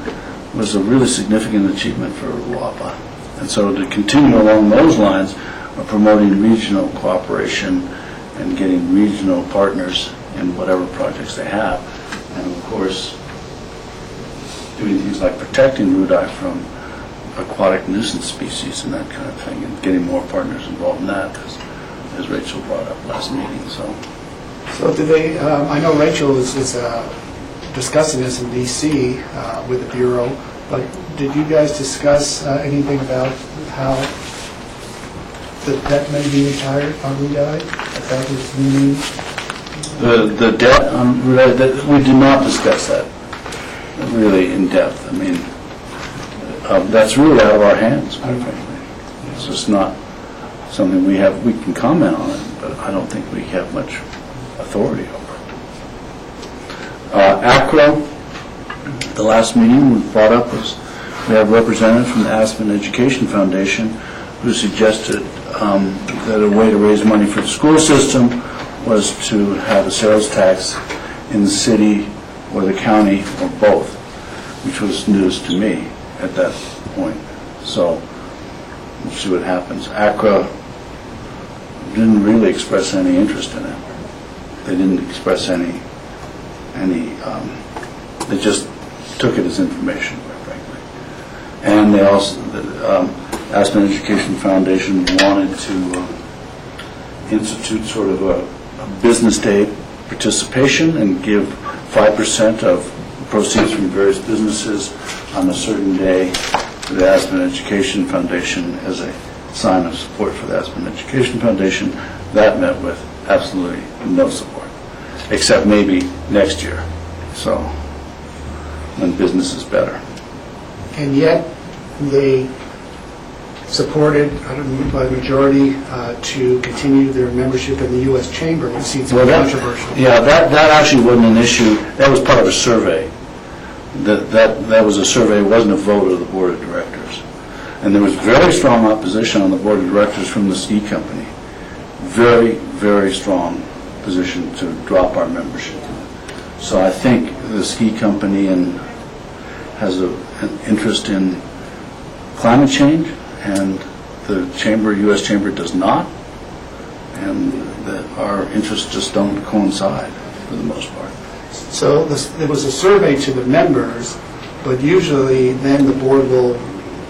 was a really significant achievement for Ruapa. And so to continue along those lines of promoting regional cooperation and getting regional partners in whatever projects they have, and of course doing things like protecting Rudai from aquatic nuisance species and that kind of thing, and getting more partners involved in that, as Rachel brought up last meeting. So did they, I know Rachel is discussing this in D.C. With the Bureau, but did you guys discuss anything about how the debt may be retired on Rudai? That was meaning? The debt on Rudai, we did not discuss that. really in depth. I mean, that's really out of our hands, quite frankly. It's just not something we can comment on it, but I don't think we have much authority over. ACRA, the last meeting we brought up was, we have representatives from the Aspen Education Foundation who suggested that a way to raise money for the school system was to have a sales tax in the city or the county or both, which was news to me at that point. So we'll see what happens. ACRA didn't really express any interest in it. They didn't express any they just took it as information, quite frankly. And they also, the Aspen Education Foundation wanted to institute sort of a business day participation and give 5% of proceeds from various businesses on a certain day to the Aspen Education Foundation as a sign of support for the Aspen Education Foundation. That met with absolutely no support, except maybe next year, so when business is better. And yet, they supported, by the majority, to continue their membership in the U.S. Chamber, which seems controversial. Yeah, that actually wasn't an issue. That was part of a survey. That was a survey. It wasn't a vote of the board of directors. And there was very strong opposition on the board of directors from the ski company. Very, very strong position to drop our membership. So I think the ski company has an interest in climate change, and the chamber, U.S. Chamber, does not, and that our interests just don't coincide for the most part. So there was a survey to the members, but usually then the board will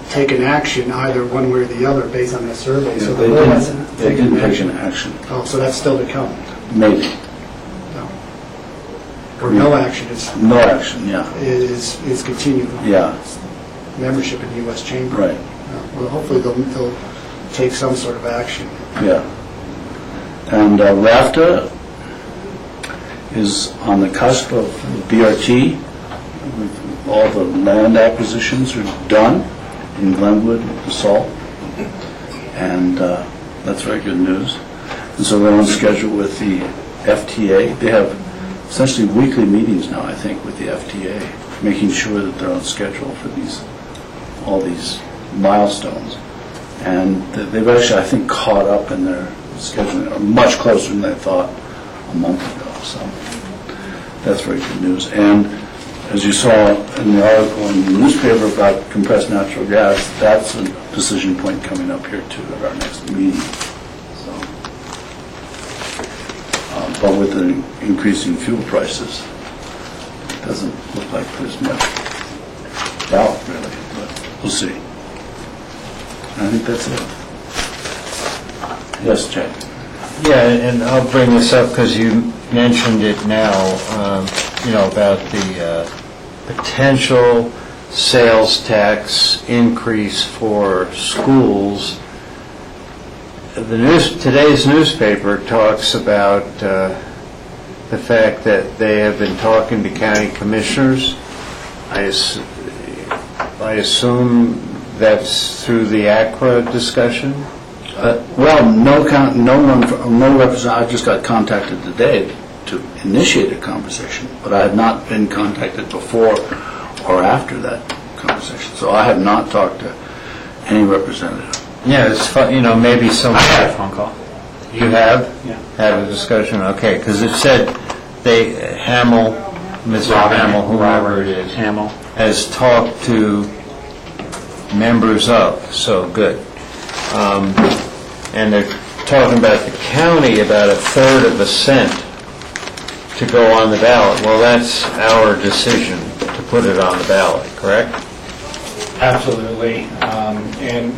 take an action either one way or the other based on that survey. So the board hasn't They didn't take an action. Oh, so that's still to come? Maybe. No. Or no action is... No action, yeah. Is continued. Yeah. Membership in the U.S. Chamber. Right. Well, hopefully they'll take some sort of action. Yeah. And RAFTA is on the cusp of BRT. All the land acquisitions are done in Glenwood, Basalt, and that's very good news. And so they're on schedule with the FTA. They have essentially weekly meetings now, I think, with the FTA, making sure that they're on schedule for all these milestones. And they've actually, I think, caught up in their scheduling, or much closer than they thought a month ago. So that's very good news. And as you saw in the article in the newspaper about compressed natural gas, that's a decision point coming up here too at our next meeting. So, but with the increasing fuel prices, it doesn't look like there's much doubt really, but we'll see. I think that's it. Yes, Jay. Yeah, and I'll bring this up because you mentioned it now, about the potential sales tax increase for schools. Today's newspaper talks about the fact that they have been talking to county commissioners. I assume that's through the ACRA discussion? Well, no representative. I just got contacted today to initiate a conversation, but I have not been contacted before or after that conversation. So I have not talked to any representative. Yeah, it's fun, maybe some... I had a phone call. You have? Yeah. Had a discussion, okay, because it said Mr. Hamill, whoever it is, has talked to members of, so good. And they're talking about the county, about 1/3 of a cent to go on the ballot. Well, that's our decision to put it on the ballot, correct? Absolutely. And,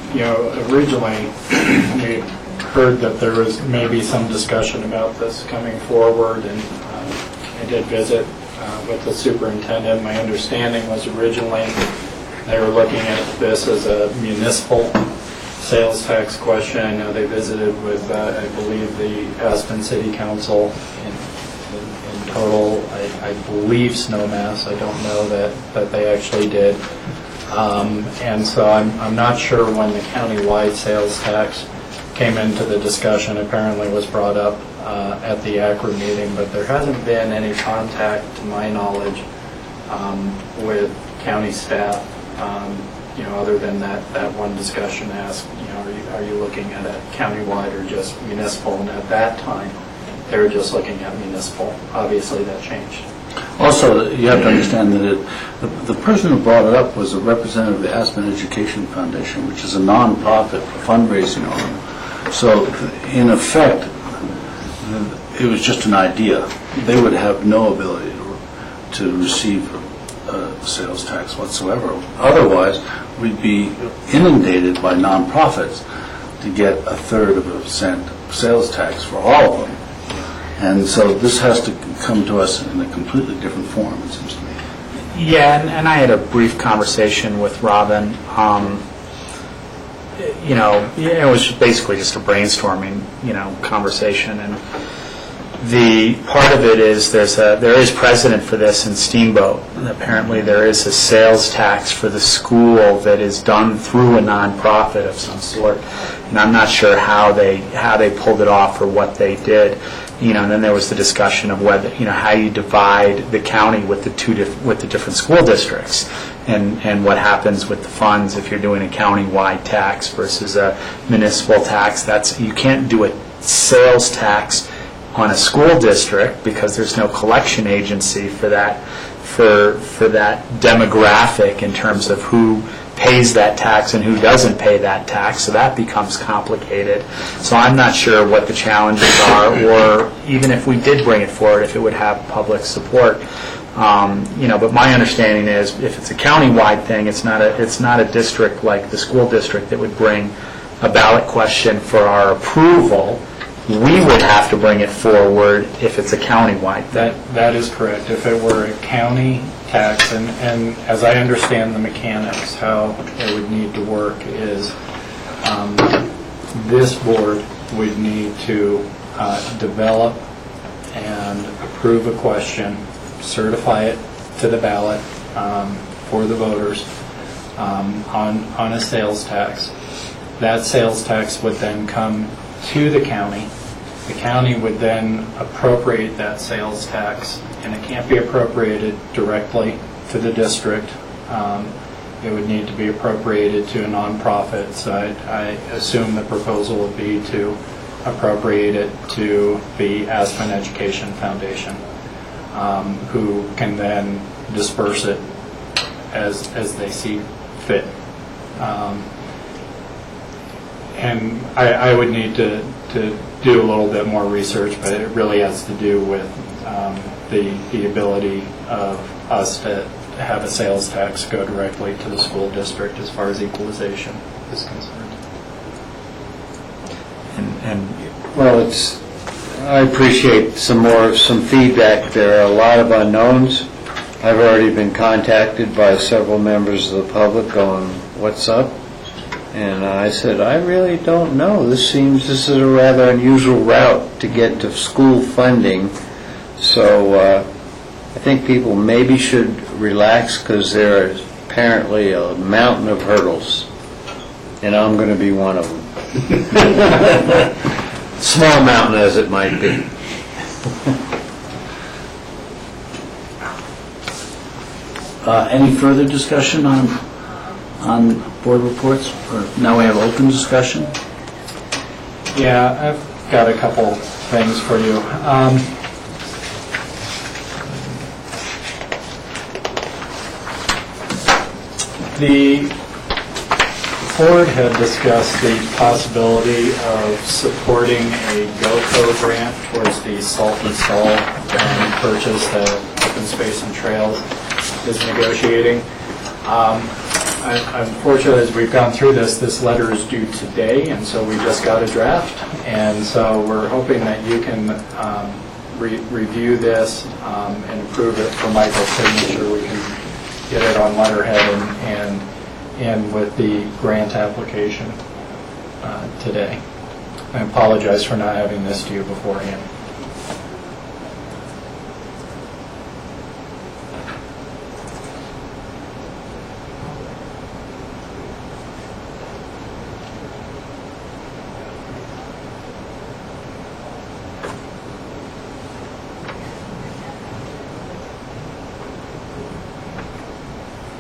originally, we heard that there was maybe some discussion about this coming forward, and I did visit with the superintendent. My understanding was originally they were looking at this as a municipal sales tax question. I know they visited with, I believe, the Aspen City Council in total. I I believe Snowmass. I don't know that they actually did. And so I'm not sure when the county-wide sales tax came into the discussion. Apparently was brought up at the ACRA meeting, but there hasn't been any contact, to my knowledge, with county staff, other than that one discussion asked, are you looking at a county-wide or just municipal? And at that time, they were just looking at municipal. Obviously, that changed. Also, you have to understand that the person who brought it up was a representative of the Aspen Education Foundation, which is a non-profit fundraising arm. So, in effect, it was just an idea. They would have no ability to receive sales tax whatsoever. Otherwise, we'd be inundated by nonprofits to get 1/3 of a cent sales tax for all of them. And so this has to come to us in a completely different form, it seems to me. Yeah, and I had a brief conversation with Robin. It was basically just a brainstorming, conversation. And the part of it is there is precedent for this in Steamboat. Apparently, there is a sales tax for the school that is done through a nonprofit of some sort. And I'm not sure how they pulled it off or what they did. And then there was the discussion of whether, how you divide the county with the different school districts, and what happens with the funds if you're doing a county-wide tax versus a municipal tax. You can't do a sales tax on a school district because there's no collection agency for that demographic in terms of who pays that tax and who doesn't pay that tax, so that becomes complicated. So I'm not sure what the challenges are, or even if we did bring it forward, if it would have public support. But my understanding is if it's a county-wide thing, it's not a district like the school district that would bring a ballot question for our approval. We would have to bring it forward if it's a county-wide thing. That is correct. If it were a county tax, and as I understand the mechanics, how it would need to work is this board would need to develop and approve a question, certify it to the ballot for the voters on a sales tax. That sales tax would then come to the county. The county would then appropriate that sales tax, and it can't be appropriated directly to the district. It would need to be appropriated to a nonprofit, so I assume the proposal would be to appropriate it to the Aspen Education Foundation, who can then disperse it as they see fit. And I would need to do a little bit more research, but it really has to do with the ability of us to have a sales tax go directly to the school district as far as equalization is concerned. Well, I appreciate some feedback. There are a lot of unknowns. I've already been contacted by several members of the public going, "What's up?" And I said, I really don't know. This is a rather unusual route to get to school funding. So I think people maybe should relax because there is apparently a mountain of hurdles. And I'm going to be one of them. Small mountain as it might be. Any further discussion on board reports? Or now we have open discussion? Yeah, I've got a couple things for you. The board had discussed the possibility of supporting a GOCO grant towards the salt and stall purchase that Open Space and Trails is negotiating. Unfortunately, as we've gone through this letter is due today, and so we just got a draft. And so we're hoping that you can review this and approve it for Michael's signature. We can get it on letterhead and with the grant application today. I apologize for not having this to you beforehand.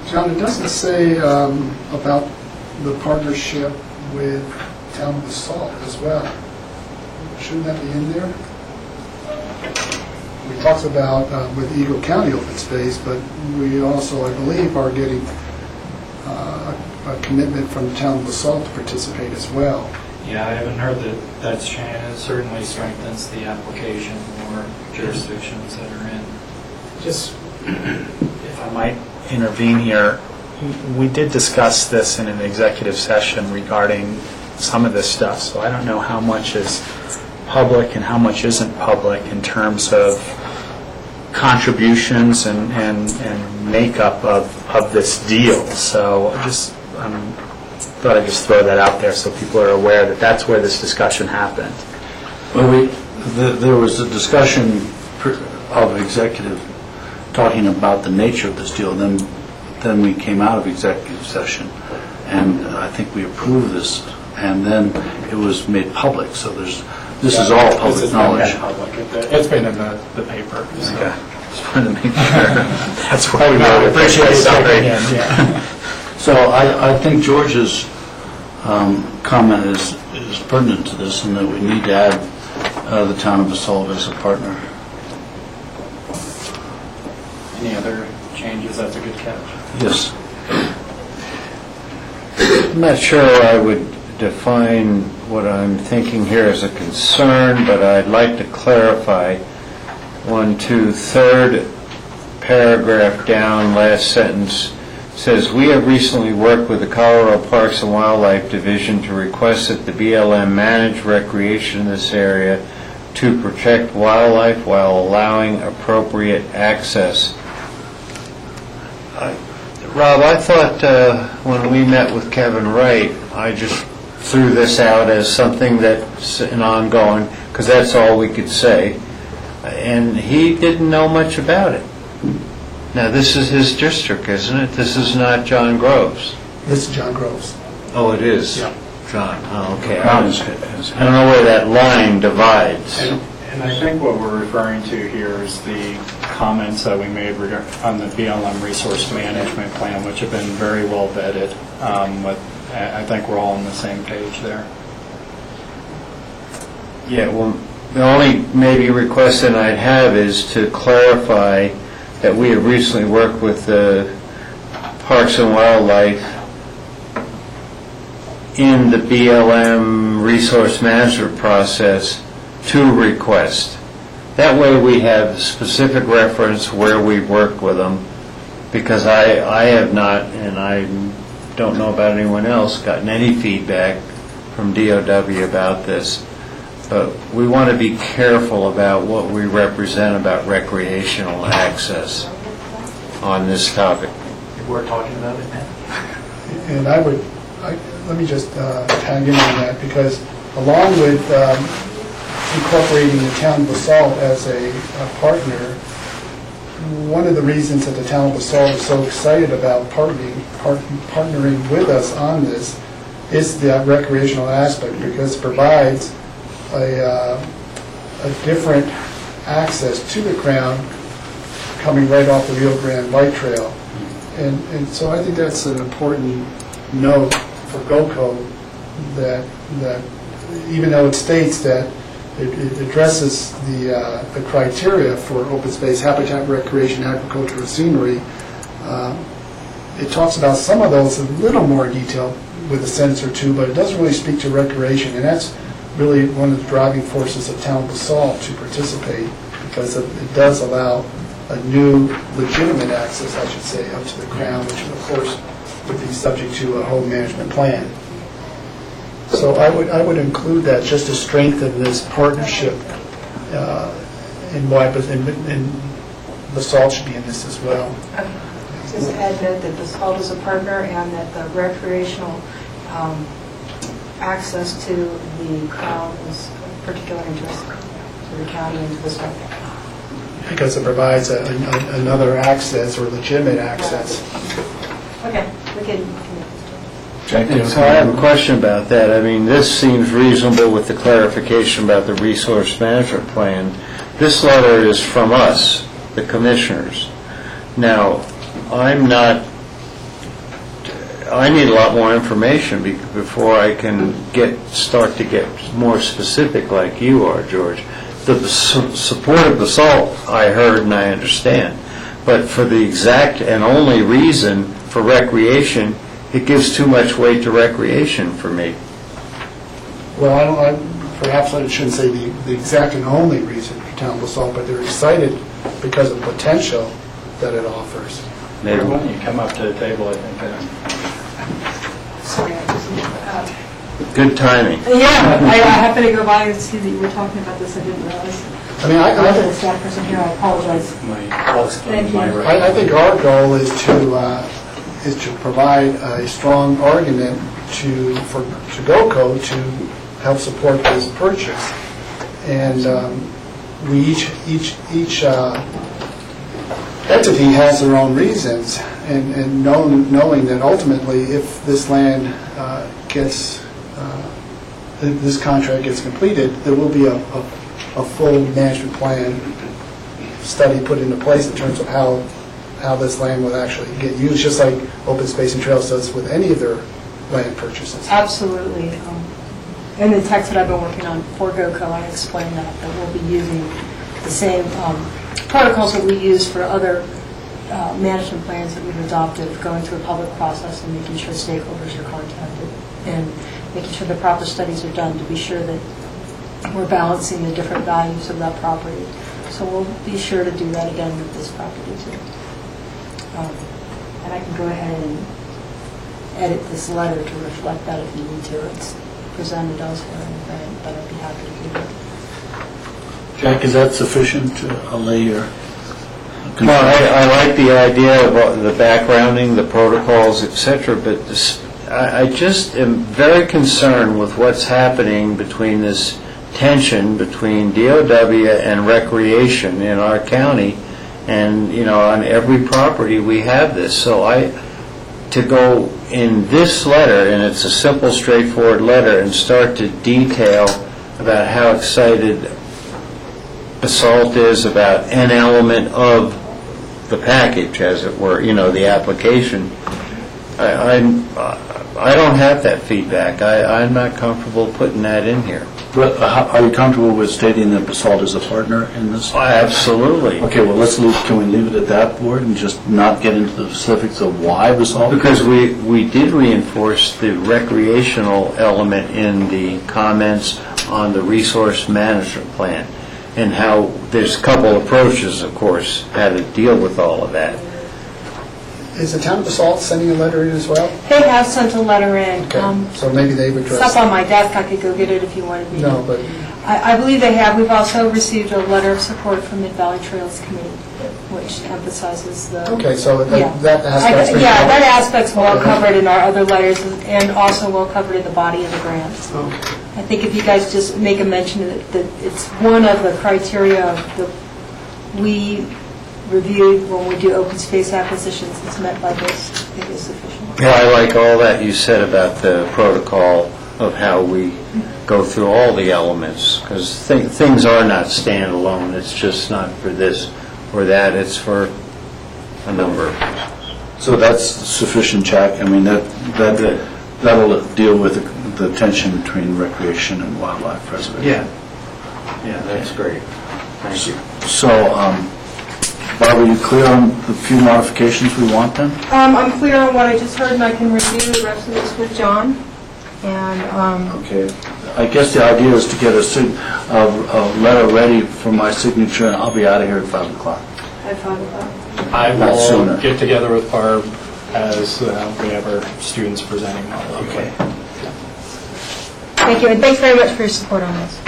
John, it doesn't say about the partnership with Town of Basalt as well. Shouldn't that be in there? We talked about with Eagle County Open Space, but we also, I believe, are getting a commitment from Town of Basalt to participate as well. Yeah, I haven't heard that that's changed. It certainly strengthens the application for jurisdictions that are in. Just, if I might intervene here, we did discuss this in an executive session regarding some of this stuff, so I don't know how much is public and how much isn't public in terms of contributions and makeup of this deal. So just thought I'd just throw that out there so people are aware that that's where this discussion happened. Well, there was a discussion of executive talking about the nature of this deal, then we came out of executive session, and I think we approved this, and then it was made public, so this is all public knowledge. It's been in the paper. So. Okay. Just wanted to make sure. That's why we really appreciate it. Sorry. So I think George's comment is pertinent to this, and that we need to add the town of Basalt as a partner. Any other changes? That's a good catch. Yes. I'm not sure I would define what I'm thinking here as a concern, but I'd like to clarify. 1, 2, third paragraph down, last sentence, says, "We have recently worked with the Colorado Parks and Wildlife Division to request that the BLM manage recreation in this area to protect wildlife while allowing appropriate access." Rob, I thought when we met with Kevin Wright, I just threw this out as something that's an ongoing, because that's all we could say, and he didn't know much about it. Now, this is his district, isn't it? This is not John Groves. This is John Groves. Oh, it is? Yeah. John, oh, okay. I don't know where that line divides. And I think what we're referring to here is the comments that we made on the BLM Resource Management Plan, which have been very well vetted. I think we're all on the same page there. Yeah, well, the only maybe request that I'd have is to clarify that we have recently worked with the Parks and Wildlife in the BLM resource management process to request. That way we have specific reference where we've worked with them, because I have not, and I don't know about anyone else, gotten any feedback from DOW about this. But we want to be careful about what we represent about recreational access on this topic. We're talking about it now. And let me just tag in on that, because along with incorporating the town of Basalt as a partner, one of the reasons that the town of Basalt is so excited about partnering with us on this is that recreational aspect, because it provides a different access to the crown coming right off the Rio Grande Bike Trail. And so I think that's an important note for GOCO, that even though it states that it addresses the criteria for open space, habitat, recreation, agriculture, and scenery, it talks about some of those in a little more detail with a sentence or two, but it doesn't really speak to recreation, and that's really one of the driving forces of Town of Basalt to participate, because it does allow a new legitimate access, I should say, up to the crown, which of course would be subject to a home management plan. So I would include that just to strengthen this partnership, and Basalt should be in this as well. Just add that Basalt is a partner, and that the recreational access to the crown is of particular interest to the county and to the state. Because it provides another access, or legitimate access. Okay, we can. So I have a question about that. I mean, this seems reasonable with the clarification about the resource management plan. This letter is from us, the commissioners. Now, I'm not I need a lot more information before I can start to get more specific like you are, George. The supportive basalt, I heard and I understand, but for the exact and only reason for recreation, it gives too much weight to recreation for me. Well, perhaps I shouldn't say the exact and only reason for town basalt, but they're excited because of the potential that it offers. Maybe. Why don't you come up to the table, I think. Sorry, I just, Good timing. yeah, I happened to go by and see that you were talking about this, I didn't realize. I mean, I'm the staff person here, I apologize. Thank you. I think our goal is to provide a strong argument to GOCO to help support this purchase. And we each entity has their own reasons, and knowing that ultimately, if this land this contract gets completed, there will be a full management plan study put into place in terms of how this land will actually get used, just like Open Space and Trails does with any of their land purchases. Absolutely. In the text that I've been working on for GOCO, I explained that we'll be using the same protocols that we use for other management plans that we've adopted, going through a public process and making sure stakeholders are contacted and making sure the proper studies are done to be sure that we're balancing the different values of that property. So we'll be sure to do that again with this property too. And I can go ahead and edit this letter to reflect that if you need to. It's presented elsewhere in the grant, but I'd be happy to do that. Jack, is that sufficient to allay your concern? Well, I like the idea of the backgrounding, the protocols, etc., but I just am very concerned with what's happening between this tension between DOW and recreation in our county, and on every property we have this. So to go in this letter, and it's a simple, straightforward letter, and start to detail about how excited Basalt is about an element of the package, as it were, the application. I don't have that feedback. I'm not comfortable putting that in here. But are you comfortable with stating that Basalt is a partner in this? Absolutely. Okay, well, can we leave it at that, Board, and just not get into the specifics of why Basalt? Because we did reinforce the recreational element in the comments on the resource management plan, and how there's a couple approaches, of course, how to deal with all of that. Is the town of Basalt sending a letter in as well? They have sent a letter in. Okay, so maybe they've It's addressed up on my desk, I could go get it if you wanted me to. No, but I believe they have. We've also received a letter of support from the Valley Trails Committee, which emphasizes the... okay, so Yeah. that aspect's been Yeah, covered? that aspect's well covered in our other letters and also well covered in the body of the grant. Okay. I think if you guys just make a mention that it's one of the criteria that we review when we do open space acquisitions, it's met by this, I think is sufficient. Yeah, I like all that you said about the protocol of how we go through all the elements, because things are not standalone. It's just not for this or that, it's for a number of reasons. So that's sufficient, Jack? I mean, that'll deal with the tension between recreation and wildlife preservation? Yeah, that's great. Thank you. So, Barbara, are you clear on the few modifications we want then? I'm clear on what I just heard, and I can review the rest of this with John. And Okay. I guess the idea is to get a letter ready for my signature, and I'll be out of here at 5 o'clock. at 5 o'clock. I Not will sooner. get together with Barb as we have our students presenting on it. Okay. Thank you, and thanks very much for your support on this.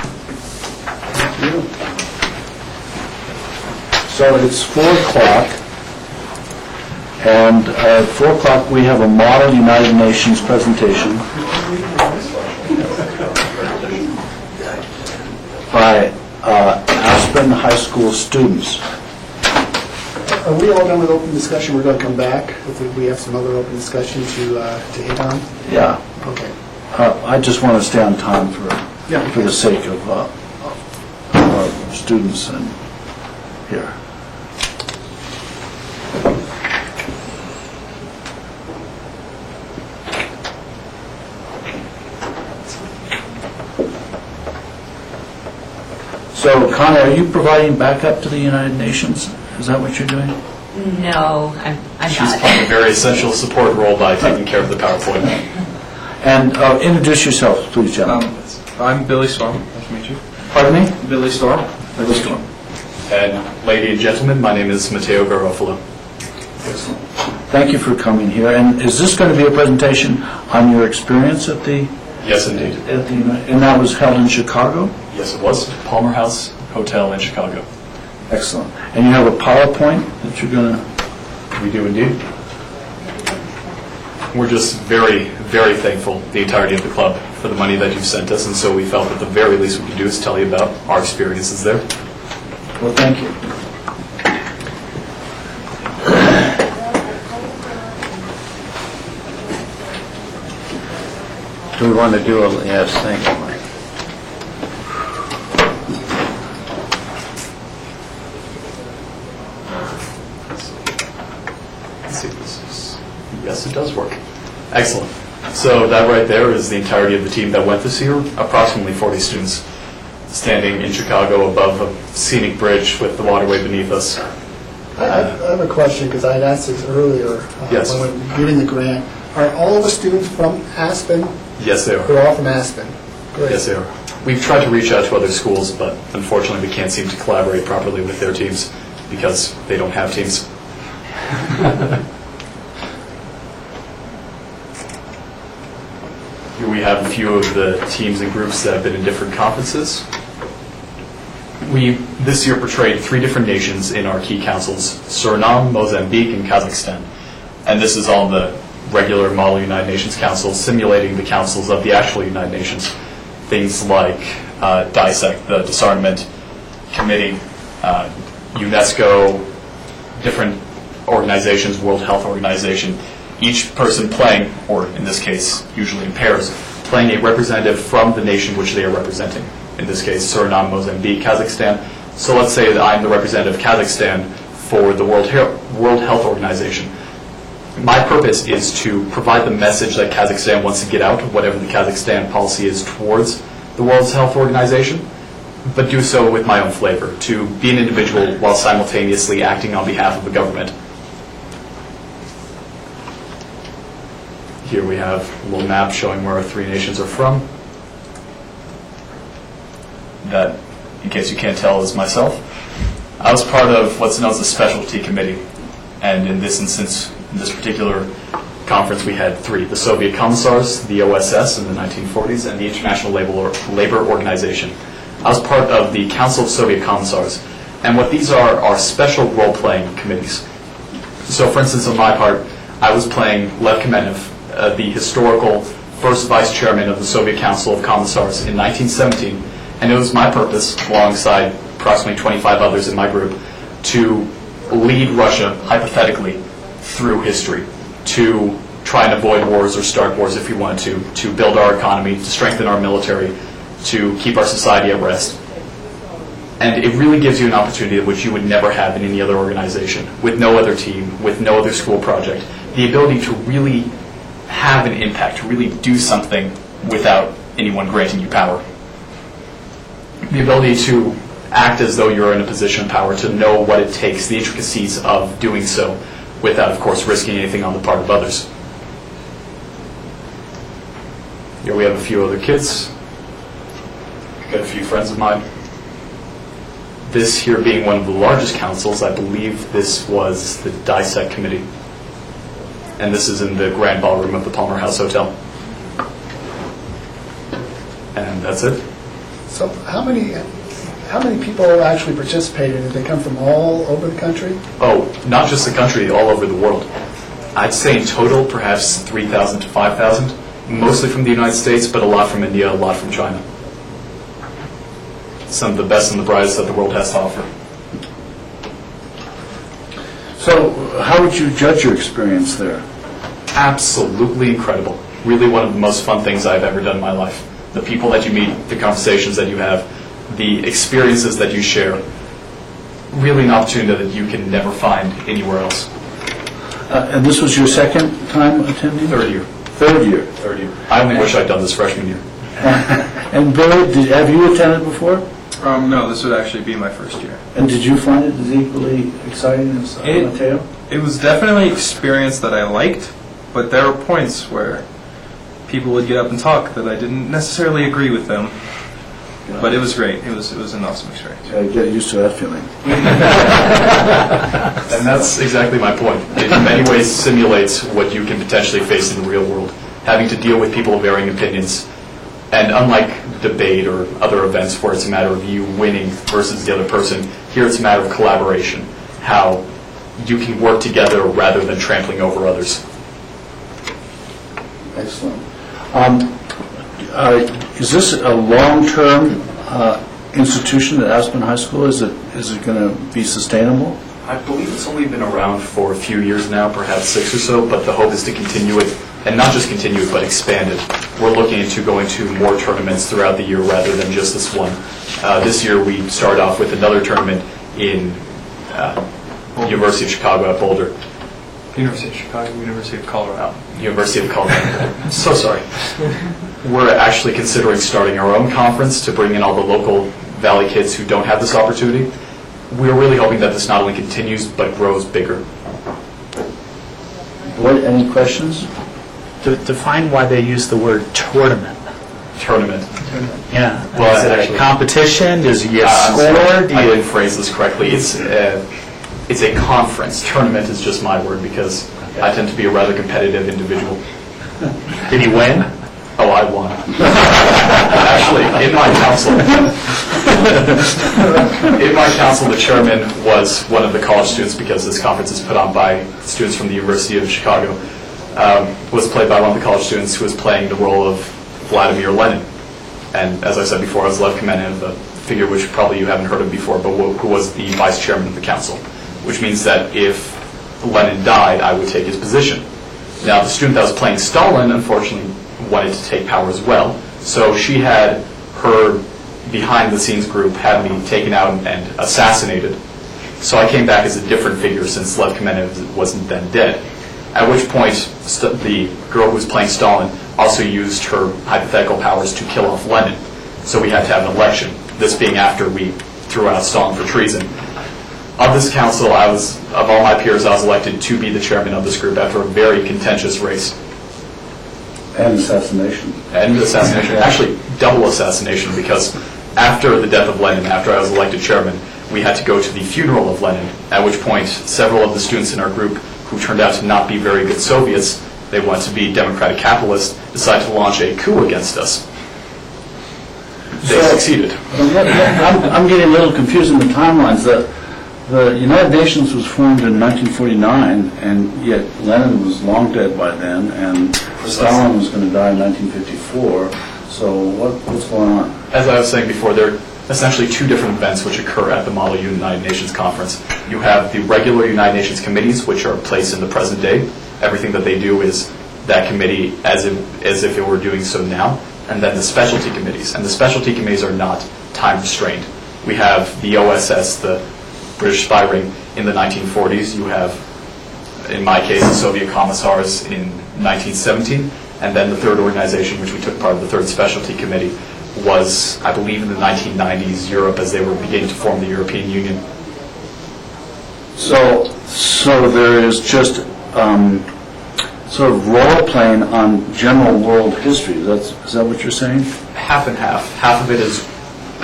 So it's 4 o'clock, and at 4 o'clock we have a Model United Nations presentation by Aspen High School students. Are we all done with open discussion? We're going to come back if we have some other open discussion to hit on? Yeah. Okay. I just want to stay on time for the sake of our students and here. So, Connor, are you providing backup to the United Nations? Is that what you're doing? No, I'm She's not. playing a very essential support role by taking care of the PowerPoint. And introduce yourself, please, gentlemen. I'm Billy Storm. Nice to meet you. Pardon me? Billy Storm. Billy Storm. And lady and gentlemen, my name is Matteo Garofalo. Thank you for coming here. And is this going to be a presentation on your experience at the... Yes, indeed. And that was held in Chicago? Yes, it was. Palmer House Hotel in Chicago. Excellent. And you have a PowerPoint that you're going to... We do indeed. We're just very, very thankful, the entirety of the club, for the money that you've sent us, and so we felt that the very least we could do is tell you about our experiences there. Well, thank you. Do we want to do a, yes, thank you, Mike. Let's see if this is... Yes, it does work. Excellent. So that right there is the entirety of the team that went this year, approximately 40 students, standing in Chicago above a scenic bridge with the waterway beneath us. I have a question, because I had asked this earlier. Yes. When we were giving the grant. Are all the students from Aspen? Yes, they are. They're all from Aspen? Great. Yes, they are. We've tried to reach out to other schools, but unfortunately we can't seem to collaborate properly with their teams because they don't have teams. Here we have a few of the teams and groups that have been in different conferences. We, this year, portrayed 3 different nations in our key councils: Suriname, Mozambique, and Kazakhstan. And this is all the regular model United Nations councils, simulating the councils of the actual United Nations. Things like DISEC, the Disarmament Committee, UNESCO, different organizations, World Health Organization, each person playing, or in this case, usually in pairs, playing a representative from the nation which they are representing. In this case, Suriname, Mozambique, Kazakhstan. So let's say that I'm the representative of Kazakhstan for the World Health Organization. My purpose is to provide the message that Kazakhstan wants to get out, whatever the Kazakhstan policy is towards the World Health Organization, but do so with my own flavor, to be an individual while simultaneously acting on behalf of the government. Here we have a little map showing where our 3 nations are from. That, in case you can't tell, is myself. I was part of what's known as the specialty committee, and in this instance, in this particular conference, we had 3: the Soviet Commissars, the OSS in the 1940s, and the International Labor Organization. I was part of the Council of Soviet Commissars, and what these are special role-playing committees. So, for instance, on my part, I was playing Lev Kamenev, the historical first vice chairman of the Soviet Council of Commissars in 1917, and it was my purpose, alongside approximately 25 others in my group, to lead Russia, hypothetically, through history, to try and avoid wars or start wars if we wanted to build our economy, to strengthen our military, to keep our society at rest. And it really gives you an opportunity which you would never have in any other organization, with no other team, with no other school project. The ability to really have an impact, to really do something without anyone granting you power. The ability to act as though you're in a position of power, to know what it takes, the intricacies of doing so, without, of course, risking anything on the part of others. Here we have a few other kids. Got a few friends of mine. This here being one of the largest councils, I believe this was the DISEC committee. And this is in the grand ballroom of the Palmer House Hotel. And that's it. So how many people actually participated? Did they come from all over the country? Oh, not just the country, all over the world. I'd say in total, perhaps 3,000 to 5,000, mostly from the United States, but a lot from India, a lot from China. Some of the best and the brightest that the world has to offer. So how would you judge your experience there? Absolutely incredible. Really one of the most fun things I've ever done in my life. The people that you meet, the conversations that you have, the experiences that you share. Really an opportunity that you can never find anywhere else. And this was your second time attending? Third year. Third year. Third year. I only wish I'd done this freshman year. And Billy, have you attended before? No, this would actually be my first year. And did you find it as equally exciting as Mateo? It was definitely an experience that I liked, but there were points where people would get up and talk that I didn't necessarily agree with them. But it was great. It was an awesome experience. Yeah, get used to that feeling. And that's exactly my point. It in many ways simulates what you can potentially face in the real world, having to deal with people of varying opinions. And unlike debate or other events where it's a matter of you winning versus the other person, here it's a matter of collaboration, how you can work together rather than trampling over others. Excellent. Is this a long-term institution at Aspen High School? Is it going to be sustainable? I believe it's only been around for a few years now, perhaps 6 or so, but the hope is to continue it, and not just continue it, but expand it. We're looking into going to more tournaments throughout the year rather than just this one. This year we started off with another tournament in University of Chicago at Boulder. University of Chicago, University of Colorado. University of Colorado. I'm so sorry. We're actually considering starting our own conference to bring in all the local Valley kids who don't have this opportunity. We're really hoping that this not only continues, but grows bigger. Any questions? Define why they use the word tournament. Tournament. Yeah. Well, is it actually, a competition? Does you get scored? I didn't phrase this correctly. It's a conference. Tournament is just my word because I tend to be a rather competitive individual. Did he win? Oh, I won. Actually, in my council, the chairman was one of the college students because this conference is put on by students from the University of Chicago. Was played by one of the college students who was playing the role of Vladimir Lenin. And as I said before, I was Lev Kamenev, a figure which probably you haven't heard of before, but who was the vice chairman of the council, which means that if Lenin died, I would take his position. Now, the student that was playing Stalin, unfortunately, wanted to take power as well, so she had her behind-the-scenes group had me taken out and assassinated. So I came back as a different figure since Lev Kamenev wasn't then dead. At which point, the girl who was playing Stalin also used her hypothetical powers to kill off Lenin. So we had to have an election, this being after we threw out Stalin for treason. Of this council, of all my peers, I was elected to be the chairman of this group after a very contentious race. And assassination. And assassination. Actually, double assassination, because after the death of Lenin, after I was elected chairman, we had to go to the funeral of Lenin, at which point several of the students in our group who turned out to not be very good Soviets, they wanted to be democratic capitalists, decided to launch a coup against us. They succeeded. I'm getting a little confused in the timelines. The United Nations was formed in 1949, and yet Lenin was long dead by then, and Stalin was going to die in 1954. So what's going on? As I was saying before, there are essentially two different events which occur at the Model United Nations Conference. You have the regular United Nations committees, which are placed in the present day. Everything that they do is that committee as if it were doing so now. And then the specialty committees. And the specialty committees are not time restrained. We have the OSS, the British spy ring, in the 1940s. You have, in my case, the Soviet commissars in 1917. And then the third organization, which we took part of, the third specialty committee, was, I believe, in the 1990s, Europe, as they were beginning to form the European Union. So there is just sort of role-playing on general world history. Is that what you're saying? Half and half. Half of it is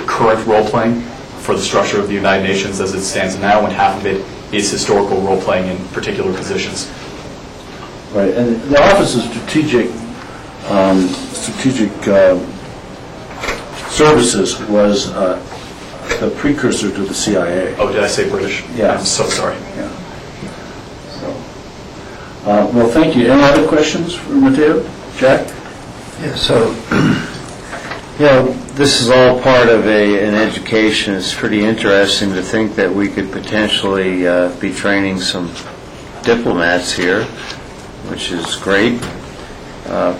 current role-playing for the structure of the United Nations as it stands now, and half of it is historical role-playing in particular positions. Right, and the Office of Strategic Services was the precursor to the CIA. Oh, did I say British? Yeah. I'm so sorry. Yeah. Well, thank you. Any other questions for Mateo? Jack? Yeah, so, this is all part of an education. It's pretty interesting to think that we could potentially be training some diplomats here, which is great.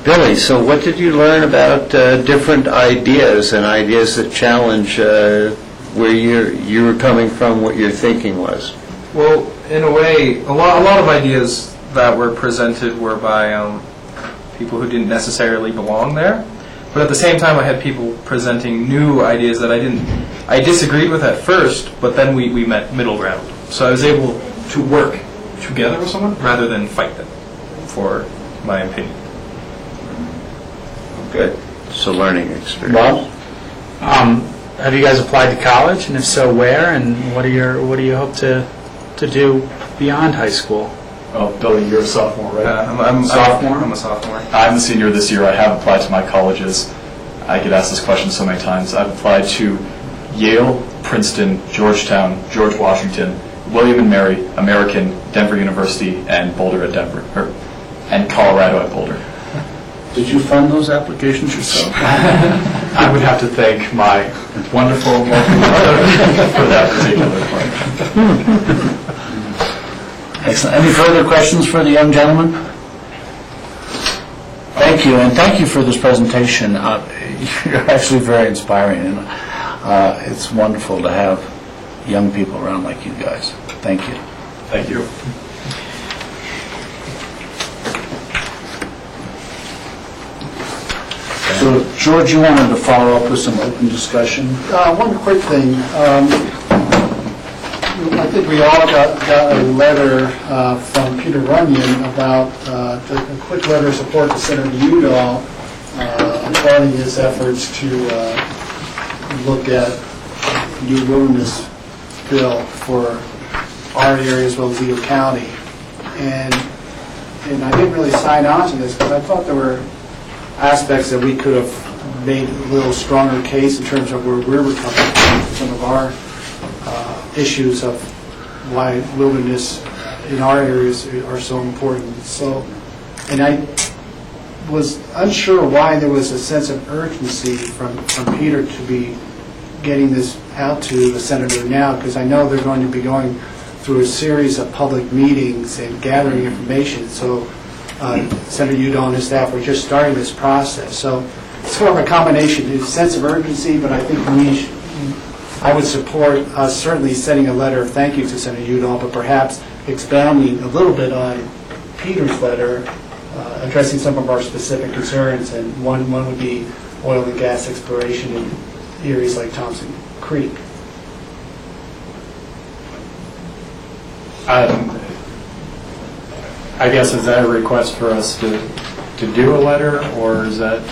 Billy, so what did you learn about different ideas and ideas that challenge where you were coming from, what your thinking was? Well, in a way, a lot of ideas that were presented were by people who didn't necessarily belong there. But at the same time, I had people presenting new ideas that I disagreed with at first, but then we met middle ground. So I was able to work together with someone rather than fight them for my opinion. Good. It's a learning experience. Have you guys applied to college, and if so, where? And what do you hope to do beyond high school? Oh, Billy, you're a sophomore, right? I'm Sophomore? I'm a sophomore. I'm a senior this year. I have applied to my colleges. I get asked this question so many times. I've applied to Yale, Princeton, Georgetown, George Washington, William and Mary, American, Denver University, and Boulder at Denver, and Colorado at Boulder. Did you fund those applications yourself? I would have to thank my wonderful mother for that particular part. Excellent. Any further questions for the young gentleman? Thank you, and thank you for this presentation. You're actually very inspiring, and it's wonderful to have young people around like you guys. Thank you. Thank you. So, George, you wanted to follow up with some open discussion? One quick thing. I think we all got a letter from Peter Runyon about a quick letter of support to Senator Udall applauding his efforts to look at new wilderness bill for our area as well as Eagle County. And I didn't really sign on to this because I thought there were aspects that we could have made a little stronger case in terms of where we were coming from, some of our issues of why wilderness in our areas are so important. So, and I was unsure why there was a sense of urgency from Peter to be getting this out to the senator now, because I know they're going to be going through a series of public meetings and gathering information. So Senator Udall and his staff were just starting this process. So it's sort of a combination, a sense of urgency, but I think I would support us certainly sending a letter of thank you to Senator Udall, but perhaps expounding a little bit on Peter's letter, addressing some of our specific concerns, and one would be oil and gas exploration in areas like Thompson Creek. I guess, is that a request for us to do a letter, or is that?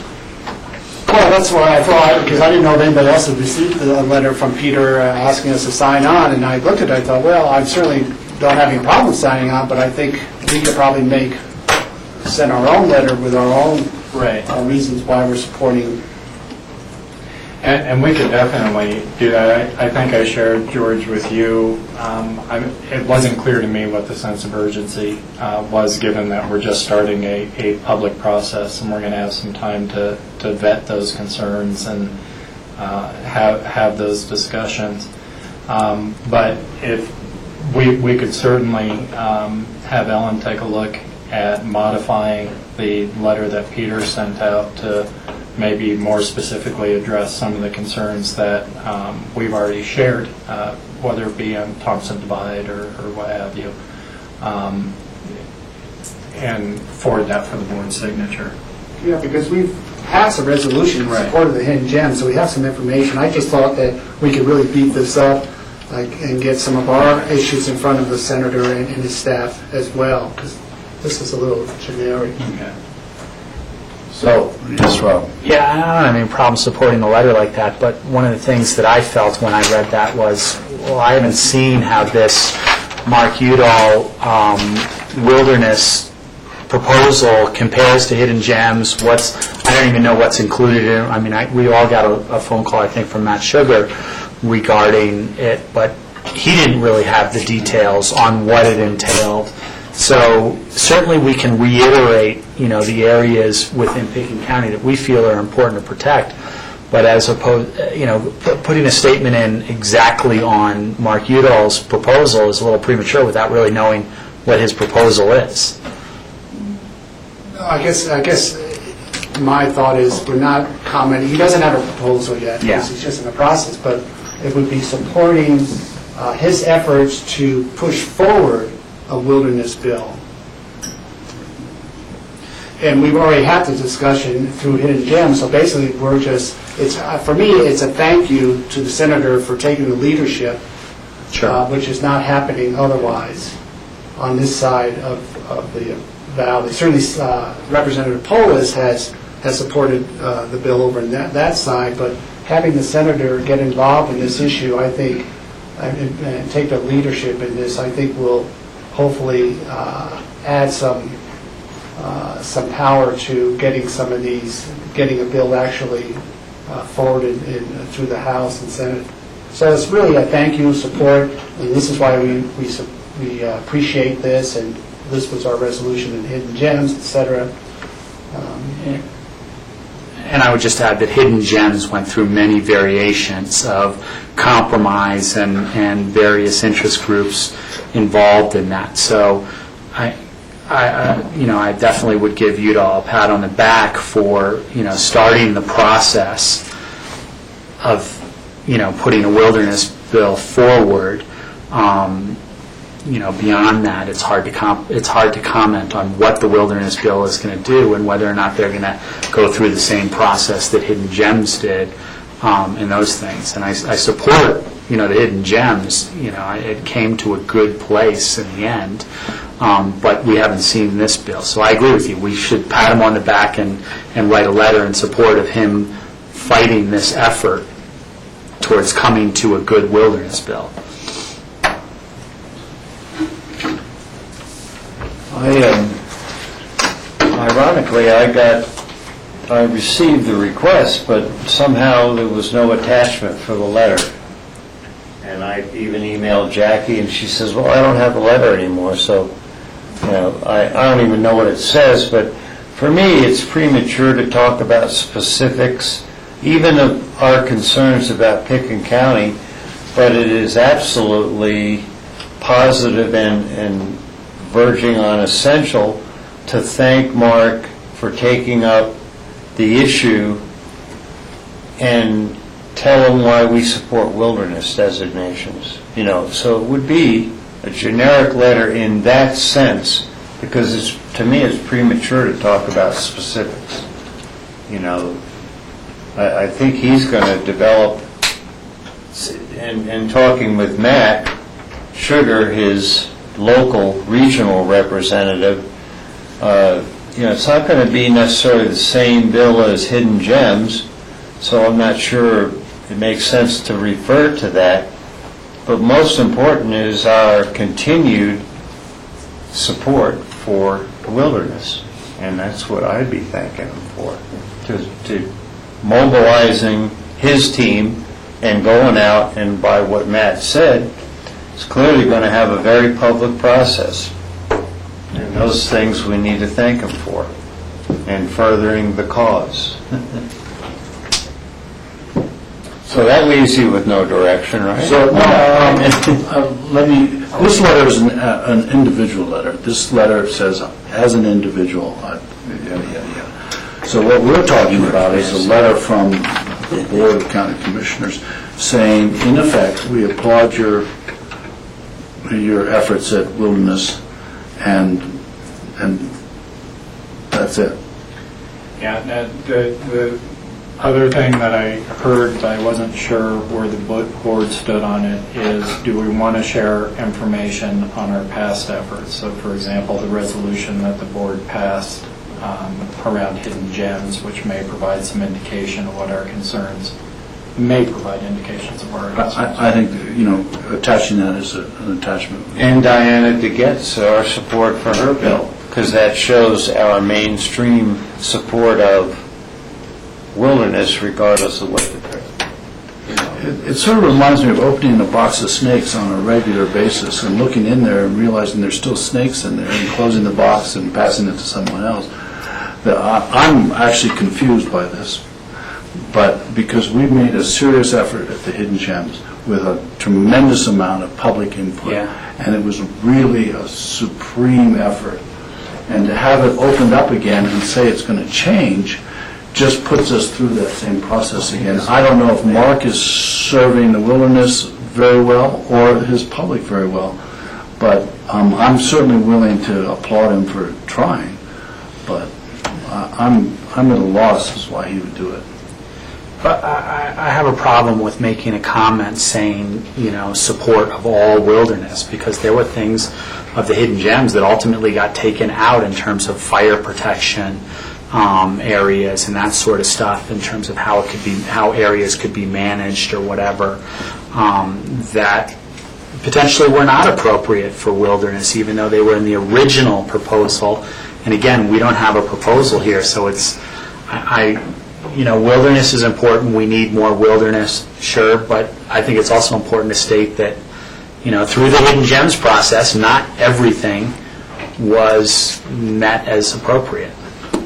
Well, that's what I thought, because I didn't know if anybody else had received a letter from Peter asking us to sign on, and I looked at it, I thought, well, I certainly don't have any problem signing on, but I think we could probably send our own letter with our own reasons why we're supporting. And we could definitely do that. I think I shared, George, with you. It wasn't clear to me what the sense of urgency was, given that we're just starting a public process and we're going to have some time to vet those concerns and have those discussions. But if we could certainly have Ellen take a look at modifying the letter that Peter sent out to maybe more specifically address some of the concerns that we've already shared, whether it be on Thompson Divide or what have you, and forward that for the board's signature. Yeah, because we've passed a resolution in support of the Hidden Gem, so we have some information. I just thought that we could really beat this up and get some of our issues in front of the senator and his staff as well, because this is a little generic. Okay. So, yes, Rob. Yeah, I don't have any problem supporting a letter like that, but one of the things that I felt when I read that was, well, I haven't seen how this Mark Udall wilderness proposal compares to Hidden Gems. I don't even know what's included in it. I mean, we all got a phone call, I think, from Matt Sugar regarding it, but he didn't really have the details on what it entailed. So certainly we can reiterate, the areas within Pickens County that we feel are important to protect. But as opposed, putting a statement in exactly on Mark Udall's proposal is a little premature without really knowing what his proposal is. I guess my thought is we're not commenting. He doesn't have a proposal yet. Yeah. He's just in the process. But it would be supporting his efforts to push forward a wilderness bill. and we've already had the discussion through Hidden Gems, so basically we're just, it's, for me, it's a thank you to the senator for taking the leadership, which is not happening otherwise on this side of the valley. Certainly Representative Polis has supported the bill over on that side, but having the senator get involved in this issue, I think, and take the leadership in this, I think will hopefully add some power to getting some of these, getting a bill actually forwarded through the House and Senate. So it's really a thank you, support, and this is why we appreciate this, and this was our resolution in Hidden Gems, et cetera. And I would just add that Hidden Gems went through many variations of compromise and various interest groups involved in that. So I definitely would give Udall a pat on the back for, starting the process of, putting a wilderness bill forward. Beyond that, it's hard to comment on what the wilderness bill is going to do and whether or not they're going to go through the same process that Hidden Gems did and those things. And I support, the Hidden Gems. It came to a good place in the end, but we haven't seen this bill. So I agree with you. We should pat him on the back and write a letter in support of him fighting this effort towards coming to a good wilderness bill. Ironically, I received the request, but somehow there was no attachment for the letter. And I even emailed Jackie, and she says, well, I don't have the letter anymore, so, I don't even know what it says, but for me, it's premature to talk about specifics, even of our concerns about Pickens County, but it is absolutely positive and verging on essential to thank Mark for taking up the issue and tell him why we support wilderness designations. So it would be a generic letter in that sense, because to me it's premature to talk about specifics. I think he's going to develop, and talking with Matt Sugar, his local regional representative, it's not going to be necessarily the same bill as Hidden Gems, so I'm not sure it makes sense to refer to that. But most important is our continued support for the wilderness, and that's what I'd be thanking him for, to mobilizing his team and going out, and by what Matt said, it's clearly going to have a very public process. And those things we need to thank him for, and furthering the cause. So that leaves you with no direction, right? So, this letter is an individual letter. This letter says, as an individual, yada, yada, yada. So what we're talking about is a letter from the Board of County Commissioners saying, in effect, we applaud your efforts at wilderness, and that's it. Yeah, the other thing that I heard, but I wasn't sure where the board stood on it, is do we want to share information on our past efforts? So, for example, the resolution that the board passed around Hidden Gems, which may provide some indication of what our concerns, may provide indications of our concerns. I think, attaching that as an attachment. And Diana DeGette's our support for her bill, because that shows our mainstream support of wilderness regardless of what the... It sort of reminds me of opening a box of snakes on a regular basis and looking in there and realizing there's still snakes in there, and closing the box and passing it to someone else. I'm actually confused by this, but because we've made a serious effort at the Hidden Gems with a tremendous amount of public input, and it was really a supreme effort. And to have it opened up again and say it's going to change just puts us through that same process again. I don't know if Mark is serving the wilderness very well or his public very well, but I'm certainly willing to applaud him for trying. But I'm at a loss as why he would do it. But I have a problem with making a comment saying, support of all wilderness, because there were things of the hidden gems that ultimately got taken out in terms of fire protection areas and that sort of stuff, in terms of how areas could be managed or whatever, that potentially were not appropriate for wilderness, even though they were in the original proposal. And again, we don't have a proposal here, so it's, wilderness is important. We need more wilderness, sure, but I think it's also important to state that, through the hidden gems process, not everything was met as appropriate.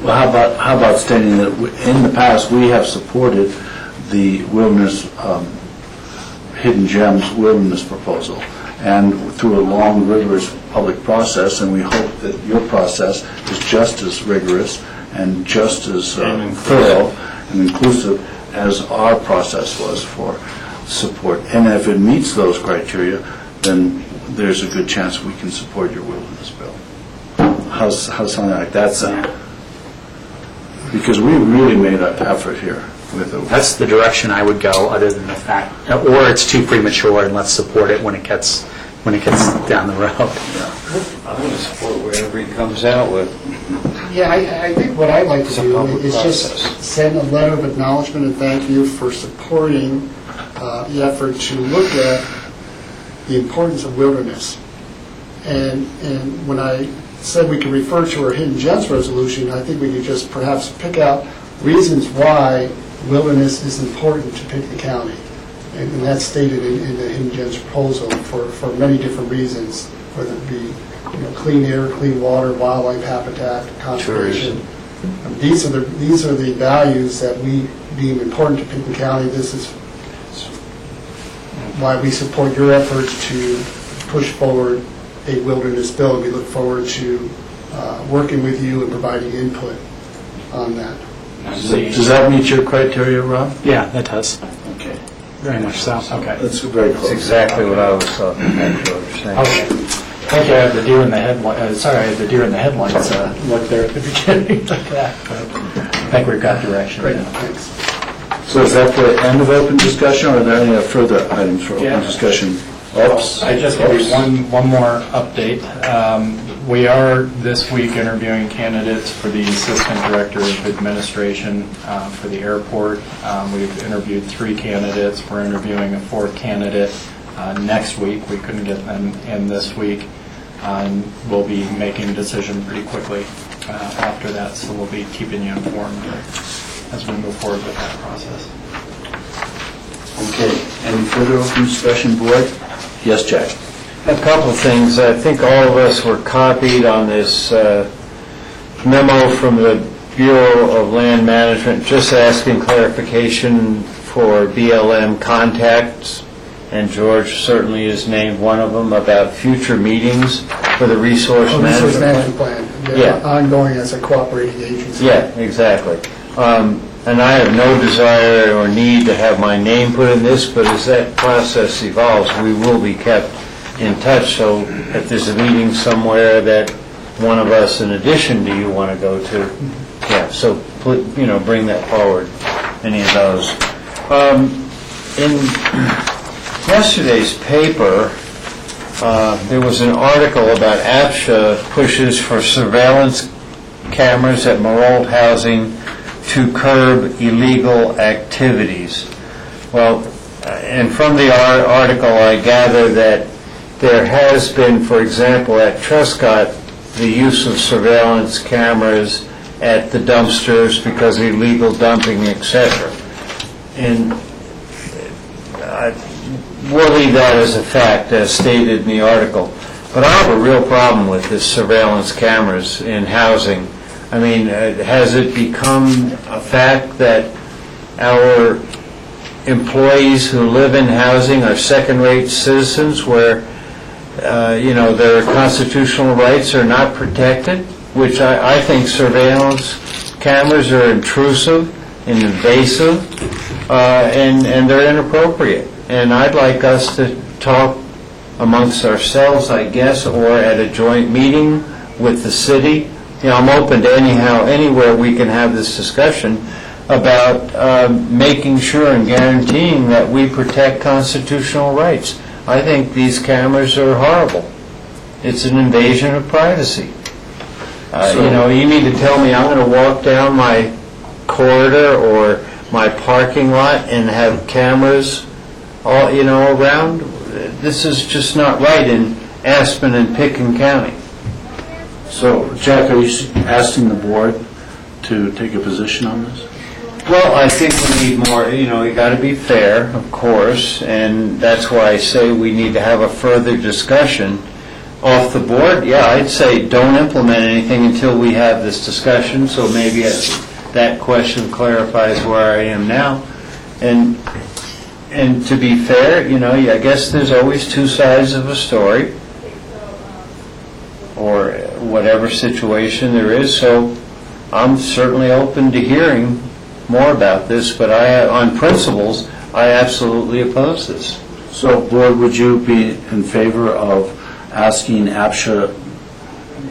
Well, how about stating that in the past, we have supported the wilderness, hidden gems wilderness proposal, and through a long, rigorous public process, and we hope that your process is just as rigorous and just as thorough and inclusive as our process was for support. And if it meets those criteria, then there's a good chance we can support your wilderness bill. How's something like that sound? Because we really made an effort here with it. That's the direction I would go, other than the fact, or it's too premature and let's support it when it gets down the road. I'm going to support whatever he comes out with. Yeah, I think what I'd like to do is just send a letter of acknowledgement and thank you for supporting the effort to look at the importance of wilderness. And when I said we could refer to our hidden gems resolution, I think we could just perhaps pick out reasons why wilderness is important to Pickett County. And that's stated in the hidden gems proposal for many different reasons, whether it be clean air, clean water, wildlife habitat, conservation. These are the values that we deem important to Pickett County. This is why we support your efforts to push forward a wilderness bill. We look forward to working with you and providing input on that. Does that meet your criteria, Rob? Yeah, that does. Okay. Very much so. Okay. That's very close. That's exactly what I was talking about. Okay. I think I had the deer in the headlights. Sorry, I had the deer in the headlights look there at the beginning like that. But I think we've got direction. Great, now. thanks. So is that the end of open discussion, or are there any further items for open discussion? Oops. I just give you one more update. We are this week interviewing candidates for the Assistant Director of Administration for the airport. We've interviewed 3 candidates. We're interviewing a 4th candidate next week. We couldn't get them in this week. We'll be making a decision pretty quickly after that, so we'll be keeping you informed as we move forward with that process. Okay. Any further open discussion, board? Yes, Jack. A couple of things. I think all of us were copied on this memo from the Bureau of Land Management, just asking clarification for BLM contacts, and George certainly is named one of them, about future meetings for the resource management. Resource management plan. They're ongoing as a cooperating agency. Yeah, exactly. And I have no desire or need to have my name put in this, but as that process evolves, we will be kept in touch. So if there's a meeting somewhere that one of us, in addition to you, want to go to, yeah, so bring that forward, any of those. In yesterday's paper, there was an article about APSHA pushes for surveillance cameras at Marold housing to curb illegal activities. Well, and from the article I gather that there has been, for example, at Truscott, the use of surveillance cameras at the dumpsters because of illegal dumping, etc. And we'll leave that as a fact, as stated in the article. But I have a real problem with this surveillance cameras in housing. I mean, has it become a fact that our employees who live in housing are second-rate citizens where, their constitutional rights are not protected? Which I think surveillance cameras are intrusive and invasive, and they're inappropriate. And I'd like us to talk amongst ourselves, I guess, or at a joint meeting with the city I'm open to anywhere we can have this discussion about making sure and guaranteeing that we protect constitutional rights. I think these cameras are horrible. It's an invasion of privacy. You mean to tell me I'm going to walk down my corridor or my parking lot and have cameras all, around? This is just not right in Aspen and Picken County. So, Jack, are you asking the board to take a position on this? Well, I think we need more, you got to be fair, of course, and that's why I say we need to have a further discussion. Off the board, yeah, I'd say don't implement anything until we have this discussion, so maybe that question clarifies where I am now. And to be fair, I guess there's always two sides of a story, or whatever situation there is, so I'm certainly open to hearing more about this, but on principles, I absolutely oppose this. So, board, would you be in favor of asking APSHA,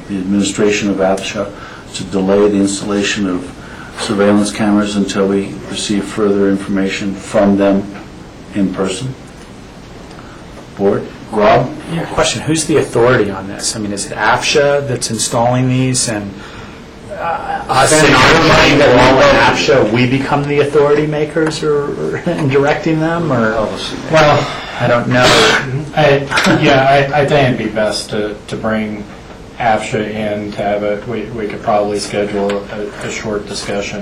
the administration of APSHA, to delay the installation of surveillance cameras until we receive further information from them in person? Board? Rob? Yeah, question, who's the authority on this? I mean, is it APSHA that's installing these, and us in our mind that we want APSHA, we become the authority makers or in directing them, or? Well, I don't know. I think it'd be best to bring APSHA in to have we could probably schedule a short discussion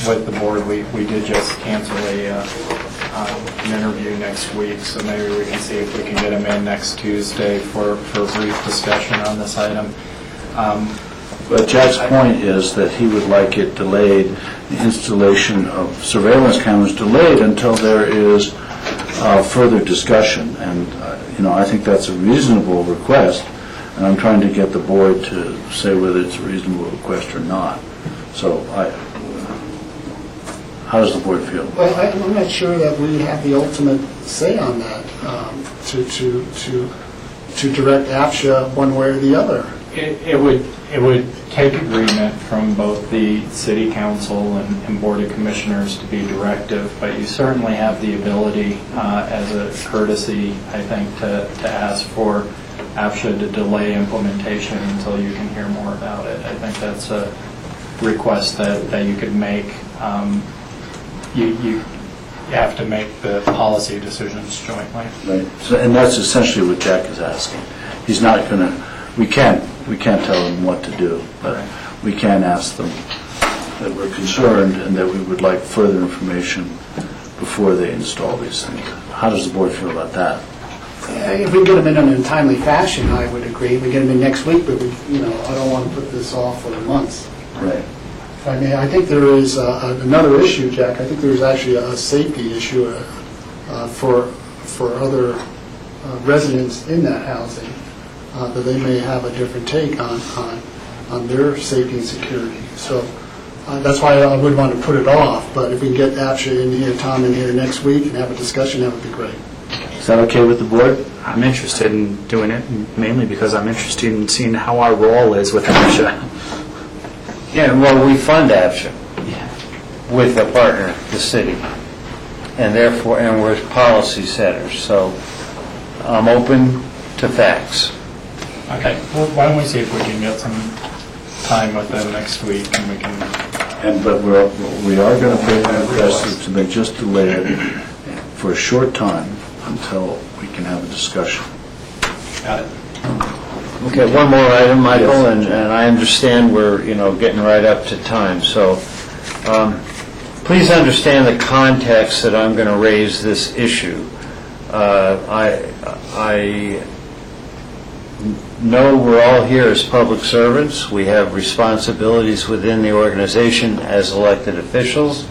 with the board. We did just cancel an interview next week, so maybe we can see if we can get them in next Tuesday for a brief discussion on this item. But Jack's point is that he would like it delayed, the installation of surveillance cameras delayed until there is further discussion. And, I think that's a reasonable request, and I'm trying to get the board to say whether it's a reasonable request or not. So, how does the board feel? Well, I'm not sure that we have the ultimate say on that, to direct APSHA one way or the other. It would take agreement from both the city council and board of commissioners to be directive, but you certainly have the ability as a courtesy, I think, to ask for APSHA to delay implementation until you can hear more about it. I think that's a request that you could make. You have to make the policy decisions jointly. Right. So, and that's essentially what Jack is asking. He's not going to. We can't tell them what to do, but we can ask them that we're concerned and that we would like further information before they install these things. How does the board feel about that? If we get them in a timely fashion, I would agree. We get them in next week, but I don't want to put this off for months. Right. I think there is another issue, Jack. I think there's actually a safety issue for other residents in that housing, that they may have a different take on their safety and security. So that's why I would want to put it off. But if we can get APSHA in here, Tom in here next week and have a discussion, that would be great. Is that okay with the board? I'm interested in doing it mainly because I'm interested in seeing how our role is with APSHA. Yeah, well, we fund APSHA with a partner, the city, and we're policy setters. So I'm open to facts. Okay, well, why don't we see if we can get some time with them next week, and we can... But we are going to be aggressive to make just delay it for a short time until we can have a discussion. Got it. Okay, one more item, Michael, and I understand we're, getting right up to time. So please understand the context that I'm going to raise this issue. I know we're all here as public servants. We have responsibilities within the organization as elected officials.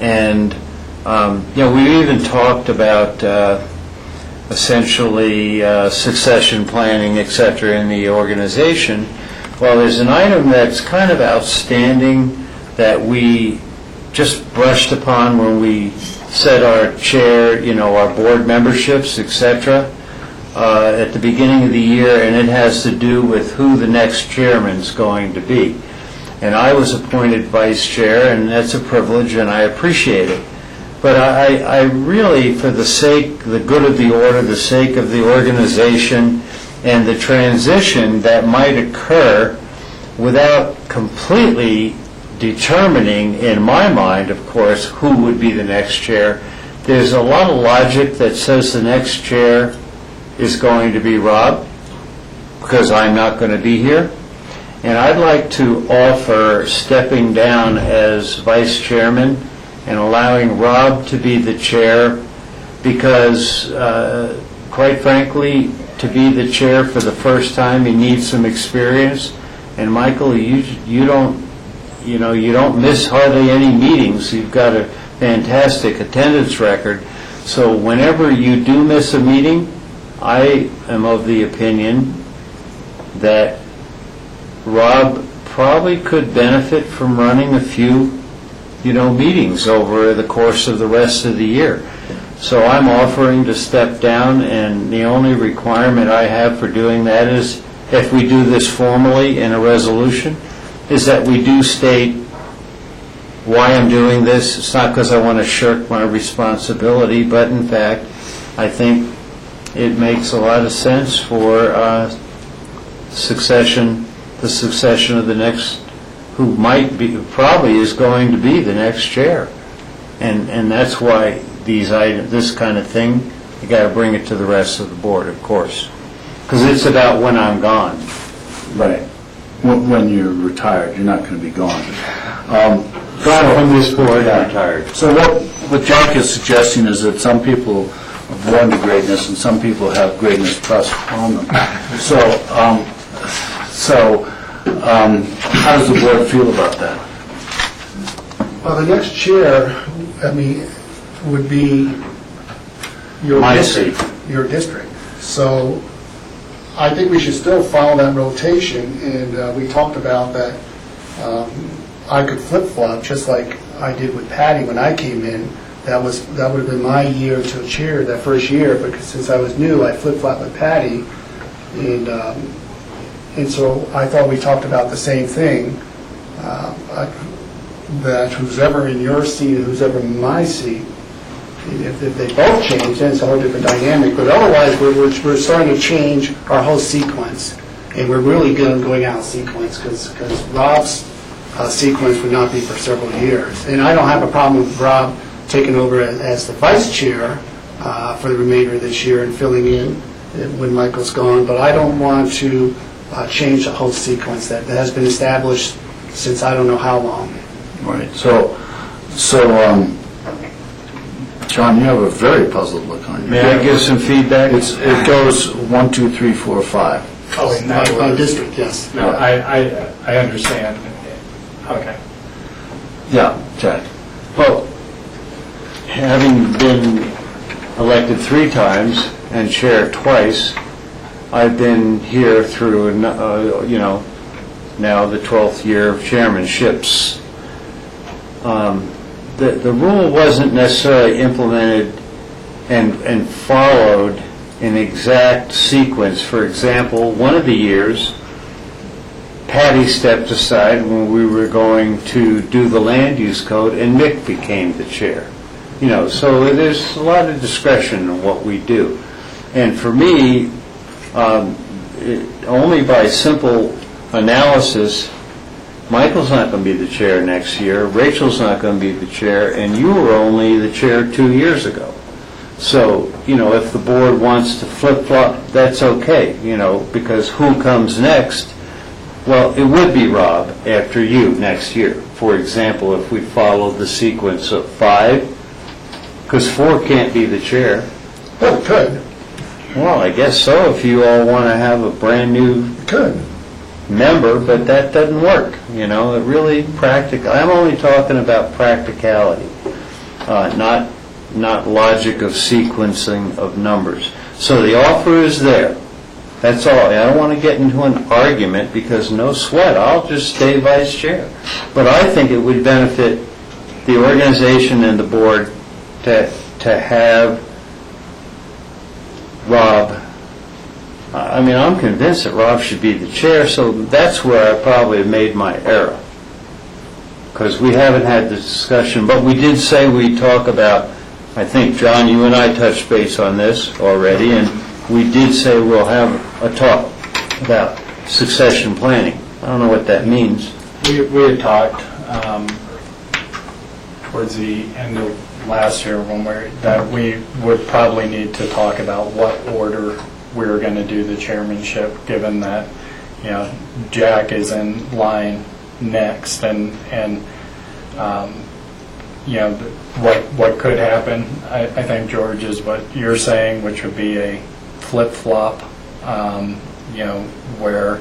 And, we even talked about essentially succession planning, et cetera, in the organization. Well, there's an item that's kind of outstanding that we just brushed upon when we set our chair, our board memberships, et cetera. at the beginning of the year, and it has to do with who the next chairman's going to be. And I was appointed vice chair, and that's a privilege, and I appreciate it. But I really, for the good of the order, the sake of the organization, and the transition that might occur without completely determining, in my mind, of course, who would be the next chair, there's a lot of logic that says the next chair is going to be Rob, because I'm not going to be here. And I'd like to offer stepping down as vice chairman and allowing Rob to be the chair, because, quite frankly, to be the chair for the first time, you need some experience. And Michael, you don't miss hardly any meetings. You've got a fantastic attendance record. So whenever you do miss a meeting, I am of the opinion that Rob probably could benefit from running a few, meetings over the course of the rest of the year. So I'm offering to step down, and the only requirement I have for doing that is, if we do this formally in a resolution, is that we do state why I'm doing this. It's not because I want to shirk my responsibility, but in fact, I think it makes a lot of sense for the succession of the next, who might be, probably is going to be the next chair. And that's why this kind of thing, you got to bring it to the rest of the board, of course. Because it's about when I'm gone. Right. When you're retired, you're not going to be gone. From this board, I'm retired. So what Jack is suggesting is that some people are born to greatness, and some people have greatness thrust on them. How does the board feel about that? Well, the next chair, would be your My district. seat. Your district. So I think we should still follow that rotation, and we talked about that I could flip-flop, just like I did with Patty when I came in. That would have been my year to chair that first year, because since I was new, I flip-flopped with Patty, and so I thought we talked about the same thing, that who's ever in your seat and who's ever in my seat, if they both change, then it's a whole different dynamic. But otherwise, we're starting to change our whole sequence, and we're really going out of sequence, because Rob's sequence would not be for several years. And I don't have a problem with Rob taking over as the vice chair for the remainder of this year and filling in when Michael's gone, but I don't want to change the whole sequence that has been established since I don't know how long. Right. So John, you have a very puzzled look on you. May I give some feedback? It goes 1, 2, 3, 4, 5. Oh, in my district, yes. No, I understand. Okay. Yeah, Jack. Well, having been elected 3 times and chair twice, I've been here through, now the 12th year of chairmanships. The rule wasn't necessarily implemented and followed in exact sequence. For example, one of the years, Patty stepped aside when we were going to do the land use code, and Mick became the chair. So there's a lot of discretion in what we do. And for me, only by simple analysis, Michael's not going to be the chair next year, Rachel's not going to be the chair, and you were only the chair 2 years ago. So, if the board wants to flip-flop, that's okay, because who comes next? Well, it would be Rob after you next year. For example, if we followed the sequence of 5, because 4 can't be the chair. Well, it could. Well, I guess so, if you all want to have a brand-new member, but that doesn't work, It really practical. I'm only talking about practicality, not logic of sequencing of numbers. So the offer is there. That's all. I don't want to get into an argument, because no sweat, I'll just stay vice chair. But I think it would benefit the organization and the board to have Rob I mean, I'm convinced that Rob should be the chair, so that's where I probably made my error. Because we haven't had the discussion, but we did say we'd talk about, I think, John, you and I touched base on this already, and we did say we'll have a talk about succession planning. I don't know what that means. We had talked towards the end of last year that we would probably need to talk about what order we were going to do the chairmanship, given that, you know, Jack is in line next, and you know, what could happen, I think, George, is what you're saying, which would be a flip-flop, you know, where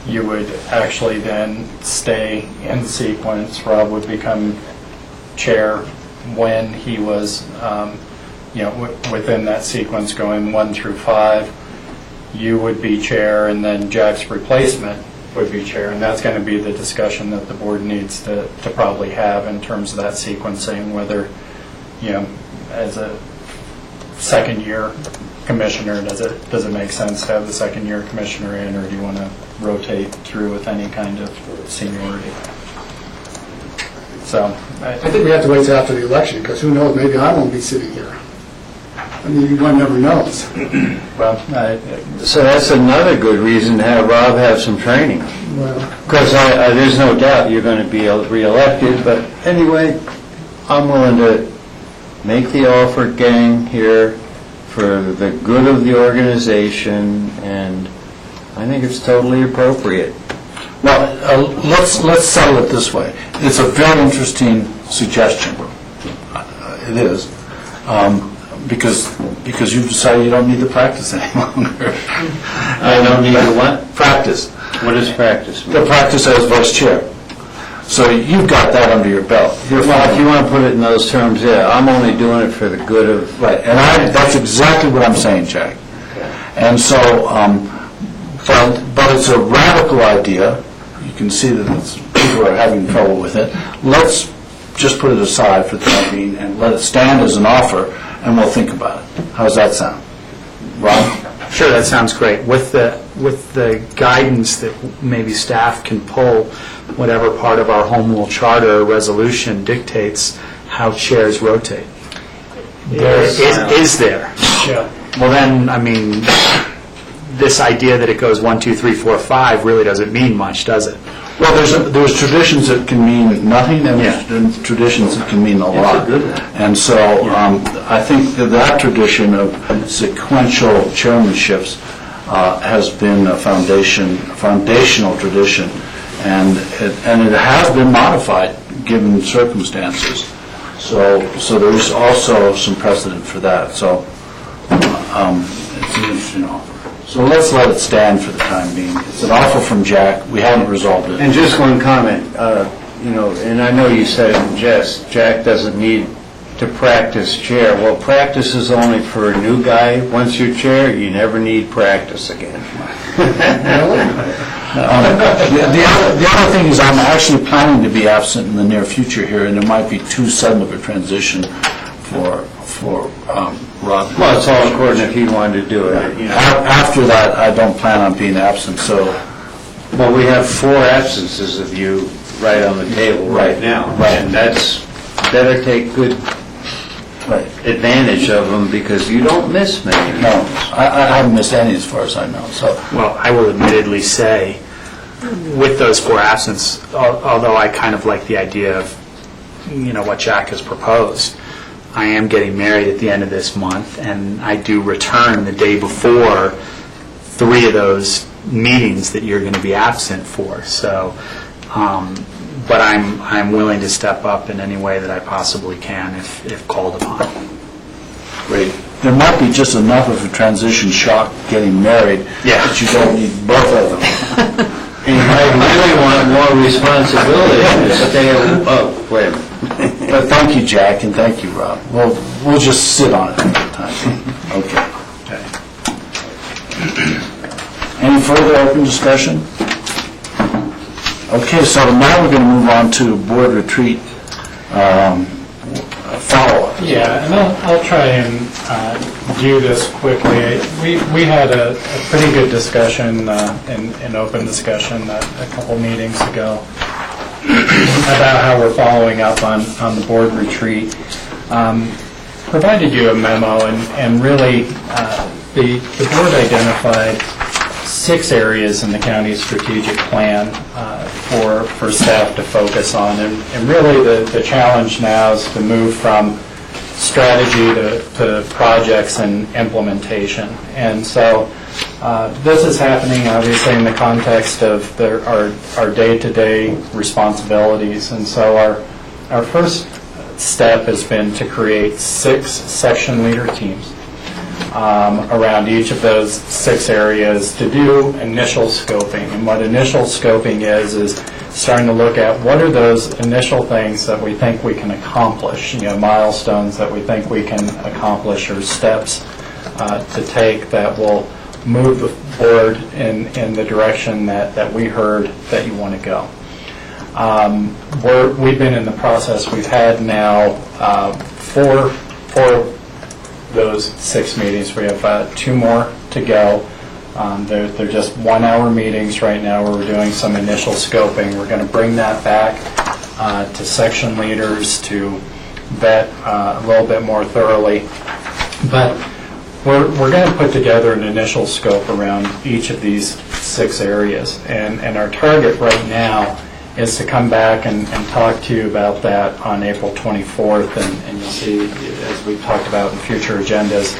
you would actually then stay in sequence. Rob would become chair when he was, you know, within that sequence going 1 through 5. You would be chair, and then Jack's replacement would be chair, and that's going to be the discussion that the board needs to probably have in terms of that sequencing, whether, you know, as a second-year commissioner, does it make sense to have the second-year commissioner in, or do you want to rotate through with any kind of seniority? So I think we have to wait till after the election, because who knows, maybe I won't be sitting here. I mean, one never knows. Well, so that's another good reason to have Rob have some training. Because there's no doubt you're going to be re-elected, but anyway, I'm willing to make the offer, gang, here for the good of the organization, and I think it's totally appropriate. Well, let's settle it this way. It's a very interesting suggestion. It is. Because you've decided you don't need to practice any longer. I don't need to what? Practice. What does practice mean? The practice as vice chair. So you've got that under your belt. Well, if you want to put it in those terms, yeah, I'm only doing it for the good of... Right, and that's exactly what I'm saying, Jack. And so, but it's a radical idea. You can see that people are having trouble with it. Let's just put it aside for the time being and let it stand as an offer, and we'll think about it. How does that sound? Ron? Sure, that sounds great. With the guidance that maybe staff can pull whatever part of our home rule charter or resolution dictates how chairs rotate. Is there? Yeah. Well then, I mean, this idea that it goes 1, 2, 3, 4, 5 really doesn't mean much, does it? Well, there's traditions that can mean nothing, and there's traditions that can mean a lot. And so I think that tradition of sequential chairmanships has been a foundational tradition, and it has been modified given circumstances. So there is also some precedent for that. So it's an interesting offer. So let's let it stand for the time being. It's an offer from Jack. We haven't resolved it. And just one comment, you know, and I know you said it in jest, Jack doesn't need to practice chair. Well, practice is only for a new guy. Once you're chair, you never need practice again. The other thing is I'm actually planning to be absent in the near future here, and it might be too sudden of a transition for Rob. Well, it's all according if he wanted to do it. You know. After that, I don't plan on being absent, so... Well, we have 4 absences of you right on the table right now. Right. And that's, better take good advantage of them because you don't miss many. No, I haven't missed any as far as I know, so... Well, I will admittedly say, with those 4 absences, although I kind of like the idea of, you know, what Jack has proposed, I am getting married at the end of this month, and I do return the day before 3 of those meetings that you're going to be absent for. So, but I'm willing to step up in any way that I possibly can if called upon. Great. There might be just enough of a transition shock getting married that you don't need both of them. And you might really want more responsibility to stay up. Wait a minute. But thank you, Jack, and thank you, Rob. We'll just sit on it for the time. Okay. Any further open discussion? Okay, so now we're going to move on to board retreat follow-up. Yeah, and I'll try and do this quickly. We had a pretty good discussion, an open discussion a couple meetings ago about how we're following up on the board retreat. Provided you a memo, and really the board identified 6 areas in the county's strategic plan for staff to focus on. And really the challenge now is to move from strategy to projects and implementation. And so this is happening obviously in the context of our day-to-day responsibilities. And so our first step has been to create 6 section leader teams around each of those 6 areas to do initial scoping. And what initial scoping is starting to look at what are those initial things that we think we can accomplish, milestones that we think we can accomplish, or steps to take that will move the board in the direction that we heard that you want to go. We've been in the process, we've had now 4 those 6 meetings. We have 2 more to go. They're just 1-hour meetings right now where we're doing some initial scoping. We're going to bring that back to section leaders to vet a little bit more thoroughly. But we're going to put together an initial scope around each of these 6 areas. And our target right now is to come back and talk to you about that on April 24th. And you'll see, as we've talked about in future agendas,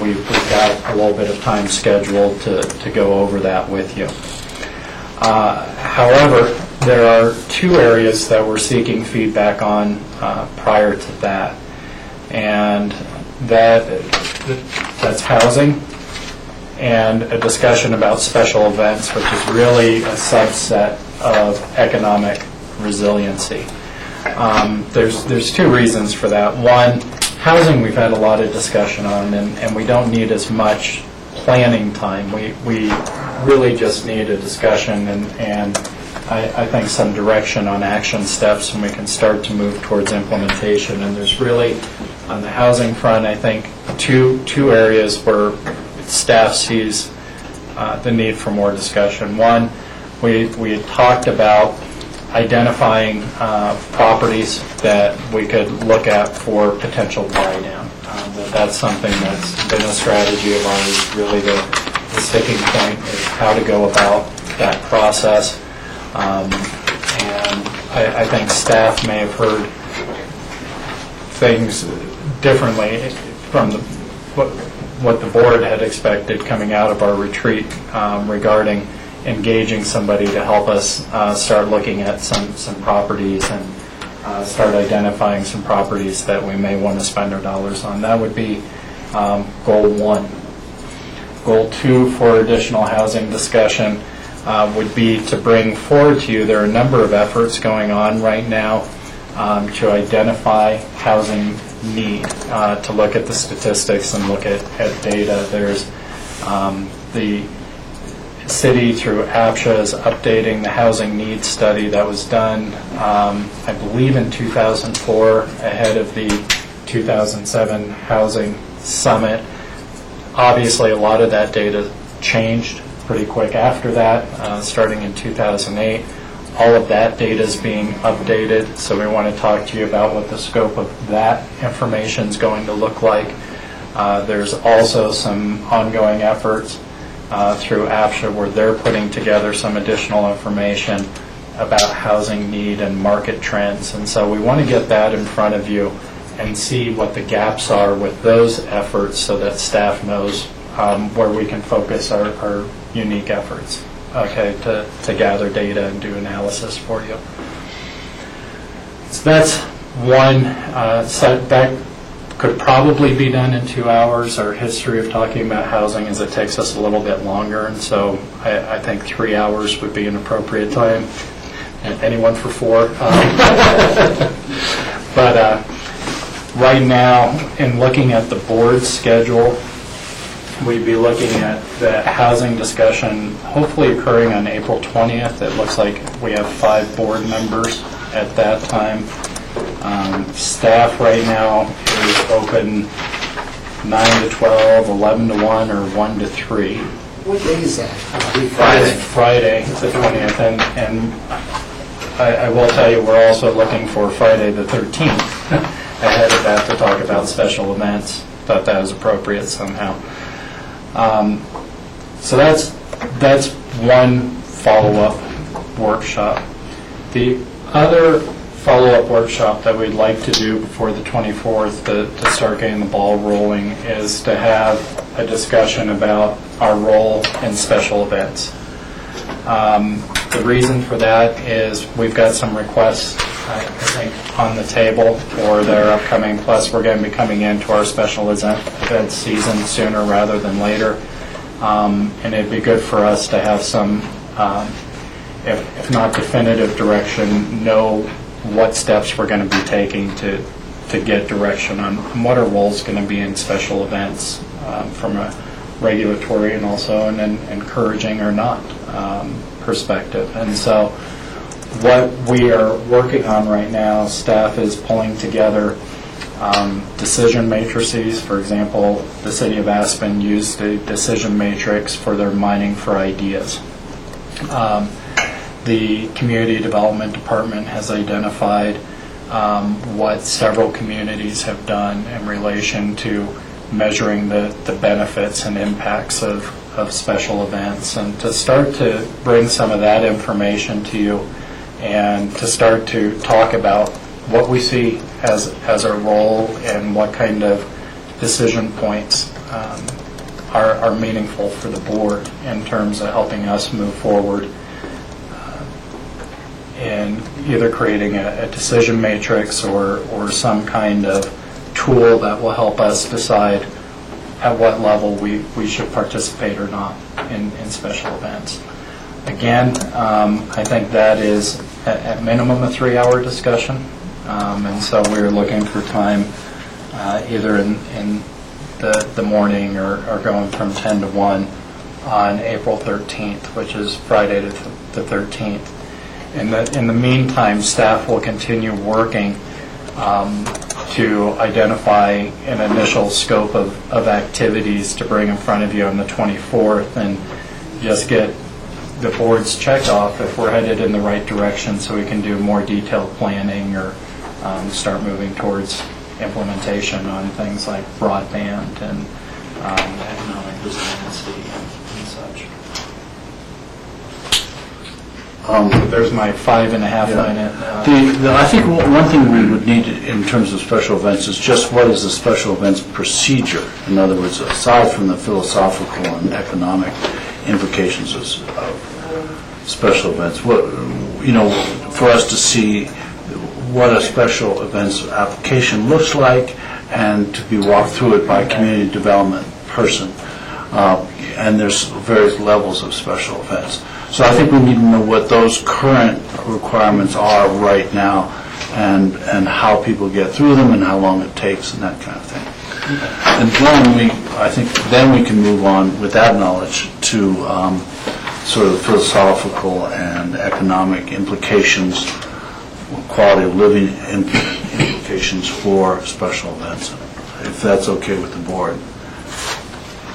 we've got a little bit of time scheduled to go over that with you. However, there are 2 areas that we're seeking feedback on prior to that. And that's housing and a discussion about special events, which is really a subset of economic resiliency. There's 2 reasons for that. One, housing we've had a lot of discussion on, and we don't need as much planning time. We really just need a discussion and I think some direction on action steps, and we can start to move towards implementation. And there's really, on the housing front, I think two areas where staff sees the need for more discussion. One, we had talked about identifying properties that we could look at for potential buy down. That's something that's been a strategy of ours. Really the sticking point is how to go about that process. And I think staff may have heard things differently from what the board had expected coming out of our retreat regarding engaging somebody to help us start looking at some properties and start identifying some properties that we may want to spend our dollars on. That would be goal 1. Goal 2 for additional housing discussion would be to bring forward to you, there are a number of efforts going on right now to identify housing need, to look at the statistics and look at data. There's the city through APSHA is updating the housing needs study that was done, I believe in 2004, ahead of the 2007 Housing Summit. Obviously, a lot of that data changed pretty quick after that, starting in 2008. All of that data is being updated, so we want to talk to you about what the scope of that information is going to look like. There's also some ongoing efforts through APSHA where they're putting together some additional information about housing need and market trends. And so we want to get that in front of you and see what the gaps are with those efforts so that staff knows where we can focus our unique efforts, okay, to gather data and do analysis for you. So that's one. That could probably be done in 2 hours. Our history of talking about housing is it takes us a little bit longer, and so I think 3 hours would be an appropriate time. Anyone for 4? But right now, in looking at the board schedule, we'd be looking at the housing discussion hopefully occurring on April 20th. It looks like we have 5 board members at that time. Staff right now is open 9 to 12, 11 to 1, or 1 to 3. What day is that? Friday, the 20th, and I will tell you, we're also looking for Friday the 13th ahead of that to talk about special events. Thought that was appropriate somehow. So that's one follow-up workshop. The other follow-up workshop that we'd like to do before the 24th to start getting the ball rolling is to have a discussion about our role in special events. The reason for that is we've got some requests, I think, on the table for their upcoming, plus we're going to be coming into our special event season sooner rather than later. And it'd be good for us to have some, if not definitive direction, know what steps we're going to be taking to get direction on what our role is going to be in special events from a regulatory and also an encouraging or not perspective. And so what we are working on right now, staff is pulling together decision matrices. For example, the City of Aspen used a decision matrix for their mining for ideas. The Community Development Department has identified what several communities have done in relation to measuring the benefits and impacts of special events, and to start to bring some of that information to you and to start to talk about what we see as our role and what kind of decision points are meaningful for the board in terms of helping us move forward in either creating a decision matrix or some kind of tool that will help us decide at what level we should participate or not in special events. Again, I think that is at minimum a 3-hour discussion, and so we're looking for time either in the morning or going from 10 to 1 on April 13th, which is Friday the 13th. In the meantime, staff will continue working to identify an initial scope of activities to bring in front of you on the 24th and just get the board's check off if we're headed in the right direction so we can do more detailed planning or start moving towards implementation on things like broadband and economic resiliency and such. There's my 5.5-minute. I think one thing we would need in terms of special events is just what is the special events procedure? In other words, aside from the philosophical and economic implications of special events, for us to see what a special events application looks like and to be walked through it by a community development person. And there's various levels of special events. So I think we need to know what those current requirements are right now and how people get through them and how long it takes and that kind of thing. And then we can move on with that knowledge to sort of philosophical and economic implications, quality of living implications for special events, if that's okay with the board.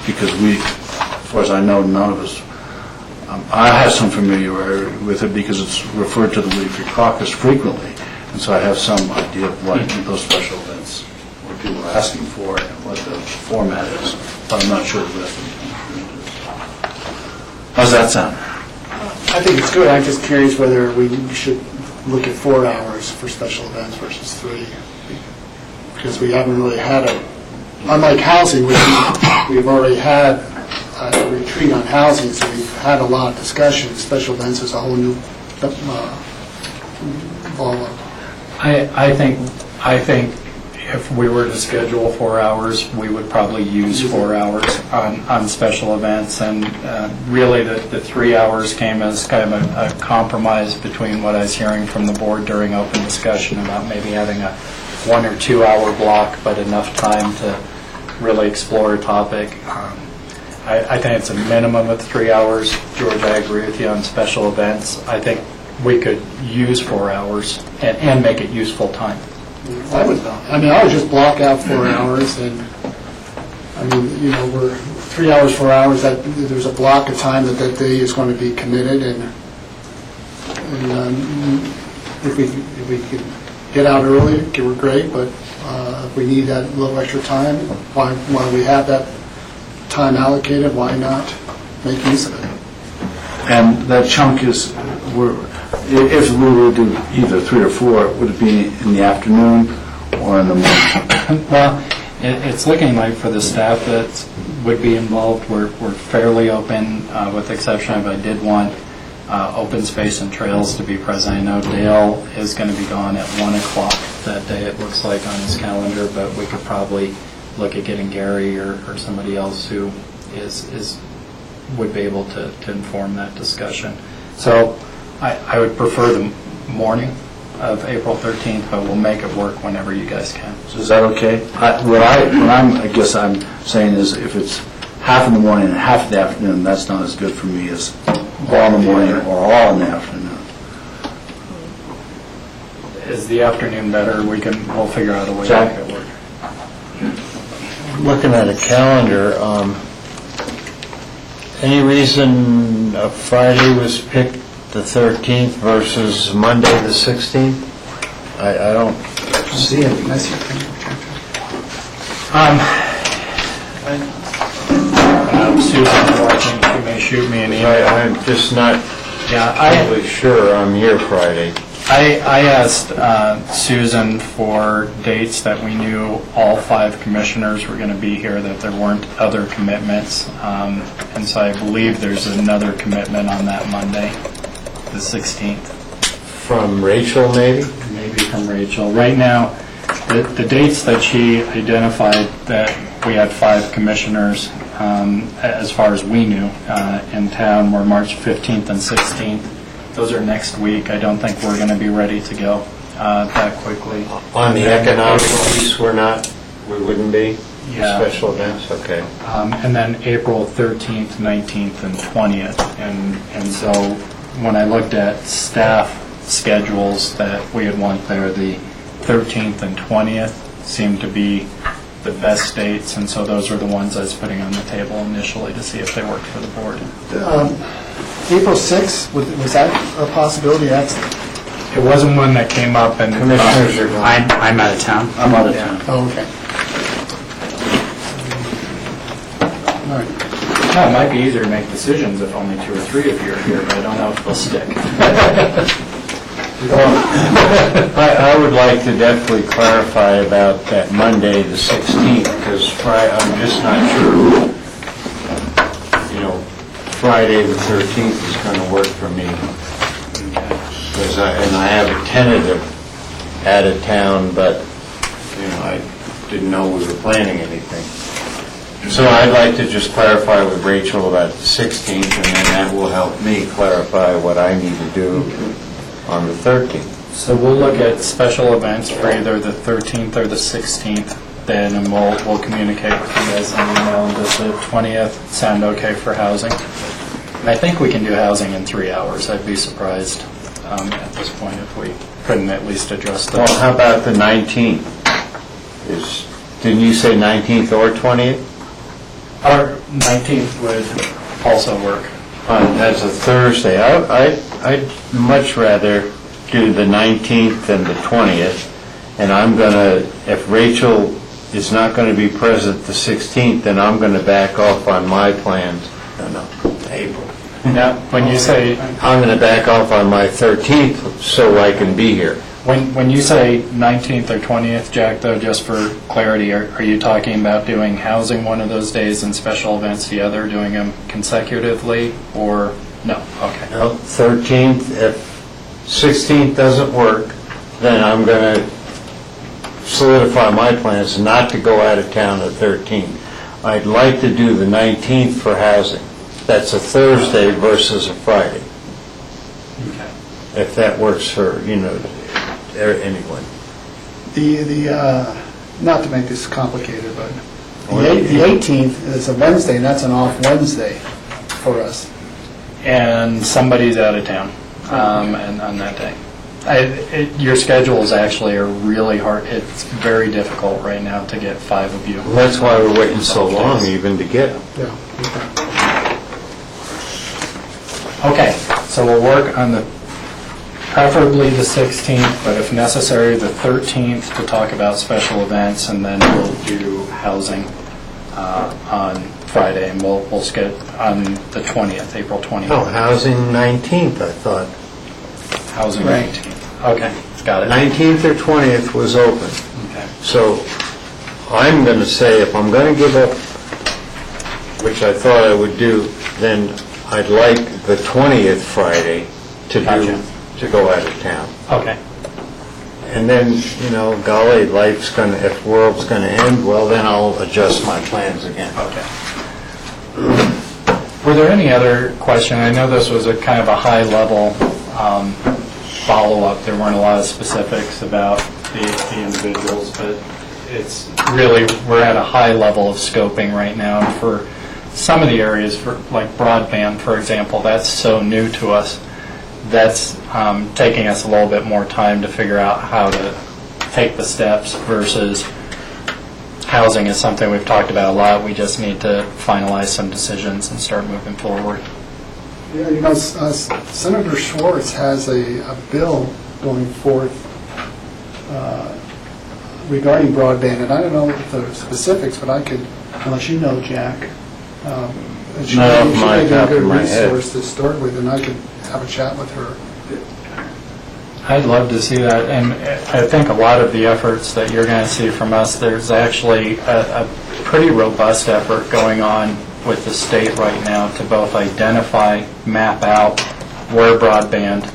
Because as far as I know, none of us, I have some familiarity with it because it's referred to the Leafy Caucus frequently, and so I have some idea of what those special events, what people are asking for and what the format is, but I'm not sure the rest of the community is. How's that sound? I think it's good. I'm just curious whether we should look at 4 hours for special events versus 3, because we haven't really had unlike housing, we've already had a retreat on housing, so we've had a lot of discussion. Special events is a whole new ballgame. I think if we were to schedule 4 hours, we would probably use 4 hours on special events, and really the 3 hours came as kind of a compromise between what I was hearing from the board during open discussion about maybe having a 1 or 2 hour block, but enough time to really explore a topic. I think it's a minimum of 3 hours. George, I agree with you on special events. I think we could use 4 hours and make it useful time. I would just block out 4 hours, and, we're 3 hours, 4 hours, that there's a block of time that day is going to be committed, and if we could get out early, we're great, but if we need that little extra time, while we have that time allocated, why not make use of it? And that chunk is, if we were to do either 3 or 4, would it be in the afternoon or in the morning? Well, it's looking like for the staff that would be involved, we're fairly open, with the exception of I did want open space and trails to be present. I know Dale is going to be gone at 1 o'clock that day, it looks like on his calendar, but we could probably look at getting Gary or somebody else who would be able to inform that discussion. So I would prefer the morning of April 13th, but we'll make it work whenever you guys can. So is that okay? I guess I'm saying is if it's half in the morning and half in the afternoon, that's not as good for me as all in the morning or all in the afternoon. Is the afternoon better? We'll figure out a way Jack? to make it work. Looking at a calendar, any reason Friday was picked the 13th versus Monday the 16th? I don't see it. Susan, I think you may shoot me an email. I'm just not totally sure I'm here Friday. I asked Susan for dates that we knew all 5 commissioners were going to be here, that there weren't other commitments. And so I believe there's another commitment on that Monday, the 16th. From Rachel, maybe? Maybe from Rachel. Right now, the dates that she identified that we had 5 commissioners, as far as we knew, in town were March 15th and 16th. Those are next week. I don't think we're going to be ready to go that quickly. On the economic piece, we wouldn't be? Yeah. Special events, okay. And then April 13th, 19th, and 20th. And so when I looked at staff schedules that we had want there, the 13th and 20th seemed to be the best dates, and so those were the ones I was putting on the table initially to see if they worked for the board. April 6th, was that a possibility? It wasn't one that came up, and Commissioners are gone. I'm out of town. I'm out of town. Oh, okay. All right. No, it might be easier to make decisions if only 2 or 3 of you are here, but I don't know if they'll stick. I would like to definitely clarify about that Monday, the 16th, because I'm just not sure, Friday the 13th is going to work for me. And I have a tentative out of town, but, I didn't know we were planning anything. So I'd like to just clarify with Rachel about the 16th, and then that will help me clarify what I need to do on the 13th. So we'll look at special events for either the 13th or the 16th then, and we'll communicate with you guys in email. Does the 20th sound okay for housing? And I think we can do housing in 3 hours. I'd be surprised at this point if we couldn't at least address the... Well, how about the 19th? Didn't you say 19th or 20th? Our 19th would also work. That's a Thursday. I'd much rather do the 19th than the 20th, and I'm going to, if Rachel is not going to be present the 16th, then I'm going to back off on my plans. No, April. Now, when you say... I'm going to back off on my 13th so I can be here. When you say 19th or 20th, Jack, though, just for clarity, are you talking about doing housing one of those days and special events the other, doing them consecutively, or no? Okay. No, 13th, if 16th doesn't work, then I'm going to solidify my plans not to go out of town at 13th. I'd like to do the 19th for housing. That's a Thursday versus a Friday. Okay. If that works for, anyone. Not to make this complicated, but the 18th is a Wednesday, and that's an off Wednesday for us. And somebody's out of town. and on that day. Your schedules actually are really hard. It's very difficult right now to get 5 of you. Well, that's why we're waiting so long even to get them. Yeah. Okay, so we'll work on preferably the 16th, but if necessary, the 13th to talk about special events, and then we'll do housing on Friday, and we'll skip on the 20th, April 20th. Oh, housing 19th, I thought. Housing Right. 19th. Okay, got it. 19th or 20th was open. Okay. So I'm going to say if I'm going to give up, which I thought I would do, then I'd like the 20th Friday to go out of town. Okay. And then, golly, if world's going to end, well, then I'll adjust my plans again. Okay. Were there any other questions? I know this was a kind of a high-level follow-up. There weren't a lot of specifics about the individuals, but it's really, we're at a high level of scoping right now. And for some of the areas, for like broadband, for example, that's so new to us. That's taking us a little bit more time to figure out how to take the steps versus housing is something we've talked about a lot. We just need to finalize some decisions and start moving forward. Yeah, Senator Schwartz has a bill going forth regarding broadband, and I don't know the specifics, but I could, unless you know, Jack, it should be a good resource to start with, and I could have a chat with her. I'd love to see that, and I think a lot of the efforts that you're going to see from us, there's actually a pretty robust effort going on with the state right now to both identify, map out where broadband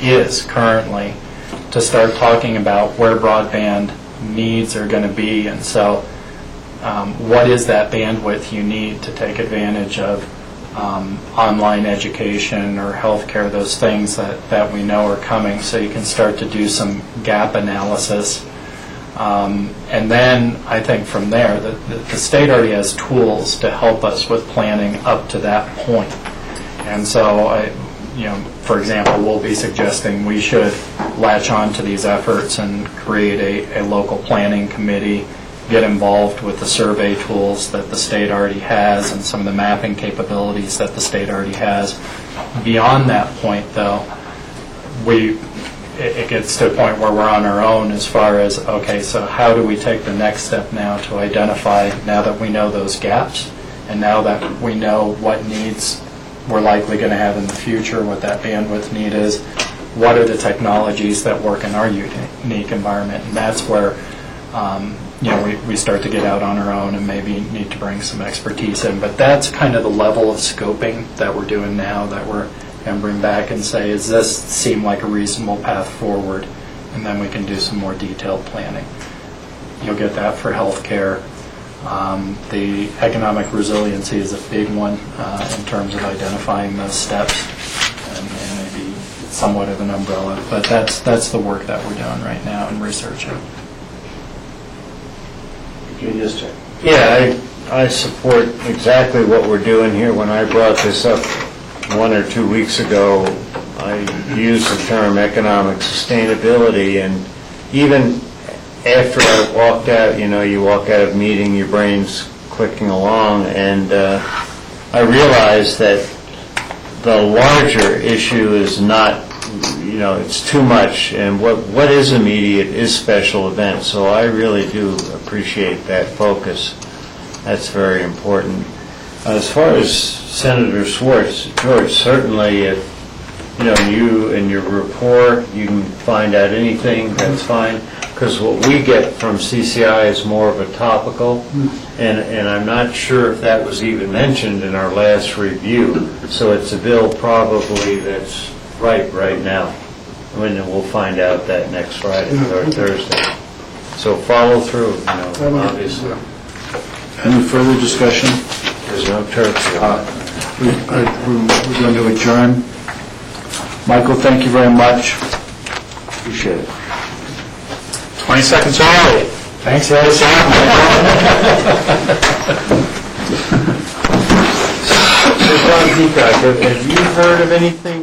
is currently, to start talking about where broadband needs are going to be, and so what is that bandwidth you need to take advantage of online education or healthcare, those things that we know are coming, so you can start to do some gap analysis. And then I think from there, the state already has tools to help us with planning up to that point. And so, for example, we'll be suggesting we should latch on to these efforts and create a local planning committee, get involved with the survey tools that the state already has and some of the mapping capabilities that the state already has. Beyond that point, though, it gets to a point where we're on our own as far as, okay, so how do we take the next step now to identify, now that we know those gaps, and now that we know what needs we're likely going to have in the future, what that bandwidth need is, what are the technologies that work in our unique environment, and that's where we start to get out on our own and maybe need to bring some expertise in. But that's kind of the level of scoping that we're doing now, that we're going to bring back and say, does this seem like a reasonable path forward? And then we can do some more detailed planning. You'll get that for healthcare. The economic resiliency is a big one in terms of identifying those steps, and maybe somewhat of an umbrella. But that's the work that we're doing right now and researching. Yeah, I support exactly what we're doing here. When I brought this up 1 or 2 weeks ago, I used the term economic sustainability, and even after I walked out, you walk out of a meeting, your brain's clicking along, and I realized that the larger issue is not, it's too much, and what is immediate is special events, so I really do appreciate that focus. That's very important. As far as Senator Schwartz, George, certainly if you and your rapport, you can find out anything, that's fine, because what we get from CCI is more of a topical, and I'm not sure if that was even mentioned in our last review, so it's a bill probably that's right now. We'll find out that next Friday or Thursday. So follow through, obviously. Any further discussion? There's no turks here. We're going to adjourn. Michael, thank you very much. Appreciate it. 20 seconds early. Thanks, guys. John Peacock, have you heard of anything